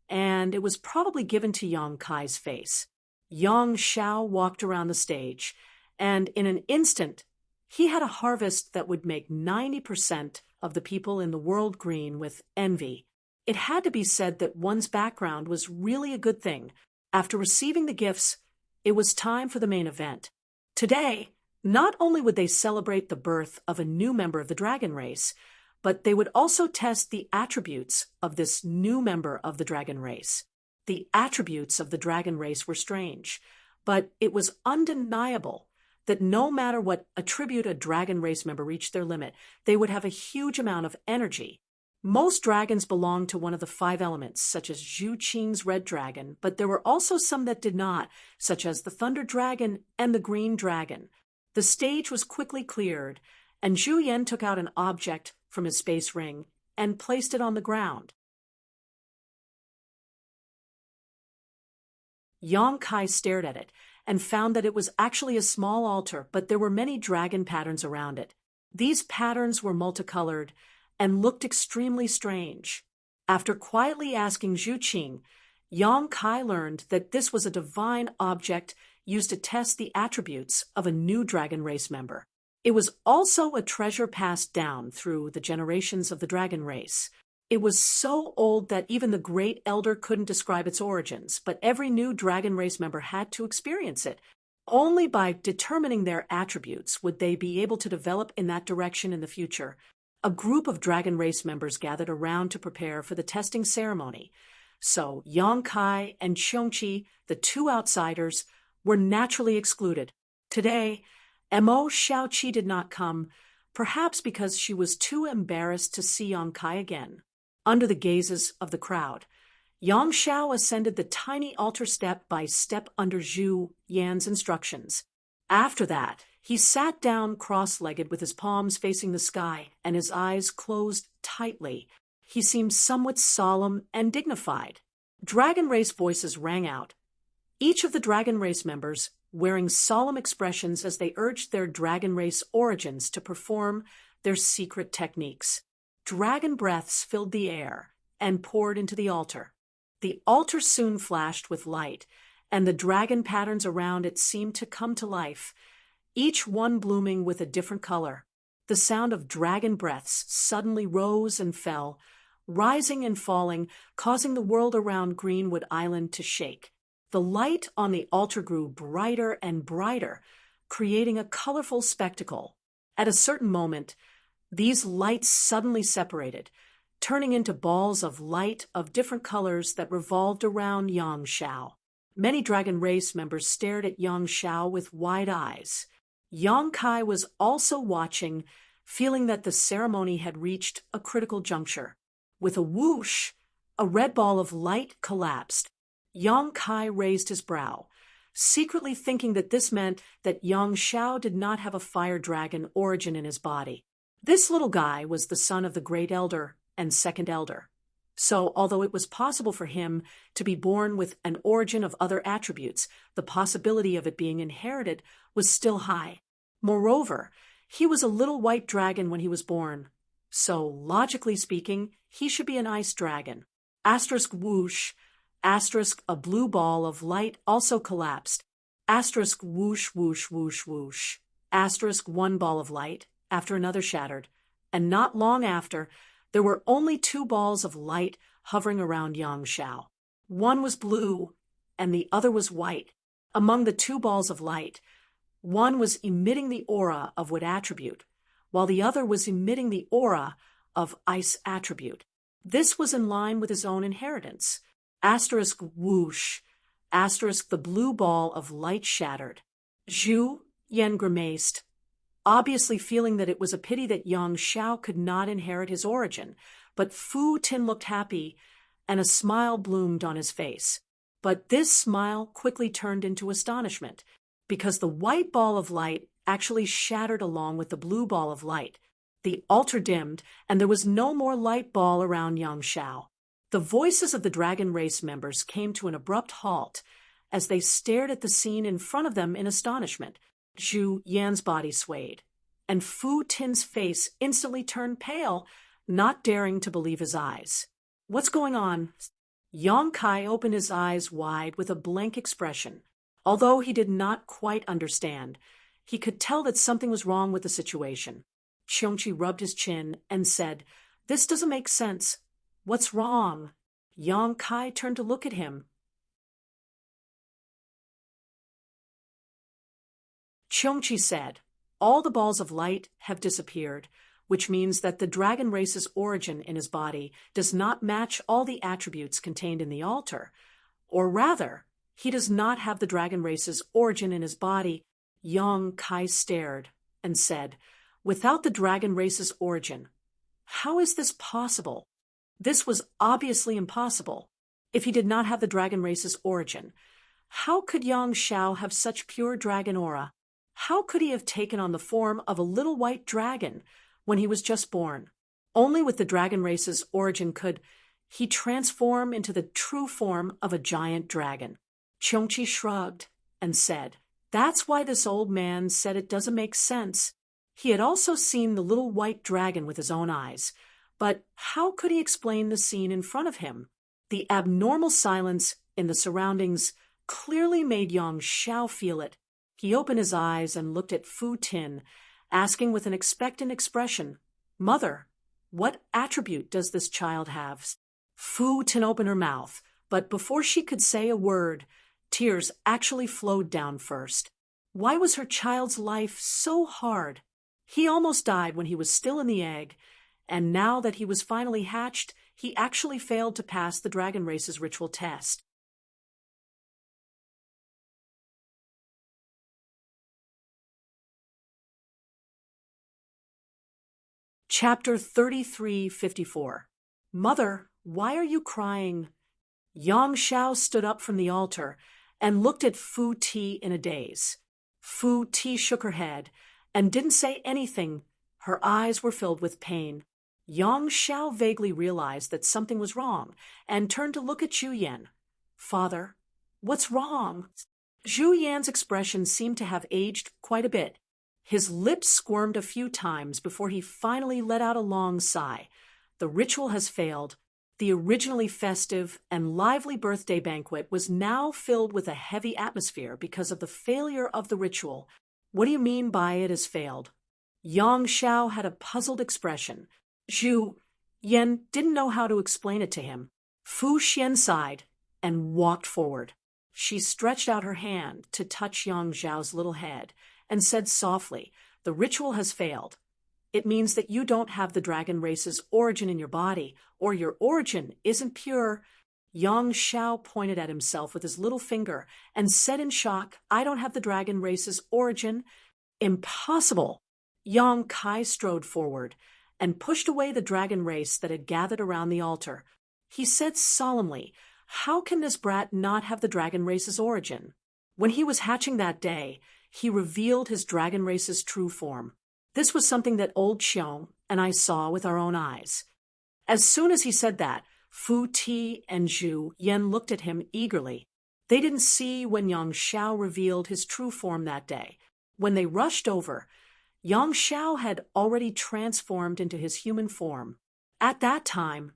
and it was probably given to Yang Kai's face. Yang Xiao walked around the stage, and in an instant, he had a harvest that would make 90% of the people in the world green with envy. It had to be said that one's background was really a good thing. After receiving the gifts, it was time for the main event. Today, not only would they celebrate the birth of a new member of the dragon race, but they would also test the attributes of this new member of the dragon race. The attributes of the dragon race were strange, but it was undeniable that no matter what attribute a dragon race member reached their limit, they would have a huge amount of energy. Most dragons belonged to one of the 5 elements, such as Zhu Qing's red dragon, but there were also some that did not, such as the thunder dragon and the green dragon. The stage was quickly cleared, and Zhu Yan took out an object from his space ring and placed it on the ground. Yang Kai stared at it and found that it was actually a small altar, but there were many dragon patterns around it. These patterns were multicolored and looked extremely strange. After quietly asking Zhu Qing, Yang Kai learned that this was a divine object used to test the attributes of a new dragon race member. It was also a treasure passed down through the generations of the dragon race. It was so old that even the Great Elder couldn't describe its origins, but every new dragon race member had to experience it. Only by determining their attributes would they be able to develop in that direction in the future. A group of dragon race members gathered around to prepare for the testing ceremony. So Yang Kai and Qiongqi, the 2 outsiders, were naturally excluded. Today, Mo Xiaoqi did not come, perhaps because she was too embarrassed to see Yang Kai again. Under the gazes of the crowd, Yang Xiao ascended the tiny altar step by step under Zhu Yan's instructions. After that, he sat down cross-legged with his palms facing the sky and his eyes closed tightly. He seemed somewhat solemn and dignified. Dragon race voices rang out, each of the dragon race members wearing solemn expressions as they urged their dragon race origins to perform their secret techniques. Dragon breaths filled the air and poured into the altar. The altar soon flashed with light, and the dragon patterns around it seemed to come to life, each one blooming with a different color. The sound of dragon breaths suddenly rose and fell, rising and falling, causing the world around Greenwood Island to shake. The light on the altar grew brighter and brighter, creating a colorful spectacle. At a certain moment, these lights suddenly separated, turning into balls of light of different colors that revolved around Yang Xiao. Many dragon race members stared at Yang Xiao with wide eyes. Yang Kai was also watching, feeling that the ceremony had reached a critical juncture. With a whoosh, a red ball of light collapsed. Yang Kai raised his brow, secretly thinking that this meant that Yang Xiao did not have a fire dragon origin in his body. This little guy was the son of the Great Elder and Second Elder. So, although it was possible for him to be born with an origin of other attributes, the possibility of it being inherited was still high. Moreover, he was a little white dragon when he was born. So, logically speaking, he should be an ice dragon. Asterisk whoosh, asterisk a blue ball of light also collapsed. Asterisk whoosh whoosh whoosh whoosh. Asterisk one ball of light after another shattered. And not long after, there were only two balls of light hovering around Yang Xiao. One was blue, and the other was white. Among the two balls of light, one was emitting the aura of wood attribute, while the other was emitting the aura of ice attribute. This was in line with his own inheritance. Asterisk whoosh, asterisk the blue ball of light shattered. Zhu Yan grimaced, obviously feeling that it was a pity that Yang Xiao could not inherit his origin, but Fu Tin looked happy, and a smile bloomed on his face. But this smile quickly turned into astonishment, because the white ball of light actually shattered along with the blue ball of light. The altar dimmed, and there was no more light ball around Yang Xiao. The voices of the dragon race members came to an abrupt halt as they stared at the scene in front of them in astonishment. Zhu Yan's body swayed, and Fu Tin's face instantly turned pale, not daring to believe his eyes. What's going on? Yang Kai opened his eyes wide with a blank expression. Although he did not quite understand, he could tell that something was wrong with the situation. Qiongqi rubbed his chin and said, "This doesn't make sense. What's wrong?" Yang Kai turned to look at him. Qiongqi said, "All the balls of light have disappeared, which means that the dragon race's origin in his body does not match all the attributes contained in the altar. Or rather, he does not have the dragon race's origin in his body." Yang Kai stared and said, "Without the dragon race's origin, how is this possible?" This was obviously impossible. If he did not have the dragon race's origin, how could Yang Xiao have such pure dragon aura? How could he have taken on the form of a little white dragon when he was just born? Only with the dragon race's origin could he transform into the true form of a giant dragon. Qiongqi shrugged and said, "That's why this old man said it doesn't make sense." He had also seen the little white dragon with his own eyes, but how could he explain the scene in front of him? The abnormal silence in the surroundings clearly made Yang Xiao feel it. He opened his eyes and looked at Fu Tin, asking with an expectant expression, "Mother, what attribute does this child have?" Fu Tin opened her mouth, but before she could say a word, tears actually flowed down first. Why was her child's life so hard? He almost died when he was still in the egg, and now that he was finally hatched, he actually failed to pass the dragon race's ritual test. Chapter 3354. Mother, why are you crying? Yang Xiao stood up from the altar and looked at Fu Ti in a daze. Fu Ti shook her head and didn't say anything. Her eyes were filled with pain. Yang Xiao vaguely realized that something was wrong and turned to look at Zhu Yan. "Father, what's wrong?" Zhu Yan's expression seemed to have aged quite a bit. His lips squirmed a few times before he finally let out a long sigh. The ritual has failed. The originally festive and lively birthday banquet was now filled with a heavy atmosphere because of the failure of the ritual. What do you mean by it has failed? Yang Xiao had a puzzled expression. Zhu Yan didn't know how to explain it to him. Fu Xian sighed and walked forward. She stretched out her hand to touch Yang Xiao's little head and said softly, "The ritual has failed. It means that you don't have the dragon race's origin in your body, or your origin isn't pure." Yang Xiao pointed at himself with his little finger and said in shock, "I don't have the dragon race's origin." Impossible! Yang Kai strode forward and pushed away the dragon race that had gathered around the altar. He said solemnly, "How can this brat not have the dragon race's origin?" When he was hatching that day, he revealed his dragon race's true form. This was something that old Xiong and I saw with our own eyes. As soon as he said that, Fu Ti and Zhu Yan looked at him eagerly. They didn't see when Yang Xiao revealed his true form that day. When they rushed over, Yang Xiao had already transformed into his human form. At that time,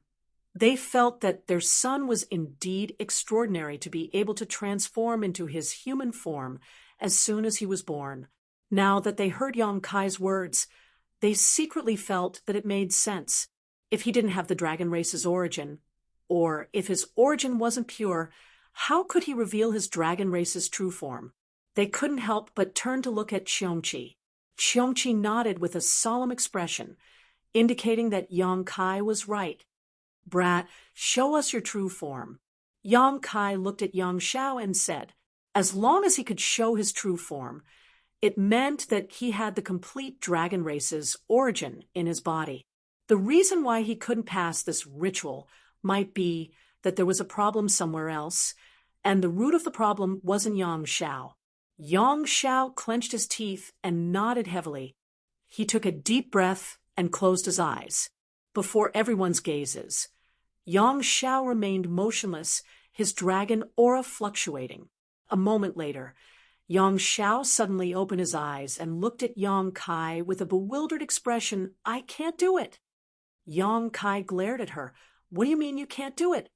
they felt that their son was indeed extraordinary to be able to transform into his human form as soon as he was born. Now that they heard Yang Kai's words, they secretly felt that it made sense. If he didn't have the dragon race's origin, or if his origin wasn't pure, how could he reveal his dragon race's true form? They couldn't help but turn to look at Qiongqi. Qiongqi nodded with a solemn expression, indicating that Yang Kai was right. Brat, show us your true form. Yang Kai looked at Yang Xiao and said, as long as he could show his true form, it meant that he had the complete dragon race's origin in his body. The reason why he couldn't pass this ritual might be that there was a problem somewhere else, and the root of the problem wasn't Yang Xiao. Yang Xiao clenched his teeth and nodded heavily. He took a deep breath and closed his eyes. Before everyone's gazes, Yang Xiao remained motionless, his dragon aura fluctuating. A moment later, Yang Xiao suddenly opened his eyes and looked at Yang Kai with a bewildered expression. I can't do it. Yang Kai glared at her. What do you mean you can't do it?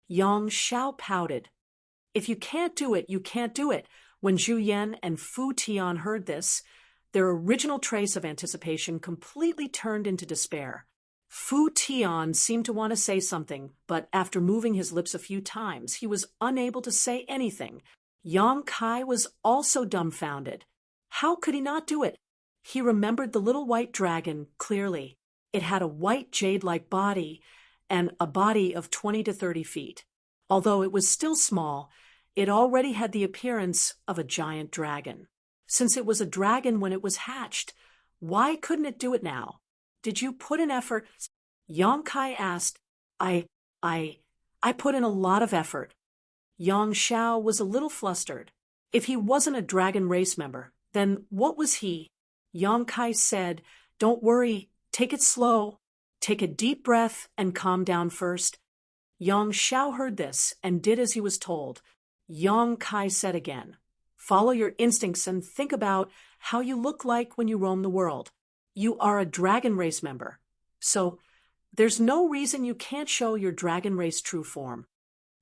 Yang Xiao pouted. If you can't do it, you can't do it. When Zhu Yan and Fu Tian heard this, their original trace of anticipation completely turned into despair. Fu Tian seemed to want to say something, but after moving his lips a few times, he was unable to say anything. Yang Kai was also dumbfounded. How could he not do it? He remembered the little white dragon clearly. It had a white jade-like body and a body of 20 to 30 feet. Although it was still small, it already had the appearance of a giant dragon. Since it was a dragon when it was hatched, why couldn't it do it now? Did you put in effort? Yang Kai asked. I put in a lot of effort. Yang Xiao was a little flustered. If he wasn't a dragon race member, then what was he? Yang Kai said, don't worry, take it slow. Take a deep breath and calm down first. Yang Xiao heard this and did as he was told. Yang Kai said again, follow your instincts and think about how you look like when you roam the world. You are a dragon race member, so there's no reason you can't show your dragon race true form.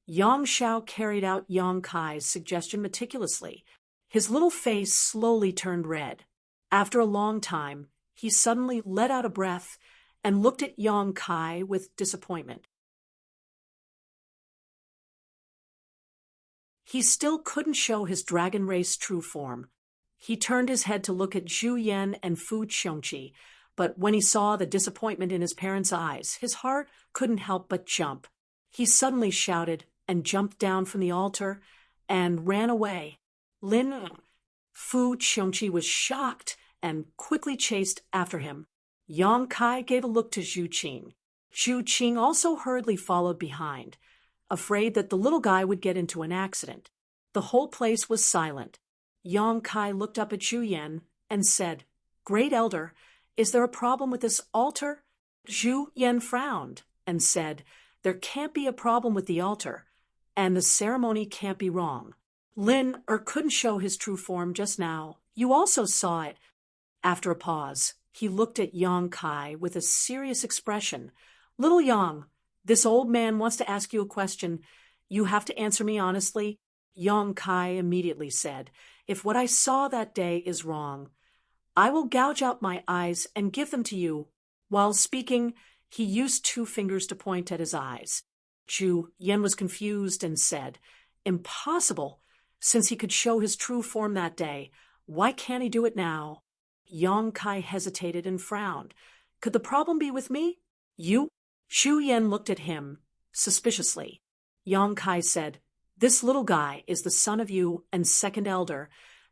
Yang Xiao carried out Yang Kai's suggestion meticulously. His little face slowly turned red. After a long time, he suddenly let out a breath and looked at Yang Kai with disappointment. He still couldn't show his dragon race true form. He turned his head to look at Zhu Yan and Fu Qiongqi, but when he saw the disappointment in his parents' eyes, his heart couldn't help but jump. He suddenly shouted and jumped down from the altar and ran away. Fu Qiongqi was shocked and quickly chased after him. Yang Kai gave a look to Zhu Qing. Zhu Qing also hurriedly followed behind, afraid that the little guy would get into an accident. The whole place was silent. Yang Kai looked up at Zhu Yan and said, Great Elder, is there a problem with this altar? Zhu Yan frowned and said, There can't be a problem with the altar, and the ceremony can't be wrong. Lin couldn't show his true form just now. You also saw it. After a pause, he looked at Yang Kai with a serious expression. Little Yang, this old man wants to ask you a question. You have to answer me honestly. Yang Kai immediately said, If what I saw that day is wrong, I will gouge out my eyes and give them to you. While speaking, he used 2 fingers to point at his eyes. Zhu Yan was confused and said, Impossible. Since he could show his true form that day, why can't he do it now? Yang Kai hesitated and frowned. Could the problem be with me? You? Zhu Yan looked at him suspiciously. Yang Kai said, This little guy is the son of you and second elder.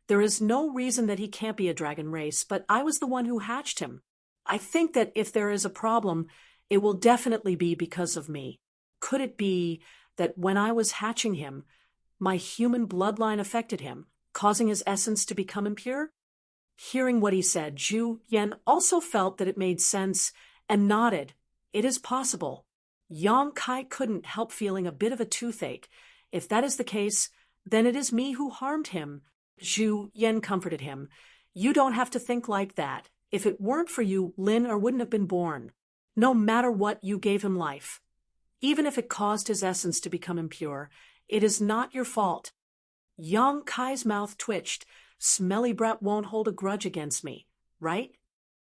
There is no reason that he can't be a dragon race, but I was the one who hatched him. I think that if there is a problem, it will definitely be because of me. Could it be that when I was hatching him, my human bloodline affected him? causing his essence to become impure? Hearing what he said, Zhu Yan also felt that it made sense and nodded. It is possible. Yang Kai couldn't help feeling a bit of a toothache. If that is the case, then it is me who harmed him. Zhu Yan comforted him. You don't have to think like that. If it weren't for you, Lin wouldn't have been born. No matter what, you gave him life. Even if it caused his essence to become impure, it is not your fault. Yang Kai's mouth twitched. Smelly brat won't hold a grudge against me, right?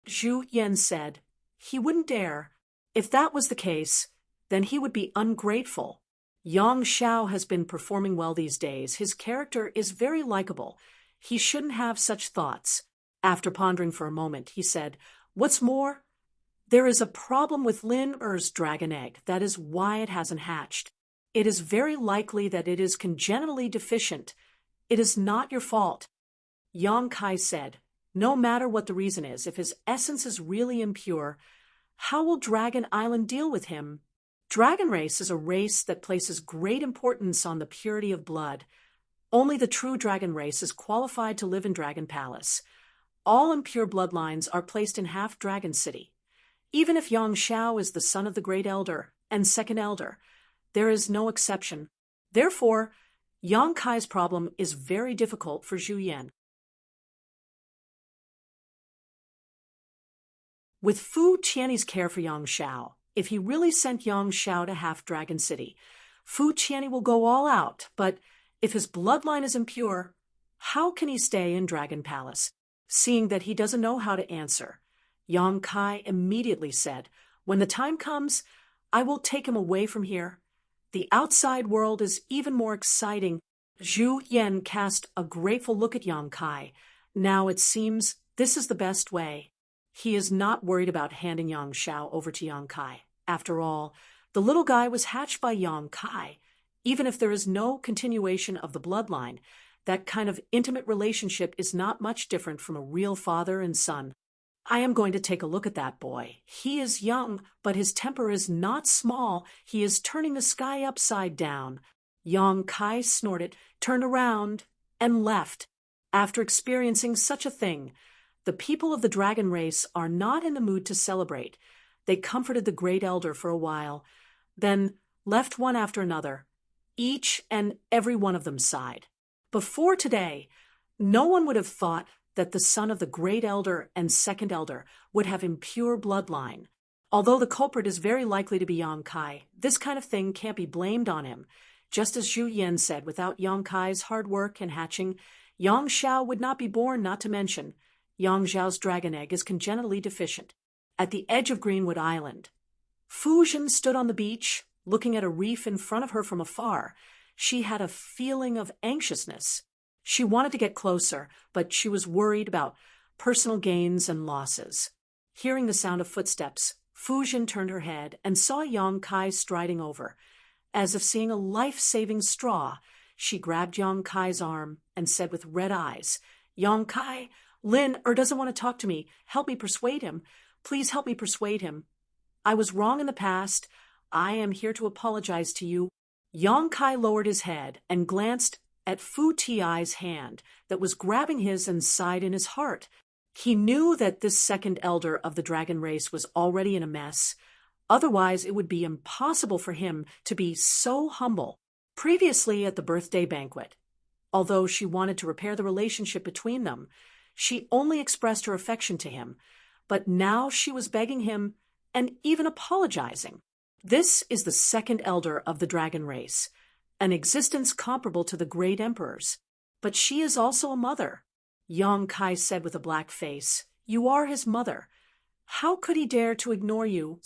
Zhu Yan said. He wouldn't dare. If that was the case, then he would be ungrateful. Yang Xiao has been performing well these days. His character is very likable. He shouldn't have such thoughts. After pondering for a moment, he said, What's more, there is a problem with Lin Er's dragon egg. That is why it hasn't hatched. It is very likely that it is congenitally deficient. It is not your fault. Yang Kai said, No matter what the reason is, if his essence is really impure, how will Dragon Island deal with him? Dragon race is a race that places great importance on the purity of blood. Only the true dragon race is qualified to live in Dragon Palace. All impure bloodlines are placed in Half Dragon City. Even if Yang Xiao is the son of the Great Elder and Second Elder, there is no exception. Therefore, Yang Kai's problem is very difficult for Zhu Yan. With Fu Qianni's care for Yang Xiao, if he really sent Yang Xiao to Half Dragon City, Fu Qianni will go all out, but if his bloodline is impure, how can he stay in Dragon Palace? Seeing that he doesn't know how to answer, Yang Kai immediately said, When the time comes, I will take him away from here. The outside world is even more exciting. Zhu Yan cast a grateful look at Yang Kai. Now it seems this is the best way. He is not worried about handing Yang Xiao over to Yang Kai. After all, the little guy was hatched by Yang Kai. Even if there is no continuation of the bloodline, that kind of intimate relationship is not much different from a real father and son. I am going to take a look at that boy. He is young, but his temper is not small. He is turning the sky upside down. Yang Kai snorted, turned around, and left. After experiencing such a thing, the people of the dragon race are not in the mood to celebrate. They comforted the Great Elder for a while, then left one after another. Each and every one of them sighed. Before today, no one would have thought that the son of the Great Elder and Second Elder would have impure bloodline. Although the culprit is very likely to be Yang Kai, this kind of thing can't be blamed on him. Just as Zhu Yan said, without Yang Kai's hard work and hatching, Yang Xiao would not be born, not to mention Yang Xiao's dragon egg is congenitally deficient. At the edge of Greenwood Island, Fu Zhen stood on the beach, looking at a reef in front of her from afar. She had a feeling of anxiousness. She wanted to get closer, but she was worried about personal gains and losses. Hearing the sound of footsteps, Fu Zhen turned her head and saw Yang Kai striding over. As if seeing a life-saving straw, she grabbed Yang Kai's arm and said with red eyes, Yang Kai, Lin doesn't want to talk to me. Help me persuade him. Please help me persuade him. I was wrong in the past. I am here to apologize to you. Yang Kai lowered his head and glanced at Fu Ti's hand that was grabbing his and sighed in his heart. He knew that this second elder of the dragon race was already in a mess. Otherwise, it would be impossible for him to be so humble. Previously at the birthday banquet, although she wanted to repair the relationship between them, she only expressed her affection to him. But now she was begging him and even apologizing. This is the second elder of the dragon race, an existence comparable to the great emperor's. But she is also a mother. Yang Kai said with a black face, You are his mother. How could he dare to ignore you?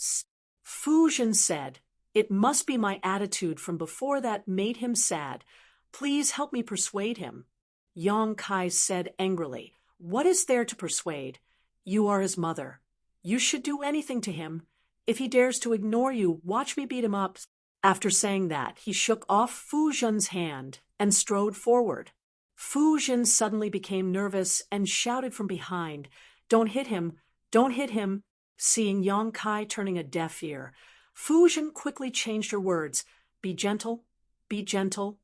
Fu Zhen said, It must be my attitude from before that made him sad. Please help me persuade him. Yang Kai said angrily, What is there to persuade? You are his mother. You should do anything to him. If he dares to ignore you, watch me beat him up. After saying that, he shook off Fu Zhen's hand and strode forward. Fu Zhen suddenly became nervous and shouted from behind, Don't hit him! Don't hit him! Seeing Yang Kai turning a deaf ear, Fu Zhen quickly changed her words, Be gentle, be gentle.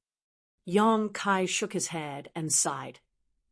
Yang Kai shook his head and sighed.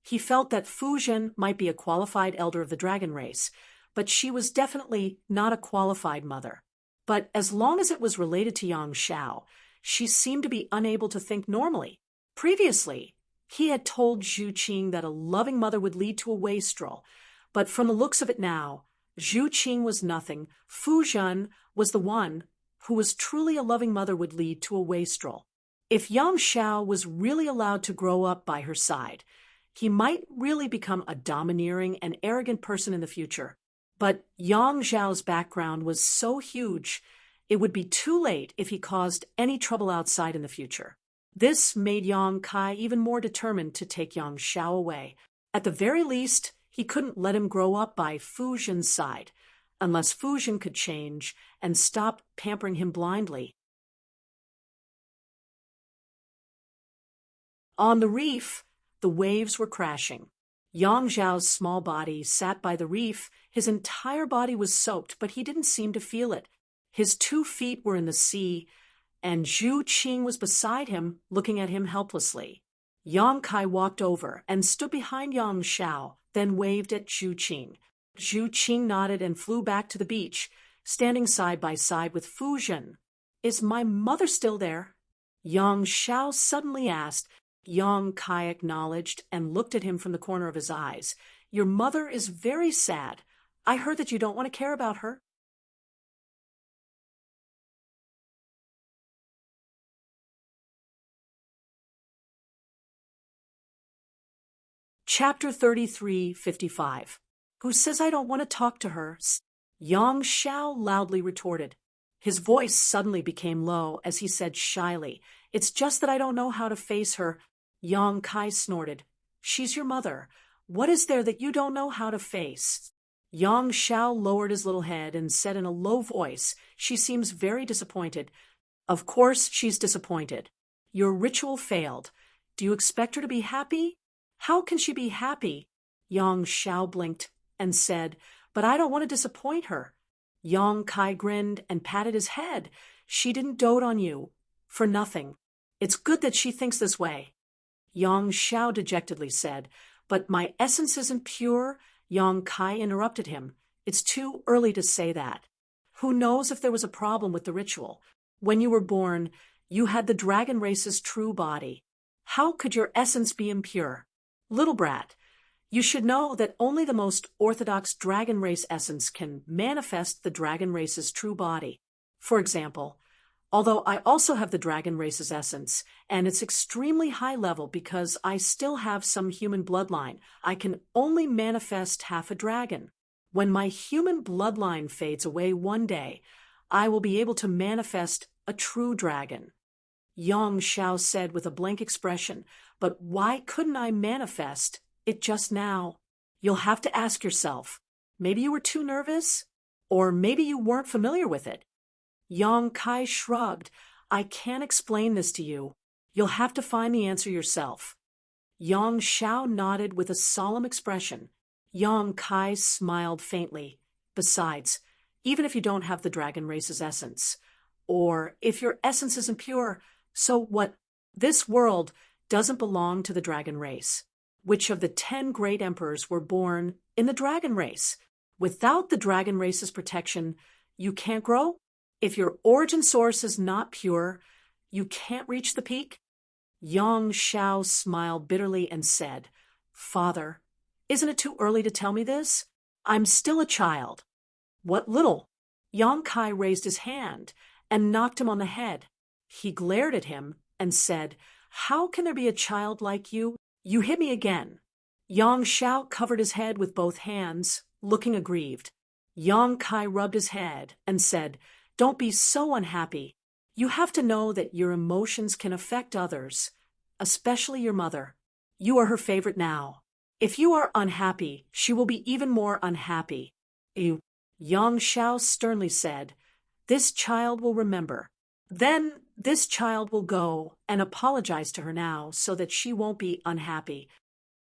He felt that Fu Zhen might be a qualified elder of the dragon race, but she was definitely not a qualified mother. But as long as it was related to Yang Xiao, she seemed to be unable to think normally. Previously, he had told Zhu Qing that a loving mother would lead to a wastrel, but from the looks of it now, Zhu Qing was nothing. Fu Zhen was the one who was truly a loving mother would lead to a wastrel. If Yang Xiao was really allowed to grow up by her side, he might really become a domineering and arrogant person in the future. But Yang Xiao's background was so huge, it would be too late if he caused any trouble outside in the future. This made Yang Kai even more determined to take Yang Xiao away. At the very least, he couldn't let him grow up by Fu Zhen's side, unless Fu Zhen could change and stop pampering him blindly. On the reef, the waves were crashing. Yang Xiao's small body sat by the reef. His entire body was soaked, but he didn't seem to feel it. His 2 feet were in the sea, and Zhu Qing was beside him, looking at him helplessly. Yang Kai walked over and stood behind Yang Xiao, then waved at Zhu Qing. Zhu Qing nodded and flew back to the beach, standing side by side with Fu Zhen. "Is my mother still there?" Yang Xiao suddenly asked. Yang Kai acknowledged and looked at him from the corner of his eyes. "Your mother is very sad. I heard that you don't want to care about her." Chapter 33:55. Who says I don't want to talk to her? Yang Xiao loudly retorted. His voice suddenly became low as he said shyly, "It's just that I don't know how to face her." Yang Kai snorted. "She's your mother. What is there that you don't know how to face?" Yang Xiao lowered his little head and said in a low voice, "She seems very disappointed." "Of course she's disappointed. Your ritual failed. Do you expect her to be happy?" "How can she be happy?" Yang Xiao blinked and said, "But I don't want to disappoint her." Yang Kai grinned and patted his head. "She didn't dote on you for nothing. It's good that she thinks this way." Yang Xiao dejectedly said, "But my essence isn't pure." Yang Kai interrupted him. "It's too early to say that. Who knows if there was a problem with the ritual? When you were born, you had the dragon race's true body. How could your essence be impure? Little brat, you should know that only the most orthodox dragon race essence can manifest the dragon race's true body. For example, although I also have the dragon race's essence, and it's extremely high level because I still have some human bloodline, I can only manifest half a dragon. When my human bloodline fades away one day, I will be able to manifest a true dragon." Yang Xiao said with a blank expression, "But why couldn't I manifest it just now?" "You'll have to ask yourself. Maybe you were too nervous? Or maybe you weren't familiar with it." Yang Kai shrugged. "I can't explain this to you. You'll have to find the answer yourself." Yang Xiao nodded with a solemn expression. Yang Kai smiled faintly. "Besides, even if you don't have the dragon race's essence, or if your essence isn't pure, so what? This world doesn't belong to the dragon race. Which of the 10 great emperors were born in the dragon race? Without the dragon race's protection, you can't grow? If your origin source is not pure, you can't reach the peak?" Yang Xiao smiled bitterly and said, "Father, isn't it too early to tell me this? I'm still a child." "What little?" Yang Kai raised his hand and knocked him on the head. He glared at him and said, "How can there be a child like you? You hit me again." Yang Xiao covered his head with both hands, looking aggrieved. Yang Kai rubbed his head and said, "Don't be so unhappy. You have to know that your emotions can affect others, especially your mother. You are her favorite now. If you are unhappy, she will be even more unhappy." Yang Xiao sternly said, "This child will remember. Then this child will go and apologize to her now so that she won't be unhappy."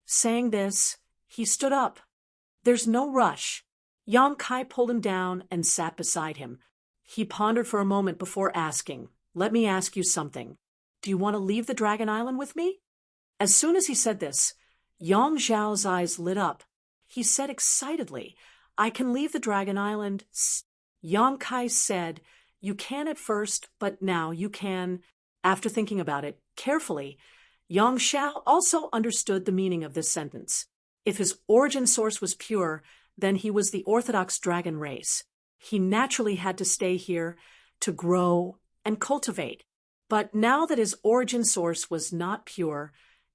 Saying this, he stood up. "There's no rush." Yang Kai pulled him down and sat beside him. He pondered for a moment before asking, "Let me ask you something. Do you want to leave the Dragon Island with me?" As soon as he said this, Yang Zhao's eyes lit up. He said excitedly, I can leave the Dragon Island. Yang Kai said, you can at first, but now you can. After thinking about it carefully, Yang Xiao also understood the meaning of this sentence. If his origin source was pure, then he was the orthodox dragon race. He naturally had to stay here to grow and cultivate. But now that his origin source was not pure,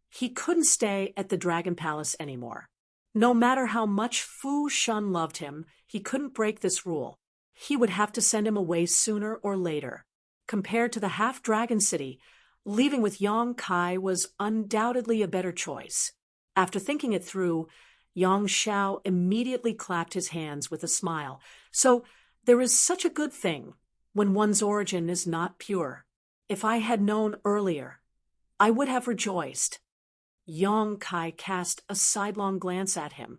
he couldn't stay at the Dragon Palace anymore. No matter how much Fu Shun loved him, he couldn't break this rule. He would have to send him away sooner or later. Compared to the half-dragon city, leaving with Yang Kai was undoubtedly a better choice. After thinking it through, Yang Xiao immediately clapped his hands with a smile. So there is such a good thing when one's origin is not pure. If I had known earlier, I would have rejoiced. Yang Kai cast a sidelong glance at him.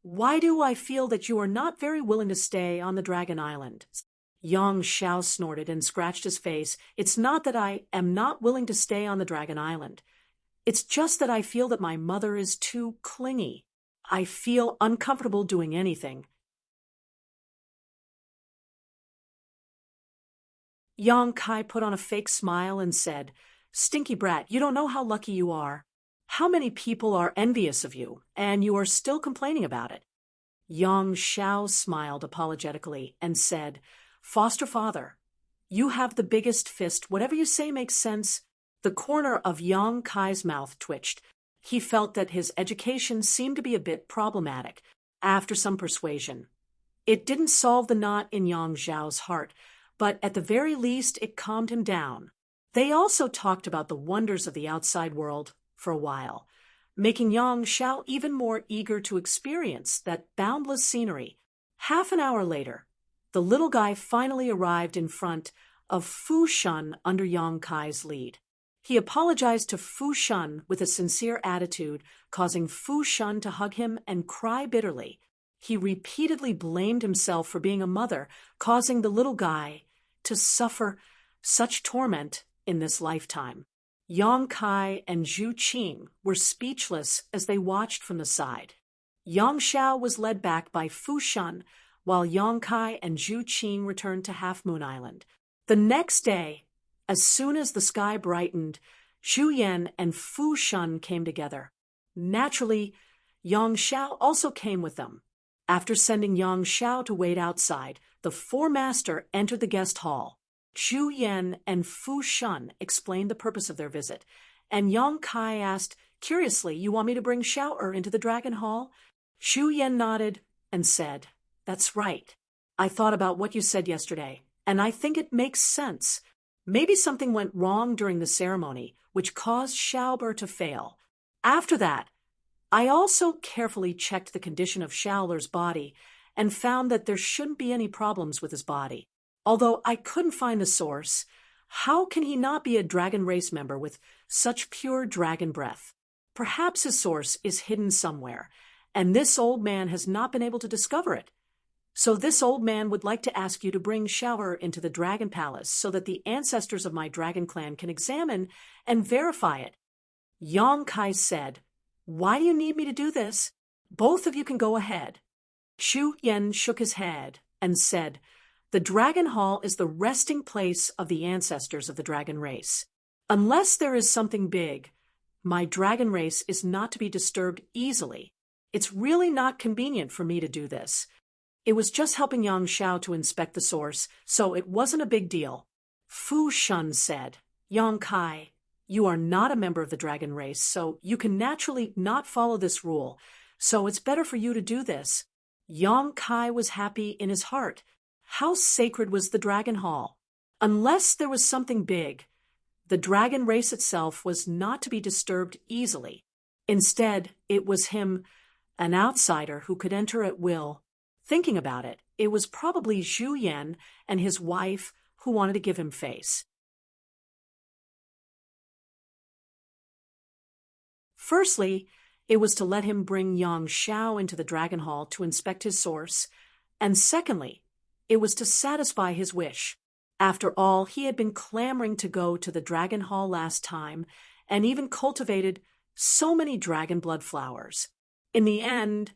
Why do I feel that you are not very willing to stay on the Dragon Island? Yang Xiao snorted and scratched his face. It's not that I am not willing to stay on the Dragon Island. It's just that I feel that my mother is too clingy. I feel uncomfortable doing anything. Yang Kai put on a fake smile and said, Stinky brat, you don't know how lucky you are. How many people are envious of you, and you are still complaining about it? Yang Xiao smiled apologetically and said, Foster father, you have the biggest fist. Whatever you say makes sense. The corner of Yang Kai's mouth twitched. He felt that his education seemed to be a bit problematic. After some persuasion, it didn't solve the knot in Yang Zhao's heart, but at the very least it calmed him down. They also talked about the wonders of the outside world for a while, making Yang Xiao even more eager to experience that boundless scenery. Half an hour later, the little guy finally arrived in front of Fu Shun under Yang Kai's lead. He apologized to Fu Shun with a sincere attitude, causing Fu Shun to hug him and cry bitterly. He repeatedly blamed himself for being a mother, causing the little guy to suffer such torment in this lifetime. Yang Kai and Zhu Qing were speechless as they watched from the side. Yang Xiao was led back by Fu Shun, while Yang Kai and Zhu Qing returned to Half Moon Island. The next day, as soon as the sky brightened, Zhu Yan and Fu Shun came together. Naturally, Yang Xiao also came with them. After sending Yang Xiao to wait outside, the four-master entered the guest hall. Zhu Yan and Fu Shun explained the purpose of their visit, and Yang Kai asked, curiously, you want me to bring Xiao into the Dragon Hall? Zhu Yan nodded and said, that's right. I thought about what you said yesterday, and I think it makes sense. Maybe something went wrong during the ceremony, which caused Xiaober to fail. After that, I also carefully checked the condition of Xiaoler's body and found that there shouldn't be any problems with his body. Although I couldn't find the source, how can he not be a dragon race member with such pure dragon breath? Perhaps his source is hidden somewhere, and this old man has not been able to discover it. So this old man would like to ask you to bring Xiaoer into the Dragon Palace so that the ancestors of my dragon clan can examine and verify it. Yang Kai said, why do you need me to do this? Both of you can go ahead. Zhu Yan shook his head and said, the Dragon Hall is the resting place of the ancestors of the dragon race. Unless there is something big, my dragon race is not to be disturbed easily. It's really not convenient for me to do this. It was just helping Yang Xiao to inspect the source, so it wasn't a big deal. Fu Shun said, Yang Kai, you are not a member of the dragon race, so you can naturally not follow this rule, so it's better for you to do this. Yang Kai was happy in his heart. How sacred was the Dragon Hall? Unless there was something big, the dragon race itself was not to be disturbed easily. Instead, it was him, an outsider who could enter at will. Thinking about it, it was probably Zhu Yan and his wife who wanted to give him face. Firstly, it was to let him bring Yang Xiao into the Dragon Hall to inspect his source, and secondly, it was to satisfy his wish. After all, he had been clamoring to go to the Dragon Hall last time, and even cultivated So many dragon blood flowers. In the end,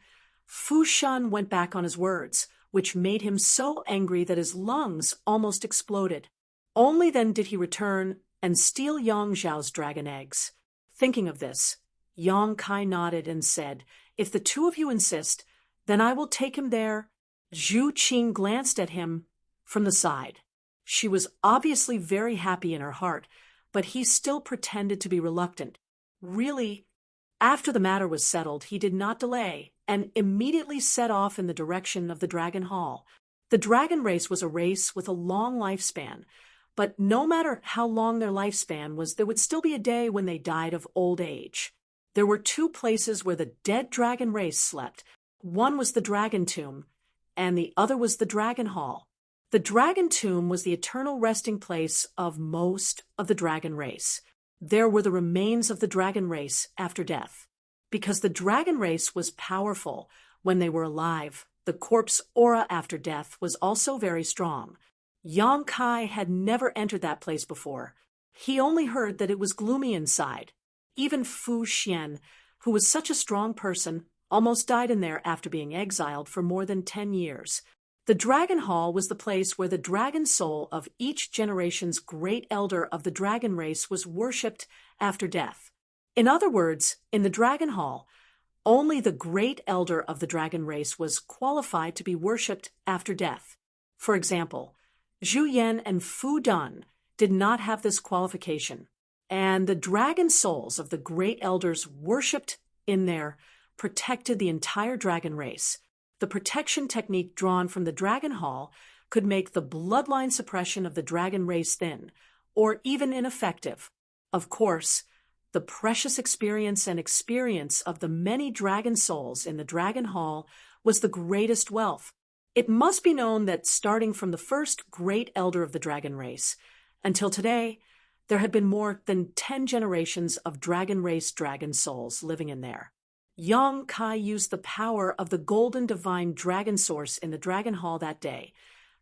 Fu Shan went back on his words, which made him so angry that his lungs almost exploded. Only then did he return and steal Yang Zhao's dragon eggs. Thinking of this, Yang Kai nodded and said, "If the two of you insist, then I will take him there." Zhu Qing glanced at him from the side. She was obviously very happy in her heart, but he still pretended to be reluctant. Really, after the matter was settled, he did not delay and immediately set off in the direction of the Dragon Hall. The dragon race was a race with a long lifespan, but no matter how long their lifespan was, there would still be a day when they died of old age. There were two places where the dead dragon race slept. One was the Dragon Tomb, and the other was the Dragon Hall. The Dragon Tomb was the eternal resting place of most of the dragon race. There were the remains of the dragon race after death. Because the dragon race was powerful when they were alive, the corpse aura after death was also very strong. Yang Kai had never entered that place before. He only heard that it was gloomy inside. Even Fu Xian, who was such a strong person, almost died in there after being exiled for more than 10 years. The Dragon Hall was the place where the dragon soul of each generation's great elder of the dragon race was worshipped after death. In other words, in the Dragon Hall, only the great elder of the dragon race was qualified to be worshipped after death. For example, Zhu Yan and Fu Dan did not have this qualification, and the dragon souls of the great elders worshipped in there protected the entire dragon race. The protection technique drawn from the Dragon Hall could make the bloodline suppression of the dragon race thin, or even ineffective. Of course, the precious experience of the many dragon souls in the Dragon Hall was the greatest wealth. It must be known that starting from the first great elder of the dragon race until today, there had been more than 10 generations of dragon race dragon souls living in there. Yang Kai used the power of the golden divine dragon source in the Dragon Hall that day,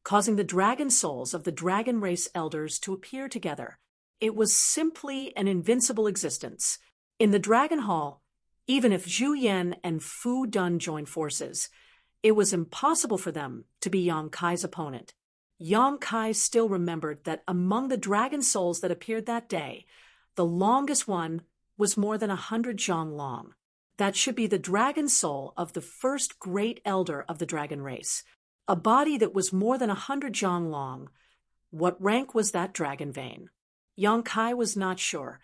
causing the dragon souls of the dragon race elders to appear together. It was simply an invincible existence. In the Dragon Hall, even if Zhu Yan and Fu Dan joined forces, it was impossible for them to be Yang Kai's opponent. Yang Kai still remembered that among the dragon souls that appeared that day, the longest one was more than 100 zhang long. That should be the dragon soul of the first great elder of the dragon race, a body that was more than 100 zhang long. What rank was that dragon vein? Yang Kai was not sure,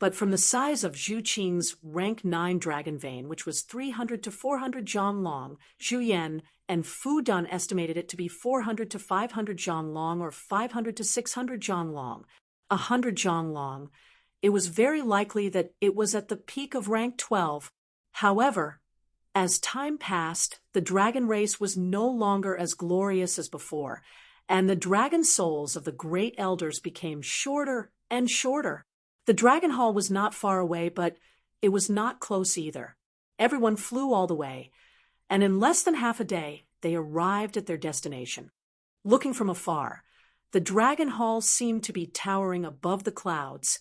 but from the size of Zhu Qing's rank 9 dragon vein, which was 300 to 400 zhang long, Zhu Yan and Fu Dan estimated it to be 400 to 500 zhang long or 500 to 600 zhang long. 100 zhang long. It was very likely that it was at the peak of rank 12. However, as time passed, the dragon race was no longer as glorious as before, and the dragon souls of the great elders became shorter and shorter. The Dragon Hall was not far away, but it was not close either. Everyone flew all the way, and in less than half a day, they arrived at their destination. Looking from afar, the Dragon Hall seemed to be towering above the clouds,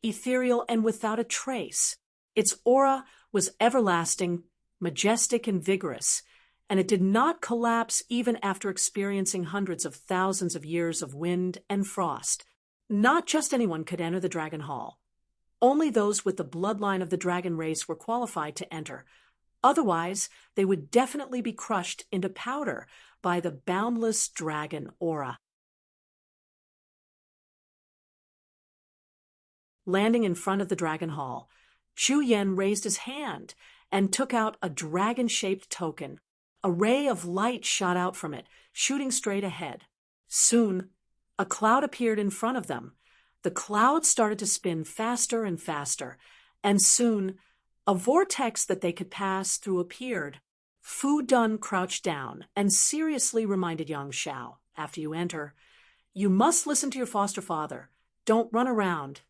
ethereal and without a trace. Its aura was everlasting, majestic, and vigorous, and it did not collapse even after experiencing hundreds of thousands of years of wind and frost. Not just anyone could enter the Dragon Hall. Only those with the bloodline of the dragon race were qualified to enter. Otherwise, they would definitely be crushed into powder by the boundless dragon aura. Landing in front of the Dragon Hall, Zhu Yan raised his hand and took out a dragon-shaped token. A ray of light shot out from it, shooting straight ahead. Soon, a cloud appeared in front of them. The cloud started to spin faster and faster, and soon, a vortex that they could pass through appeared. Fu Dan crouched down and seriously reminded Yang Xiao, "After you enter, you must listen to your foster father. Don't run around.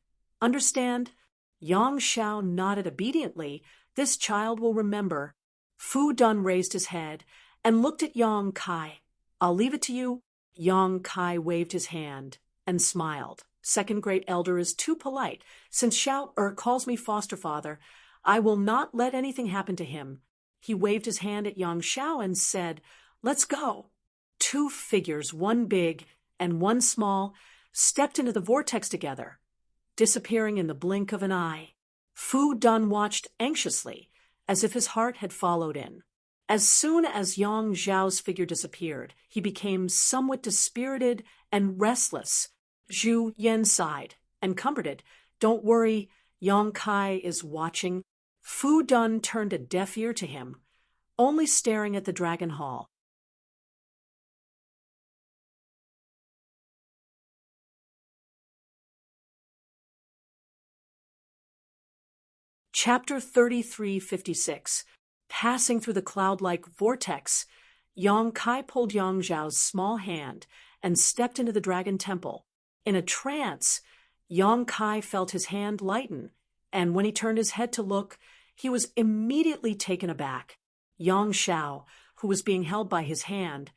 Understand?" Yang Xiao nodded obediently. "This child will remember." Fu Dan raised his head and looked at Yang Kai. "I'll leave it to you." Yang Kai waved his hand and smiled. "Second great elder is too polite. Since Xiao calls me foster father, I will not let anything happen to him. He waved his hand at Yang Xiao and said, "Let's go." Two figures, one big and one small, stepped into the vortex together, disappearing in the blink of an eye. Fu Dun watched anxiously, as if his heart had followed in. As soon as Yang Zhao's figure disappeared, he became somewhat dispirited and restless. Zhu Yan sighed and comforted. "Don't worry, Yang Kai is watching." Fu Dun turned a deaf ear to him, only staring at the Dragon Hall. Chapter 3356. Passing through the cloud-like vortex, Yang Kai pulled Yang Zhao's small hand and stepped into the Dragon Temple. In a trance, Yang Kai felt his hand lighten, and when he turned his head to look, he was immediately taken aback. Yang Xiao, who was being held by his hand,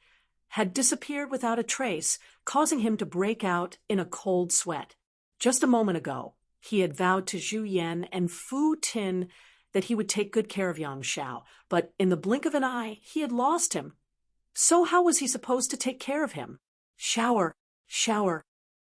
had disappeared without a trace, causing him to break out in a cold sweat. Just a moment ago, he had vowed to Zhu Yan and Fu Tin that he would take good care of Yang Xiao, but in the blink of an eye, he had lost him. So how was he supposed to take care of him? "Shower, shower."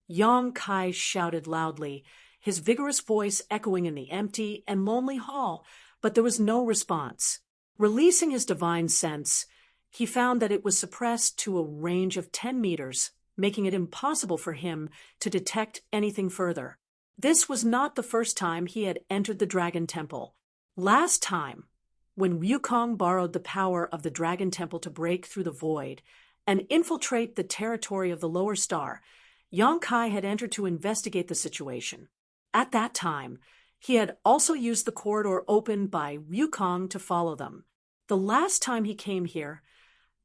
Yang Kai shouted loudly, his vigorous voice echoing in the empty and lonely hall, but there was no response. Releasing his divine sense, he found that it was suppressed to a range of 10 meters, making it impossible for him to detect anything further. This was not the first time he had entered the Dragon Temple. Last time, when Wukong borrowed the power of the Dragon Temple to break through the void and infiltrate the territory of the Lower Star, Yang Kai had entered to investigate the situation. At that time, he had also used the corridor opened by Wukong to follow them. The last time he came here,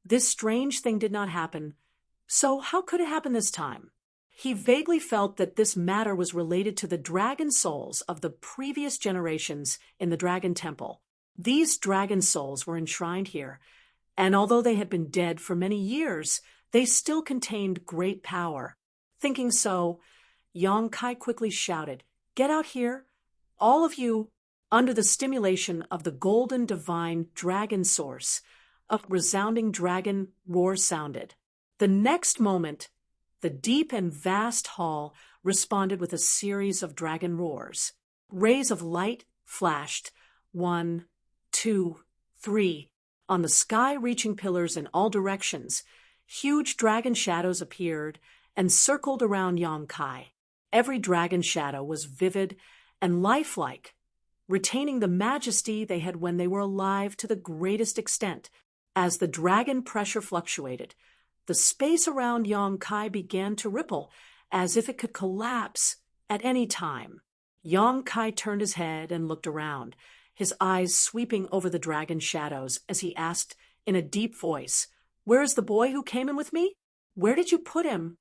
this strange thing did not happen, so how could it happen this time? He vaguely felt that this matter was related to the dragon souls of the previous generations in the Dragon Temple. These dragon souls were enshrined here, and although they had been dead for many years, they still contained great power. Thinking so, Yang Kai quickly shouted, "Get out here, all of you!" Under the stimulation of the golden divine dragon source, a resounding dragon roar sounded. The next moment, the deep and vast hall responded with a series of dragon roars. Rays of light flashed, 1, 2, 3, on the sky-reaching pillars in all directions. Huge dragon shadows appeared and circled around Yang Kai. Every dragon shadow was vivid and lifelike, retaining the majesty they had when they were alive to the greatest extent. As the dragon pressure fluctuated, the space around Yang Kai began to ripple, as if it could collapse at any time. Yang Kai turned his head and looked around, his eyes sweeping over the dragon shadows as he asked in a deep voice, "Where is the boy who came in with me? Where did you put him?"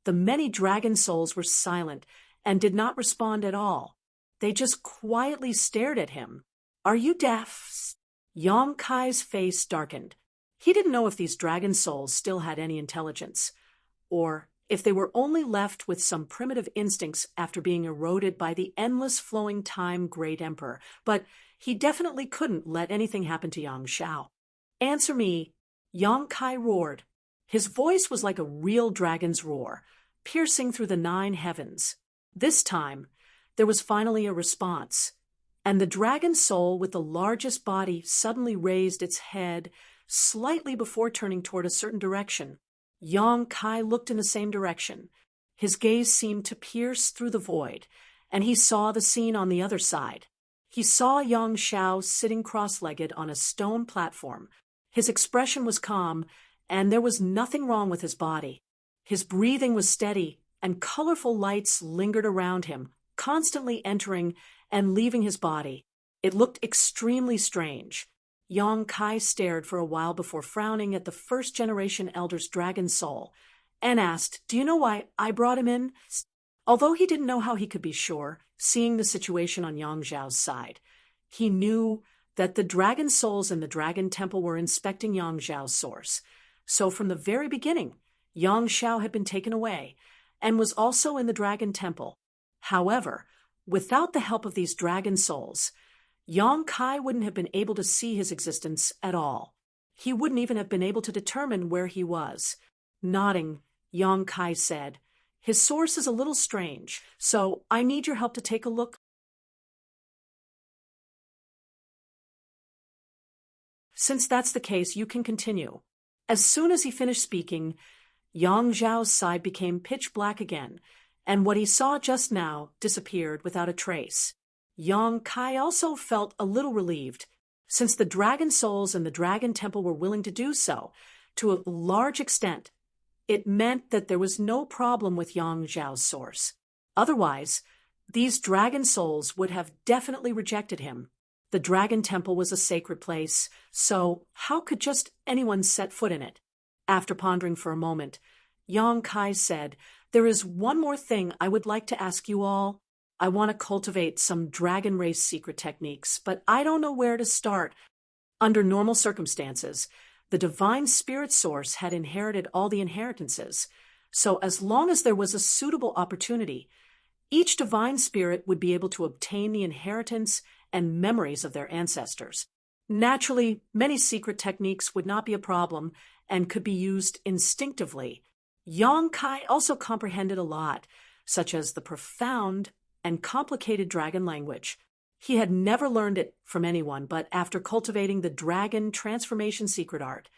The many dragon souls were silent and did not respond at all. They just quietly stared at him. "Are you deaf?" Yang Kai's face darkened. He didn't know if these dragon souls still had any intelligence, or if they were only left with some primitive instincts after being eroded by the endless flowing time Great Emperor, but he definitely couldn't let anything happen to Yang Xiao. "Answer me," Yang Kai roared. His voice was like a real dragon's roar, piercing through the 9 heavens. This time, there was finally a response, and the dragon soul with the largest body suddenly raised its head slightly before turning toward a certain direction. Yang Kai looked in the same direction. His gaze seemed to pierce through the void, and he saw the scene on the other side. He saw Yang Xiao sitting cross-legged on a stone platform. His expression was calm, and there was nothing wrong with his body. His breathing was steady, and colorful lights lingered around him, constantly entering and leaving his body. It looked extremely strange. Yang Kai stared for a while before frowning at the first-generation elder's dragon soul and asked, "Do you know why I brought him in?" Although he didn't know how he could be sure, seeing the situation on Yang Zhao's side, he knew that the dragon souls in the Dragon Temple were inspecting Yang Zhao's source. So from the very beginning, Yang Xiao had been taken away and was also in the Dragon Temple. However, without the help of these dragon souls, Yang Kai wouldn't have been able to see his existence at all. He wouldn't even have been able to determine where he was. Nodding, Yang Kai said, "His source is a little strange, so I need your help to take a look." "Since that's the case, you can continue." As soon as he finished speaking, Yang Zhao's side became pitch black again, and what he saw just now disappeared without a trace. Yang Kai also felt a little relieved, since the dragon souls in the dragon temple were willing to do so, to a large extent. It meant that there was no problem with Yang Zhao's source. Otherwise, these dragon souls would have definitely rejected him. The dragon temple was a sacred place, so how could just anyone set foot in it? After pondering for a moment, Yang Kai said, "There is one more thing I would like to ask you all. I want to cultivate some dragon race secret techniques, but I don't know where to start." Under normal circumstances, the divine spirit source had inherited all the inheritances, so as long as there was a suitable opportunity, each divine spirit would be able to obtain the inheritance and memories of their ancestors. Naturally, many secret techniques would not be a problem and could be used instinctively. Yang Kai also comprehended a lot, such as the profound and complicated dragon language. He had never learned it from anyone, but after cultivating the dragon transformation secret art,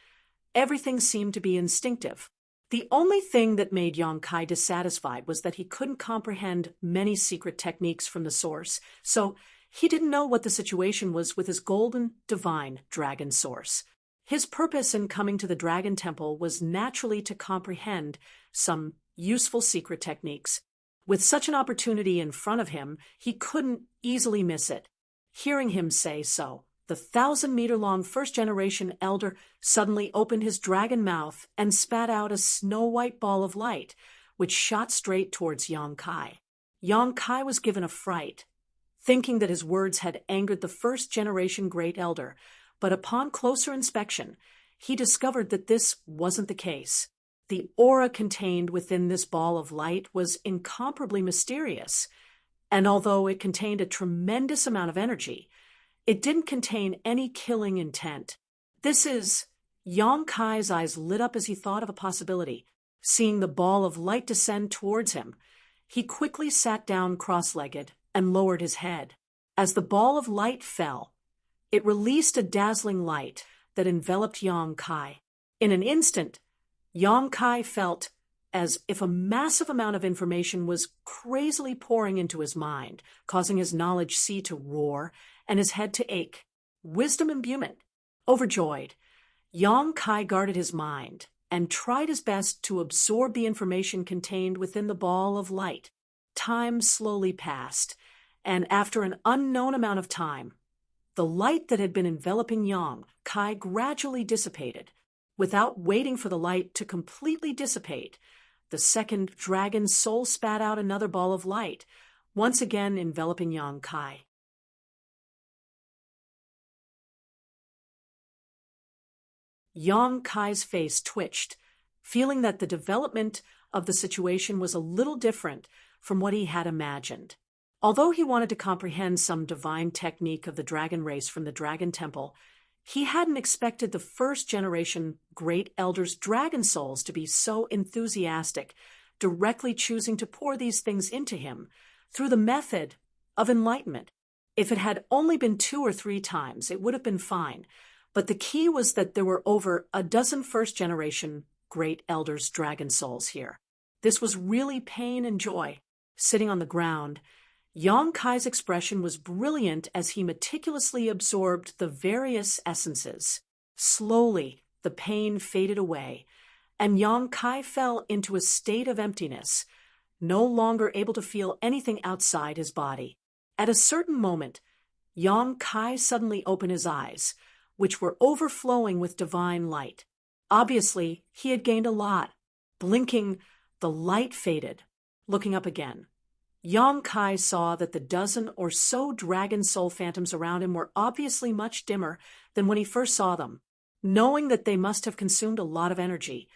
everything seemed to be instinctive. The only thing that made Yang Kai dissatisfied was that he couldn't comprehend many secret techniques from the source, so he didn't know what the situation was with his golden, divine dragon source. His purpose in coming to the Dragon Temple was naturally to comprehend some useful secret techniques. With such an opportunity in front of him, he couldn't easily miss it. Hearing him say so, the 1,000-meter-long first-generation elder suddenly opened his dragon mouth and spat out a snow-white ball of light, which shot straight towards Yang Kai. Yang Kai was given a fright, thinking that his words had angered the first-generation great elder, but upon closer inspection, he discovered that this wasn't the case. The aura contained within this ball of light was incomparably mysterious, and although it contained a tremendous amount of energy, it didn't contain any killing intent. Yang Kai's eyes lit up as he thought of a possibility. Seeing the ball of light descend towards him, he quickly sat down cross-legged and lowered his head. As the ball of light fell, it released a dazzling light that enveloped Yang Kai. In an instant, Yang Kai felt as if a massive amount of information was crazily pouring into his mind, causing his knowledge sea to roar and his head to ache. Wisdom imbuement. Overjoyed, Yang Kai guarded his mind and tried his best to absorb the information contained within the ball of light. Time slowly passed, and after an unknown amount of time, the light that had been enveloping Yang Kai gradually dissipated. Without waiting for the light to completely dissipate, the second dragon soul spat out another ball of light, once again enveloping Yang Kai. Yang Kai's face twitched, feeling that the development of the situation was a little different from what he had imagined. Although he wanted to comprehend some divine technique of the dragon race from the Dragon Temple, he hadn't expected the first-generation Great Elder's dragon souls to be so enthusiastic, directly choosing to pour these things into him through the method of enlightenment. If it had only been 2 or 3 times, it would have been fine, but the key was that there were over a dozen first-generation Great Elder's dragon souls here. This was really pain and joy. Sitting on the ground, Yang Kai's expression was brilliant as he meticulously absorbed the various essences. Slowly, the pain faded away, and Yang Kai fell into a state of emptiness, no longer able to feel anything outside his body. At a certain moment, Yang Kai suddenly opened his eyes, which were overflowing with divine light. Obviously, he had gained a lot. Blinking, the light faded. Looking up again, Yang Kai saw that the dozen or so dragon soul phantoms around him were obviously much dimmer than when he first saw them. Knowing that they must have consumed a lot of energy,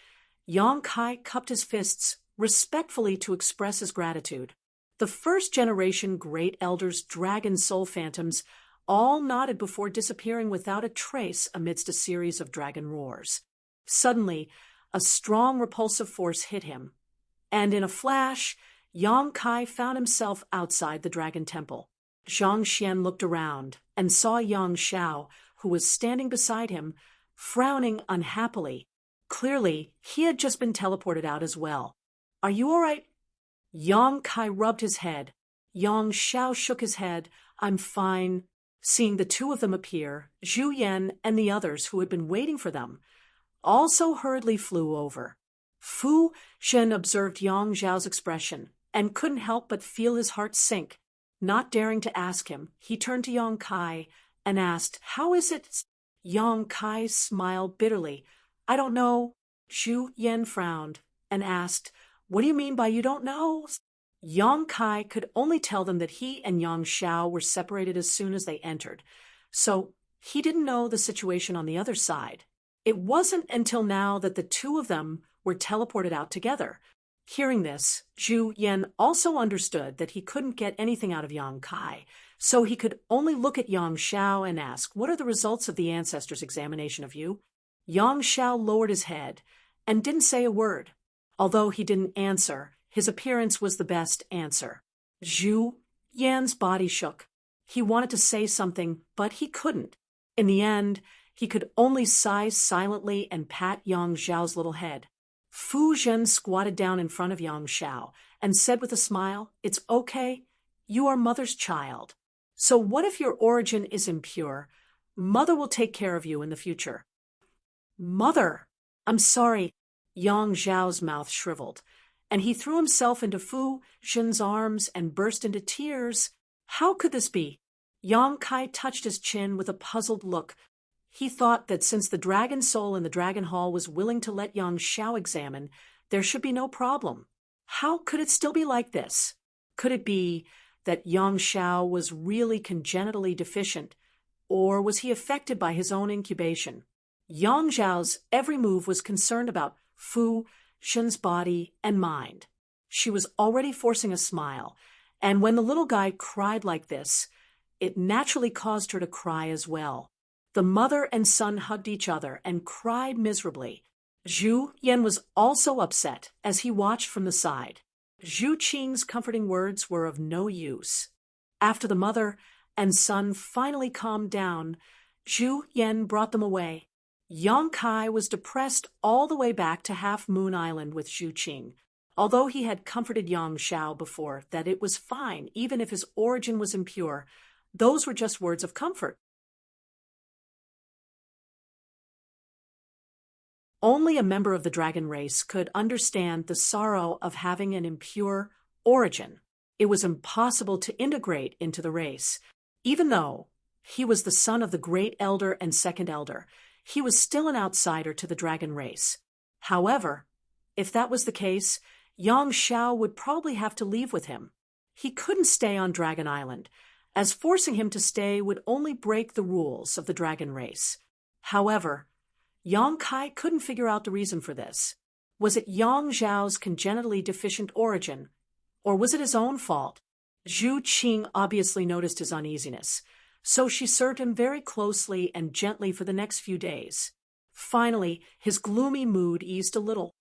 Yang Kai cupped his fists respectfully to express his gratitude. The first-generation Great Elder's dragon soul phantoms all nodded before disappearing without a trace amidst a series of dragon roars. Suddenly, a strong repulsive force hit him, and in a flash, Yang Kai found himself outside the dragon temple. Zhang Xian looked around and saw Yang Xiao, who was standing beside him, frowning unhappily. Clearly, he had just been teleported out as well. "Are you all right?" Yang Kai rubbed his head. Yang Xiao shook his head. "I'm fine." Seeing the two of them appear, Zhu Yan and the others who had been waiting for them also hurriedly flew over. Fu Zhen observed Yang Xiao's expression and couldn't help but feel his heart sink. Not daring to ask him, he turned to Yang Kai and asked, "How is it?" Yang Kai smiled bitterly. "I don't know." Zhu Yan frowned and asked, "What do you mean by you don't know?" Yang Kai could only tell them that he and Yang Xiao were separated as soon as they entered, so he didn't know the situation on the other side. It wasn't until now that the two of them were teleported out together. Hearing this, Zhu Yan also understood that he couldn't get anything out of Yang Kai, so he could only look at Yang Xiao and ask, "What are the results of the ancestors' examination of you?" Yang Xiao lowered his head and didn't say a word. Although he didn't answer, his appearance was the best answer. Zhu Yan's body shook. He wanted to say something, but he couldn't. In the end, he could only sigh silently and pat Yang Xiao's little head. Fu Zhen squatted down in front of Yang Xiao and said with a smile, "It's okay. You are Mother's child. So what if your origin is impure? Mother will take care of you in the future." "Mother! I'm sorry." Yang Xiao's mouth shriveled, and he threw himself into Fu Zhen's arms and burst into tears. How could this be? Yang Kai touched his chin with a puzzled look. He thought that since the dragon soul in the dragon hall was willing to let Yang Xiao examine, there should be no problem. How could it still be like this? Could it be that Yang Xiao was really congenitally deficient, or was he affected by his own incubation? Yang Xiao's every move was concerned about Fu Zhen's body and mind. She was already forcing a smile, and when the little guy cried like this, it naturally caused her to cry as well. The mother and son hugged each other and cried miserably. Zhu Yan was also upset as he watched from the side. Zhu Qing's comforting words were of no use. After the mother and son finally calmed down, Zhu Yan brought them away. Yang Kai was depressed all the way back to Half Moon Island with Zhu Qing, although he had comforted Yang Xiao before that it was fine even if his origin was impure. Those were just words of comfort. Only a member of the dragon race could understand the sorrow of having an impure origin. It was impossible to integrate into the race. Even though he was the son of the great elder and second elder, he was still an outsider to the dragon race. However, if that was the case, Yang Xiao would probably have to leave with him. He couldn't stay on Dragon Island, as forcing him to stay would only break the rules of the dragon race. However, Yang Kai couldn't figure out the reason for this. Was it Yang Xiao's congenitally deficient origin, or was it his own fault? Zhu Qing obviously noticed his uneasiness, so she served him very closely and gently for the next few days. Finally, his gloomy mood eased a little.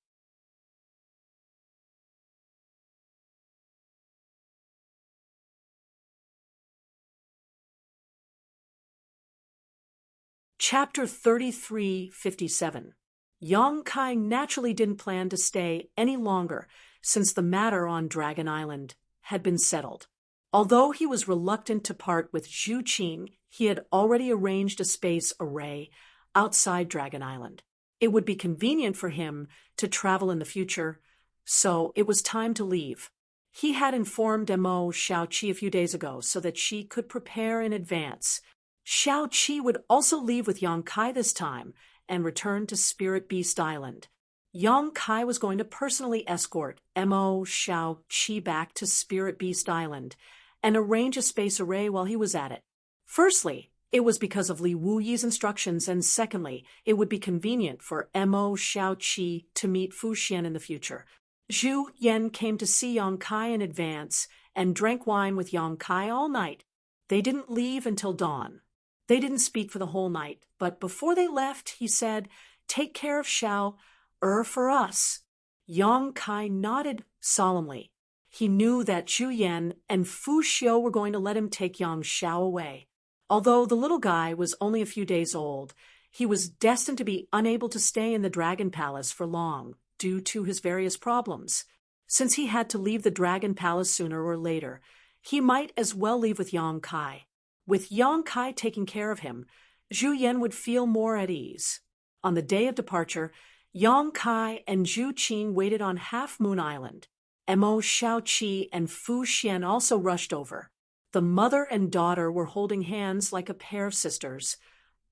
Chapter 3357. Yang Kai naturally didn't plan to stay any longer since the matter on Dragon Island had been settled. Although he was reluctant to part with Zhu Qing, he had already arranged a space array outside Dragon Island. It would be convenient for him to travel in the future, so it was time to leave. He had informed Mo Xiaoqi a few days ago so that she could prepare in advance. Xiaoqi would also leave with Yang Kai this time and return to Spirit Beast Island. Yang Kai was going to personally escort Mo Xiaoqi back to Spirit Beast Island and arrange a space array while he was at it. Firstly, it was because of Li Wuyi's instructions, and secondly, it would be convenient for Mo Xiaoqi to meet Fu Xian in the future. Zhu Yan came to see Yang Kai in advance and drank wine with Yang Kai all night. They didn't leave until dawn. They didn't speak for the whole night, but before they left, he said, "Take care of Xiao, for us." Yang Kai nodded solemnly. He knew that Zhu Yan and Fu Xiu were going to let him take Yang Xiao away. Although the little guy was only a few days old, he was destined to be unable to stay in the Dragon Palace for long due to his various problems. Since he had to leave the Dragon Palace sooner or later, he might as well leave with Yang Kai. With Yang Kai taking care of him, Zhu Yan would feel more at ease. On the day of departure, Yang Kai and Zhu Qing waited on Half Moon Island. Mo Shaoqi and Fu Xian also rushed over. The mother and daughter were holding hands like a pair of sisters,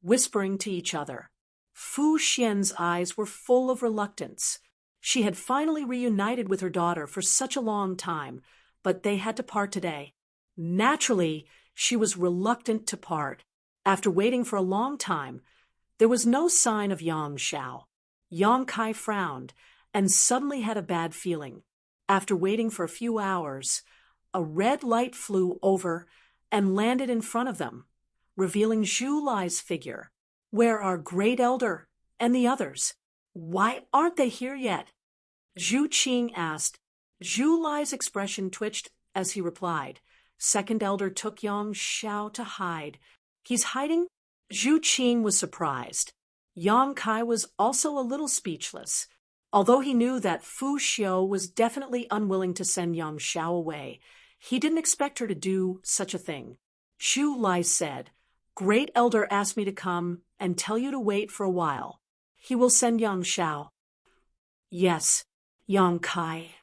whispering to each other. Fu Xian's eyes were full of reluctance. She had finally reunited with her daughter for such a long time, but they had to part today. Naturally, she was reluctant to part. After waiting for a long time, there was no sign of Yang Xiao. Yang Kai frowned and suddenly had a bad feeling. After waiting for a few hours, a red light flew over and landed in front of them, revealing Zhu Lai's figure. "Where are Great Elder and the others? Why aren't they here yet?" Zhu Qing asked. Zhu Lai's expression twitched as he replied. "Second Elder took Yang Xiao to hide. He's hiding?" Zhu Qing was surprised. Yang Kai was also a little speechless. Although he knew that Fu Xiu was definitely unwilling to send Yang Xiao away, he didn't expect her to do such a thing. Zhu Lai said, "Great Elder asked me to come and tell you to wait for a while. He will send Yang Xiao." "Yes, Yang Kai."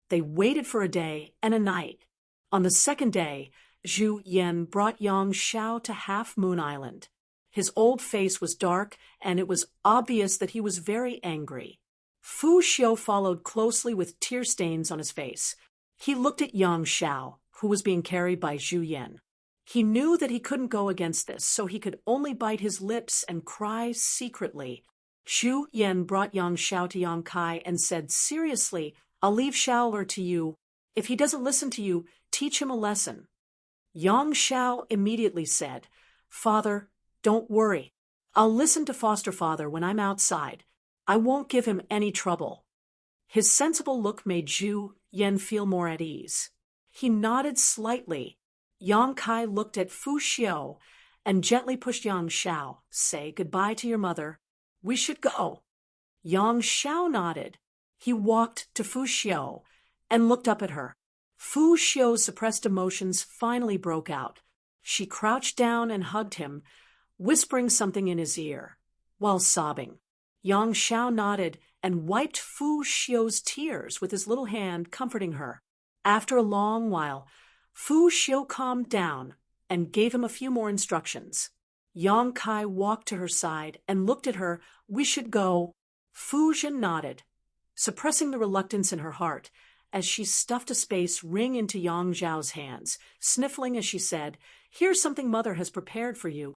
They waited for a day and a night. On the second day, Zhu Yan brought Yang Xiao to Half Moon Island. His old face was dark, and it was obvious that he was very angry. Fu Xiu followed closely with tear stains on his face. He looked at Yang Xiao, who was being carried by Zhu Yan. He knew that he couldn't go against this, so he could only bite his lips and cry secretly. Zhu Yan brought Yang Xiao to Yang Kai and said seriously, "I'll leave Xiaoler to you. If he doesn't listen to you, teach him a lesson." Yang Xiao immediately said, "Father, don't worry. I'll listen to foster father when I'm outside. I won't give him any trouble." His sensible look made Zhu Yan feel more at ease. He nodded slightly. Yang Kai looked at Fu Xiu and gently pushed Yang Xiao. "Say goodbye to your mother. We should go." Yang Xiao nodded. He walked to Fu Xiu and looked up at her. Fu Xiu's suppressed emotions finally broke out. She crouched down and hugged him, whispering something in his ear, while sobbing. Yang Xiao nodded and wiped Fu Xiu's tears with his little hand, comforting her. After a long while, Fu Xiu calmed down and gave him a few more instructions. Yang Kai walked to her side and looked at her. "We should go." Fu Zhen nodded, suppressing the reluctance in her heart as she stuffed a space ring into Yang Zhao's hands, sniffling as she said, "Here's something Mother has prepared for you.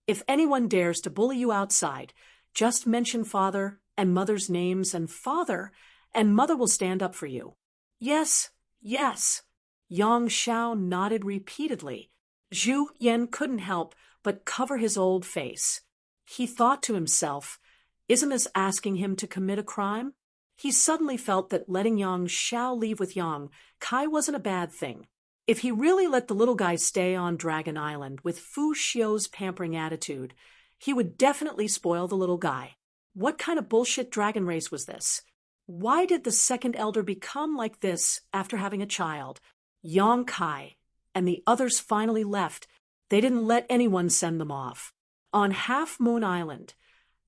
If anyone dares to bully you outside, just mention Father and Mother's names, and Father and Mother will stand up for you." "Yes, yes." Yang Xiao nodded repeatedly. Zhu Yan couldn't help but cover his old face. He thought to himself, isn't this asking him to commit a crime? He suddenly felt that letting Yang Xiao leave with Yang Kai wasn't a bad thing. If he really let the little guy stay on Dragon Island with Fu Xiu's pampering attitude, he would definitely spoil the little guy. What kind of bullshit dragon race was this? Why did the second elder become like this after having a child? Yang Kai and the others finally left. They didn't let anyone send them off. On Half Moon Island,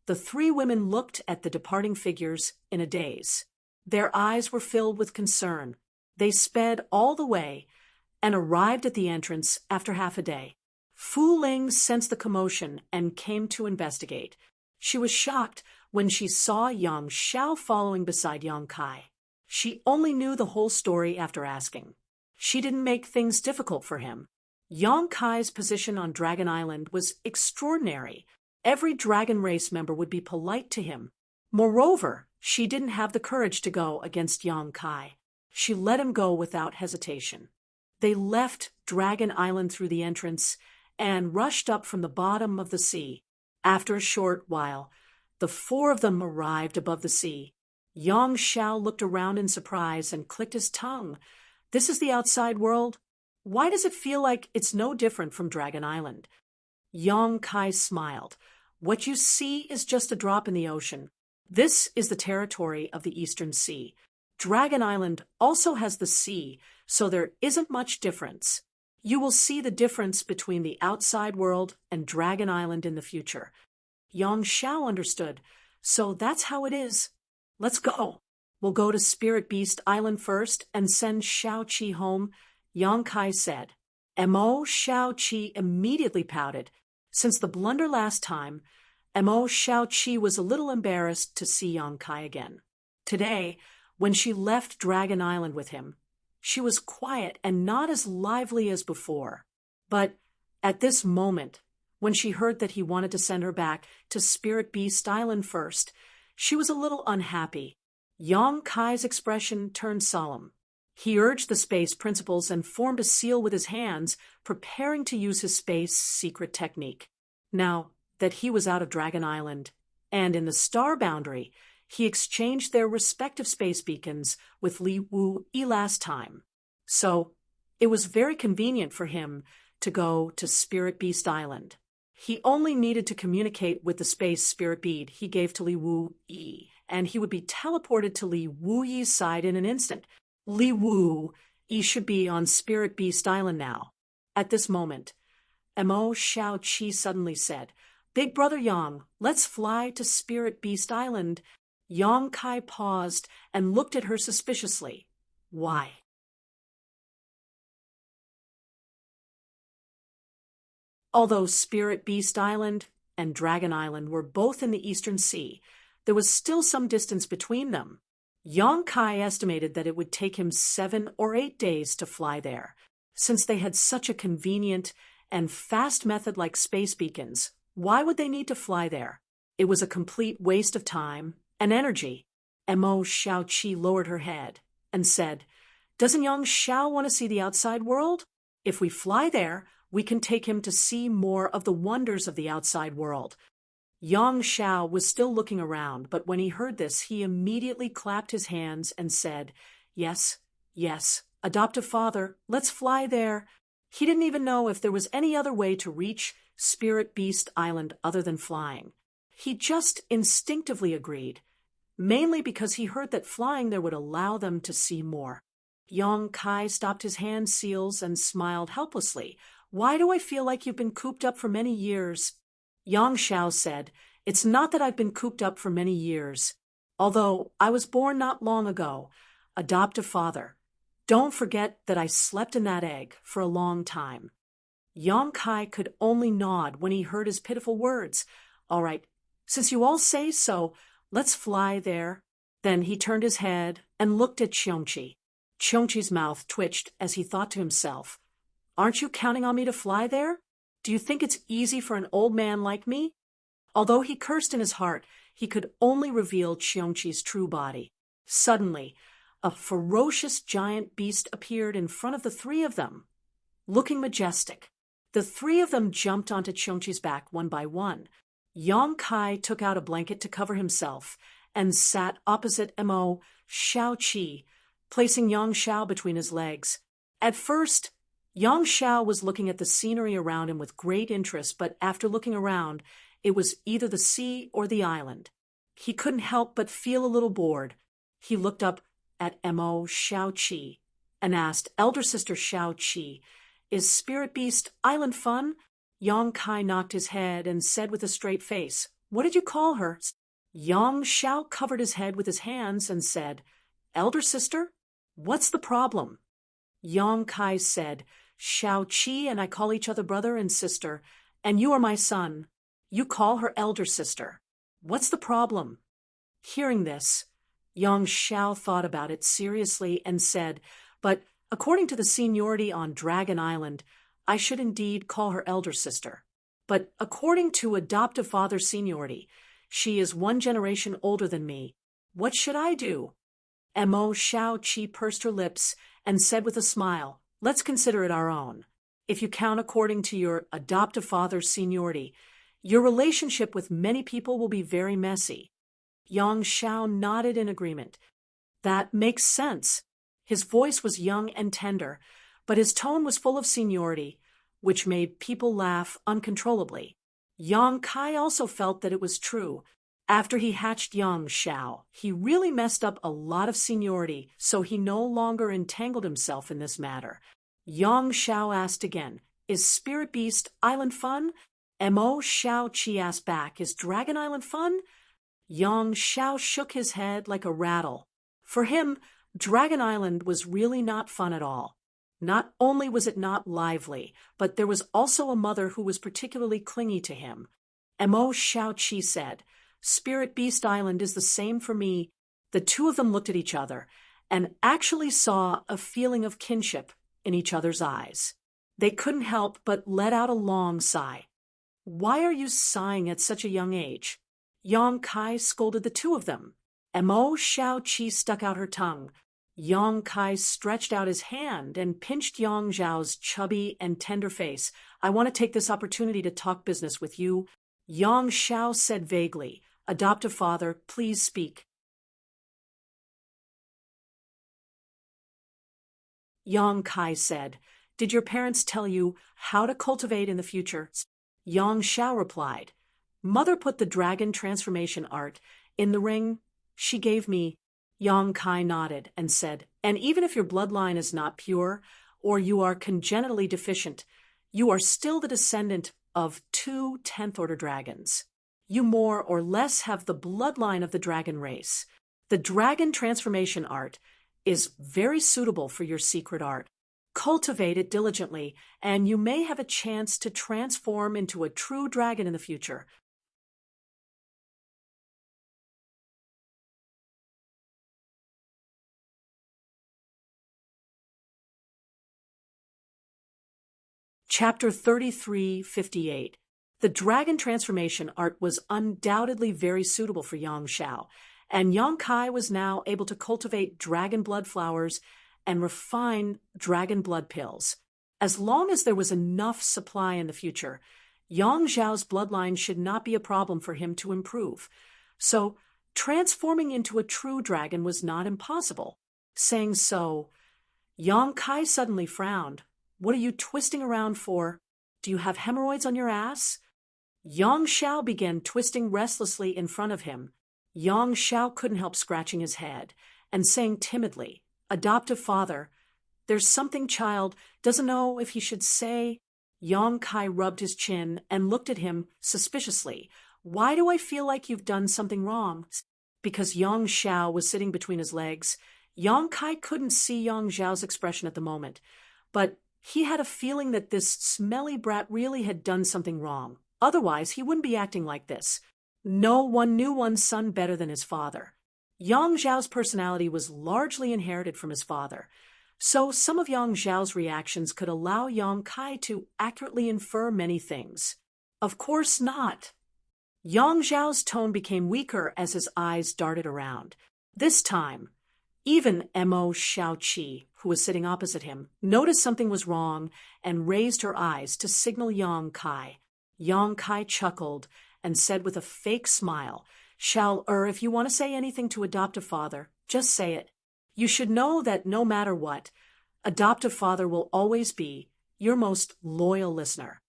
the three women looked at the departing figures in a daze. Their eyes were filled with concern. They sped all the way and arrived at the entrance after half a day. Fu Ling sensed the commotion and came to investigate. She was shocked when she saw Yang Xiao following beside Yang Kai. She only knew the whole story after asking. She didn't make things difficult for him. Yang Kai's position on Dragon Island was extraordinary. Every dragon race member would be polite to him. Moreover, she didn't have the courage to go against Yang Kai. She let him go without hesitation. They left Dragon Island through the entrance and rushed up from the bottom of the sea. After a short while, the four of them arrived above the sea. Yang Shao looked around in surprise and clicked his tongue. This is the outside world? Why does it feel like it's no different from Dragon Island? Yang Kai smiled. What you see is just a drop in the ocean. This is the territory of the Eastern Sea. Dragon Island also has the sea, so there isn't much difference. You will see the difference between the outside world and Dragon Island in the future. Yang Shao understood. So that's how it is. Let's go. We'll go to Spirit Beast Island first and send Shao Qi home, Yang Kai said. Mo Shao Qi immediately pouted. Since the blunder last time, Mo Shao Qi was a little embarrassed to see Yang Kai again. Today, when she left Dragon Island with him, she was quiet and not as lively as before. But at this moment, when she heard that he wanted to send her back to Spirit Beast Island first, she was a little unhappy. Yang Kai's expression turned solemn. He urged the space principles and formed a seal with his hands, preparing to use his space secret technique. Now that he was out of Dragon Island and in the star boundary, he exchanged their respective space beacons with Li Wu-Yi last time. So it was very convenient for him to go to Spirit Beast Island. He only needed to communicate with the space spirit bead he gave to Li Wu-Yi, and he would be teleported to Li Wu-Yi's side in an instant. Li Wu-Yi should be on Spirit Beast Island now. At this moment, Mo Shao Qi suddenly said, "Big Brother Yang, let's fly to Spirit Beast Island." Yang Kai paused and looked at her suspiciously. Why? Although Spirit Beast Island and Dragon Island were both in the Eastern Sea, there was still some distance between them. Yang Kai estimated that it would take him 7 or 8 days to fly there. Since they had such a convenient and fast method like space beacons, why would they need to fly there? It was a complete waste of time and energy. Mo Shao Qi lowered her head and said, "Doesn't Yang Shao want to see the outside world? If we fly there, we can take him to see more of the wonders of the outside world." Yang Shao was still looking around, but when he heard this, he immediately clapped his hands and said, "Yes, yes, adoptive father, let's fly there." He didn't even know if there was any other way to reach Spirit Beast Island other than flying. He just instinctively agreed, mainly because he heard that flying there would allow them to see more. Yang Kai stopped his hand seals and smiled helplessly. "Why do I feel like you've been cooped up for many years?" Yang Shao said, "It's not that I've been cooped up for many years. Although I was born not long ago, adoptive father, don't forget that I slept in that egg for a long time." Yang Kai could only nod when he heard his pitiful words. "All right, since you all say so, let's fly there." Then he turned his head and looked at Qiongqi. Qiongqi's mouth twitched as he thought to himself, "Aren't you counting on me to fly there? Do you think it's easy for an old man like me?" Although he cursed in his heart, he could only reveal Qiongqi's true body. Suddenly, a ferocious giant beast appeared in front of the three of them, looking majestic. The three of them jumped onto Qiongqi's back one by one. Yang Kai took out a blanket to cover himself and sat opposite Mo Shao Qi, placing Yang Shao between his legs. At first, Yang Shao was looking at the scenery around him with great interest, but after looking around, it was either the sea or the island. He couldn't help but feel a little bored. He looked up at Mo Shao Qi and asked, "Elder Sister Shao Qi, is Spirit Beast Island fun?" Yang Kai knocked his head and said with a straight face, "What did you call her?" Yang Shao covered his head with his hands and said, "Elder Sister, what's the problem?" Yang Kai said, "Shao Qi and I call each other brother and sister, and you are my son. You call her elder sister. What's the problem?" Hearing this, Yang Shao thought about it seriously and said, "But according to the seniority on Dragon Island, I should indeed call her elder sister. But according to adoptive father's seniority, She is 1 generation older than me. What should I do? Mo Xiaoqi pursed her lips and said with a smile, let's consider it our own. If you count according to your adoptive father's seniority, your relationship with many people will be very messy. Yang Xiao nodded in agreement. That makes sense. His voice was young and tender, but his tone was full of seniority, which made people laugh uncontrollably. Yang Kai also felt that it was true. After he hatched Yang Xiao, he really messed up a lot of seniority, so he no longer entangled himself in this matter. Yang Xiao asked again, is Spirit Beast Island fun? Mo Xiaoqi asked back, is Dragon Island fun? Yang Xiao shook his head like a rattle. For him, Dragon Island was really not fun at all. Not only was it not lively, but there was also a mother who was particularly clingy to him. Mo Xiaoqi said, Spirit Beast Island is the same for me. The two of them looked at each other and actually saw a feeling of kinship in each other's eyes. They couldn't help but let out a long sigh. Why are you sighing at such a young age? Yang Kai scolded the two of them. Mo Xiaoqi stuck out her tongue. Yang Kai stretched out his hand and pinched Yang Zhao's chubby and tender face. I want to take this opportunity to talk business with you. Yang Xiao said vaguely, adoptive father, please speak. Yang Kai said, did your parents tell you how to cultivate in the future? Yang Xiao replied, Mother put the dragon transformation art in the ring she gave me. Yang Kai nodded and said, and even if your bloodline is not pure or you are congenitally deficient, you are still the descendant of 2 10th-order dragons. You more or less have the bloodline of the dragon race. The dragon transformation art is very suitable for your secret art. Cultivate it diligently, and you may have a chance to transform into a true dragon in the future. Chapter 3358. The dragon transformation art was undoubtedly very suitable for Yang Xiao, and Yang Kai was now able to cultivate dragon blood flowers and refine dragon blood pills. As long as there was enough supply in the future, Yang Zhao's bloodline should not be a problem for him to improve. So, transforming into a true dragon was not impossible. Saying so, Yang Kai suddenly frowned. What are you twisting around for? Do you have hemorrhoids on your ass? Yang Xiao began twisting restlessly in front of him. Yang Xiao couldn't help scratching his head and saying timidly, adoptive father, there's something child doesn't know if he should say. Yang Kai rubbed his chin and looked at him suspiciously. Why do I feel like you've done something wrong? Because Yang Xiao was sitting between his legs. Yang Kai couldn't see Yang Zhao's expression at the moment, but he had a feeling that this smelly brat really had done something wrong. Otherwise, he wouldn't be acting like this. No one knew one's son better than his father. Yang Zhao's personality was largely inherited from his father, so some of Yang Zhao's reactions could allow Yang Kai to accurately infer many things. Of course not. Yang Zhao's tone became weaker as his eyes darted around. This time, even Mo Xiaoqi, who was sitting opposite him, noticed something was wrong and raised her eyes to signal Yang Kai. Yang Kai chuckled and said with a fake smile, if you want to say anything to adoptive father, just say it. You should know that no matter what, adoptive father will always be your most loyal listener.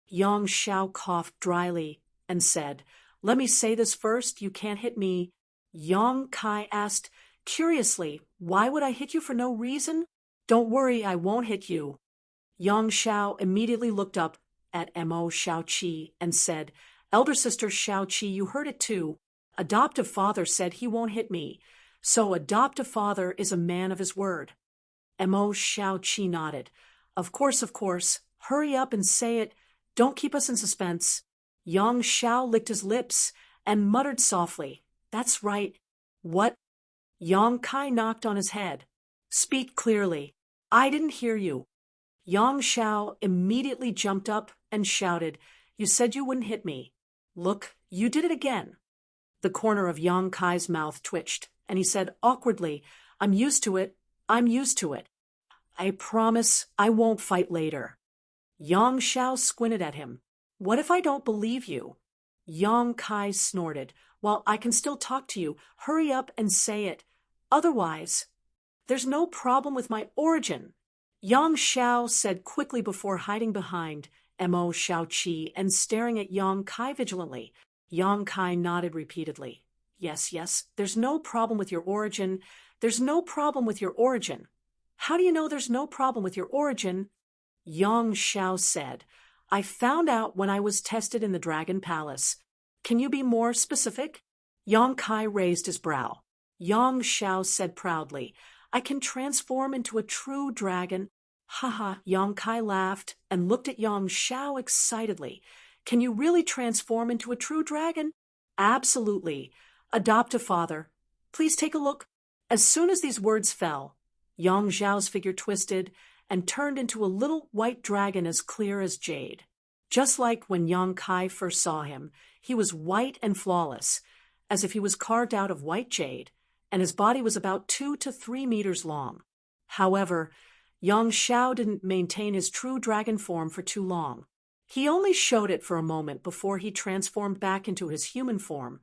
Yang Xiao coughed dryly and said, let me say this first, you can't hit me. Yang Kai asked, curiously, why would I hit you for no reason? Don't worry, I won't hit you. Yang Xiao immediately looked up at Mo Xiaoqi and said, elder sister Xiaoqi, you heard it too. Adoptive father said he won't hit me, so adoptive father is a man of his word. Mo Xiaoqi nodded. Of course, hurry up and say it. Don't keep us in suspense. Yang Xiao licked his lips and muttered softly, that's right. What? Yang Kai knocked on his head. Speak clearly. I didn't hear you. Yang Xiao immediately jumped up and shouted, you said you wouldn't hit me. Look, you did it again. The corner of Yang Kai's mouth twitched, and he said awkwardly, I'm used to it. I'm used to it. I promise I won't fight later. Yang Shao squinted at him. What if I don't believe you? Yang Kai snorted. Well, I can still talk to you. Hurry up and say it. Otherwise, there's no problem with my origin. Yang Shao said quickly before hiding behind Mo Shaoqi and staring at Yang Kai vigilantly. Yang Kai nodded repeatedly. Yes, yes, there's no problem with your origin. There's no problem with your origin. How do you know there's no problem with your origin? Yang Shao said, I found out when I was tested in the Dragon Palace. Can you be more specific? Yang Kai raised his brow. Yang Shao said proudly, I can transform into a true dragon. Haha, Yang Kai laughed and looked at Yang Shao excitedly. Can you really transform into a true dragon? Absolutely. Adopt a father. Please take a look. As soon as these words fell, Yang Zhao's figure twisted and turned into a little white dragon as clear as jade. Just like when Yang Kai first saw him, he was white and flawless, as if he was carved out of white jade, and his body was about 2 to 3 meters long. However, Yang Shao didn't maintain his true dragon form for too long. He only showed it for a moment before he transformed back into his human form,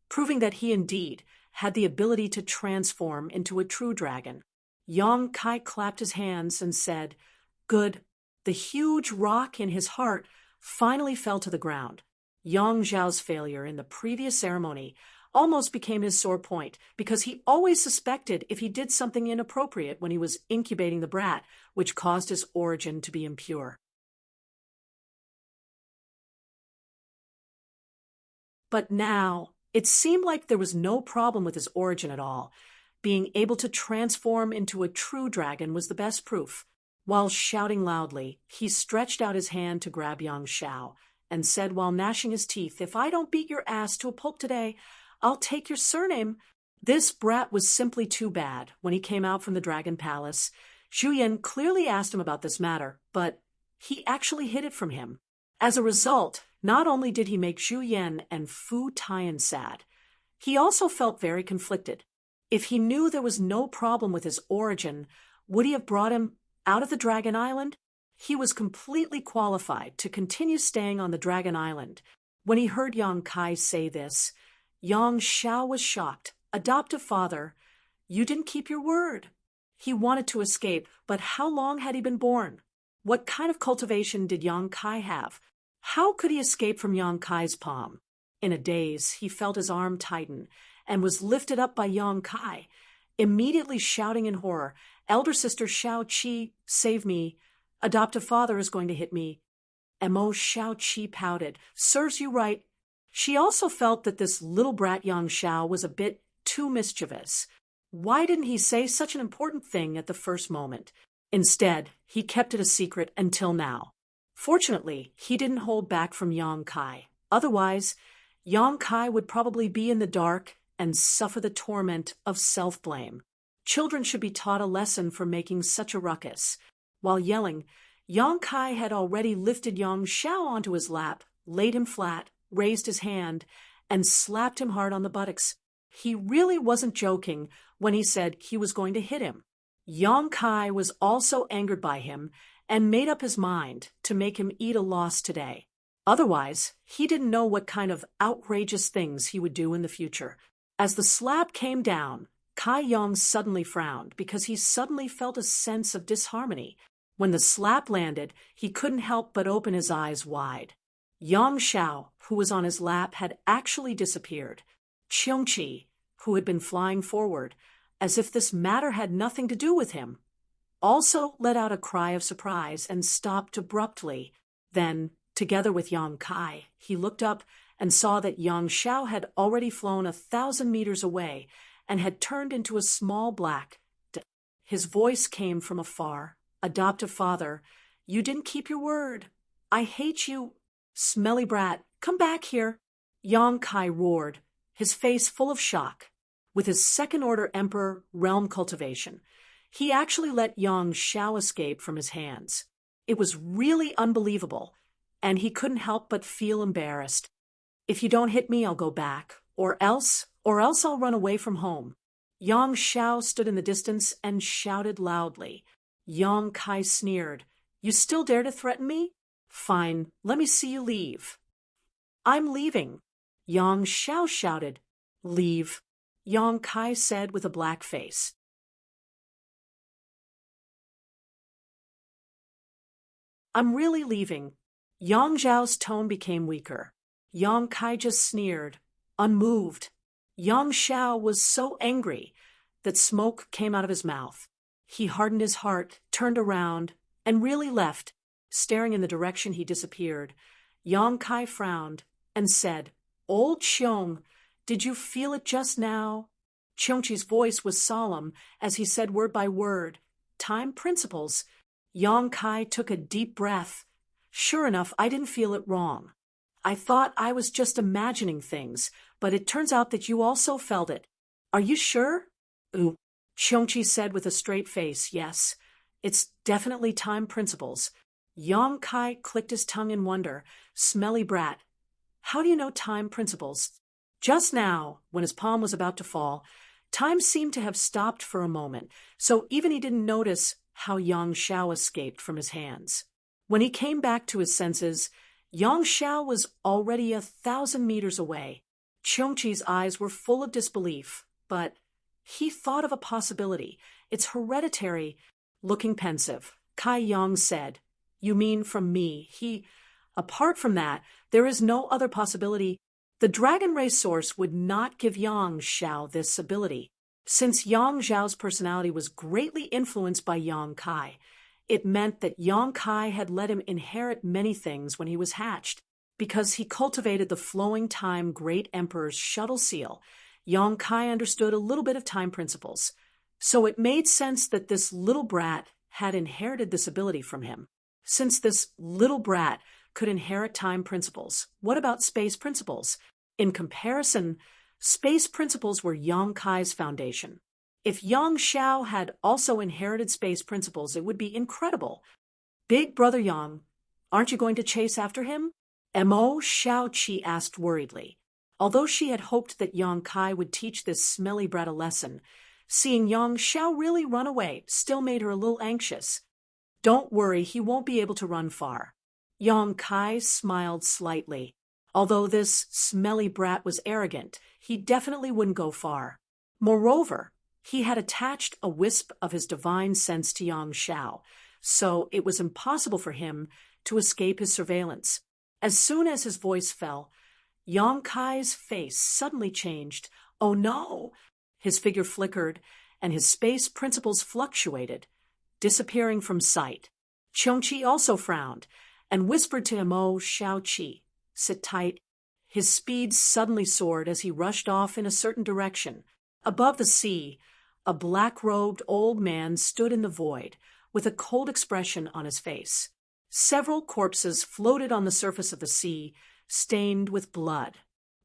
proving that he indeed had the ability to transform into a true dragon. Yang Kai clapped his hands and said, Good. The huge rock in his heart finally fell to the ground. Yang Zhao's failure in the previous ceremony almost became his sore point, because he always suspected if he did something inappropriate when he was incubating the brat, which caused his origin to be impure. But now, it seemed like there was no problem with his origin at all. Being able to transform into a true dragon was the best proof. While shouting loudly, he stretched out his hand to grab Yang Shao and said while gnashing his teeth, If I don't beat your ass to a pulp today, I'll take your surname. This brat was simply too bad. When he came out from the Dragon Palace, Zhu Yan clearly asked him about this matter, but he actually hid it from him. As a result, not only did he make Zhu Yan and Fu Tian sad, he also felt very conflicted. If he knew there was no problem with his origin, would he have brought him out of the Dragon Island? He was completely qualified to continue staying on the Dragon Island. When he heard Yang Kai say this, Yang Shao was shocked. Adopt a father. You didn't keep your word. He wanted to escape, but how long had he been born? What kind of cultivation did Yang Kai have? How could he escape from Yang Kai's palm? In a daze, he felt his arm tighten and was lifted up by Yang Kai, immediately shouting in horror, Elder Sister Shaoqi, save me. Adopt a father is going to hit me. Mo Shaoqi pouted. Serves you right. She also felt that this little brat Yang Shao was a bit too mischievous. Why didn't he say such an important thing at the first moment? Instead, he kept it a secret until now. Fortunately, he didn't hold back from Yang Kai. Otherwise, Yang Kai would probably be in the dark and suffer the torment of self-blame. Children should be taught a lesson for making such a ruckus. While yelling, Yang Kai had already lifted Yang Shao onto his lap, laid him flat, raised his hand, and slapped him hard on the buttocks. He really wasn't joking when he said he was going to hit him. Yang Kai was also angered by him and made up his mind to make him eat a loss today. Otherwise, he didn't know what kind of outrageous things he would do in the future. As the slap came down, Kai Yang suddenly frowned because he suddenly felt a sense of disharmony. When the slap landed, he couldn't help but open his eyes wide. Yang Shao, who was on his lap, had actually disappeared. Qiongqi, who had been flying forward, as if this matter had nothing to do with him, also let out a cry of surprise and stopped abruptly. Then, together with Yang Kai, he looked up and saw that Yang Shao had already flown 1,000 meters away and had turned into a small black. His voice came from afar. Adopt a father. You didn't keep your word. I hate you. Smelly brat, come back here. Yang Kai roared, his face full of shock. With his second-order emperor realm cultivation, he actually let Yang Shao escape from his hands. It was really unbelievable, and he couldn't help but feel embarrassed. If you don't hit me, I'll go back, Or else I'll run away from home. Yang Xiao stood in the distance and shouted loudly. Yang Kai sneered. You still dare to threaten me? Fine, let me see you leave. I'm leaving. Yang Xiao shouted. Leave, Yang Kai said with a black face. I'm really leaving. Yang Zhao's tone became weaker. Yang Kai just sneered, unmoved. Yang Xiao was so angry that smoke came out of his mouth. He hardened his heart, turned around, and really left, staring in the direction he disappeared. Yang Kai frowned and said, Old Qiong, did you feel it just now? Qiongqi's voice was solemn as he said word by word, Time principles. Yang Kai took a deep breath. Sure enough, I didn't feel it wrong. I thought I was just imagining things, but it turns out that you also felt it. Are you sure? Ooh, Qiongqi said with a straight face, yes. It's definitely time principles. Yang Kai clicked his tongue in wonder. Smelly brat. How do you know time principles? Just now, when his palm was about to fall, time seemed to have stopped for a moment, so even he didn't notice how Yang Xiao escaped from his hands. When he came back to his senses, Yang Xiao was already 1,000 meters away. Qiongqi's eyes were full of disbelief, but he thought of a possibility. It's hereditary. Looking pensive, Kai Yang said, You mean from me? Apart from that, there is no other possibility. The dragon race source would not give Yang Xiao this ability. Since Yang Zhao's personality was greatly influenced by Yang Kai, it meant that Yang Kai had let him inherit many things when he was hatched. Because he cultivated the flowing time Great Emperor's shuttle seal, Yang Kai understood a little bit of time principles. So it made sense that this little brat had inherited this ability from him. Since this little brat could inherit time principles, what about space principles? In comparison, space principles were Yang Kai's foundation. If Yang Xiao had also inherited space principles, it would be incredible. Big brother Yang, aren't you going to chase after him? Mo Xiaoqi asked worriedly. Although she had hoped that Yang Kai would teach this smelly brat a lesson, seeing Yang Xiao really run away still made her a little anxious. Don't worry, he won't be able to run far. Yang Kai smiled slightly. Although this smelly brat was arrogant, he definitely wouldn't go far. Moreover, he had attached a wisp of his divine sense to Yang Xiao, so it was impossible for him to escape his surveillance. As soon as his voice fell, Yang Kai's face suddenly changed. Oh no! His figure flickered, and his space principles fluctuated, disappearing from sight. Qiongqi also frowned, and whispered to Mo Xiaoqi, Sit tight. His speed suddenly soared as he rushed off in a certain direction. Above the sea, a black-robed old man stood in the void, with a cold expression on his face. Several corpses floated on the surface of the sea, stained with blood.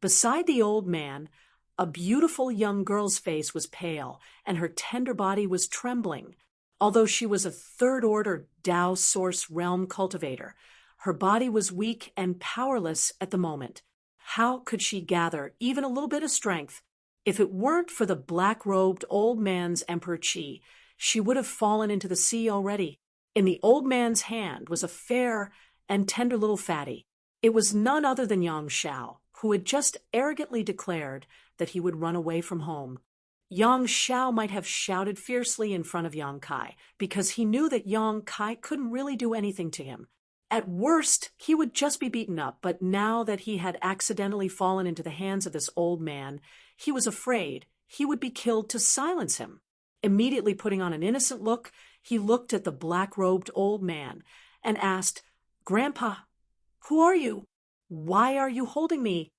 Beside the old man, a beautiful young girl's face was pale, and her tender body was trembling. Although she was a third-order Tao Source Realm cultivator, her body was weak and powerless at the moment. How could she gather even a little bit of strength? If it weren't for the black-robed old man's Emperor Qi, she would have fallen into the sea already. In the old man's hand was a fair and tender little fatty. It was none other than Yang Xiao, who had just arrogantly declared that he would run away from home. Yang Xiao might have shouted fiercely in front of Yang Kai, because he knew that Yang Kai couldn't really do anything to him. At worst, he would just be beaten up, but now that he had accidentally fallen into the hands of this old man, he was afraid he would be killed to silence him. Immediately putting on an innocent look, he looked at the black-robed old man and asked, Grandpa, who are you? Why are you holding me?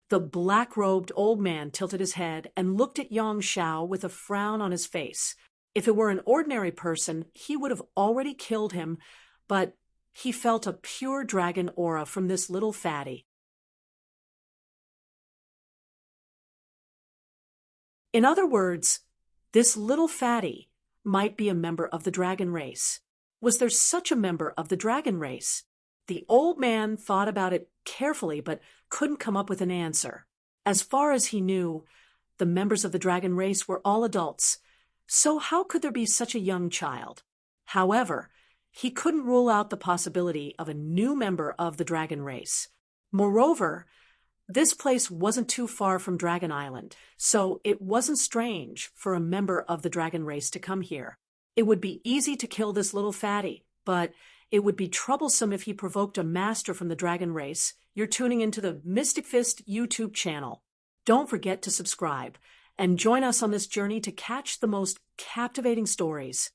The black-robed old man tilted his head and looked at Yang Xiao with a frown on his face. If it were an ordinary person, he would have already killed him, but he felt a pure dragon aura from this little fatty. In other words, this little fatty might be a member of the dragon race. Was there such a member of the dragon race? The old man thought about it carefully but couldn't come up with an answer. As far as he knew, the members of the dragon race were all adults, so how could there be such a young child? However, he couldn't rule out the possibility of a new member of the dragon race. Moreover, this place wasn't too far from Dragon Island, so it wasn't strange for a member of the dragon race to come here. It would be easy to kill this little fatty, but it would be troublesome if he provoked a master from the dragon race. You're tuning into the Mystic Fist YouTube channel. Don't forget to subscribe and join us on this journey to catch the most captivating stories.